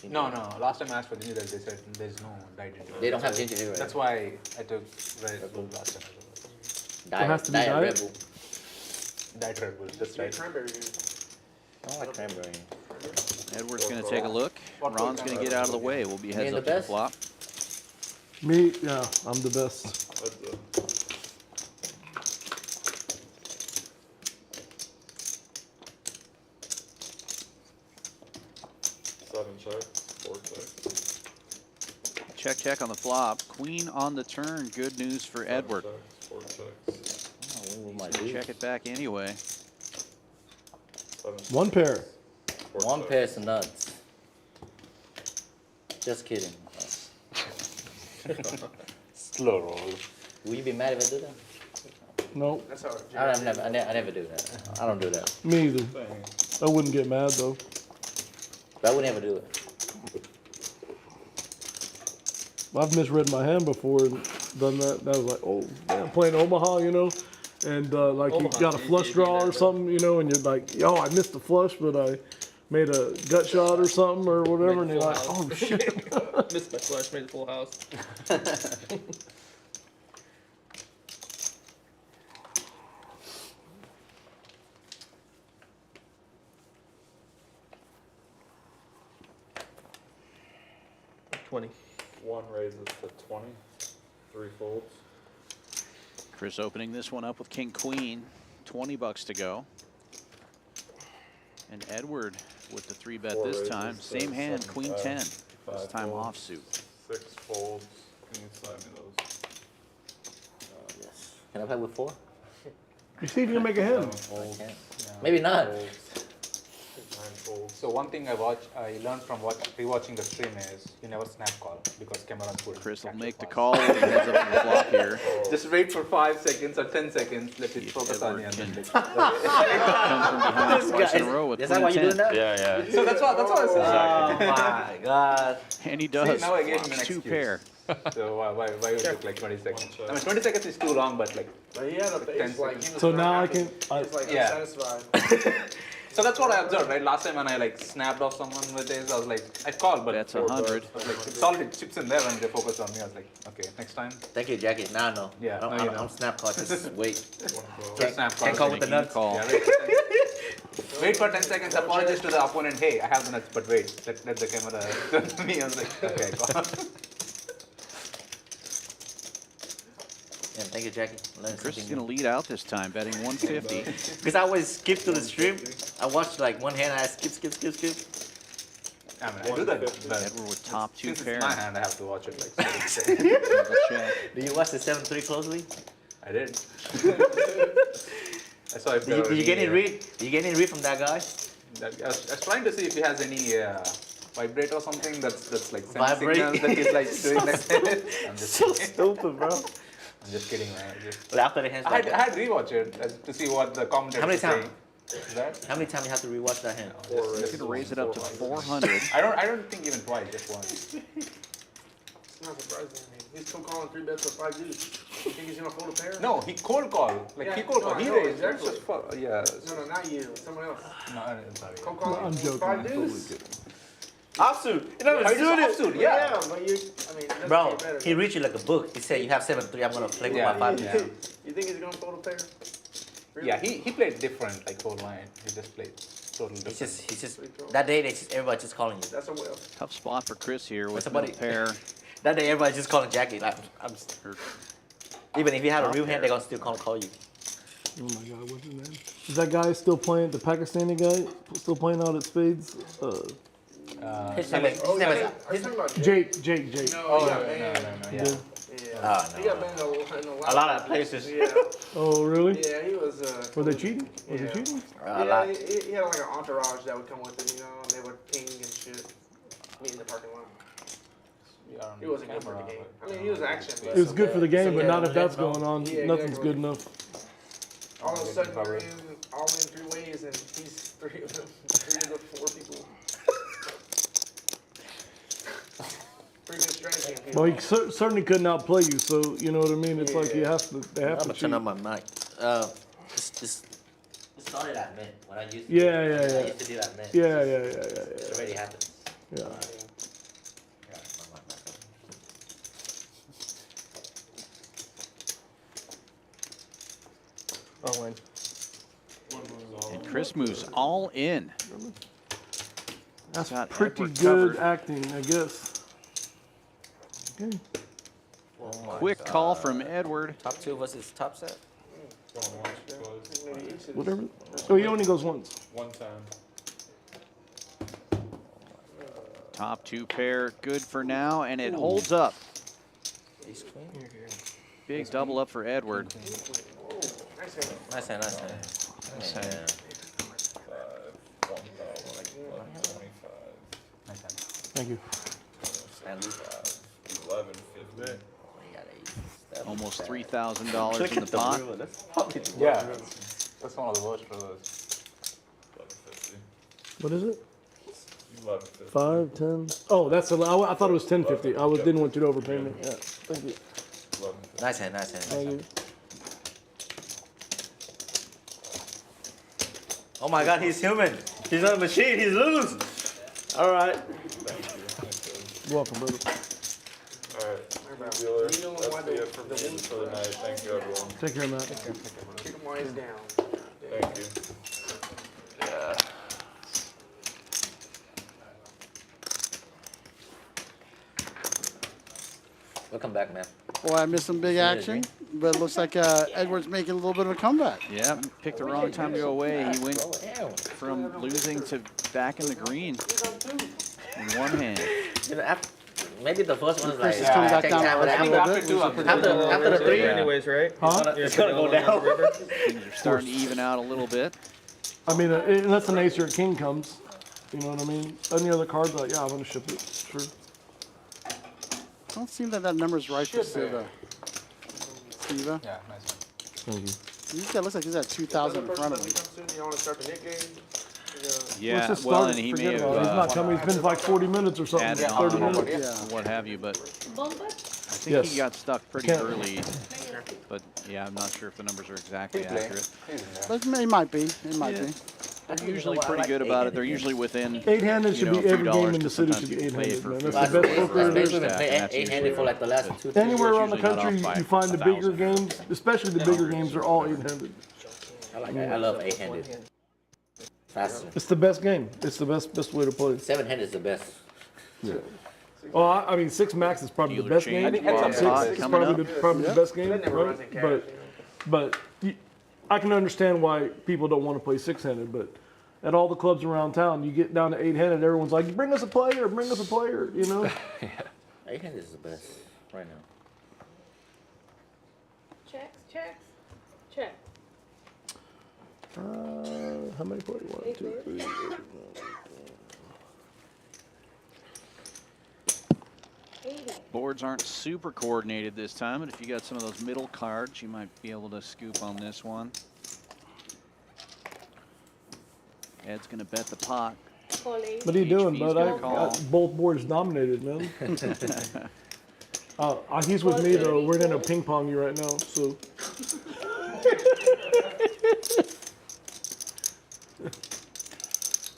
No, last time I asked for ginger ale, they said there's no dyed ginger ale. They don't have ginger ale, right? That's why I took Red Bull last time. it has to be Diet diet. Red Bull. Diet Red Bull, that's right. Cranberry juice. I don't like cranberry. Edward's going to take a look. Ron's going to get out of the way. We'll be heads the up to the best? flop. Me, yeah, I'm the best. That's a 7 check, 4 check. Check on the flop. Queen on the turn. Good news for 7 Edward. checks, 4 checks. Oh, when will my He's gonna dude? check it back anyway. 7 One pair. 4 One checks. pair of nuts. Just kidding. Slow roll. Will you be mad if I do that? No, That's how I never do that. I don't do that. me either. I wouldn't get mad though. But I would never do it. I've misread my hand before and done that. That was like, oh, man, playing Omaha, you know, and like you Omaha, got a flush draw or something, you know, and you're like, yo, I missed the flush, but I made a gut shot or something or whatever, and you're like, oh shit. Missed my flush, made a full house. $20. 1 raises to 20, 3 folds. Chris opening this one up with king queen. $20 to go. And Edward with the 3-bet 4 this raises time. to Same hand, 75, queen 10. This 5 time folds, offsuit. 6 folds. Can you slide me those? Yes. Can I play with 4? You see if you can make a hand. 7 folds. Can't. Maybe not. 9 folds. So one thing I learned from rewatching the stream is you never snap call because cameras would. Chris will make the call when he heads up to the flop here. Just wait for 5 seconds or 10 seconds. Let it focus on you. And then Come from behind twice in a row with Is that why queen you're doing 10. that? Yeah, yeah. So that's what I said. Oh my god. And he does. now I gave him an Flops 2 excuse. pair. So why would it took like 20 seconds? I mean 20 seconds is too long, but like But he had a face like he was So now I happy. can, He was like Yeah. unsatisfied. so that's what I observed, right? Last time when I like snapped off someone with this, I was like, I called, but That's 100. I was like it's solid chips in there when they focused on me. I was like, okay, next time. Thank you, Jackie. Now I know. Yeah, now you know. I'm snap call. Just wait. Just snap Can't call with the nuts. Call. Yeah, wait for 10 seconds, apologize to the opponent. Hey, I have the nuts, but wait, let the camera turn to me. I was like, okay, call. Yeah, thank you, Jackie. Chris is going to lead out this time, betting 150. Because I always skip to the stream. I watch like one hand, I skip. I mean, I do that, but Edward with top 2 since pair. it's my hand, I have to watch it like. Double check. Do you watch the 7-3 closely? I did. I saw if Did you get any read? Did you get any read from that guy? I was trying to see if he has any vibrate or something that's like sending Vibrate? signals that he's like doing next. I'm just So kidding. stupid, bro. I'm just kidding, man. But after the hands, I had rewatch it to see what the commentators How many were saying. times? That? How many times you have to rewatch that hand? He's going to raise it up to 400. I don't think even twice, just once. It's not surprising. I mean, he's still calling 3 bets with 5 Gs. You think he's gonna fold a pair? No, he cold call. Like Yeah, he cold no, call. I He know, raised. exactly. It's just yeah. No, not you. Someone else. No, I'm sorry. Cold calling I'm with joking. 5 I'm Gs. totally kidding. Offsuit. You never Oh, you just offsuit, yeah. But you, I mean, it doesn't Bro, get better. he read you like a book. He said, you have 7-3, I'm going to flick with Yeah, my 5. yeah. You think he's gonna fold a pair? Really? Yeah, he played different, like whole line. He just played totally different. He's just, that day, everybody just calling you. That's a will. Tough spot for Chris here with Somebody- middle pair. That day, everybody's just calling Jackie. Like, even if you had a real hand, they're going to still call you. Oh my god, what's his name? Is that guy still playing, the Pakistani guy, still playing out at Spades? His name is, Oh, yeah. Are you talking about Jake. No, Oh, he got banned. yeah. Yeah. Yeah. Oh, He no. got banned in a A lot of places. Yeah. Oh, really? Yeah, he was. Were they cheating? Was Yeah. he cheating? A Yeah, lot. he had like an entourage that would come with him, you know, and they would ping and shit. Meet in the parking lot. He wasn't good for the game. I mean, he was action, but It was good for the game, but Yeah. not if that's going on. Yeah, Nothing's exactly. good enough. All of a sudden, we're in all in 3 ways, and he's 3 of them, 3 of the 4 people. Pretty good strategy. Well, he certainly couldn't outplay you, so you know what I mean. It's like you have to. They have I'm to gonna cheat. turn on my mic. It started at Mint when I used to. Yeah. I used to do that Mint. Yeah. It already happened. Yeah. I'll win. And Chris moves all in. That's Got pretty Edward good covered. acting, I guess. Okay. Quick call from Edward. Top 2 versus top set. Whatever. Oh, he only goes once. One time. Top 2 pair, good for now, and it holds up. Ace queen. Big double up for Edward. Nice hand. Nice hand. 25. Thank you. 11, 15. Almost $3,000 in the pot. Yeah, that's one of the worst for those. 11.50. What is it? 11.50. 5, 10. Oh, that's a lot. I thought it was 10.50. I didn't want you to overpay me. Yeah. Thank you. 11.50. Nice hand. Thank you. Oh my God, he's human. He's not a machine. He's loose. All right. Welcome, brother. Alright, dealer. That's it for me for the night. Thank you, everyone. Take care, Matt. Keep them wise down. Thank you. Welcome back, man. Boy, I missed some big action, but it looks like Edward's making a little bit of a comeback. Yeah, picked the wrong time to go away. He went from losing to back in the green in one hand. Maybe the first one is Chris like is coming back take down time, but a little bit. after the 3, anyways, right? Huh? it's gonna go down. Things are starting to even out a little bit. I mean, unless an ace or a king comes, you know what I mean? Any other cards, like, yeah, I'm gonna ship it. Sure. I don't seem that number's right for Siva. Siva? Yeah, nice one. Thank you. This guy looks like he's at 2,000 in front of him. You want to start the Nick game? Yeah, Let's just well, start and it. he may Forget have about it. He's not coming. He's been like 40 minutes or something. added 30 on minutes. Yeah. what have you, but Bomba? I think Yes. he got stuck pretty Can't- early. But yeah, I'm not sure if the numbers are exactly accurate. But it might be. It might be. They're usually pretty good about it. They're usually within 8-handed should you know, be a few every game dollars, in the but city sometimes should be you can play it 8-handed, for man. a That's few the best dollars. poker there is. Especially with 8-handed for like the last 2-3 Anywhere years. around the usually not country, off by you find the bigger 1,000. games, especially the bigger games, are all 8-handed. I love 8-handed. Faster. It's the best game. It's the best way to play. 7-handed is the best. Well, I mean, 6 max is probably the Dealer best change, game. I think that's Six up is coming probably up. the best game, never runs in cash, right? But I can understand why people don't want to play 6-handed. But at all the clubs around town, you get down to 8-handed, everyone's like, "Bring us a player, bring us a player," you know. 8-handed is the best right now. Check. How many players? 1, 2, 3, 4, 5. 80. Boards aren't super coordinated this time, but if you got some of those middle cards, you might be able to scoop on this one. Ed's going to bet the pot. Calling. What are you doing, HV's bud? gonna I call. got both boards dominated, man. He's with me though. We're gonna ping pong you right now. So.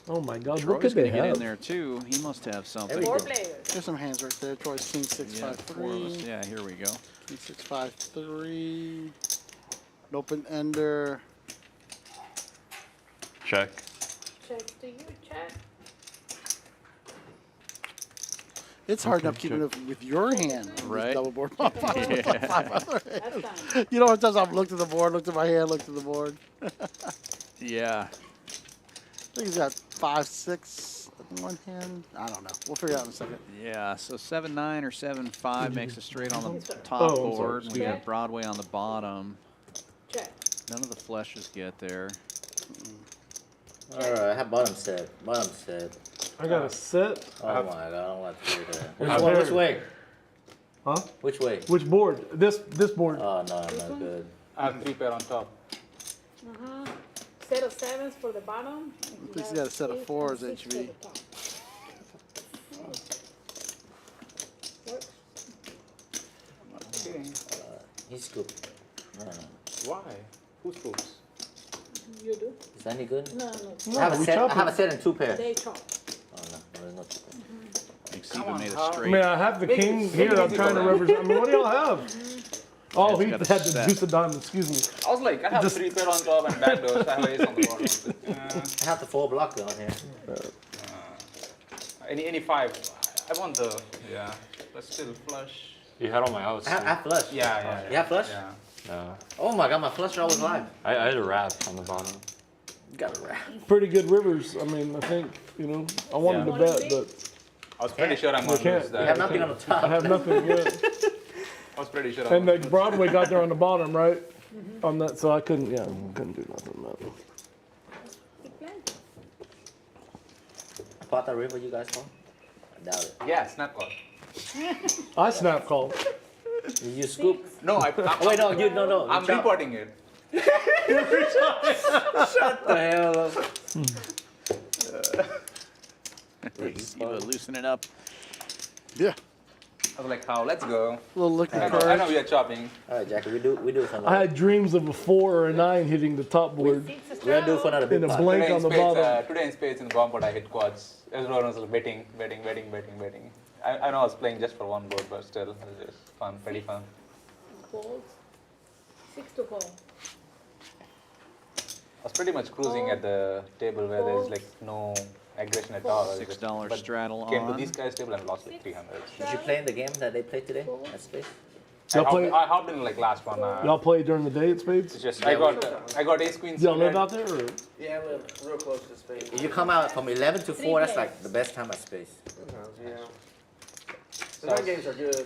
Oh my God! What Troy's could they going to get in have? there too. He must have something. 4 players. There's some hands right there. Troy's king 6, Yeah, 5, 4 of us. 3. Yeah, here we go. King 6, 5, 3. An open ender. Check. Check to you, check. It's hard enough keeping it with your hand. Right. Double board. Five other hands. That's fine. You know, sometimes I've looked at the board, looked at my hand, looked at the board. Yeah. I think he's got 5, 6 in one hand. I don't know. We'll figure it out in a second. Yeah, so 7-9 or 7-5 makes a straight on the top Oh, I'm sorry. board. We got Check. Broadway on the bottom. Check. None of the flushes get there. All right, how bottom set? Bottom set. I got a set. Oh my God, I don't want to do that. Which Which way? Huh? Which way? Which board? This board. Oh no, not good. I have 3 pair on top. Set of 7s for the bottom. At least you got a set of 4s, HV. Okay. He scooped. No. Why? Who scoops? You do? Is that any good? No. I have a set. I have a set in 2 pairs. They chop. Oh no, there's no 2 pairs. I think Steven made a I straight. mean, I have the king here. I'm trying to represent. I mean, what do y'all have? Oh, he got had a the set. deuce of diamonds. Excuse me. I was like, I have 3 pair on top and back doors. I have ace on the bottom. I have the 4 block on here. Any 5. I want the but still flush. You had all my outs. I have flush. Yeah. You have flush? Yeah. No. Oh my god, my flush draw was live. I had a wrap on the bottom. You got a wrap. Pretty good rivers. I mean, I think, you know, I wanted to bet, but I was pretty sure I'm we gonna can't. lose You that. have nothing on the top. I have nothing yet. I was pretty sure. And like Broadway got there on the bottom, right? On that, so I couldn't. Yeah, couldn't do nothing. No. Spot that river you guys saw? I doubt it. Yeah, snap call. I snap call. You scoop? No, Oh, wait, no, no. I'm reporting it. Shut the hell up. Steven loosening up. Yeah. I was like, how? Let's go. Little looking I card. know we are chopping. All right, Jackie, we do something. I had dreams of a 4 or a 9 hitting the top board We're gonna do for another big and a pot. blank Today in on the spades, bottom. today in spades in the bomb, but I hit quads. Everyone was betting. I know I was playing just for one board, but still, it was just fun, pretty fun. Fold. 6 to call. I was pretty much cruising at the table where there's like no aggression at all. I was just- $6 but straddle Came to on. these guys' table and lost like 300. Did you play in the game that they played today at Space? Y'all play? I hopped in like last one. Y'all play during the day at It's Spades? just I got ace queen. Y'all live suited. out there? Or? Yeah, I live real close to space. If you come out from 11 to 4, that's like the best time at Space. Yeah. The night games are good.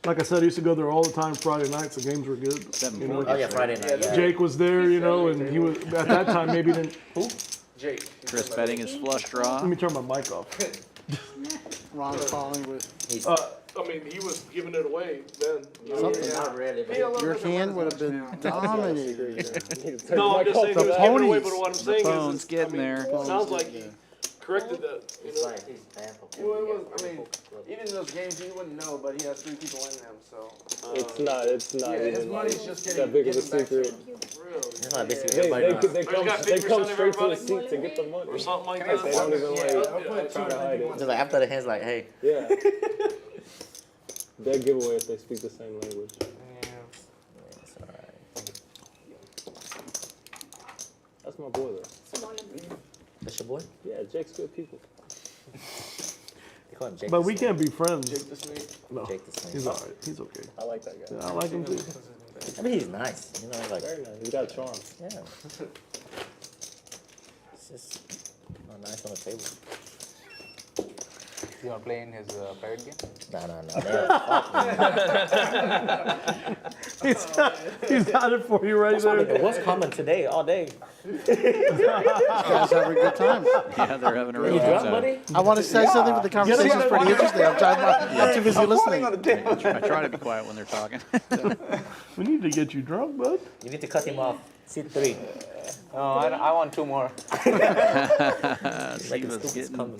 Like I said, I used to go there all the time Friday nights. The games were good. You know? Oh yeah, Friday night. Yeah. Jake was there, you know, and he was at that time maybe didn't. Who? Jake. Chris betting his flush draw. Let me turn my mic off. Ron calling with I mean, he was giving it away then. something. Not really. Your hand would have been dominated. No, I'm just saying he was giving it away, but what I'm saying is, Phone's getting there. it sounds like he corrected that. You know? Well, it was, I mean, even in those games, you wouldn't know, but he has 3 people in them, so. It's not Yeah, his even money's like just that getting big of a given back to secret. him. That's why basically They everybody knows. come straight to the seat to get the money. Or something like Like, they that. don't even like try to hide it. Just like after the hand's like, hey. Yeah. Dead giveaway if they speak the same language. It's alright. That's my boy though. That's your boy? Yeah, Jake's good people. They call him Jake. But the we Snake. can't be friends. Jake the Snake. No, Jake the Snake. he's alright. He's okay. I like that guy. Yeah, I like him too. I mean, he's nice. You know, like, Very nice. He's got charm. yeah. It's just nice on the table. You are playing his pirate game? He's got it for you right there. What's coming today, all day? Guys having a good time. Yeah, they're having a real You good drunk, time. buddy? I want to say something, but the conversation's pretty interesting. I'm too busy listening. I try to be quiet when they're talking. We need to get you drunk, bud. You need to cut him off. Seat 3. No, I want 2 more. Steven's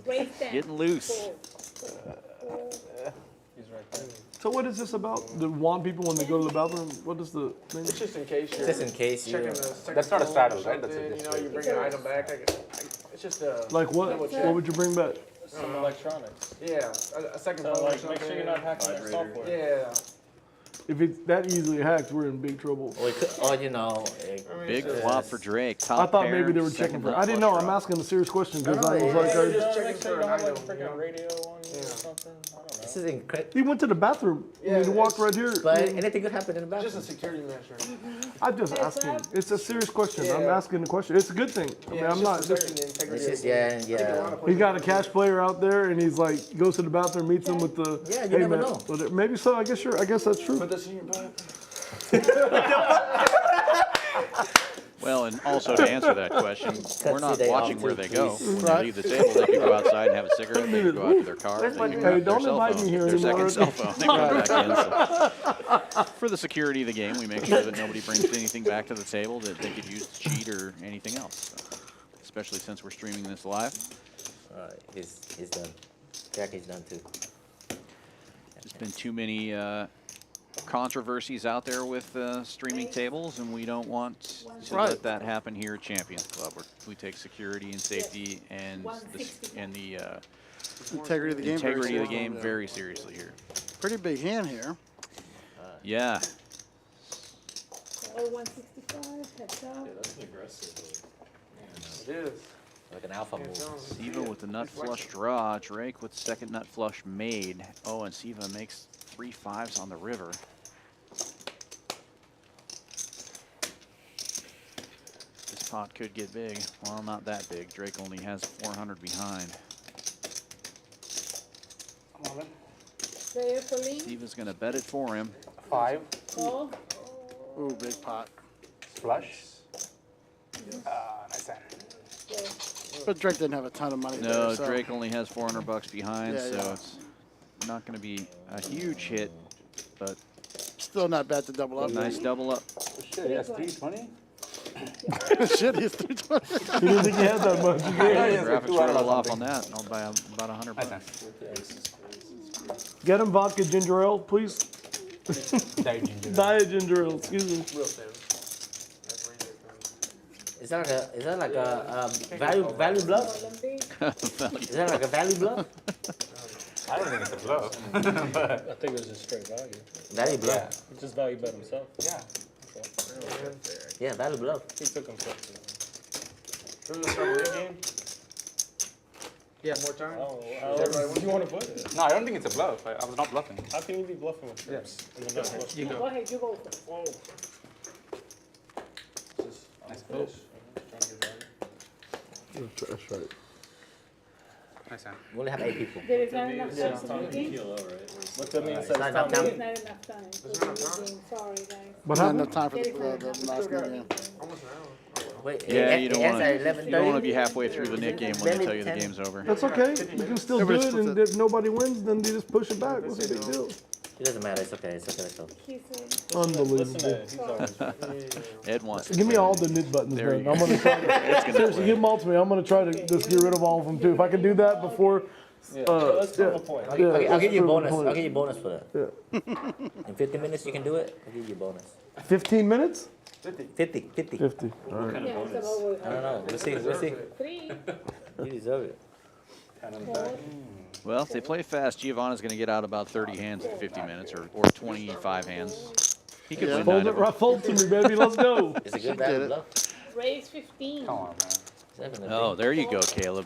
Raise 10. getting loose. He's right there. So what is this about? The wand people when they go to the bathroom? What is the thing? It's just in case you're Just in case you. checking the second That's not a phone straddle, or right? That's something, just you know, you bring an item back. It's just a Like what? double check. What would you bring back? Some electronics. Yeah, a second So phone or like, something. make sure you're not hacking their software. Yeah. If it's that easily hacked, we're in big trouble. Or, it could, or you know. Big flop for Drake. I Top thought pair, maybe they were second checking for. nut I didn't know. flush I'm draw. asking a serious question because No, I was no, like, You're just Make checking sure you for don't an have like item. a You know? freaking radio on you or Yeah. something. I don't know. This is incredible. he went to the bathroom. Yeah, he walked it's- right here. But anything could happen in the Just a bathroom. security measure. I'm just asking. It's a serious question. I'm Yeah. asking the question. It's a good thing. I mean, Yeah, I'm it's not just just. protecting the integrity It's of just, the yeah, game. I think a lot yeah. of He got a places cash player out there, and he's like, he goes to the bathroom, meets him with the. Yeah, you hey, never man. know. Well, maybe so. I guess that's true. Put this in your bag. Well, and also to answer that question, we're not today watching off where too, they go. please. When they leave the table, they can go outside and have a cigarette. They can go out to their car. They can Hey, grab their don't cell invite me phone, here their anymore. second cell phone. They go back in. So for the security of the game, we make sure that nobody brings anything back to the table that they could use to cheat or anything else. So, especially since we're streaming this live. Alright, he's done. Jack is done too. There's been too many controversies out there with streaming tables, and we don't want to let that happen here at Champions Club. We take security and safety and the integrity of the game very seriously here. Pretty big hand here. Yeah. Oh, 165, heads up. That's an aggressive. It is. Like an alpha move. Siva with the nut flush draw. Drake with second nut flush made. Oh, and Siva makes 3 5s on the river. This pot could get big. Well, not that big. Drake only has 400 behind. Player for me. Siva's going to bet it for him. 5. Call. Ooh, big pot. Flush. Nice hand. But Drake didn't have a ton of money No, there, so. Drake only has 400 bucks behind, Yeah, so yeah. it's not going to be a huge hit, but Still not bad to double up. nice double up. Shit, he has 320? Shit, he's 320. He didn't think he had that much. Graphics are a little off on that. I'll buy about 100 bucks. Get him vodka ginger ale, please. Diet ginger ale, excuse me. Real thin. Is that like a value bluff? Is that like a value bluff? I don't think it's a bluff. I think it was just straight value. Value bluff. He just value bet himself. Yeah. Yeah, value bluff. He took him for Remember the submarine game? Yeah, more time. what do you want to put it? No, I don't think it's a bluff. I was not bluffing. How can you be bluffing with trips? And then not bluffing? Go ahead, you go. Whoa. Nice fish. That's right. Nice hand. We only have 8 people. There is not enough time for the game. What that means It's is not enough There is time. not enough time for the game. Sorry, guys. What Not happened? enough time for There is not the enough last time. game. Almost an hour. Wait, Yeah, you it don't ends want at to. 11:30? You don't want to be halfway through the Nick game when they tell you the game's over. That's okay. You can still do it, and if nobody wins, then you just push it back. What's the big deal? It doesn't matter. It's okay. It's okay. Let's go. He's Unbelievable. he's always right. Ed wants to Give me play all the- the knit buttons, There man. you I'm go. gonna try to, Ed's gonna seriously, play. give them all to me. I'm gonna try to just get rid of all of them too. If I can do that before, Let's go to the point. Okay, I'll that's give you a true. bonus. I'll give you a bonus for that. Yeah. In 50 minutes, you can do it. I'll give you a bonus. 15 minutes? 50. 50. All right. Yeah, it's about I don't know. We'll see. We'll see. 3. You deserve it. Well, if they play fast, Giovanna's going to get out about 30 hands in 50 minutes or 25 hands. He could win Fold 9 it of them. right, fold to me, baby. Let's go. It's a good value bluff. Raise 15. Come on, man. Oh, there you go, Caleb.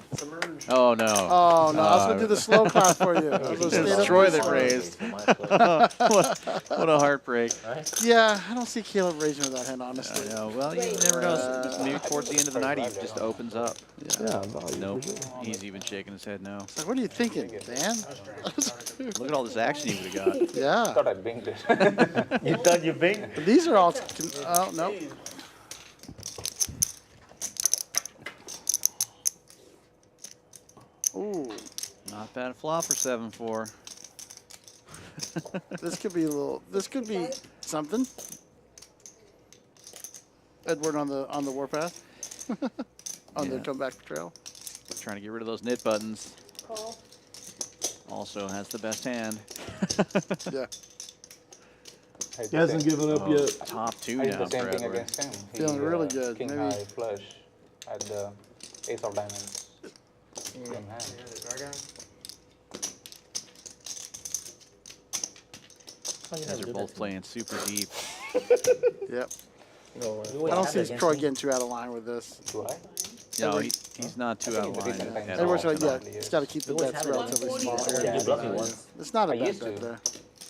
Oh, no. Oh, no. I was going to do the slow class for you. I was gonna stay up Destroy for the slow. raised. What a heartbreak. Yeah, I don't see Caleb raising with that hand, honestly. I know. Well, you never know. Maybe towards the end of the night, he just opens up. Yeah, value. Nope. He's even shaking his head no. It's like, what are you thinking, Dan? Look at all this action he would have got. Yeah. I thought I binged it. You thought you binged? But these are all. Oh, no. Ooh, Not bad flop for 7-4. this could be a little. This could be something. Edward on the warpath, on the Yeah. comeback trail. Trying to get rid of those knit buttons. Call. Also has the best hand. Yeah. He hasn't given up yet. Top 2 I did now the same for thing Edward. against him. He, Feeling really good. King Maybe- high flush at the ace of diamonds. Same hand. Yeah, the dragon. Oh, You guys are both playing super deep. Yep. No way. You I don't have see it against Troy me. getting too out of line with this. Do I? No, he's not too out of line at all. Edward's like, yeah, he's got to keep the You always bets have it. relatively small here. Yeah, you bluffed me once. It's not a I bad used bet to. there.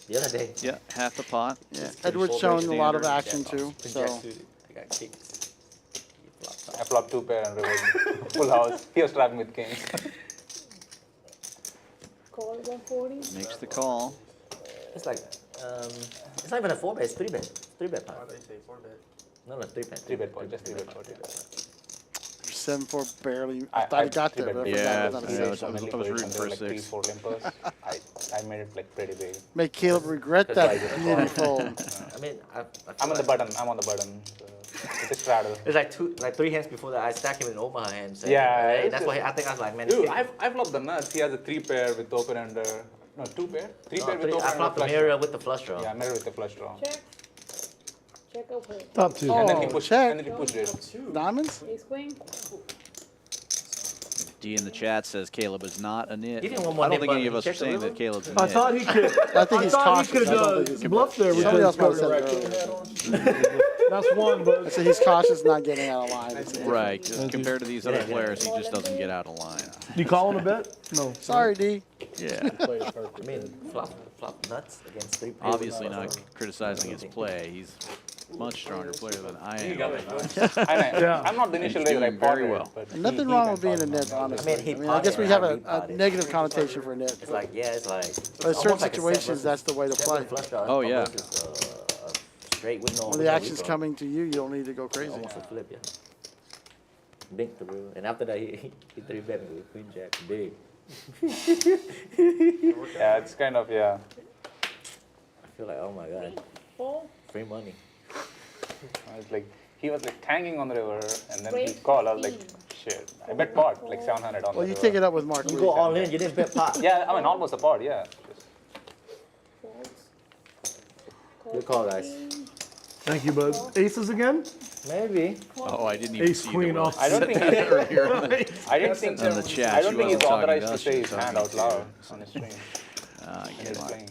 The other day. Yeah, half the pot. Yeah, Edward's showing a lot of action too. So I got kicked. I flopped 2 pair and reversed. Full house. He was trapping with kings. Call 140. Makes the call. It's like, it's not even a 4-bet. It's 3-bet. 3-bet Why pot. they say 4 bet? No, 3-bet. 3-bet pot, just 3-bet pot. Yeah. 7-4 barely. I thought he got there, but I forgot it was on a Yeah, six. I was rooting for a like 6. 3-4 limpers. I made it like pretty big. Make Caleb regret that nitty fold. I mean, I'm on the button. I'm on the button. So it is straddle. It's like 3 hands before that. I stacked him in Omaha hands. Yeah, Right? it's That's why I think I was like, man. Dude, I've flopped the nuts. He has a 3-pair with open under. No, 2-pair. 3-pair with open I under flopped the flush mirror draw. with the flush draw. Yeah, mirror with the flush draw. Check. Check open. Top 2. And then he Oh, pushed. check. And then he pushed it. Diamonds? Ace queen. D in the chat says Caleb is not a nit. Give him one more I don't nit think any of button. us are Check the saying river. that Caleb's a nit. I thought he could. I think he's cautious. He could I don't think he's bluffed there. Somebody else might have said Right. it earlier. That's one, I but said he's cautious not getting out of line. It's a different- Right, just compared to these other players, he just doesn't get out of line. you calling a bet? No. Sorry, D. Yeah, I mean, flop nuts against 3 pairs. obviously not criticizing his play. He's a much stronger player than I am. Yeah. I'm not the initial He's layer I doing very potted, well. but Nothing he wrong can with being a pot nit, more. honestly. I mean, he I guess potted we and have I a repotted. negative connotation for nit. It's like, yeah, it's like. But in certain situations, that's the way to play. Oh, yeah. Straight with no. When the action's coming to you, you don't need to go crazy. Almost a flip, yeah. Big through. And after that, he 3-bet with Queen Jack. Big. Yeah, it's kind of, yeah. I feel like, oh my God. Fold. Free money. I was like, he was like hanging on the river, and then he Raise called. I was like, 15. shit. I bet pot, like 700 on Well, the you river. take it up with Mark. You Reed. go all in, you didn't bet pot. Yeah, I mean, almost a pot, yeah. Folds. Good call, guys. Thank you, bud. Aces again? Maybe. Oh, I didn't even Ace see queen the off. I don't think he, earlier on the, I didn't think on the chat. I don't She think he's wasn't talking authorized to us, say she his was hand talking out to- loud on his stream. I When get he's it. playing.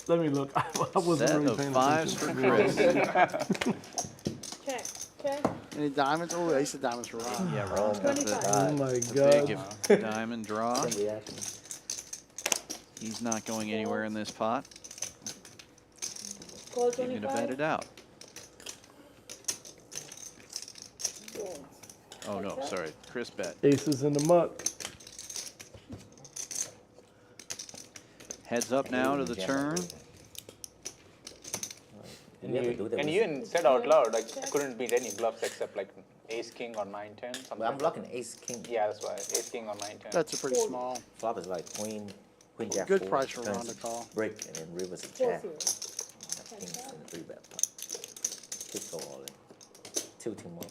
Let me look. I wasn't Set really of paying 5s attention. for Chris. Check. Check. Any diamonds? Oh, ace of diamonds for Ron. Yeah, Ron's got 25. Oh the my big God. if diamond draw. Some reaction. He's not going anywhere in this pot. Call He's going to bet 25. it out. Folds. Oh, no, sorry. Chris bet. Aces in the muck. Heads up now to the turn. And you have to do that And with- you even said out loud, like, I couldn't beat any bluffs except like ace king or 9-10. Something. But I'm blocking ace king. Yeah, that's why. Ace king or 9-10. That's a pretty small. Flop is like queen jack. Good 4, price for turns Ron to call. Break and then rivers a Four jack. zero. Kings in the 3-bet pot. Just go all in. Tilting more.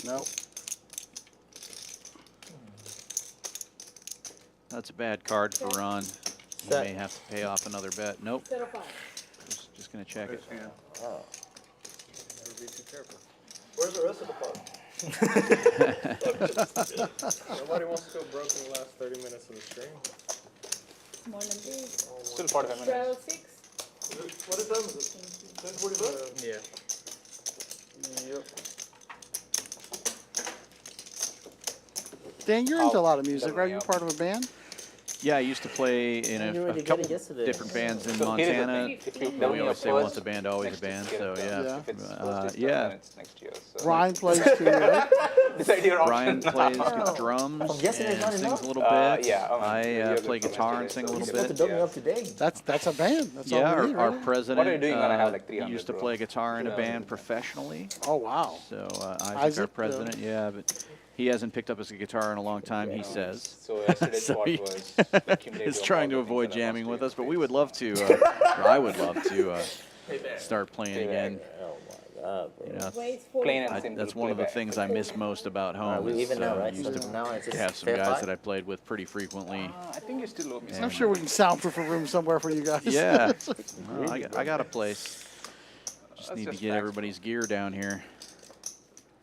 Nope. That's a bad card for Ron. He Set. may have to pay off another bet. Nope. Set of 5. Just going to check it. Oh. Where's the rest of the pot? Nobody wants to go broke in the last 30 minutes of the stream. More than big. Still 45 minutes. Straddle 6. What time is it? 10:45? Yeah. Yep. Dan, you're into a lot of music, right? You're part of a band? Yeah, I used to play in You a already got couple it yesterday. different bands in So here's the Montana. thing, if you We double your always say once first, a band, always a next band. year So get it yeah, Yeah. If it's first is yeah. then it's next year. So Ryan plays too, right? decide your Brian option. plays Oh. drums From yesterday, and not sings enough? a little bit. Yeah, I you're play from guitar and yesterday, sing a so little You're you supposed to bit. double me Yeah. up today. That's a band. That's Yeah, all we need, our right? president What are you doing when I have like 300, used to bro? play guitar in a band professionally. Oh, wow. So Isaac, our Isaac, president, yeah, but he hasn't picked up his guitar in a long time, he says. So yesterday's So spot he was accumulative is of trying to all the things avoid that I jamming lost with to. us, but we would love to, or I would love to start playing again. Oh my God, bro. You know, Raise Plain 45. and simple. that's one of the playback. things I miss most about home. we is, even now, right? used So to now it's just have some fair guys fight? that I played with pretty frequently. I think you still owe me. I'm sure we can soundproof a room somewhere for you guys. Yeah, well, I got a place. Just That's need to just get facts. everybody's gear down here.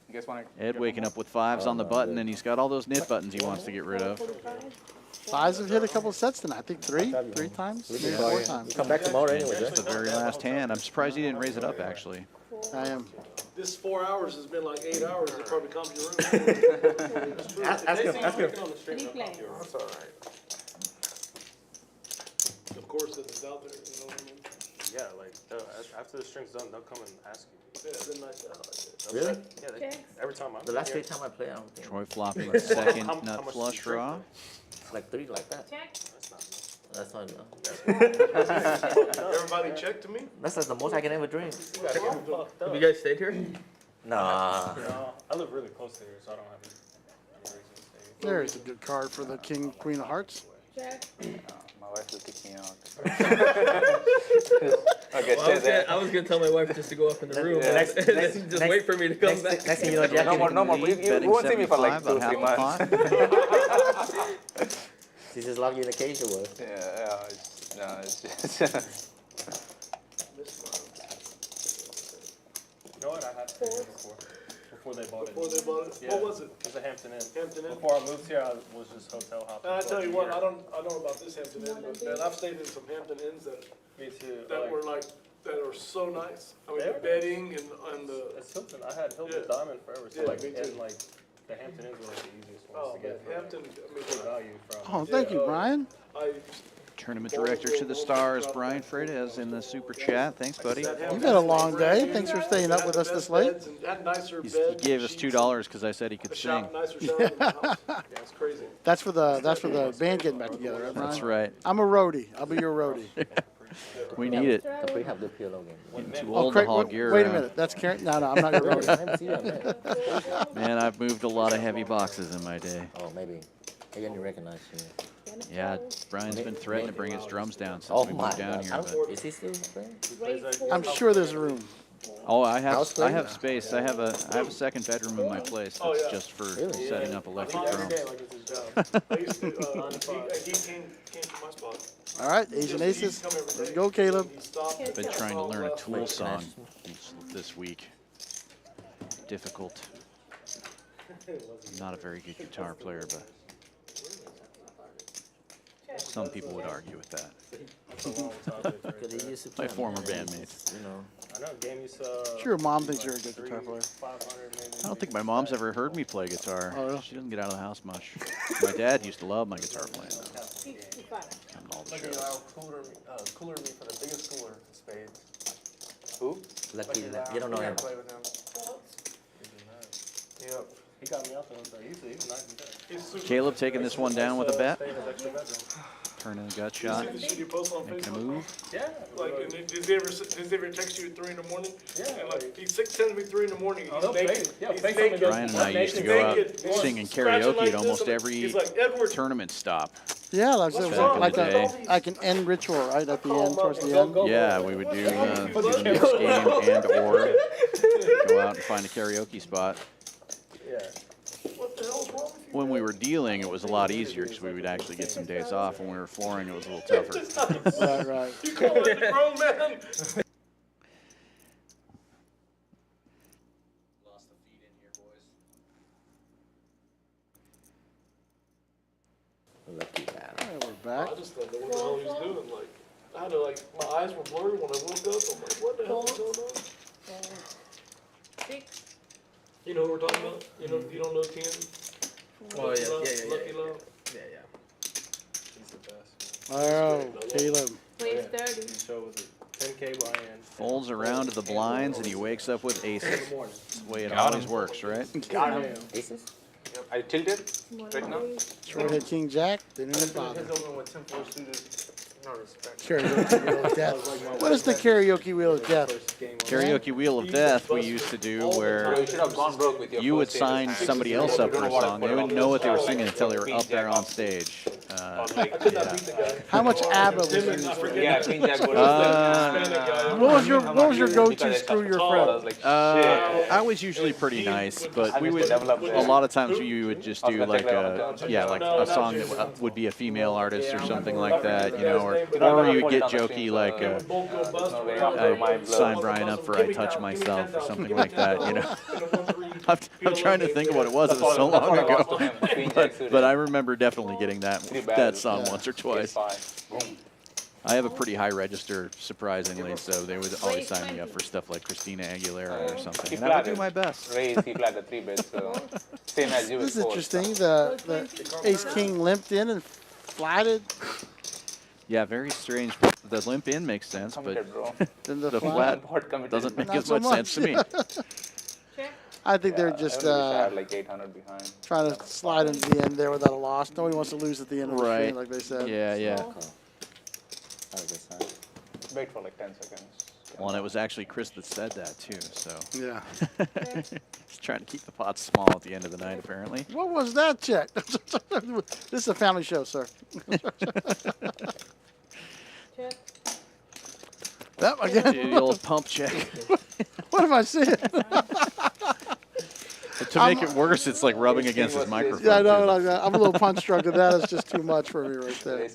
You guys want to? Ed waking up with 5s on the button, and he's got all those knit buttons he wants to get rid of. 45. Fives have hit a couple sets tonight. I think three times, maybe 4 times. Come back tomorrow anyway, Just the very last hand. I'm surprised he didn't raise it up, actually. I am. This 4 hours has been like 8 hours. It probably comes to your room. Ask him. Three players. That's all right. Of course, it's out there. You know what I mean? Yeah, like after the string's done, they'll come and ask you. Yeah, it's been nice out like that. Really? Yeah, Checks. every time I'm The last here. 3 times I play, I don't think. Troy flopping second How nut much flush does he drink, draw. Like 3 like that. Check. That's not enough. That's not enough. Everybody check to me? That's like the most I can ever drink. Have you guys stayed here? Nah. No, I live really close to here, so I don't have any reason to stay. There's a good card for the King, Queen of Hearts. Jack. My wife will kick me out. Okay, well, I was gonna tell my wife just to go up in the room. Next- just wait for me to come back. Next thing you know, Jack. No more. You won't see me for like 2 or 3 months. She just love you in the cage or what? It's just. You know what? I had stayed here before. Before they bought it. Before they bought it? Yeah. What was it? It was a Hampton Inn. Hampton Inn? Before I moved here, I was just hotel hopping. And I for tell like you a what, year. I know about this Hampton Inn, but man, I've stayed in some Hampton Inns that Me too. were like that are so nice. I mean, They the are bedding and the. It's Hilton. I had Hilton Yeah. Diamond forever, so Yeah, like, me too. and like, the Hampton Inns were like the easiest ones Oh to man, get for Hampton. I mean, good value from. Oh, thank you, Brian. I Tournament director to the stars, Brian Freitas, in the super chat. Thanks, buddy. You've had a long day. Thanks for staying up with us this late. He gave us $2 because I said he could sing. Nicer shower in the house. Yeah, it's crazy. That's for the band getting back together, right, Brian? That's right. I'm a roadie. I'll be your roadie. We need it. Can we have the pillow game? Getting too old to Craig, hog gear wait a around. minute. That's Karen. No, I'm not your I roadie. haven't seen that, man. Man, I've moved a lot of heavy boxes in my day. Oh, maybe. I didn't recognize you. Yeah, Brian's been threatening to bring his drums down since Oh we my moved down God. here. I But don't, is he still playing? I'm sure there's room. oh, I House have play? space. I have a second bedroom in my place Oh, that's yeah. just for Really? setting up electric Every drums. day like it's his job. I used to, he came to my spot. All right, Asian Aces. Let's go, Caleb. He stopped. Been trying to learn a Tool song this week. Difficult. Not a very good guitar player, but some people would argue with that. That's a long topic right Because he there. used to My play, former man. bandmates. You know. I know, game used to. Sure, your mom thinks you're a good guitar player. 500 maybe. I don't think my mom's ever heard me play guitar. Oh, really? She doesn't get out of the house much. My dad used to love my guitar playing, though. Come to all the Lucky shows. Lyle cooler me for the biggest cooler in spades. Who? Lucky, Lyle. you don't know him. Play with him. Yep. He got me out there. He was nice and good. Caleb taking this one down with a bet. Stay in his extra bedroom. Turning the gut shot. See the shit you post on Making a Facebook? move. Yeah. Like, and does he ever text you at 3 in the morning? Yeah, And like, he's 6'10" me 3 in the morning. Oh, He's they'll naked. fake- yeah, He's fake something naked. Brian and I used to go out singing Scratching karaoke like at this, almost and every he's like, Edward, tournament stop. Yeah, like, What's so, wrong? like, Back in the like an end ritual, right at the end, towards the end. Yeah, we would do the next game and or go out and find a karaoke spot. Yeah. what the hell's wrong with you? When we were dealing, it was a lot easier because we would actually get some days off. When we were flooring, it was a little tougher. Right, right. You call it the grown man? Lucky guy. Yeah, we're back. I just didn't know what the hell he was doing. Like, I had to, like, my eyes were blurry when I woke up. I'm like, what the hell is going on? 6. You know what we're talking about? You don't know Ken? Oh, yeah, Lucky Love? Yeah. He's the best. Oh, Caleb. Plays 30. He showed was it 10K buy-in. Folds around to the blinds and he wakes up with aces. That's the way it always works, right? Aces? Are you tilted right now? Shorthead King Jack. Didn't even bother. His open with 10-4 suited. No respect. Karaoke Wheel of Death. What is the Karaoke Wheel of Death? Karaoke Wheel of Death we used to do where Bro, you should have gone broke with your you would first sign stage. somebody else up for a song. They wouldn't know what they were singing until they were up there on stage. Yeah. How much ABBA was used? Yeah, King Jack would What was your go-to screw your friend? I was usually pretty nice, but we would a lot of times we would just do like a song that would be a female artist or something like that, you know, or you would get jokey like I signed Brian up for I Touch Myself or something like that, you know. I'm trying to think of what it was. It was so long ago, but I remember definitely getting that song once or twice. I have a pretty high register, surprisingly, so they would always sign me up for stuff like Christina Aguilera or something, and I would do my best. Raise, he flagged the 3 bets, so same as you. This is interesting. The Ace King limped in and flatted. Yeah, very strange. The limp in makes sense, but Then the flat doesn't make as much sense to me. I think they're just like 800 behind. trying to slide into the end there without a loss. Nobody wants to lose at the end of the Right. stream, like they said. Yeah, yeah. Wait for like 10 seconds. Well, and it was actually Chris that said that too, so. Yeah. He's trying to keep the pot small at the end of the night, apparently. What was that check? This is a family show, sir. Check. That again. The old pump check. What am I saying? To make it worse, it's like rubbing against his microphone. Yeah, I know. too. I'm a little punch drunk, and that is just too much for me right there.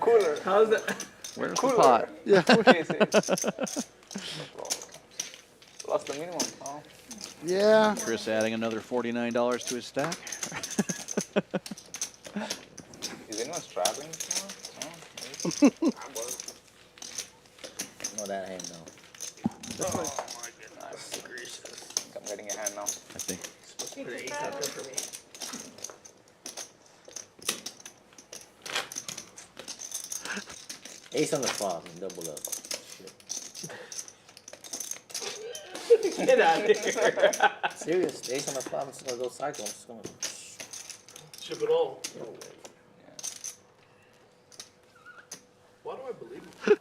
Cooler. How's that? Where's the pot? Yeah. Lost the minimum. Oh. Yeah. Chris adding another $49 to his stack. Is anyone strapping? No, that hand no. Oh my goodness gracious. I'm getting a hand now. I think. Put an ace out there for me. Ace on the flop and double up. Get out of here. Serious, ace on the flop, it's gonna go cycle. It's gonna... Chip it all. Why do I believe it?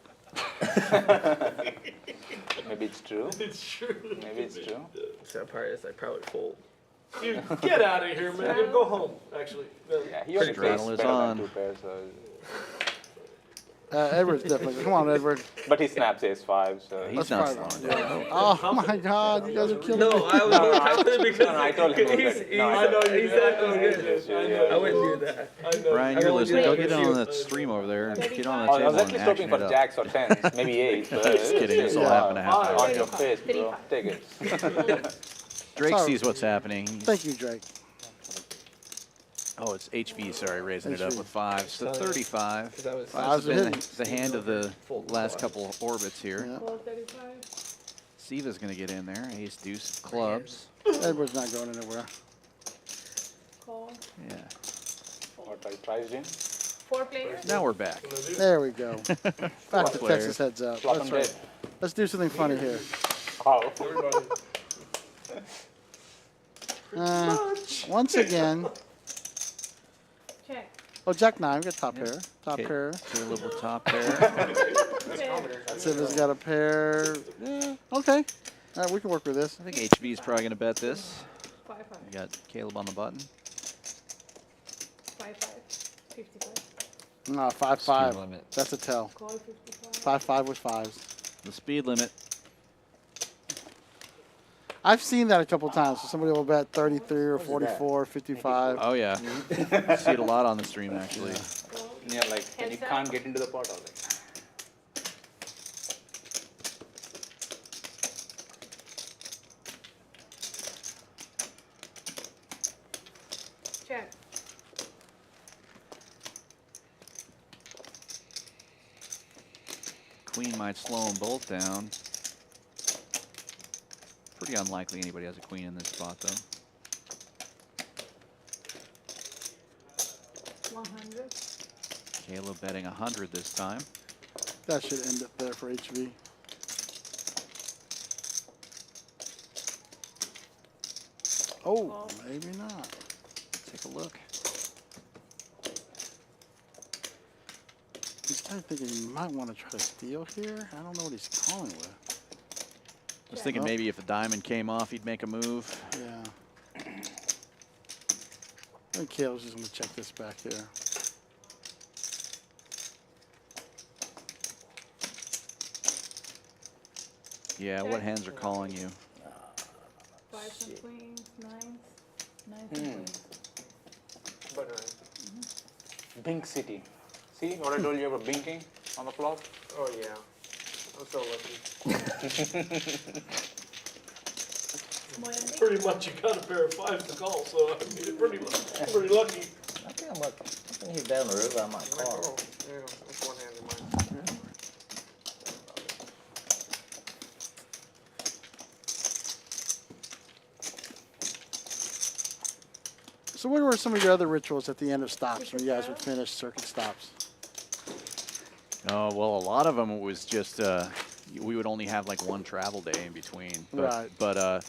Maybe it's true. It's true. Maybe it's true. So I probably fold. Dude, get out of here, man. Go home, actually. Yeah, he already plays Adrenaline is better on. than 2 pairs. So. Edward's definitely. Come on, Edward. But he snaps ace-5, so He's not slowing down. Oh my God, you guys are killing me. No, I was more confident because I told him he's I know you he's did. that good. I wouldn't do that. Brian, you're listening. Go get on that stream over there and get on that I table was and actually action hoping for it up. jacks or 10s, maybe 8s. But Just kidding. This will happen a half hour. On your face, bro. Take it. Drake Sorry. sees what's happening. Thank you, Drake. Oh, it's HV, sorry, raising it up HV. with 5s to 35. Fives Fives are have been hitting. the hand of the last couple of orbits here. Yeah. 435. Siva's going to get in there. Ace, deuce, clubs. Edward's not going anywhere. Call. Yeah. What I tried in? 4 players. Now we're back. There we go. Back to Player. Texas heads up. Flop That's and right. dead. Let's do something funny here. Oh. Once again. Check. Oh, Jack 9. We got top pair. Top Okay. pair. Available top pair. Check. Siva's got a pair. Yeah. Okay. All right, we can work with this. I think HV is probably going to bet this. 5-5. You got Caleb on the button. 5-5. 55. No, 5-5. Speed limit. That's a tell. Call 55. 5-5 with 5s. The speed limit. I've seen that a couple times. So somebody will bet 33 or 44, 55. Oh, yeah. See it a lot on the stream, actually. Yeah, like when you can't get into the pot, or like. Check. Queen might slow them both down. Pretty unlikely anybody has a queen in this spot, though. 100. Caleb betting 100 this time. That should end it there for HV. Oh, maybe not. Take a look. He's kind of thinking he might want to try to steal here. I don't know what he's calling with. I was thinking maybe if a diamond came off, he'd make a move. Yeah. I think Caleb's just going to check this back here. Yeah, what hands are calling you? 5s and queens. 9s. 9s and queens. Bink City. See what I told you about binking on the flop? Oh yeah. I'm so lucky. Pretty much you got a pair of 5s to call, so I mean, pretty lucky. I think he's down the river, I might call. Oh, yeah, that's one hand in mine. So what were some of your other rituals at the end of stops when you guys would finish circuit stops? Oh, well, a lot of them was just, we would only have like one travel day in between. But, Right. But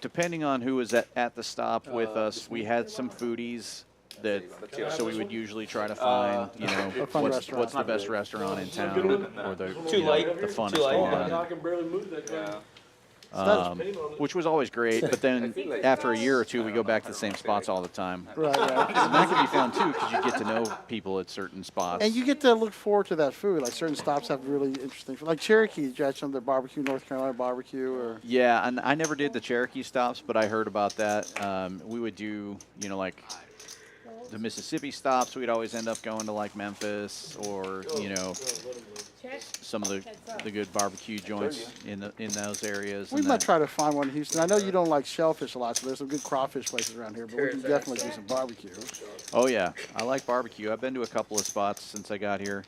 depending on who was at the stop with us, we had some foodies that, so we would usually try to find, you know, what's the best restaurant in town, or the, you know, the funnest one. I can barely move that thing. Which was always great, but then after a year or two, we go back to the same spots all the time. Right, right. And that can be fun too, because you get to know people at certain spots. And you get to look forward to that food. Like certain stops have really interesting food. Like Cherokee, did you have some of their barbecue, North Carolina barbecue, or? Yeah, and I never did the Cherokee stops, but I heard about that. We would do, you know, like the Mississippi stops. We'd always end up going to like Memphis, or you know, some of the good barbecue joints in those areas. We might try to find one in Houston. I know you don't like shellfish a lot, so there's some good crawfish places around here, but we can definitely do some barbecue. Oh yeah, I like barbecue. I've been to a couple of spots since I got here.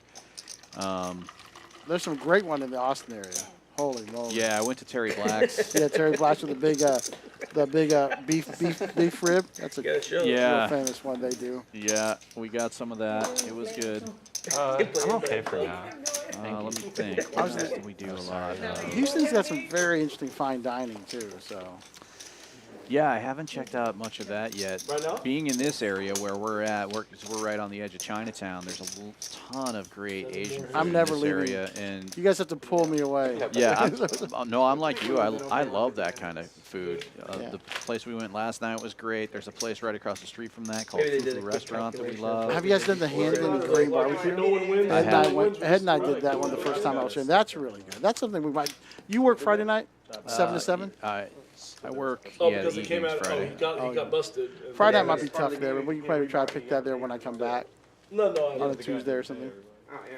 There's some great one in the Austin area. Holy moly! Yeah, I went to Terry Black's. Yeah, Terry Black's with the big beef rib. That's a real famous one they do. Yeah, we got some of that. It was good. I'm okay for now. Let me think. We do a lot. Houston's got some very interesting fine dining too. So. Yeah, I haven't checked out much of that yet. Right now? Being in this area where we're at, we're right on the edge of Chinatown. There's a ton of great Asian food I'm never in this leaving. area, and You guys have to pull me away. yeah, I'm like you. I love that kind of food. The place we went last night was great. There's a place right across the street from that called Pkwy Restaurant that we love. Have you guys done the Hamden and Green barbecue? Ed and I did that one the first time I was here. That's really good. That's something we might. You work Friday night, 7 to 7. I work. Because the it came out. Friday. He got busted. Friday night might be tough there, but we can probably try to pick that there when I come back No, on a Tuesday or something.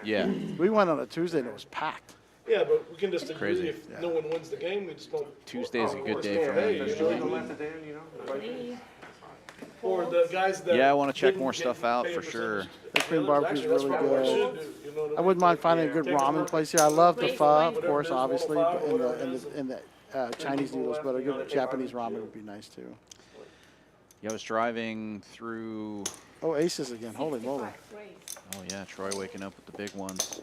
Yeah. We went on a Tuesday and it was packed. Yeah, but we can just agree Crazy. if no one wins the game, we just don't. Tuesday's a good day for Hey, me. or the guys that. Yeah, I want to check more stuff out for sure. The Green barbecue is really good. I wouldn't mind finding a good ramen place here. I love the pho, of course, obviously, but in the Chinese noodles, but a good Japanese ramen would be nice too. Yeah, I was driving through. Oh, aces again! Holy moly! Oh yeah, Troy waking up with the big ones,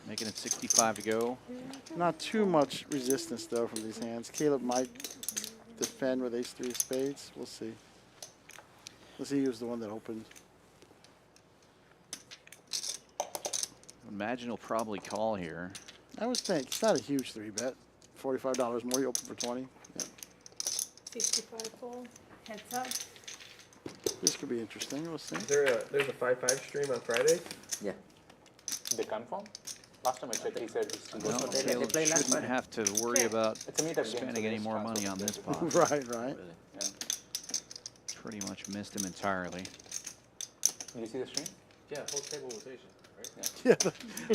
making it 65 to go. Not too much resistance though from these hands. Caleb might defend with ace-3 of spades. We'll see. Let's see who's the one that opened. Imagine he'll probably call here. I would think it's not a huge 3-bet. $45 more. You open for 20. Yeah. 65 full. Heads up. This could be interesting. We'll see. There's a 5-5 stream on Friday? Yeah. They confirm? Last time I checked, he said he's Well, Caleb shouldn't have to worry about spending any more money on this pot. Right, right. Yeah. Pretty much missed him entirely. Did you see the stream? Yeah, whole table was Asian, right? Yeah,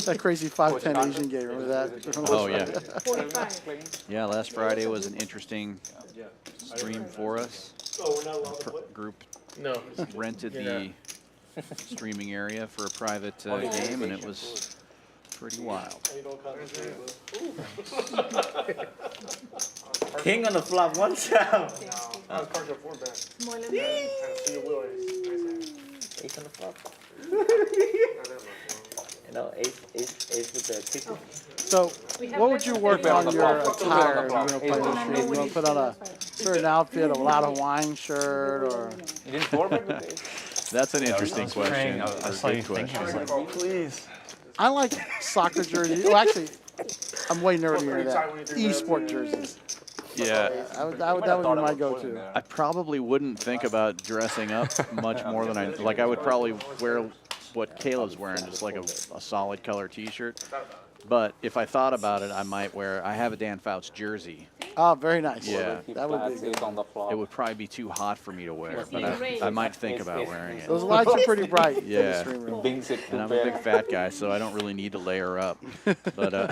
that crazy 5-10 Asian game. Remember that? Oh yeah. 45. Yeah, last Friday was an interesting stream for us. Oh, we're not allowed to play? Group No. rented the streaming area for a private game, and it was pretty wild. King on the flop, one shot. More than Ace on the flop. You know, ace with the ticket. So, what would you work on your attire if you're going to play this stream? You want to put on a certain outfit, a lot of wine shirt, or? You didn't forward it? That's an interesting question. I saw you thinking, I was like, please. I like soccer jerseys. Well, actually, I'm way nerdier than that. E-sport jerseys. Yeah. That would be my go-to. I probably wouldn't think about dressing up much more than I would probably wear what Caleb's wearing, just like a solid color T-shirt. But if I thought about it, I might wear. I have a Dan Fouts jersey. Oh, very nice. Yeah. That would be good. It would probably be too hot for me to wear, but I might think about wearing it. Those lights are pretty bright. Yeah. In the stream room. And I'm a big fat guy, so I don't really need to layer up. But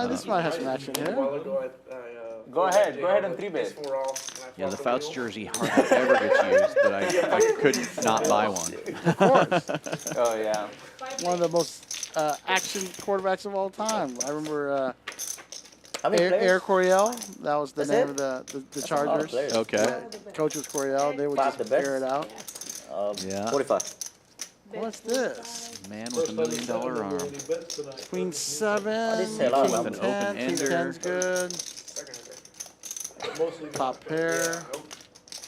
this might have some action here. Go ahead and 3-bet. yeah, the Fouts jersey hardly ever gets used, but I couldn't not buy one. Of course. Oh, yeah. One of the most action quarterbacks of all time. I remember Air Coryell. That was the name of the Chargers. Okay. Coach was Coryell. They would just air it out. Yeah. 45. What's this? Man with $1 million arm. Queen 7. This sell out. King With an 10. King open-ender. 10's good. Top pair.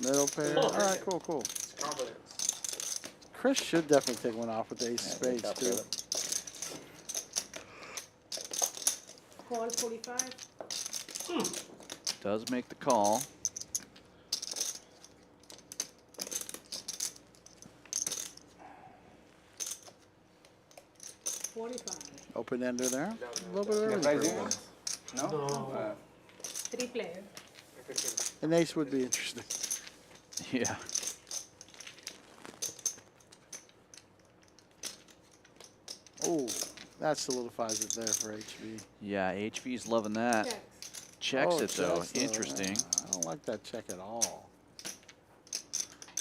Middle pair. All right, cool, cool. It's confidence. Chris should definitely take one off with the ace of Yeah, spades, good too. job, Call 45. Does make the call. Open ender there. A little bit early. Prize for even? one. No? 3 player. An ace would be interesting. Yeah. Oh, that solidifies it there for HV. Yeah, HV's loving that. Checks. Checks Oh, it though. checks, though. Interesting. I don't like that check at all.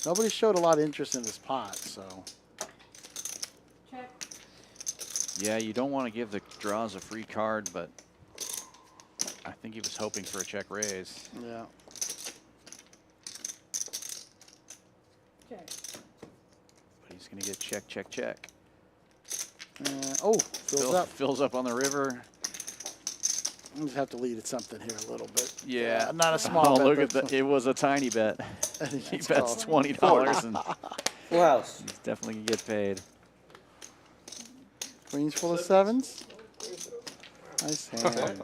Nobody showed a lot of interest in this pot, so. Check. Yeah, you don't want to give the draws a free card, but I think he was hoping for a check raise. Yeah. Check. But he's going to get check, check, check. Oh, fills up. Fills up on the river. I'm just have to lead at something here a little bit. Yeah. Not a small bet. Look at but that. It was a tiny bet. He That's bets called $20 and Full house. he's definitely going to get paid. Queens full of sevens. Nice hand.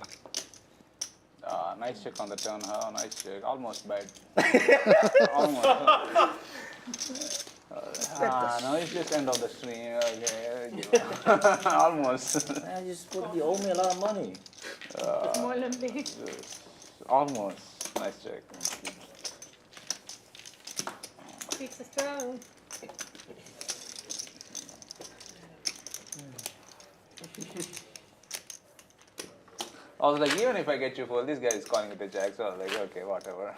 Nice check on the turn. Oh, nice check. Almost bad. Almost. No, it's just end of the stream. Okay. Almost. I just put you owe me a lot of money. Small and big. Almost. Nice check. Six strong. I was like, even if I get you full, this guy is calling it a jack, so I was like, okay, whatever.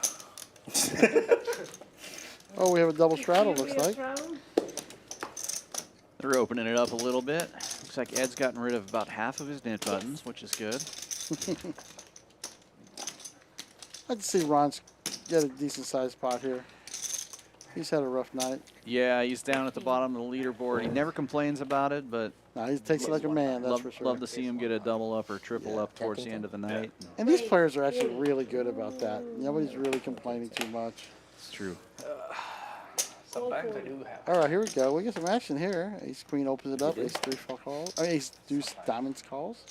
Oh, we have a double straddle, looks like. They're opening it up a little bit. Looks like Ed's gotten rid of about half of his knit buttons, which is good. I'd like to see Ron get a decent sized pot here. He's had a rough night. Yeah, he's down at the bottom of the leaderboard. He never complains about it, but No, he takes it like a man, that's love, for sure. love to see him get a double up or triple up towards the end of the night. And these players are actually really good about that. Nobody's really complaining too much. It's true. Sometimes I do have. All right, here we go. We get some action here. Ace queen opens it up. Ace three full calls. I mean, ace deuce diamonds calls.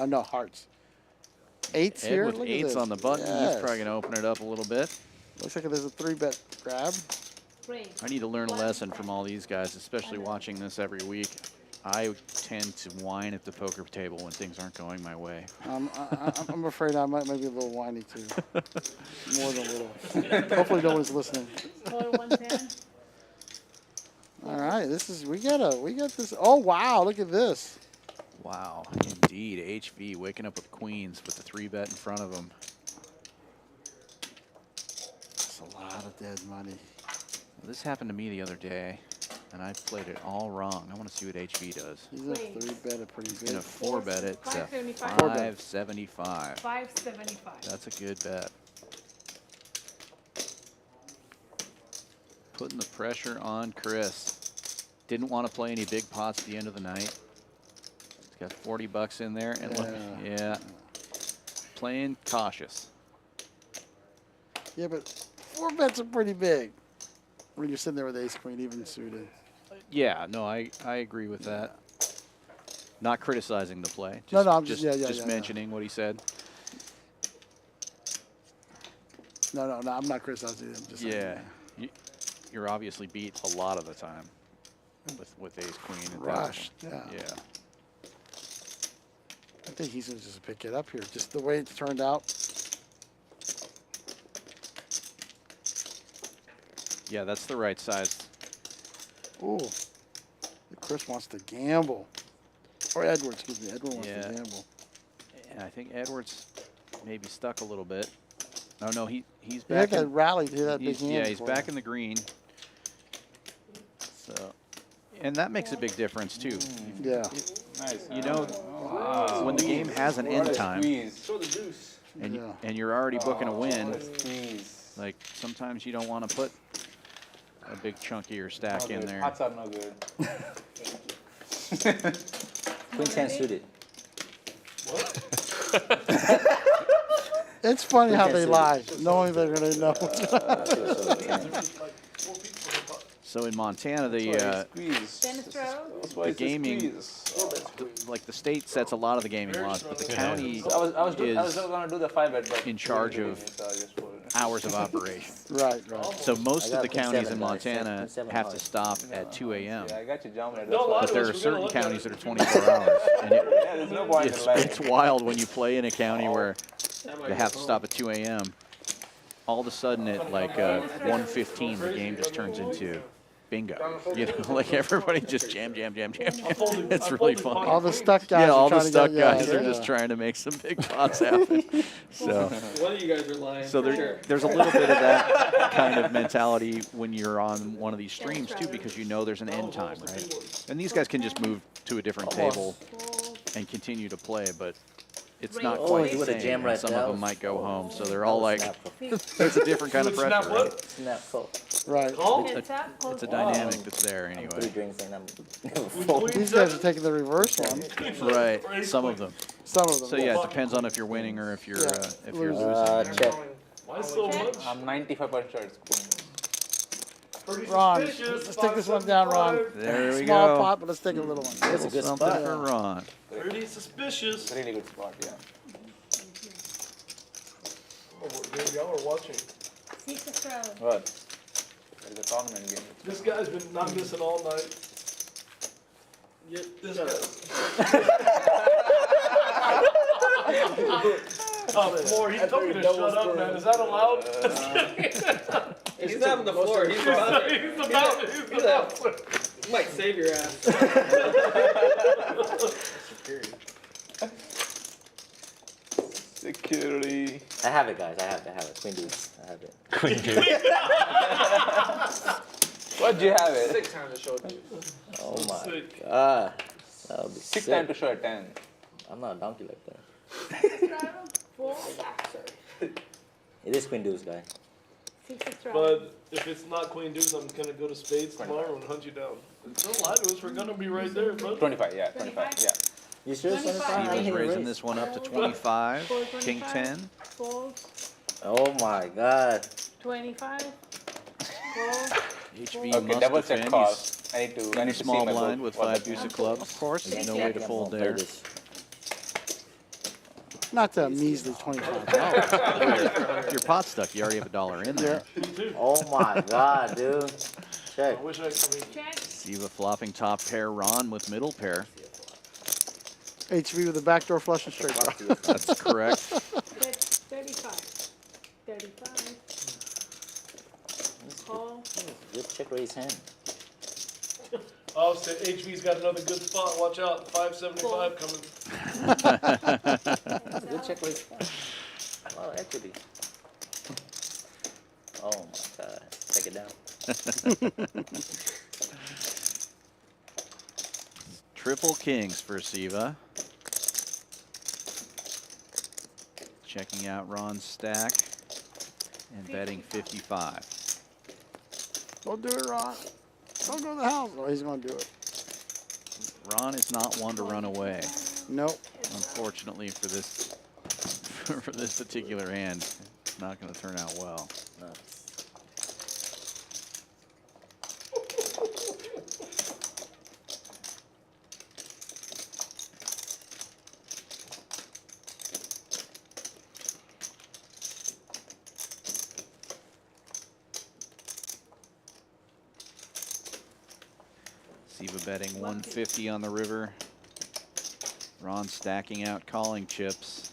No, hearts. Eights Ed here. with Look at eights this. on the button. Yes. He's probably going to open it up a little bit. Looks like there's a 3-bet grab. I need to learn a lesson from all these guys, especially watching this every week. I tend to whine at the poker table when things aren't going my way. I'm afraid I might be a little whiny too. More than a little. Hopefully no one's listening. All right, we got this. Oh wow, look at this. Wow, indeed. HV waking up with queens with the 3-bet in front of him. That's a lot of dead money. This happened to me the other day, and I played it all wrong. I want to see what HV does. He's a 3-bet it pretty big. In a 4-bet it to 575. 575. 575. That's a good bet. Putting the pressure on Chris. Didn't want to play any big pots at the end of the night. He's got 40 bucks in there, and look, yeah, playing cautious. Yeah, but 4 bets are pretty big when you're sitting there with ace queen even suited. Yeah, no, I agree with that. Not criticizing the play. Just, No, I'm just just mentioning what he said. No, I'm not criticizing him. Just Yeah, you're obviously beat a lot of the time with ace queen. And Rushed, yeah. I think he's gonna just pick it up here. Just the way it's turned out. Yeah, that's the right size. Ooh, Chris wants to gamble. Or Edward, excuse me. Edward wants to Yeah. gamble. And I think Edwards maybe stuck a little bit. No, he's Yeah, back. that rally to that big He's, hand. yeah, he's for back him. in the green. So, and that makes a big difference too. Yeah. Nice. You know, when the game has an end time, Show the deuce. and you're already booking a win, like sometimes you don't want to put a big chunkier stack in there. Pots are no good. Queen 10 suited. It's funny how they Queen 10 lie, knowing they're gonna know. So in Montana, the gaming, like the state sets a lot of the gaming laws, but the county I was is gonna do the 5-bet, but in charge of hours of operation. Right. So most of the counties in Montana have to stop at 2 a.m. I got you, John. But there are certain counties that are 24 hours. And there's no point in lying. it's wild when you play in a county where they have to stop at 2 a.m. All of a sudden at like 1:15, the game just turns into bingo. You know, like everybody just jam. It's really fun. All the stuck guys. Yeah, all the trying to stuck get- guys are just trying to make some big pots happen. So, One of you guys are lying. so there's a little bit of that kind of mentality when you're on one of these streams too, because you know there's an end time, right? And these guys can just move to a different table and continue to play, but it's not quite you the would've same. jammed right Some there. of them might go home, so they're all like, there's a different kind of pressure, right? Snap full. Right. It's a dynamic that's there 3 anyway. drinks and I'm full. These guys are taking the reverse one. Right, some of them. Some of them. So yeah, it depends on if you're winning or if you're losing. Check. Why so much? I'm 95% sure it's going. Ron, let's take this one down, Ron. There we Small go. pot, but let's take a little one. That's a good Something spot. for Ron. Pretty suspicious. Really good spot, yeah. Oh, y'all are watching. What? There's a tournament game. This guy's been not missing all night. Yet this guy. Oh, floor, he told me to shut up, man. Is that allowed? He's not on the floor. He's about it. He's about it. He might save your ass. Security. I have it, guys. I have it. Queen deuce. I have it. Queen deuce. What'd you have it? 6 times to show it. Oh my god. That would be 6 sick. times to show a 10. I'm not a donkey like that. It is queen deuce, guy. But if it's not queen deuce, I'm gonna go to spades tomorrow and hunt you down. Don't lie to us. We're gonna be right there, bro. 25, yeah, 25, yeah. You sure it's 25? I Steven's hate a raising raise. this one up to 25. King 10. Oh my god. 25. HV Okay, must double check defend. call. He's I need to in a see small my blind book. with What 5 the- deuce of clubs. Of course. There's no way to fold Play there. this. Not the measly $25. If you're pot stuck, you already have $1 in there. Oh my god, dude. Check. I wish I mean, Siva flopping top pair, Ron with middle pair. HV with a backdoor flush and straight draw. That's correct. 35. 35. Call. Good check raise hand. oh, so HV's got another good spot. Watch out. 575 coming. That's a good check raise hand. A lot of equity. Oh my god. Take it down. Triple kings for Siva. Checking out Ron's stack and betting 55. Don't do it, Ron. Don't go to the house. Oh, he's going to do it. Ron is not one to run away. Nope. Unfortunately for this for this particular hand, it's not going to turn out well. No. Siva betting 150 on the river. Ron stacking out calling chips.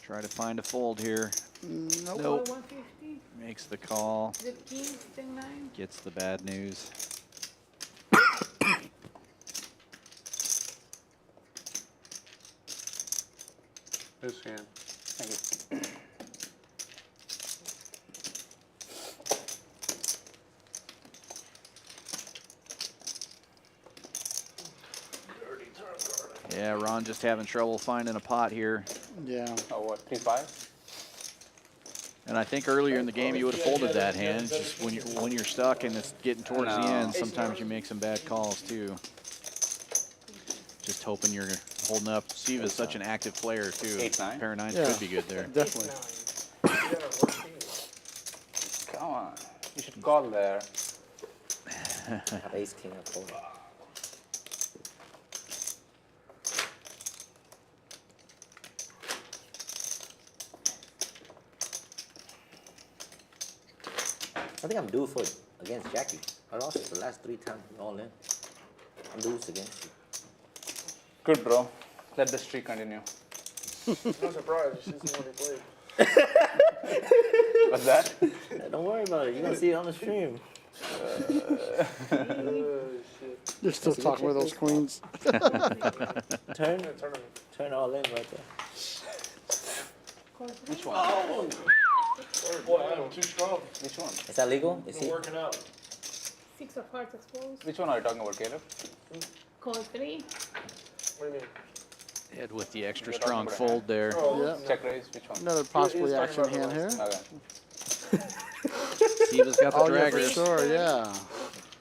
Try to find a fold here. Nope. Nope. 150. Makes the call. The king, 10-9. Gets the bad news. This hand. Thank you. Yeah, Ron just having trouble finding a pot here. Yeah. Oh, what, 3-5? And I think earlier in the game you would have folded that hand. It's just when you're stuck and it's getting towards the end, sometimes you make some bad calls too. Just hoping you're holding up. Steve is such an active player too. 8-9. Pair of nines Yeah. could be good there. Definitely. Come on. You should call there. I have ace king of fold. I think I'm due for against Jackie. I lost the last 3 times all in. I'm due against you. Good, bro. Let the streak continue. I'm surprised. You should see what he played. What's that? Don't worry about it. You're gonna see it on the stream. You're still talking with those queens. Turn all in right there. Which one? Oh! Boy, I'm too strong. Which one? Is that legal? Is Been he? working out. 6 of hearts exposed. Which one are you talking about, Caleb? Call 3. What do you mean? Ed with the extra strong fold there. Oh, Yeah. Check raise. Which one? Another possibly talking action about hand here. Okay. Steve's got the Oh, yeah, dragger. for sure, yeah.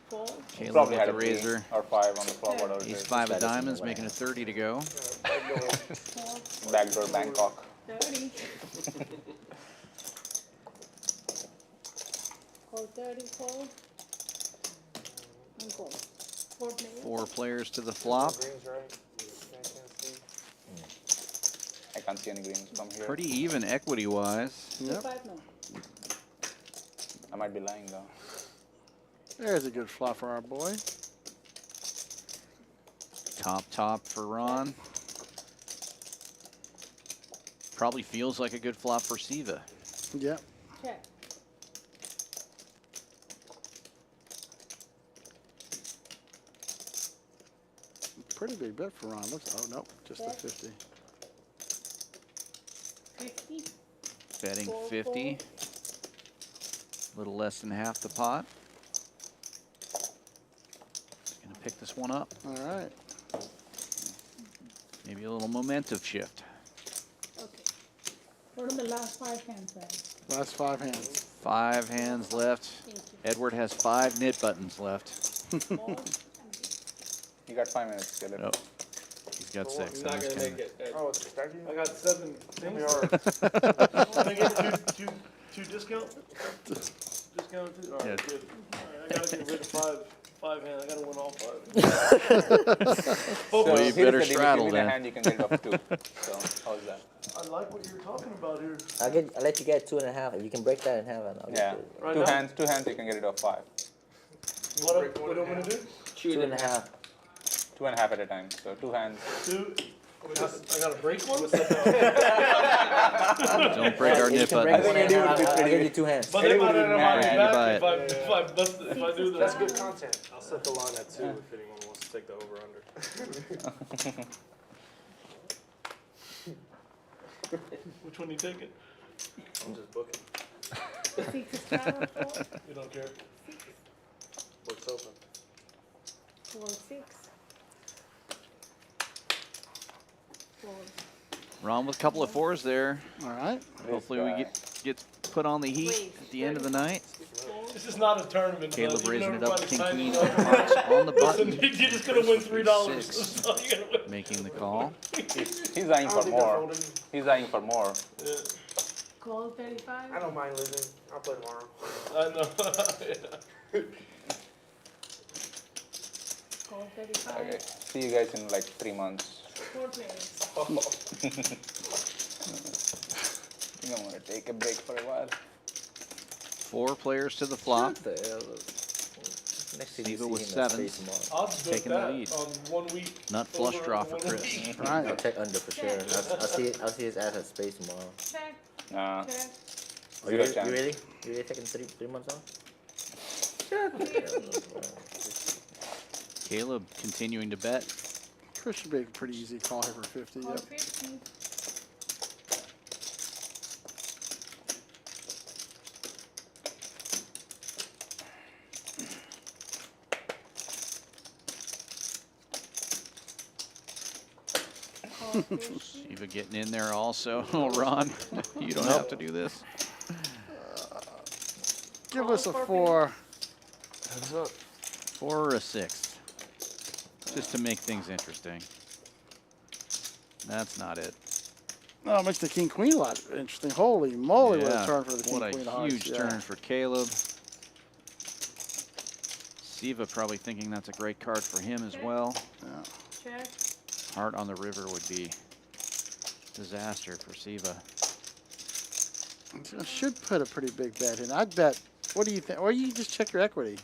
Fold. Caleb Probably with had the a razor. 3 or 5 on the flop, whatever it Ace is. 5 of diamonds, making a 30 to go. Backdoor Bangkok. 30. Call 30, fold. And call. 4 players. 4 players to the flop. Green's right. I can't see any greens from here. Pretty even equity-wise. Yep. 5 no. I might be lying though. There's a good flop for our boy. Top for Ron. Probably feels like a good flop for Siva. Yep. Check. Pretty big bet for Ron. Looks. Oh nope, just a 50. 50. Betting Fold, 50. A little less than half the pot. Gonna pick this one up. All right. Maybe a little momentum shift. Okay. What are the last 5 hands then? Last 5 hands. 5 hands left. Thank you. Edward has 5 knit buttons left. Fold. You got 5 minutes, Caleb. Nope. He's got 6. He's not gonna make it. Oh, it's stacking? I got 7 It'll be things. hard. Can I get two discount? Discount? All right, Yeah. good. All right, I gotta get rid of 5 hands. I gotta win all 5. So Well, you here's better the deal. straddle If you win a then. hand, you can get it up 2. So how's that? I like what you're talking about here. I'll let you get 2.5. If you can break that in half, I'll Yeah. get Right Two now? hands, you can get it off 5. What do you want me to do? 2.5. 2.5 at a time. So 2 hands. 2. I gotta break one? Don't break our knit buttons. I'll give you 2 hands. But they might not have Yeah, my you buy back it. if I do the. That's good content. I'll set the line at 2 if anyone wants to take the over/under. Which one you taking? I'm just booking. 6 is straddle, 4. You don't care. 6. Book's open. 4, 6. Fold. Ron with a couple of 4s there. All right. Hopefully we get put on the heat at the end of the night. This is not a tournament. Caleb bud. raising it up, Everybody's king signing queen up. hearts on the Listen, button. you're just gonna win $3. 6. That's all you gotta win. Making the call. He's eyeing for more. He's eyeing for more. Yeah, Call 35. I don't mind losing. I'll play tomorrow. I know. Call 35. Okay. See you guys in like 3 months. 4 players. I think I'm gonna take a break for a while. 4 players to the flop. What the hell? Next thing you Siva see with him, 7s. I'll just bet Taking the that lead. on 1 week. Nut flush Over draw on for 1 Chris. week. Right. I'll check under for sure. I'll see his ass at space tomorrow. Check. Nah. Check. Oh, Zero chance. You really taking 3 months off? Caleb continuing to bet. Chris should be a pretty easy call here for 50. Call Yep. 50. Call 50. Siva getting in there also. Oh, Ron, you don't have to do this. Give us a 4. Heads up. 4 or a 6. Just to make things interesting. That's not it. No, it makes the king queen a lot interesting. Holy moly, what a Yeah, turn for the king what queen of a hearts. huge Yeah. turn for Caleb. Siva probably thinking that's a great card for him as well. Check. Heart on the river would be disaster for Siva. I should put a pretty big bet in. I'd bet. What do you think? Or you just check your equity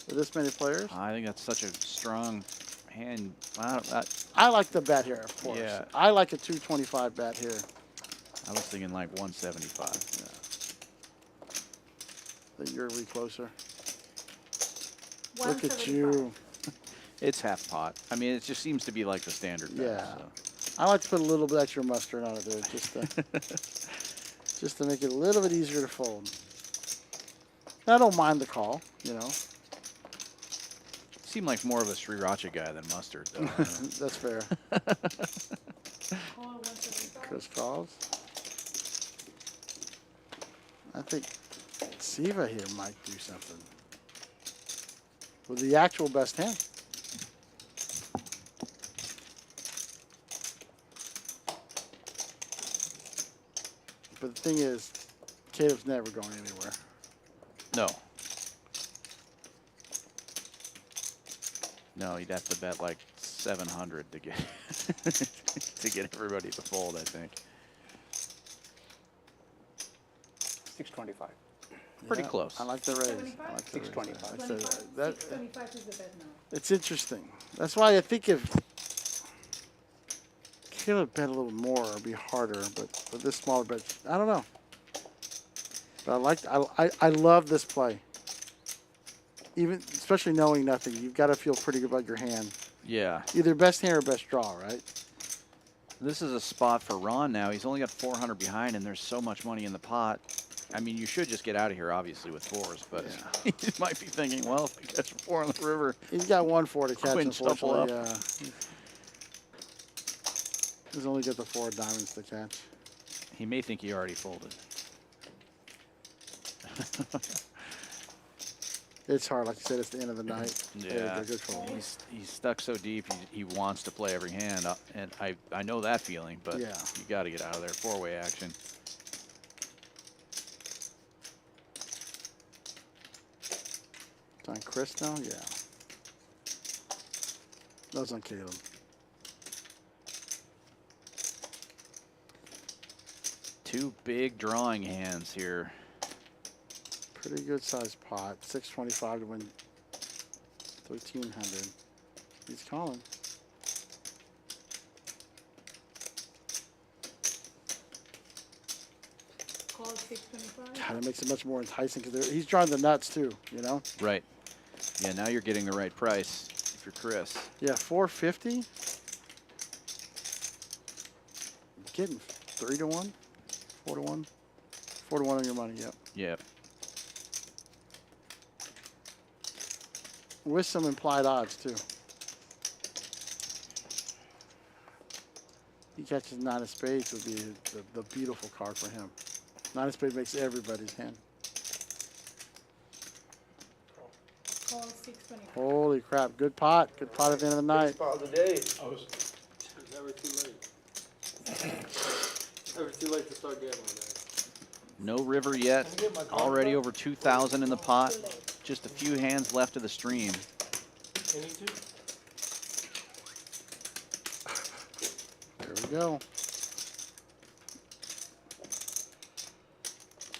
with this many players. I think that's such a strong hand. I like the bet here, of course. Yeah. I like a 225 bet here. I was thinking like 175. Then you're way closer. Look 175. at you. It's half pot. I mean, it just seems to be like the standard bet. Yeah. So. I like to put a little bit extra mustard on it there, just to make it a little bit easier to fold. I don't mind the call, you know. Seem like more of a Sriracha guy than mustard, though. That's fair. Call 175. Chris calls. I think Siva here might do something with the actual best hand. But the thing is, Caleb's never going anywhere. No. No, you'd have to bet like 700 to get to get everybody to fold, I think. 625. Pretty close. I like the raise. 75? I like the raise. 625. I like the- 625 is the bet now. It's interesting. That's why I think if Caleb bet a little more, it'd be harder. But with this smaller bet, I don't know. But I love this play. Even especially knowing nothing, you've got to feel pretty good about your hand. Yeah. Either best hand or best draw, right? This is a spot for Ron now. He's only got 400 behind, and there's so much money in the pot. I mean, you should just get out of here, obviously, with fours, but he might be thinking, well, if I catch a 4 on the river. He's got 1-4 to catch, Quintuple unfortunately. up. He's only got the 4 diamonds to catch. He may think he already folded. It's hard, like you said, it's the end of the night. Yeah, They're good fold. he's stuck so deep, he wants to play every hand, and I know that feeling, but Yeah. you got to get out of there. 4-way action. It's on Chris now? Yeah. That was on Caleb. Two big drawing hands here. Pretty good sized pot. 625 to win 1,300. He's calling. Call 625. God, that makes it much more enticing because he's drawing the nuts too, you know? Right. Yeah, now you're getting the right price if you're Chris. Yeah, 450. Getting 3 to 1, 4 to 1, 4 to 1 on your money. Yep. Yep. With some implied odds too. He catches 9 of spades would be the beautiful card for him. 9 of spades makes everybody's hand. Call 625. Holy crap! Good pot. Good pot at the end of the night. Spot of the day. It's never too late. Never too late to start gambling, guys. No river yet. Already over 2,000 in the pot. Just a few hands left of the stream. Any two? There we go.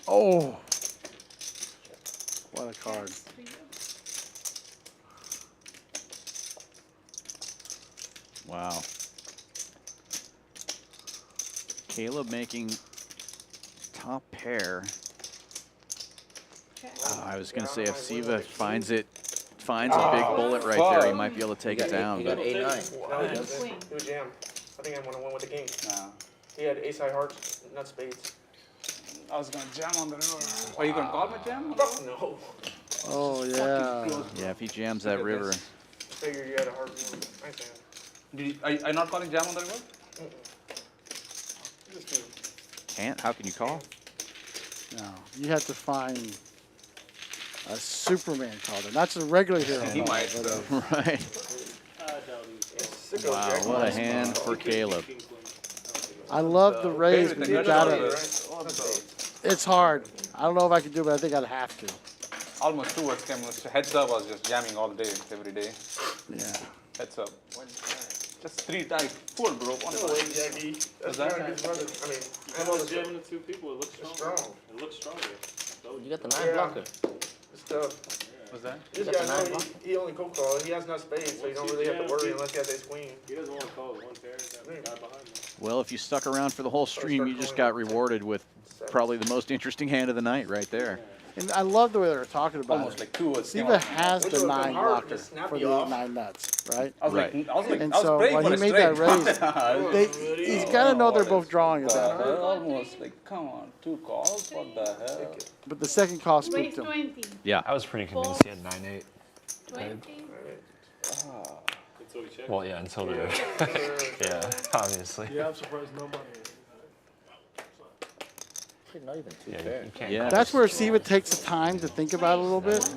Oh, what a card! Wow. Caleb making top pair. I was going to say if Siva finds a big bullet right there, he might be able to take it down. He got But A9. He was jammed. I think I'm gonna win with the king. He had ace high hearts, not spades. I was going to jam on the river. Are you going to call my jam? No. Oh yeah. yeah, if he jams that river, Figured you had a hard one. Nice hand. Did you, are you not calling jam on the river? Just two. can't. How can you call? No, you have to find a Superman card, not just a regular hero. He might. But Right. Sicko Wow, jack. what a hand for Caleb. I love the raise, but you gotta. Right? It's hard. I don't know if I can do it, but I think I'd have to. almost 2 words came. Heads up was just jamming all day, every day. Yeah. Heads up. Just 3 times. Full, bro. One No way, Jackie. That's that? not good running. I mean, I I know was it's jamming the 2 people. It looks strong. strong. It looks stronger. You got the 9 blocker. It's tough. What's that? This got the guy, nine know he only cold call. He has enough space, so you don't really have to worry unless he has ace queen. He doesn't want to call it 1 pair. That guy behind him. Well, if you stuck around for the whole stream, you just got rewarded with probably the most interesting hand of the night right there. And I love the way they were talking about Almost it. like 2 words came Siva out. has Which the would 9 come hard, blocker just snap for you the off. 8-9 nuts, right? I was Right. like, And I was so praying when for he a made straight. that raise, he's got to know they're both drawing at that. Almost like, come on, 2 calls? What the hell? But the second call Raise spooked him. 20. Yeah. I was pretty convinced he had 9-8. 20. Until we check. Well, yeah, until the yeah, obviously. Yeah, I'm surprised nobody. Not even 2 Yeah, pairs. you can't. Yeah. That's where Siva takes the time to think about it a little bit.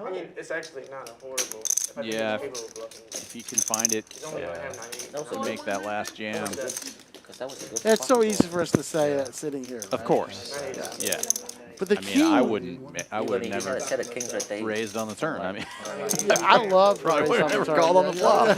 I mean, it's actually not a horrible. If I think Yeah. it's capable of bluffing. If you can find it, He's only going to have 9-8. That was a to make that last jam. Because that was a good It's spot. so easy for us to say that sitting here. Of right? course. Yeah. Yeah. But the I key, mean, I wouldn't He had never a set of kings right there. raised on the turn. I mean, yeah, I love the probably raise would on have never turn. called on the Yeah.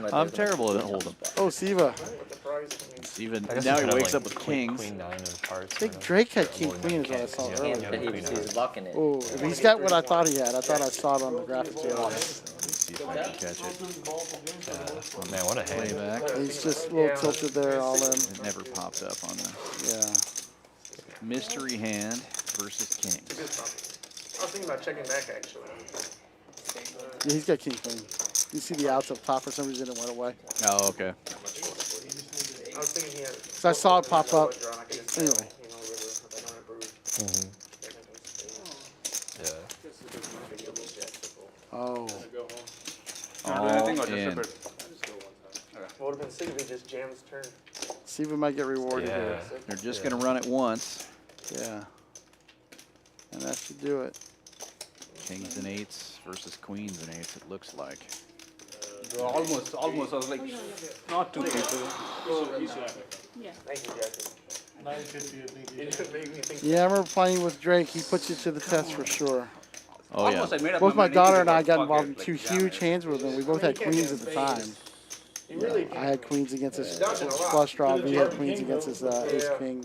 flop. I'm terrible at Holdem. Oh, Siva. With the price, I mean, Even I guess now he he could have, wakes like, up with queen, kings. 9 of hearts. I think Drake had king queen is what I saw Yeah, earlier. yeah. He's blocking it. Oh, if he's got what I thought he had. I thought I saw it on the graphics earlier. Let's see if I can catch it. Oh, man, what a hand. Playback. He's just a little tilted there, all in. It never popped up on the Yeah. mystery hand versus king. good something. I was thinking about checking back, actually. Yeah, he's got king queen. You see the outs up top for some reason it went away. Oh, okay. I was thinking he had. So I saw it pop up. Anyway. Yeah. Oh. All in. What would have been sick if he just jams turn. See if we might get rewarded here. Yeah. They're just going to run it once. Yeah. And that should do it. Kings and 8s versus queens and 8s, it looks like. Almost, I was like, not 2 people. Yeah. Thank you, Jackie. 950, I think. You didn't make me think. Yeah, I remember playing with Drake. He puts you to the test for sure. Oh, yeah. Almost, I made up Both my mind daughter and I about got fuck involved it, in like, 2 jam huge it. hands with him. We both had queens at the time. You really I had queens against his flush draw. He had queens against his ace king.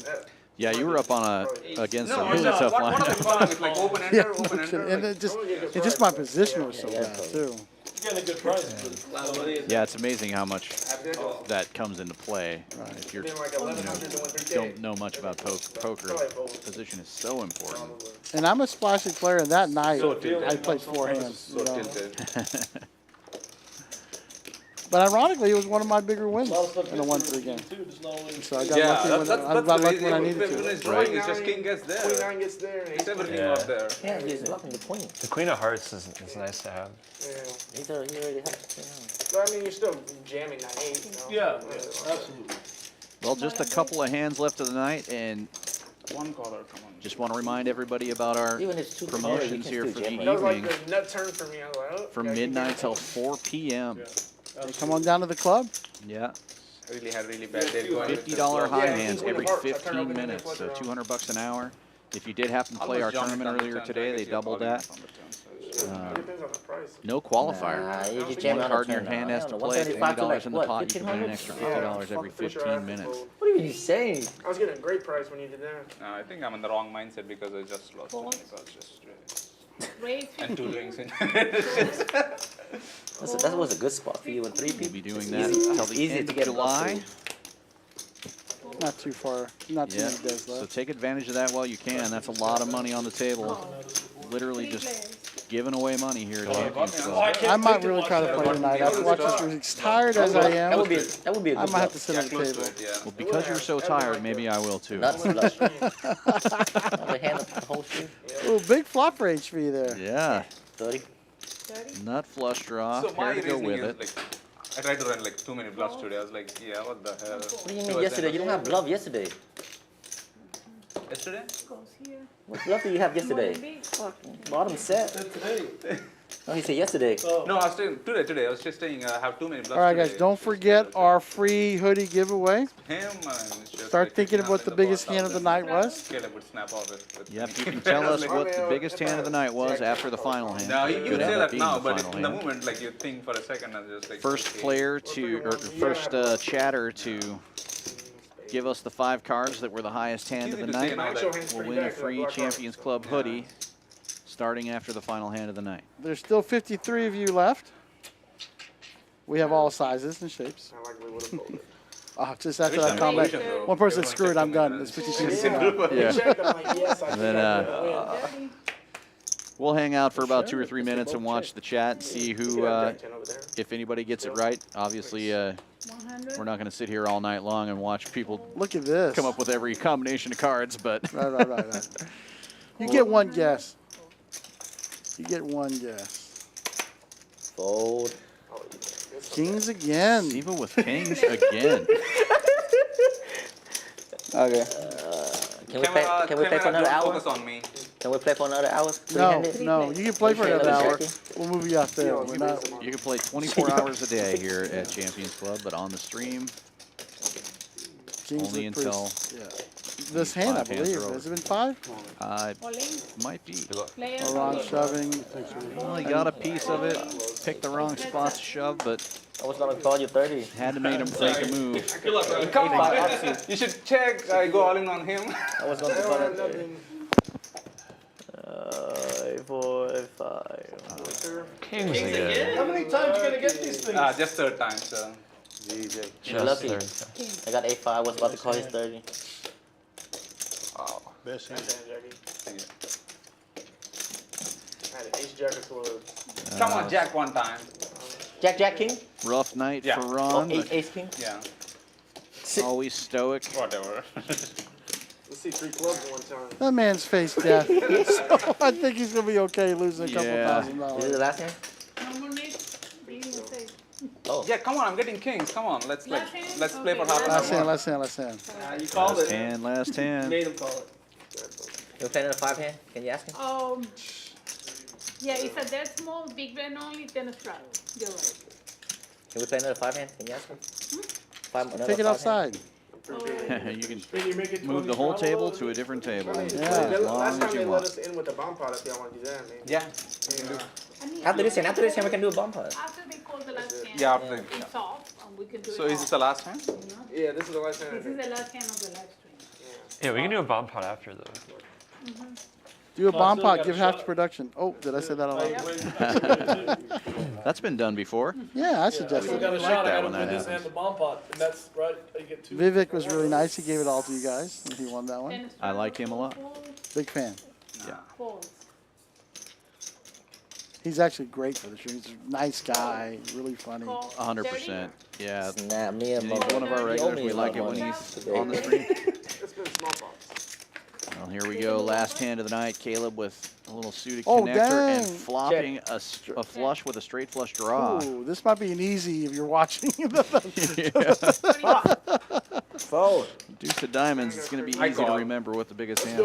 Yeah, you were up on against a No, really it's tough one of the lineup. columns is like open Yeah, ender, open ender. and it just my position was so bad too. Getting a good price. Yeah, it's amazing how much that comes into play. If you're, don't know much about poker, position is so important. And I'm a splashy player, and that night So tilted. I played 4 hands. So You know? tilted. But ironically, it was one of my bigger wins in a 1-3 game. So I got lucky when I got lucky when I needed When to. it's drawing, it's just king gets Queen there. 9 gets there. And It's everything Yeah. up there. Yeah, he's blocking the queen. The Queen of Hearts is nice to have. Yeah. He already has. But I mean, you're still jamming 9-8. You know? Yeah, absolutely. Well, just a couple of hands left of the night, and One caller, come on. just want to remind everybody about our Even if it's 2 promotions here for the That was like evening. the nut turn for me. I was like, oh. From gotta keep midnight it. till 4 p.m. Hey, come on down to the club. Yeah, I really had really bad day going. with $50 the high Yeah, hands Queen of every Hearts. I turned 15 over and minutes, flipped so it on. $200 an hour. If you did happen to play our Almost jumped tournament on the earlier turn, so I today, guess they you doubled call it that. on the turn, so It it's- depends on the price. No qualifier. Nah, you just One jam on card the in your turn hand now. has I to don't know, play. If $175 to $80 in the like, pot, what, you can win an 1,500? extra Yeah, $50 every fuck, pretty sure I 15 have to minutes. fold. What are you saying? I was getting a great price when you did that. I think I'm in the wrong mindset because I just lost money. Because just Raise and 2 drinks in. That was a good spot for you and 3 We'll people. be doing It's that easy- until it's the easy end to of get bluffed July. through. Not too far. Not too Yeah, many days so left. take advantage of that while you can. That's a lot of money on the table. Literally just giving away money here at Champions Club. I might really try to play tonight. I've watched this movie. As tired as I That would am, be a I good might have to bluff. sit at the Close table. to it, yeah. Well, because you're so tired, maybe I will too. Nuts flush. Another hand up the whole street. Ooh, big flop range for you there. Yeah, 30. 30. nut flush draw. So my Here to go reasoning with is it. like, I tried to run like too many bluffs today. I was like, yeah, what the hell? What do you mean yesterday? You don't have bluff yesterday. Yesterday? Goes here. What bluff do you have More than yesterday? big. Fucking bottom set. Today. Oh, he said yesterday. No, I was saying today. I was just saying I have too many bluffs. All right, guys, today. don't forget our free hoodie giveaway. Him, it's just Start like thinking picking of what up the in biggest ball, hand of the night was. Caleb would snap off it. Yep, you can tell us what the biggest hand of the night was after the final hand. No, you Could can end say up that being now, the but final in the hand. moment, like you think for a second and just like. First player to, or first chatter to give us the 5 cards that were the highest hand of the night will win a free Champions Club hoodie starting after the final hand of the night. There's still 53 of you left. We have all sizes and shapes. Oh, just after that comment, one person said, screw it, I'm done. It's 52. Yeah. And then we'll hang out for about 2 or 3 minutes and watch the chat and see who, if anybody gets it right. Obviously, we're not going to sit here all night long and watch people look at this come up with every combination of cards, but right. You get one guess. You get one guess. Fold. Kings again. Siva with kings again. Okay. Can we play for another hour? Focus on me. Can we play for another hour? No, you can play for another hour. We'll move you out there. We're not. You can play 24 hours a day here at Champions Club, but on the stream, Kings only look pretty until this hand, I 5 hands believe. are over. Has it been 5? Might be. Ron shoving. Well, he got a piece of it. Picked the wrong spot to shove, but I was gonna call you 30. had to make him take a move. Good luck, bro. Come on. You should check. I go all in on him. I was gonna call it 4, 5. Kings again. How many times you gonna get these things? Just third time, so. You're lucky. I got 8, 5. I was about to call his 30. Wow. Best hand. Thank you. I had an ace jack of clubs. Come on, Jack one time. Jack, King? Rough night Yeah. for Ron. Oh, but ace, King? Yeah. Always stoic. Whatever. Let's see 3 clubs at one time. That man's faced death. So I think he's going to be okay losing a couple $1,000. Is it the last hand? Oh. Yeah, come on, I'm getting kings. Come on, let's play for half an hour. Last hand. You called Last it. hand, last hand. Made him call it. You playing another 5 hand? Can you ask him? Yeah, it's a dead small, big blind only, 10 of clubs. You're right. Can we play another 5 hand? Can you ask him? Another Take it 5 outside. You can move the whole table to a different table. And play Yeah. as long Last as time you they let want. us in with the bomb pot if y'all want to do that, man. Yeah. After this hand, we can do a bump putt. After they call the last hand, Yeah, after. it's off, and we can do So it is this the last time? Yeah, this is the last time. This is the last hand of the live stream. Yeah, we can do a bomb pot after though. Do a bomb pot, give half to production. Oh, did I say that out loud? That's been done before. Yeah, I suggested got it. a shot. I that got when to that do this hand happens. the bomb pot, and that's right. You get 2. Vivek was really nice. He gave it all to you guys, and he won that one. I like him a lot. Big fan. Yeah. Folds. He's actually great for the stream. He's a nice guy, really funny. 100%. Yeah. Snap me and He's one of our regulars. We like it when he's on the stream. It's been smallpox. Well, here we go. Last hand of the night. Caleb with a little suited Oh, connector and dang. flopping a flush with a straight flush draw. Ooh, this might be an easy if you're watching. Fold. Deuce of diamonds. It's going to be easy to remember what the biggest hand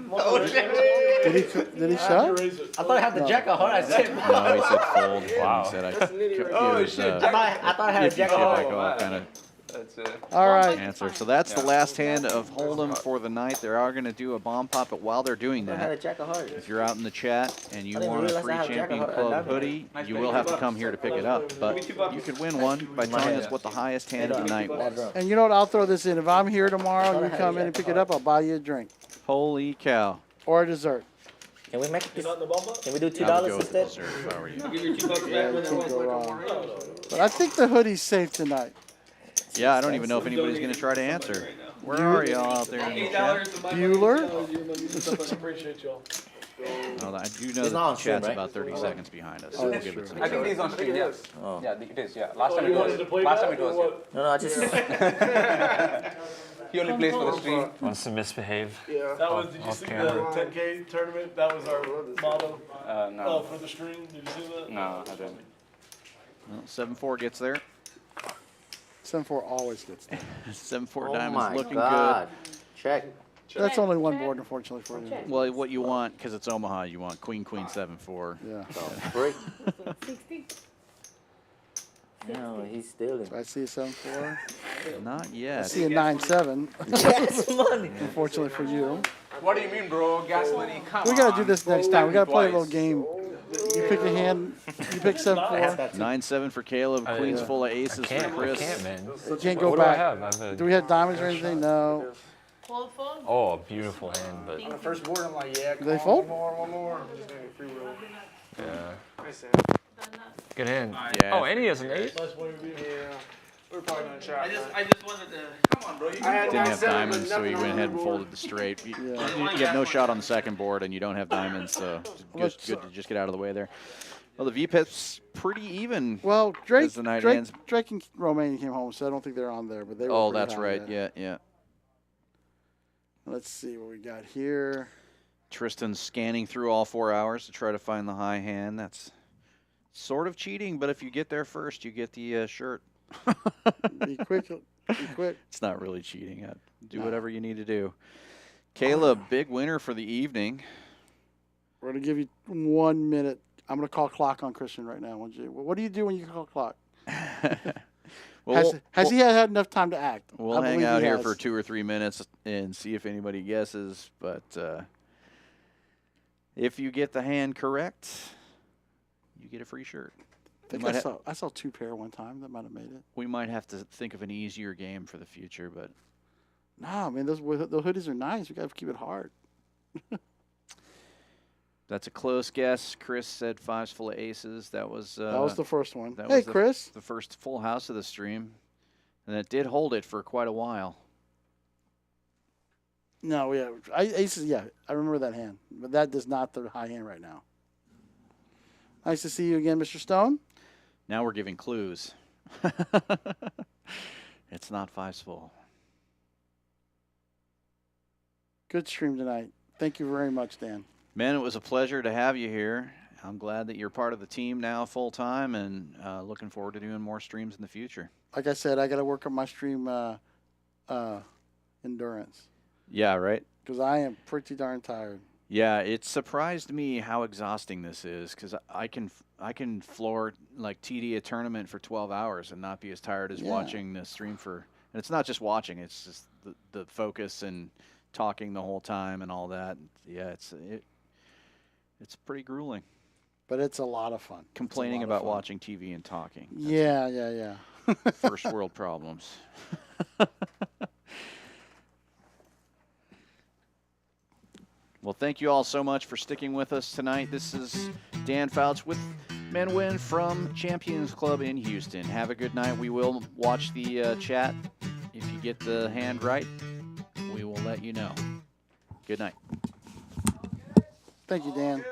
was. Did he shove? I thought I had the jack of heart. I said, No, he said fold. Wow. He said I I thought I had a jack of heart. kind of That's it. All right. answer. So that's the last hand of Holdem for the night. They are going to do a bomb pop, but while they're doing I had a that, jack of heart. if you're out in the chat and you I didn't want a realize free I had a Champion jacket. Club hoodie, you will have to come here to pick it up. But you could win one by telling us what the highest hand of the night was. And you know what? I'll throw this in. If I'm here tomorrow and you come in and pick it up, I'll buy you a drink Holy cow. or a dessert. Can we make this? Can we do I would $2 go with instead? dessert if I were you. Give your $2 back when that was like a Mario. But I think the hoodie's safe tonight. Yeah, I don't even know if anybody's going to try to answer. Where are y'all out there in the chat? Bueller? Appreciate y'all. Well, I do know It's that not on the stream, chat's right? about 30 seconds behind us. Oh, So we'll that's give it true. some I think time. he's on stream, yeah. Oh. Yeah, it is, yeah. Last time You it wanted to play was. Last time that it or was. what? No, I just. He only plays for the stream. Wants to misbehave. Yeah. That was. Did you see the 10K tournament? That was our motto. No. For the stream. Did you see that? No, I didn't. Well, 7-4 gets there. 7-4 always gets there. 7-4 Oh diamonds my looking God. Check. That's only one board, unfortunately, for you. Well, what you want, because it's Omaha, you want queen, queen, 7-4. Yeah. Break. 60? No, he's stealing. So I see a 7-4. Not I yet. see a 9-7. Gas money. Unfortunately for you. What do you mean, bro? Gas money? Come We gotta do on. this next time. We gotta play a little Twice. game. You pick a hand. You pick 7-4. 9-7 for Caleb. Queen's full of aces for Chris. Can't, man. You can't go What back. do I have? I have a, Do we have diamonds or anything? No. Fold, fold? oh, a beautiful hand, but On the first board, I'm like, yeah, Do they come fold? on, one more. I'm just doing a free roll. yeah. Nice hand. Good hand. Yeah. Oh, and he has an 8? Yeah. We're probably gonna try. I just wanted to. Come on, bro. You I had Didn't 9-7, have but diamonds, so he nothing went on ahead the and board. folded the straight. You Yeah. have no shot on the second board, and you don't have diamonds, so Let's- good to just get out of the way there. Well, the VPIP's pretty even. Well, Drake, As the night Drake, ends. Drake and Romania came home, so I don't think they're on there. But they were. Oh, pretty that's high, right. Yeah. Let's see what we got here. Tristan's scanning through all 4 hours to try to find the high hand. That's sort of cheating, but if you get there first, you get the shirt. Be quick. Be quick. It's not really cheating. Do No. whatever you need to do. Caleb, big winner for the evening. We're gonna give you 1 minute. I'm gonna call clock on Christian right now. What do you do when you call clock? Well, Has he had enough time to act? We'll I hang believe out he here has. for 2 or 3 minutes and see if anybody guesses. But if you get the hand correct, you get a free shirt. I think I saw 2 pair one time. That might have made it. We might have to think of an easier game for the future, but Nah, man, those hoodies are nice. We gotta keep it hard. that's a close guess. Chris said 5's full of aces. That was the first one. that Hey, was Chris. the first full house of the stream, and it did hold it for quite a while. No, yeah, aces. Yeah, I remember that hand, but that is not the high hand right now. Nice to see you again, Mr. Stone. Now we're giving clues. It's not 5's full. Good stream tonight. Thank you very much, Dan. Man, it was a pleasure to have you here. I'm glad that you're part of the team now full time, and looking forward to doing more streams in the future. Like I said, I got to work on my stream endurance Yeah, right? because I am pretty darn tired. Yeah, it surprised me how exhausting this is because I can floor like TD a tournament for 12 hours and not be as tired as Yeah. watching the stream for. And it's not just watching; it's just the focus and talking the whole time and all that. Yeah, it's pretty grueling. But it's a lot of fun. Complaining about watching TV and talking. Yeah. First world problems. Well, thank you all so much for sticking with us tonight. This is Dan Fouts with Menwin from Champions Club in Houston. Have a good night. We will watch the chat. If you get the hand right, we will let you know. Good night. Thank you, Dan.